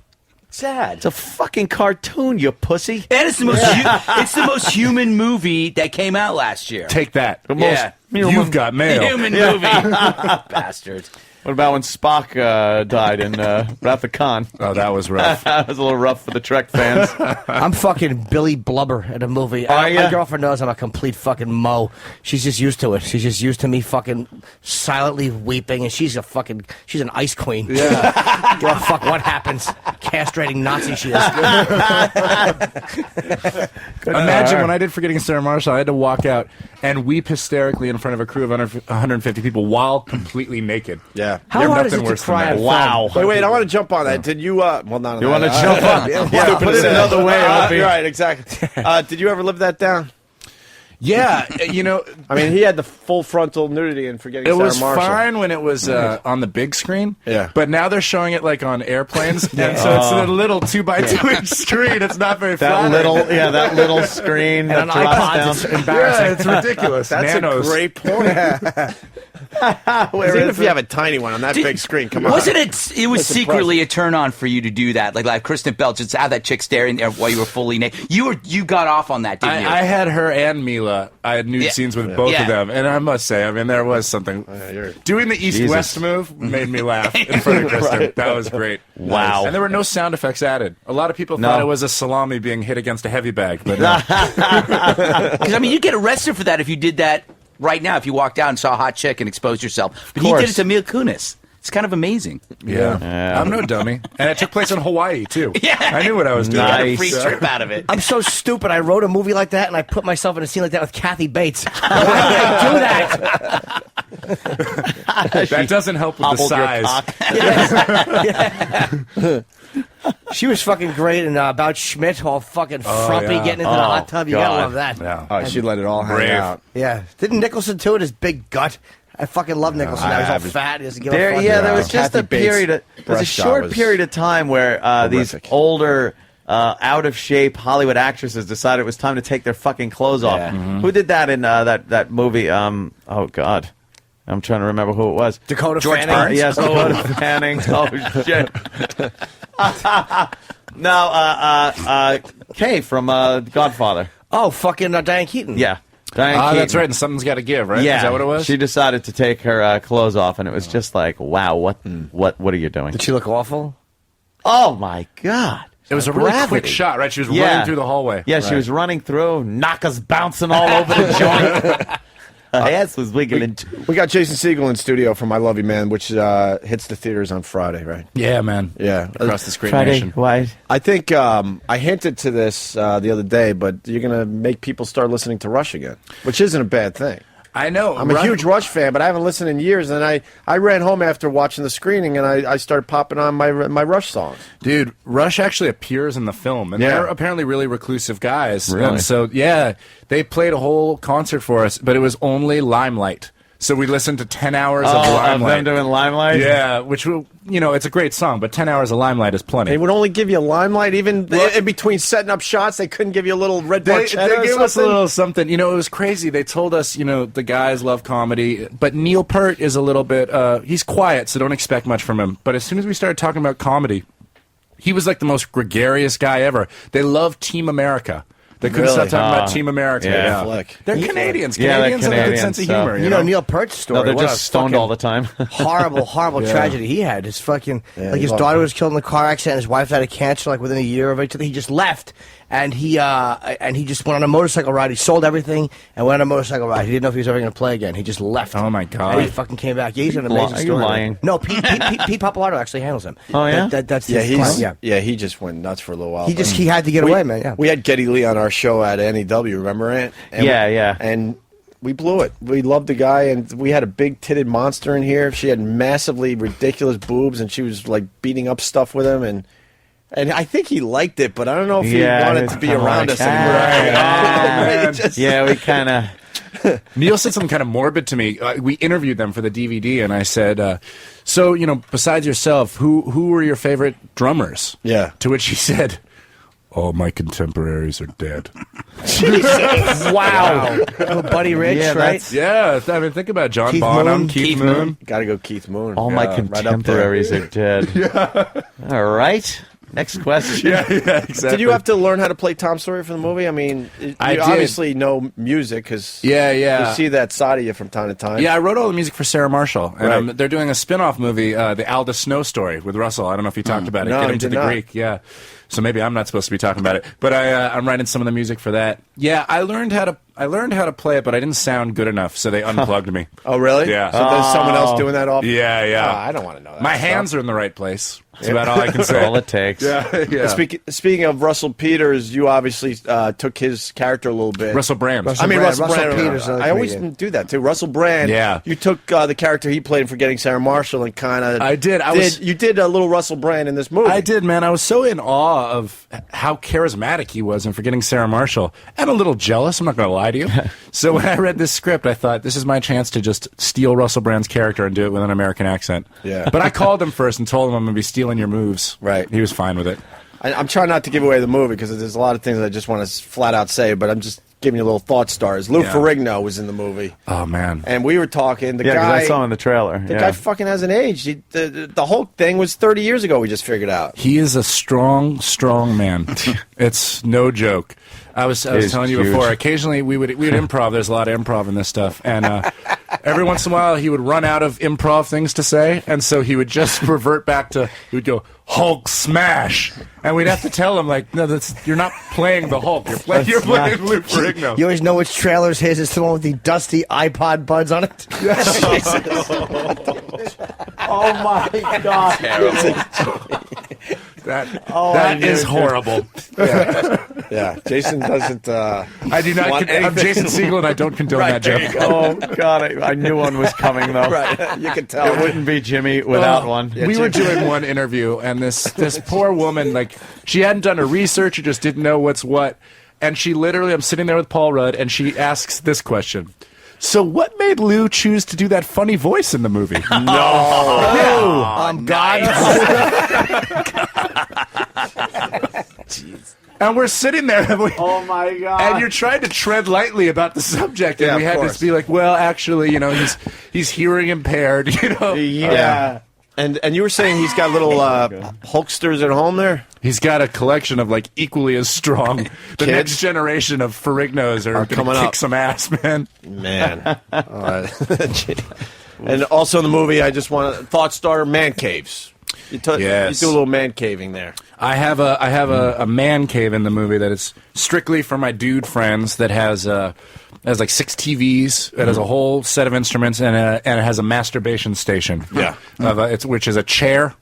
sad. It's a fucking cartoon, you pussy. And it's the most it's the most human movie that came out last year. Take that. You've got mail. Human movie, bastard. What about when Spock died in Wrath of Khan? Oh, that was rough. That was a little rough for the Trek fans. I'm fucking Billy Blubber at a movie. My girlfriend knows I'm a complete fucking mo. She's just used to it. She's just used to me fucking silently weeping, and she's an ice queen. Yeah. Give a fuck what happens. Castrating Nazi she is. Imagine when I did Forgetting Sarah Marshall, I had to walk out and weep hysterically in front of a crew of 150 people while completely naked. Yeah. How hard is it to cry at Wow. Wait, I want to jump on that. Did you, well, not on You that. want to jump on? Yeah, Put it another way, Opie. Right, exactly. Did you ever live that down? Yeah, I mean, he had the full frontal nudity in Forgetting it Sarah was Marshall. fine when it was on the big screen. Yeah. But now they're showing it like on airplanes, and so it's a little 2x2-inch screen. It's not very that flattering. that little screen And that on drops iPods, down. it's embarrassing. Yeah, it's ridiculous. That's Nanos. a great point. Even if you have a tiny one on that big screen, come on. Wasn't it? It was That's secretly a turn on for you to do that. Like Kristen Bell, just have that chick staring there while you were fully naked. You got off on that, didn't you? I had her and Mila. I had nude scenes with both of them, and I must say, there was something. Doing the East-West move made me laugh in front of Kristen. Right. That was great. Wow. And there were no sound effects added. A lot of people thought it was a salami being hit against a heavy bag, but Because you'd get arrested for that if you did that right now. If you walked out and saw a hot chick and exposed yourself, but he did it to Mila Kunis. It's kind of amazing. Yeah. I'm no dummy. And it took place in Hawaii, too. Yeah. I knew what I was doing. You got a free trip out of it. I'm so stupid. I wrote a movie like that, and I put myself in a scene like that with Kathy Bates. I can't do that. That doesn't help with the size. She was fucking great, and about Schmidt, all fucking frumpy, getting into the hot tub. You gotta love that. Yeah. Oh, she let it all hang out. Yeah. Didn't Nicholson, too, with his big gut? I fucking love Nicholson. Now he's all fat. He doesn't give a fuck. There was just a period. There's a short period of time where these older, out of shape Hollywood actresses decided it was time to take their fucking clothes off. Mm-hmm. Who did that in that movie? Oh God, I'm trying to remember who it was. Dakota George Fanning. Yes, Dakota Fanning. Oh shit. No, Kay from Godfather. Oh, fucking Diane Keaton. Yeah. That's right. And something's got to give, right? Yeah. Is that what it was? She decided to take her clothes off, and it was just like, wow, what are you doing? Did she look awful? Oh, my God. It was a really quick shot, right? She was running through the hallway. Yeah, she was running through, knockers bouncing all over the joint. Her ass was wiggling too. We got Jason Segel in studio from I Love You Man, which hits the theaters on Friday, right? Yeah, man. Yeah. Across this great Friday, nation. why? I think I hinted to this the other day, but you're going to make people start listening to Rush again, which isn't a bad thing. I know. I'm a huge Rush fan, but I haven't listened in years. And I ran home after watching the screening, and I started popping on my Rush songs. Dude, Rush actually appears in the film, and they're apparently really reclusive guys. Really? And so, yeah, they played a whole concert for us, but it was only Limelight. So we listened to 10 hours of Limelight. Of them doing Limelight? Yeah, which, it's a great song, but 10 hours of Limelight is plenty. They would only give you Limelight, even in between setting up shots. They couldn't give you a little Red Barchetta. They gave us a little something. It was crazy. They told us, the guys love comedy, but Neil Peart is a little bit, he's quiet, so don't expect much from him. But as soon as we started talking about comedy, he was like the most gregarious guy ever. They love Team America. They couldn't stop talking about Team America. Yeah. Flick. They're Canadians. Yeah, Canadians have a good sense of humor. You know Neil Peart's story. No, they're what just a stoned fucking all the time. horrible tragedy he had. His fucking his daughter was killed in a car accident. His wife died of cancer like within a year of each other. He just left. And he just went on a motorcycle ride. He sold everything and went on a motorcycle ride. He didn't know if he was ever going to play again. He just left. Oh my god! And he fucking came back. Yeah, he's an amazing story. Are you lying? No, Pete Papalardo actually handles him. Oh yeah, that's his client. Yeah, he just went nuts for a little while. He had to get away, man. Yeah, we had Geddy Lee on our show at NEW. Remember it? And and we blew it. We loved the guy, and we had a big-titted monster in here. She had massively ridiculous boobs, and she was like beating up stuff with him, and I think he liked it, but I don't know if he wanted to be around us anymore. Yeah, we kind of. Neil said something kind of morbid to me. We interviewed them for the DVD, and I said, so, besides yourself, who were your favorite drummers? Yeah. To which he said, all my contemporaries are dead. Jesus. Wow. Buddy Rich, right? Yeah, I mean, think about John Keith Bonham, Moon. Keith Moon. Got to go Keith Moon. All my contemporaries are dead. All right. Next question. Yeah, exactly. Did you have to learn how to play Tom Sawyer for the movie? I mean, you obviously know music because you see that side of you from time to time. Yeah, I wrote all the music for Sarah Marshall, and they're doing a spin-off movie, the Aldous Snow story with Russell. I don't know if you talked about it. No, Get I him to did the not. Greek, yeah. So maybe I'm not supposed to be talking about it, but I'm writing some of the music for that. Yeah, I learned how to play it, but I didn't sound good enough, so they unplugged me. Oh, really? Yeah. So there's someone else doing that off? Yeah. Oh, I don't want to know that. My hands are in the right place. That's about all I can say. All it takes. Yeah. Speaking of Russell Peters, you obviously took his character a little bit. Russell Brand. Russell Brand. Peters. I always do that too. Russell Brand. Yeah. You took the character he played in Forgetting Sarah Marshall and kind of. I did. You did a little Russell Brand in this movie. I did, man. I was so in awe of how charismatic he was in Forgetting Sarah Marshall, and a little jealous. I'm not going to lie to you. So when I read this script, I thought this is my chance to just steal Russell Brand's character and do it with an American accent. Yeah. But I called him first and told him I'm going to be stealing your moves. Right. He was fine with it. I'm trying not to give away the movie because there's a lot of things I just want to flat out say, but I'm just giving you little thought stars. Lou Ferrigno was in the movie. Oh, man. And we were talking. The because guy I saw in the trailer. The guy fucking hasn't aged. The whole thing was 30 years ago, we just figured out. He is a strong, strong man. It's no joke. I was telling you before, occasionally we would improv. There's a lot of improv in this stuff. And every once in a while he would run out of improv things to say. And so he would just revert back to, he would go, Hulk smash. And we'd have to tell him, like, no, you're not playing the Hulk. You're playing Lou Ferrigno. You always know which trailer's his. It's the one with the dusty iPod buds on it. Oh, my God. That is horrible. Yeah. Jason doesn't. I do not. I'm Jason Segel, and I don't condone that joke. Oh God, I knew one was coming though. Right, you can tell. It wouldn't be Jimmy without one. Yeah, we were doing one interview, and this poor woman, like, she hadn't done her research, or just didn't know what's what, and she literally, I'm sitting there with Paul Rudd, and she asks this question. So what made Lou choose to do that funny voice in the movie? God. Jeez. And we're sitting there, and oh my God! And you're trying to tread lightly about the subject, and we had to be like, well, actually, he's hearing impaired, Yeah. And you were saying he's got little Hulksters at home there? He's got a collection of like equally as strong. The next generation of Ferrignos are coming going to up. kick some ass, man. Man. And also in the movie, I just want to thought starter man caves. You do a little man caving there. I have a man cave in the movie that is strictly for my dude friends that has like 6 TVs. It has a whole set of instruments and it has a masturbation station. Yeah. Which is a chair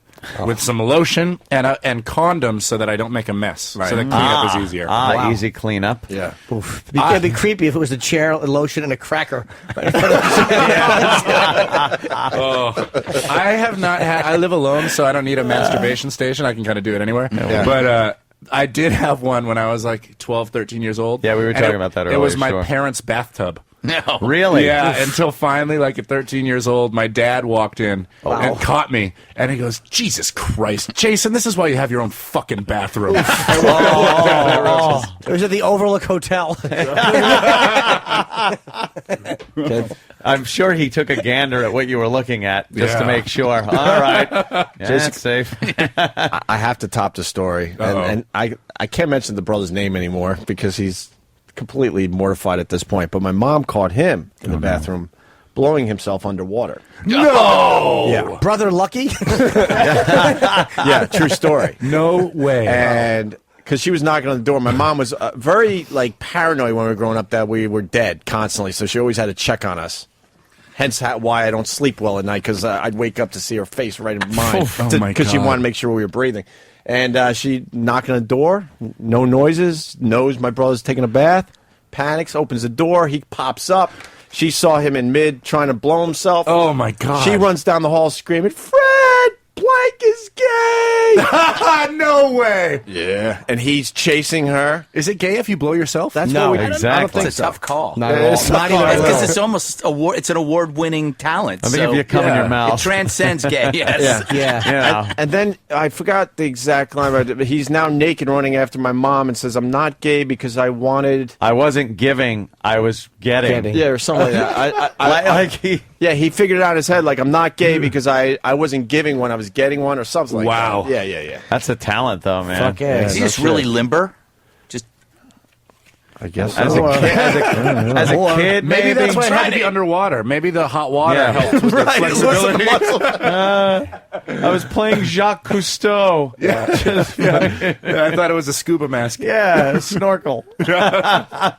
with some lotion and condoms so that I don't make a mess. So that cleanup is easier. Wow. Easy cleanup. Yeah. It'd be creepy if it was a chair, a lotion, and a cracker. Right in front of I have not had. I live alone, so I don't need a masturbation station. I can kind of do it anywhere. Yeah. But I did have one when I was like 12, 13 years old. Yeah, we were talking about that earlier. It was my sure. parents' bathtub. No. Really? Yeah, until finally, like at 13 years old, my dad walked in and caught me, and he goes, "Jesus Christ, Jason, this is why you have your own fucking bathroom." It was at the Overlook Hotel. I'm sure he took a gander at what you were looking at just to make sure. All right. Yeah, that's safe. I have to top the story. And I can't mention the brother's name anymore because he's completely mortified at this point. But my mom caught him in the bathroom blowing himself underwater. No! Yeah. Brother Lucky? Yeah, true story. No way. And because she was knocking on the door, my mom was very like paranoid when we were growing up that we were dead constantly. So she always had to check on us. Hence why I don't sleep well at night, because I'd wake up to see her face right in mine. Because she wanted to make sure we were breathing. And she knocked on the door, no noises, knows my brother's taking a bath, panics, opens the door, he pops up. She saw him in mid trying to blow himself. Oh, my God. She runs down the hall screaming, "Fred, Blank is gay!" No way. Yeah. And he's chasing her. Is it gay if you blow yourself? That's No, what we exactly. I don't think It's a so. tough call. Not at all. Not even a Because little. it's almost it's an award-winning talent. I think so if you come in your mouth. it transcends gay. Yes. Yeah. And then I forgot the exact line, but he's now naked running after my mom and says, "I'm not gay because I wanted." I wasn't giving, I was getting. Yeah, or something like that. He figured it out in his head, like, I'm not gay because I wasn't giving one, I was getting one, or something like Wow. that. Yeah. That's a talent, though, man. Fuck yeah. Is he just really limber? Just I guess As so. a kid, Maybe that's why it had to be underwater. Maybe the hot water helped with the flexibility. I was playing Jacques Cousteau. Yeah, I thought it was a scuba mask. Yeah, snorkel. Oh,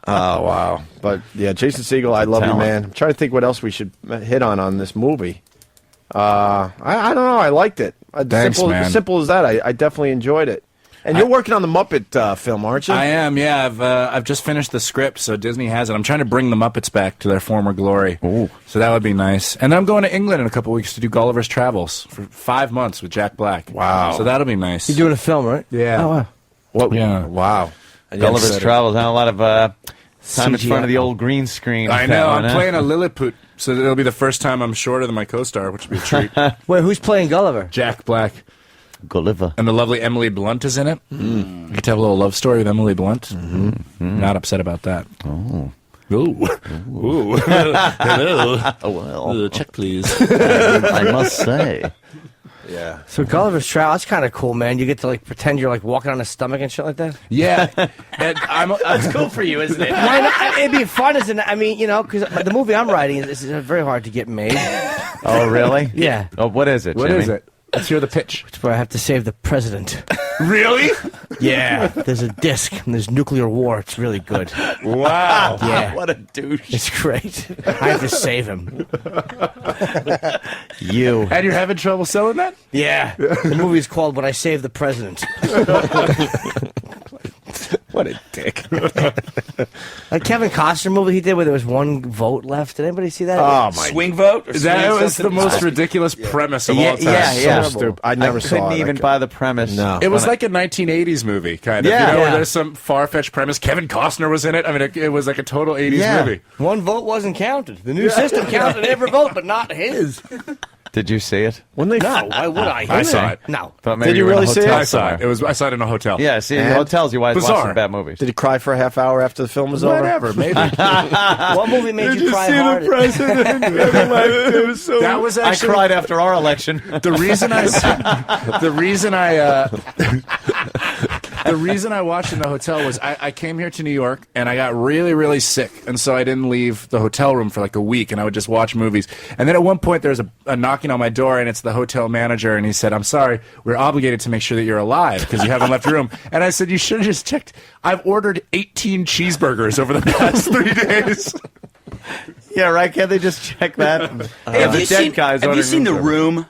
wow. But, yeah, Jason Segel, I love you, man. I'm trying to think what else we should hit on this movie. I don't know. I liked it. Thanks, man. Simple as that. I definitely enjoyed it. And you're working on the Muppet film, aren't you? I am, yeah. I've just finished the script, so Disney has it. I'm trying to bring the Muppets back to their former glory. Ooh. So that would be nice. And then I'm going to England in a couple weeks to do Gulliver's Travels for 5 months with Jack Black. Wow. So that'll be nice. You're doing a film, right? Yeah. Oh, wow. What? Yeah. Wow. Gulliver's Travels, a lot of time in CGI. front of the old green screen. I know. I'm playing a Lilliput, so it'll be the first time I'm shorter than my co-star, which will be a treat. Wait, who's playing Gulliver? Jack Black. Gulliver. And the lovely Emily Blunt is in it. You get to have a little love story with Emily Blunt. Not upset about that. Oh. Ooh. Ooh. Hello. Well. Check, please. I must say. Yeah. So Gulliver's Travels, that's kind of cool, man. You get to like pretend you're like walking on his stomach and shit like that. Yeah. And That's cool for you, isn't it? Why not? It'd be fun, isn't it? I mean, you know, because the movie I'm writing is very hard to get made. Oh, really? Yeah. Oh, what is it, What Jimmy? is it? Let's hear the pitch. It's where I have to save the president. Really? Yeah. There's a disc and there's nuclear war. It's really good. Wow. Yeah. What a douche. It's great. I have to save him. You. And you're having trouble selling that? Yeah. The movie's called When I Save the President. What a dick. A Kevin Costner movie he did where there was one vote left. Did anybody see that? Oh, my. Swing vote? Or That swing was the something? most ridiculous premise of all time. Yeah. So stupid. I never saw couldn't it. even buy the premise. No. It was like a 1980s movie, kind of. Yeah. You know, Yeah. where there's some far-fetched premise. Kevin Costner was in it. I mean, it was like a total 80s movie. One vote wasn't counted. The new system counted every vote, but not his. Did you see it? When No, why would I? I saw it. No. Thought maybe Did you were in a really see it? hotel I saw it. somewhere. I saw it in a hotel. Yeah, see, in And? hotels you watch Bizarre. some bad movies. Did he cry for a half hour after the film was over? Whatever, maybe. What movie made you cry hard? It was so. That was actually I cried after our election. the reason the reason I watched in the hotel was I came here to New York and I got really, really sick, and so I didn't leave the hotel room for like a week, and I would just watch movies. And then at one point there was a knocking on my door, and it's the hotel manager, and he said, "I'm sorry, we're obligated to make sure that you're alive because you haven't left your room." And I said, "You should have just checked. I've ordered 18 cheeseburgers over the past 3 days." Yeah, right. Can't they just check that? Hey, have you seen The Room?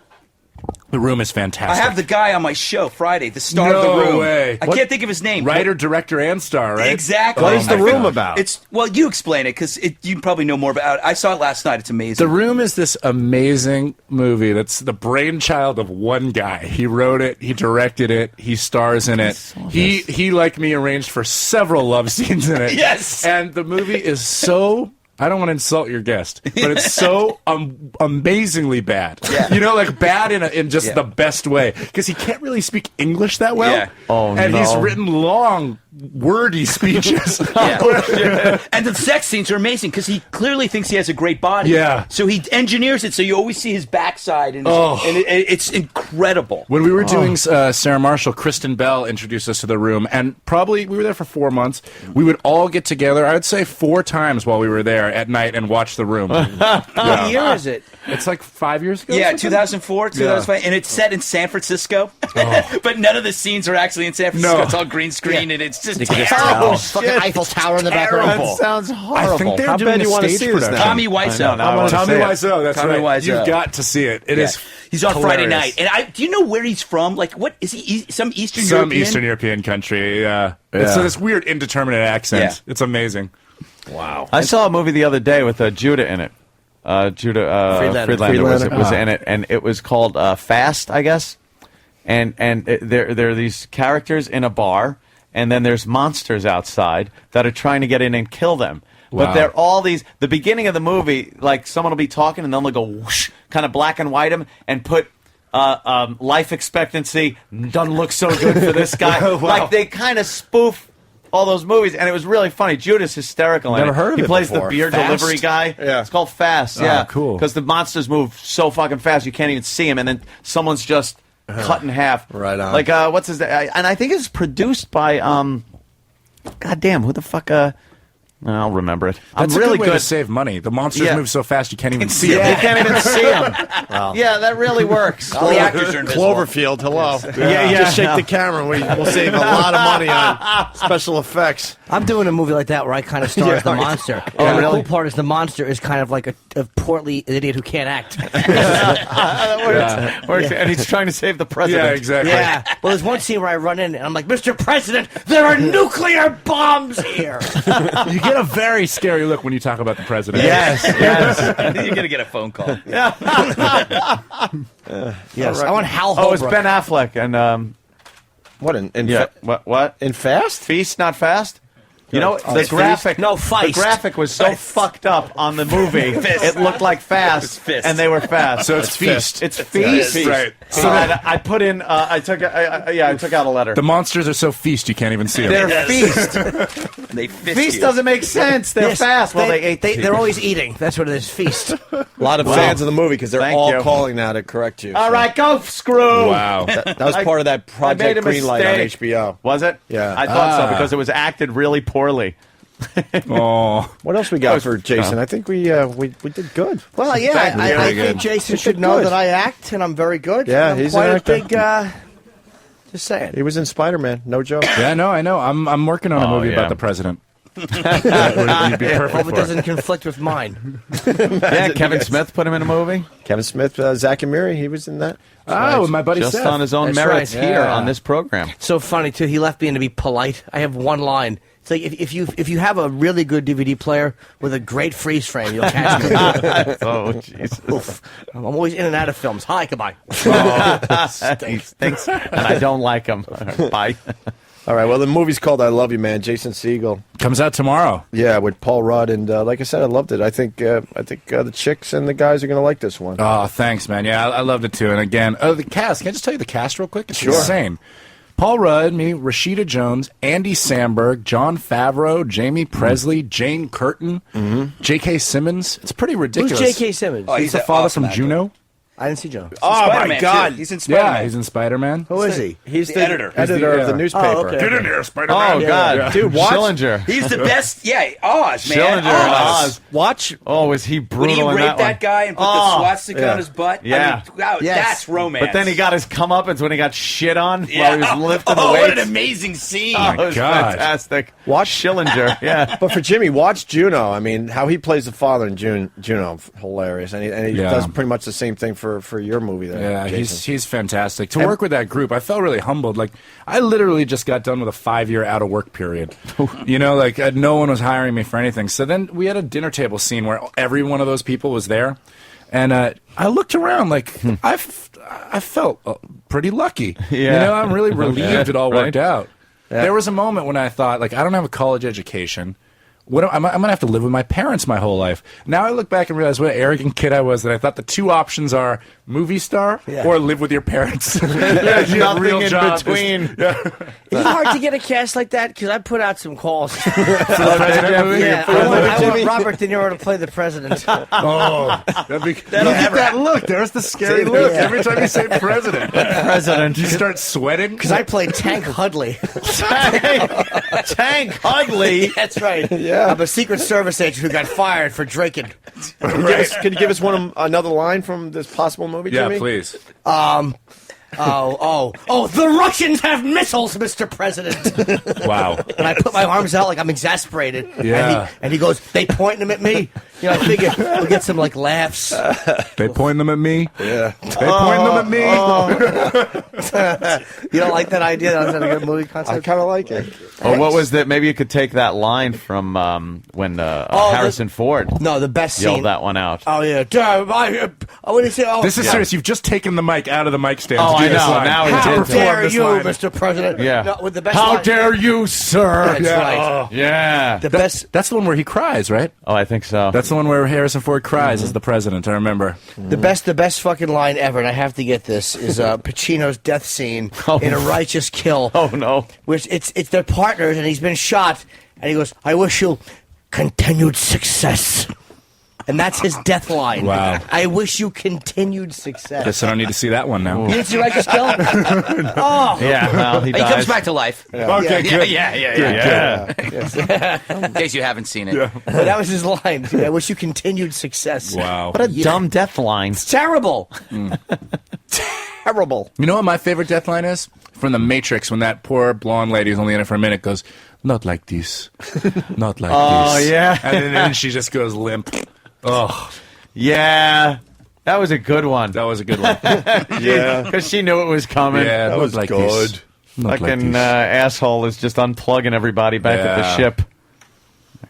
The Room is fantastic. I have the guy on my show Friday, the star of No The Room. way. I can't think of his name. Writer, director, and star, right? Exactly. What is The Room about? Well, you explain it because you probably know more about it. I saw it last night. It's amazing. The Room is this amazing movie that's the brainchild of one guy. He wrote it, he directed it, he stars in it. He like me, arranged for several love scenes in it. Yes! And the movie is so... I don't want to insult your guest, but it's so amazingly bad. Yeah. You know, like bad in just the best way. Because he can't really speak English that well. Yeah. Oh, and no. he's written long, wordy speeches. Yeah. And the sex scenes are amazing because he clearly thinks he has a great body. Yeah. So he engineers it so you always see his backside, and, it's incredible. When we were doing Sarah Marshall, Kristen Bell introduced us to The Room, and probably we were there for 4 months. We would all get together, I would say 4 times while we were there at night and watch The Room. What year is it? It's like 5 years ago. Yeah, 2004, 2005, and it's set in San Francisco, but none of the scenes are actually in San Francisco. No. It's all green screen, and it's just Oh, fucking Eiffel Tower in the background. That sounds horrible. I think they're How doing bad a you want to stage see this production. now? Tommy Wiseau. Tommy Wiseau, that's Tommy right. Wiseau. You've got to see it. It is. He's on hilarious. Friday night, and do you know where he's from? Like, what is he? Some Eastern Some European? Eastern European country. It's this weird indeterminate accent. Yeah. It's amazing. Wow. I saw a movie the other day with Judah in it. Friedlander was in it, and it was called Fast, I guess. And there are these characters in a bar, and then there's monsters outside that are trying to get in and kill them. But they're all these. The beginning of the movie, like someone will be talking, and then they'll go whoosh, kind of black and white them, and put life expectancy doesn't look so good for this guy. Wow. Like they kind of spoof all those movies, and it was really funny. Judah's hysterical. Never heard of he it plays before. the beer Fast? delivery guy. Yeah. It's called Fast. Oh, Yeah, cool. Because the monsters move so fucking fast you can't even see them, and then someone's just cut in half. Right on. Like what's his name? And I think it's produced by God damn, who the fuck? I'll remember it. That's I'm really a good way good. to save money. The monsters Yeah. move so fast you can't even see Yeah, them. you can't even see them. Yeah, that really works. All the actors are invisible. Cloverfield, hello. Yeah. Just shake the camera. We'll save a lot of money on special effects. I'm doing a movie like that where I kind of star as the monster. And the cool part is the monster is kind of like a portly idiot who can't act. That works. And he's trying to save the president. Yeah, exactly. Yeah. Well, there's one scene where I run in and I'm like, Mr. President, there are nuclear bombs here. You get a very scary look when you talk about the president. Yes. You're gonna get a phone call. Yes. I want Hal Oh, it's Holbrook. Ben Affleck and What in what in Fast? Feast, not Fast. You know the It's graphic. Feast. No, Feist. The graphic was so fucked up on the movie. It looked like Fast, Fist. and they were fast. So it's Feast. It's Feast, Right. So I put in. I took out a letter. The monsters are so feast you can't even see them. They're Feast. They fist Feast you. doesn't make sense. They're Yes, fast. Well, they ate. They're always eating. That's what it is. Feast. A lot of fans of the movie because they're Thank all you. calling now to correct you. All so. right, go screw. Wow. That was part of that I made Project a Greenlight on mistake. HBO. Was it? Yeah. I thought so Ah. because it was acted really poorly. Oh. What else we got for Jason? I think we did good. Well, yeah, Thank you. I Very think good. Jason You should did know good. that I act, and I'm very good. Yeah, I'm he's quite an a actor. big. Just saying. He was in Spider-Man. No joke. Yeah, no, I know. I'm working on a movie yeah. about the president. You'd be perfect Hope it for doesn't conflict with mine. Yeah, Kevin Smith put him in a movie. Kevin Smith, Zach and Miri, he was in that. Oh, my buddy Just Seth. on his own That's merits right. here Yeah. on this program. So funny too. He left me in to be polite. I have one line. It's like if you have a really good DVD player with a great freeze frame, you'll catch me. Oh, Jesus. Oof. I'm always in and out of films. Hi, goodbye. Thanks. And I don't like him. Bye. All right. Well, the movie's called "I Love You, Man." Jason Segel comes out tomorrow. Yeah, with Paul Rudd, and like I said, I loved it. I think the chicks and the guys are going to like this one. Oh, thanks, man. Yeah, I loved it too. And again, the cast. Can I just tell you the cast real quick? It's insane. Paul Rudd, me, Rashida Jones, Andy Samberg, Jon Favreau, Jamie Presley, Jane Curtin, J.K. Simmons. It's pretty ridiculous. Who's J.K. Simmons? He's the father from Juno. I didn't see Joe. Oh, my God. He's in Spider-Man. Yeah, he's in Spider-Man. Who is he? He's the editor. Editor of the newspaper. Oh, okay. Get in here, Spider-Man. Oh, God. Dude, watch. Schillinger. He's the best. Yeah, Oz, man. Schillinger and Oz. Watch. Oh, was he brutal When he in raped that guy and put the swastika on his butt. Yeah. I mean, wow, that's romance. But then he got his comeuppance when he got shit on while he was lifting the Oh, weights. what an amazing scene. Oh, it was fantastic. Watch Schillinger, yeah. But for Jimmy, watch Juno. I mean, how he plays the father in Juno, hilarious. And he does pretty much the same thing for your movie there. Yeah, Jason. he's fantastic. To work with that group, I felt really humbled. Like, I literally just got done with a 5-year out-of-work period. You know, like, no one was hiring me for anything. So then we had a dinner table scene where every one of those people was there. And I looked around, like, I felt pretty lucky. Yeah. You know, I'm really relieved it all Right. worked out. Yeah. There was a moment when I thought, like, I don't have a college education. I'm going to have to live with my parents my whole life. Now I look back and realize what an arrogant kid I was, that I thought the two options are movie star or live with your parents. There's nothing real in job between. Is it hard to get a cast like that? Because I put out some calls. For the president movie? Yeah, I want Robert De Niro to play the president. Oh, look at that look. There's the scary look. Every time you say president. You start sweating. Because I played Tank Hudley. Tank Hudley? That's right. Yeah. I'm a Secret Service agent who got fired for drinking. Can you give us another line from this possible movie, Yeah, Jimmy? please. The Russians have missiles, Mr. President. Wow. And I put my arms out like I'm exasperated. Yeah. And he goes, they point them at me. You know, I figure we'll get some, like, laughs. They point them at me. Yeah. They point them at me. You don't like that idea? That was a good movie concept? I kind of like it. Or what was that? Maybe you could take that line from when Harrison Ford No, the best yelled scene. that one out. Oh, yeah. I want to say, This is serious. You've just taken the mic out of the mic stand. Oh, to do I this know. line. Now how it's dare you, line. Mr. President? Yeah. No, with the best How line. dare you, sir? That's right. Yeah. The best. That's the one where he cries, right? Oh, I think so. That's the one where Harrison Ford cries as the president. I remember. The best fucking line ever, and I have to get this, is Pacino's death scene in A Righteous Kill. Oh, no. Which it's their partners, and he's been shot, and he goes, I wish you continued success. And that's his death line. Wow. I wish you continued success. Guess I don't need to see that one now. You didn't see Righteous Kill? Oh. Yeah, well, he He dies. comes back to life. Okay, good. Yeah. In case you haven't seen it. But that was his line. I wish you continued success. Wow. What a dumb death line. It's terrible. Terrible. You know what my favorite death line is? From The Matrix, when that poor blonde lady who's only in it for a minute goes, not like this. Not like this. Oh, yeah. And then she just goes limp. Oh. Yeah. That was a good one. That was a good one. Yeah. Because she knew it was coming. Yeah, That not was like good. this. Not like Fucking this. asshole is just unplugging everybody back at the Yeah. ship.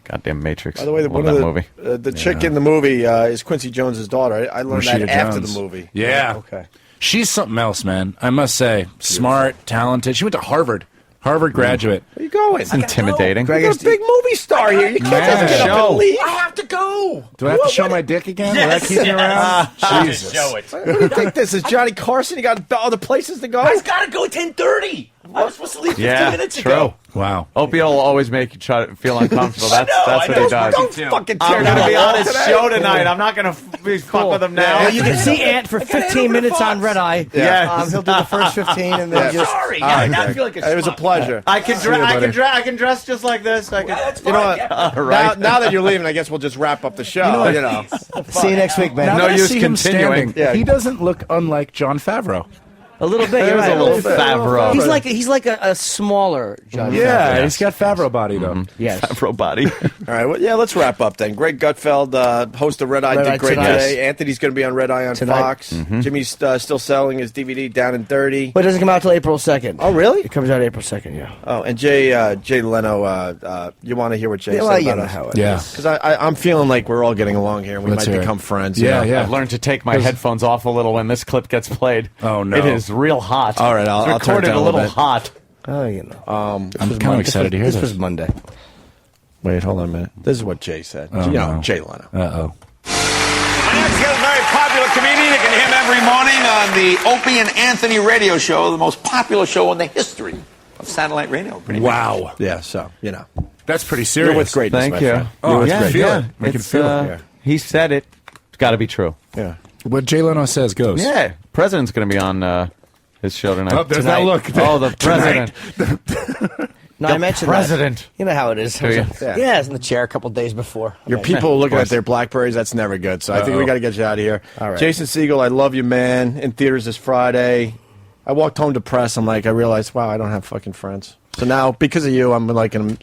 Goddamn Matrix. By the way, Love one that of movie. the chick in the movie is Quincy Jones' daughter. I learned Rashida that after Jones. the movie. Yeah. Okay. She's something else, man. I must say. Smart, talented. She went to Harvard. Harvard graduate. Where you going? It's intimidating. You're a big movie star here. You can't just get up and leave. I have to go. Do I have to show my dick again? Will that keep me around? Jesus. Show it. What do you think this is, Johnny Carson? You got other places to go? I gotta go at 10:30. I was supposed to leave 15 minutes ago. Wow. Opie will always make you try to feel uncomfortable. That's I what know. he does. Don't fucking tear I'm down going to be the on wall his today. show tonight. I'm not going to fuck with him now. Well, you can see Ant for 15 minutes on Red Eye. Yes. He'll do the first 15 and then just... Sorry. I feel like a It was a schmuck. pleasure. I can dress just like this. I can. That's You know fine, what? yeah. All right. Now that you're leaving, I guess we'll just wrap up the show. You know. See you next week, man. Now No that I use see him continuing. standing, Yeah. he doesn't look unlike Jon Favreau. A little bit. You're There's right. a little Favreau. He's like a smaller John. Yeah, Favreau. he's got Favreau body, though. Yes. Favreau body. All right, well, yeah, let's wrap up then. Greg Gutfeld, host of Red Eye, Red Eye did great tonight. today. Anthony's going to be on Red Eye on Tonight. Fox. Jimmy's still selling his DVD, Down and Dirty. But it doesn't come out till April 2nd. Oh, really? It comes out April 2nd, yeah. Oh, and Jay Leno, you want to hear what Jay Yeah, said well, about you know us? how it Yeah. Because I'm feeling like we're all getting along here, and we Let's might hear it. become friends. Yeah, you know? yeah. I've learned to take my headphones off a little when this clip gets played. Oh, no. It is real hot. All right, I'll It's turn it recorded down a a little little bit. hot. Oh, you know. I'm kind of excited to hear this. This was Monday. Wait, hold on a minute. This is what Jay said. Oh, no. Jay Leno. Uh-oh. My next guest is a very popular comedian. You can hear him every morning on the Opie and Anthony radio show, the most popular show in the history of satellite radio. Pretty Wow. much. Yeah, so, That's pretty serious. You're with greatness, Thank my you. friend. Oh, You're with I can greatness. feel it. I can feel it. He said it. It's got to be true. Yeah. What Jay Leno says goes. Yeah. President's going to be on his show tonight. Oh, there's that look. Oh, the president. No, I mentioned president. that. You know how it is. Do you? Yeah, I was in the chair a couple days before. Your people looking at their Blackberries, that's never good. So I think we got to get you out of here. All right. Jason Segel, I love you, man. In theaters this Friday. I walked home depressed. I realized, wow, I don't have fucking friends. So now, because of you, I'm gonna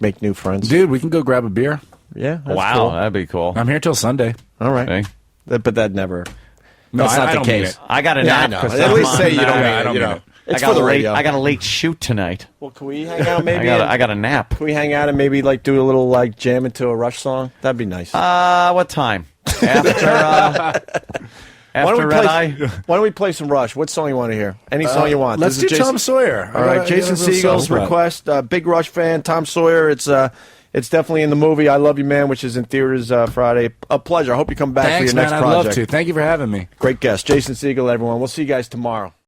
make new friends. Dude, we can go grab a beer. Yeah. That's Wow, cool. that'd be cool. I'm here till Sunday. All right. Hey. But that never. No, That's not I the don't mean case. it. I got a Yeah, I nap. know. 'cause At I'm least on, say you don't uh, mean I it. don't You mean know. it. It's for the radio. I got a late shoot tonight. Well, can we hang out maybe? I got a nap. Can we hang out and maybe do a little jam into a Rush song? That'd be nice. What time? After Red Eye? Why don't we play some Rush? What song you want to hear? Any song you want. Let's This is do Jason- Tom Sawyer. All right, Jason Segel's request. Big Rush fan, Tom Sawyer. It's definitely in the movie I Love You, Man, which is in theaters Friday. A pleasure. I hope you come back Thanks, for your man. next I'd project. love to. Thank you for having me. Great guest. Jason Segel, everyone. We'll see you guys tomorrow.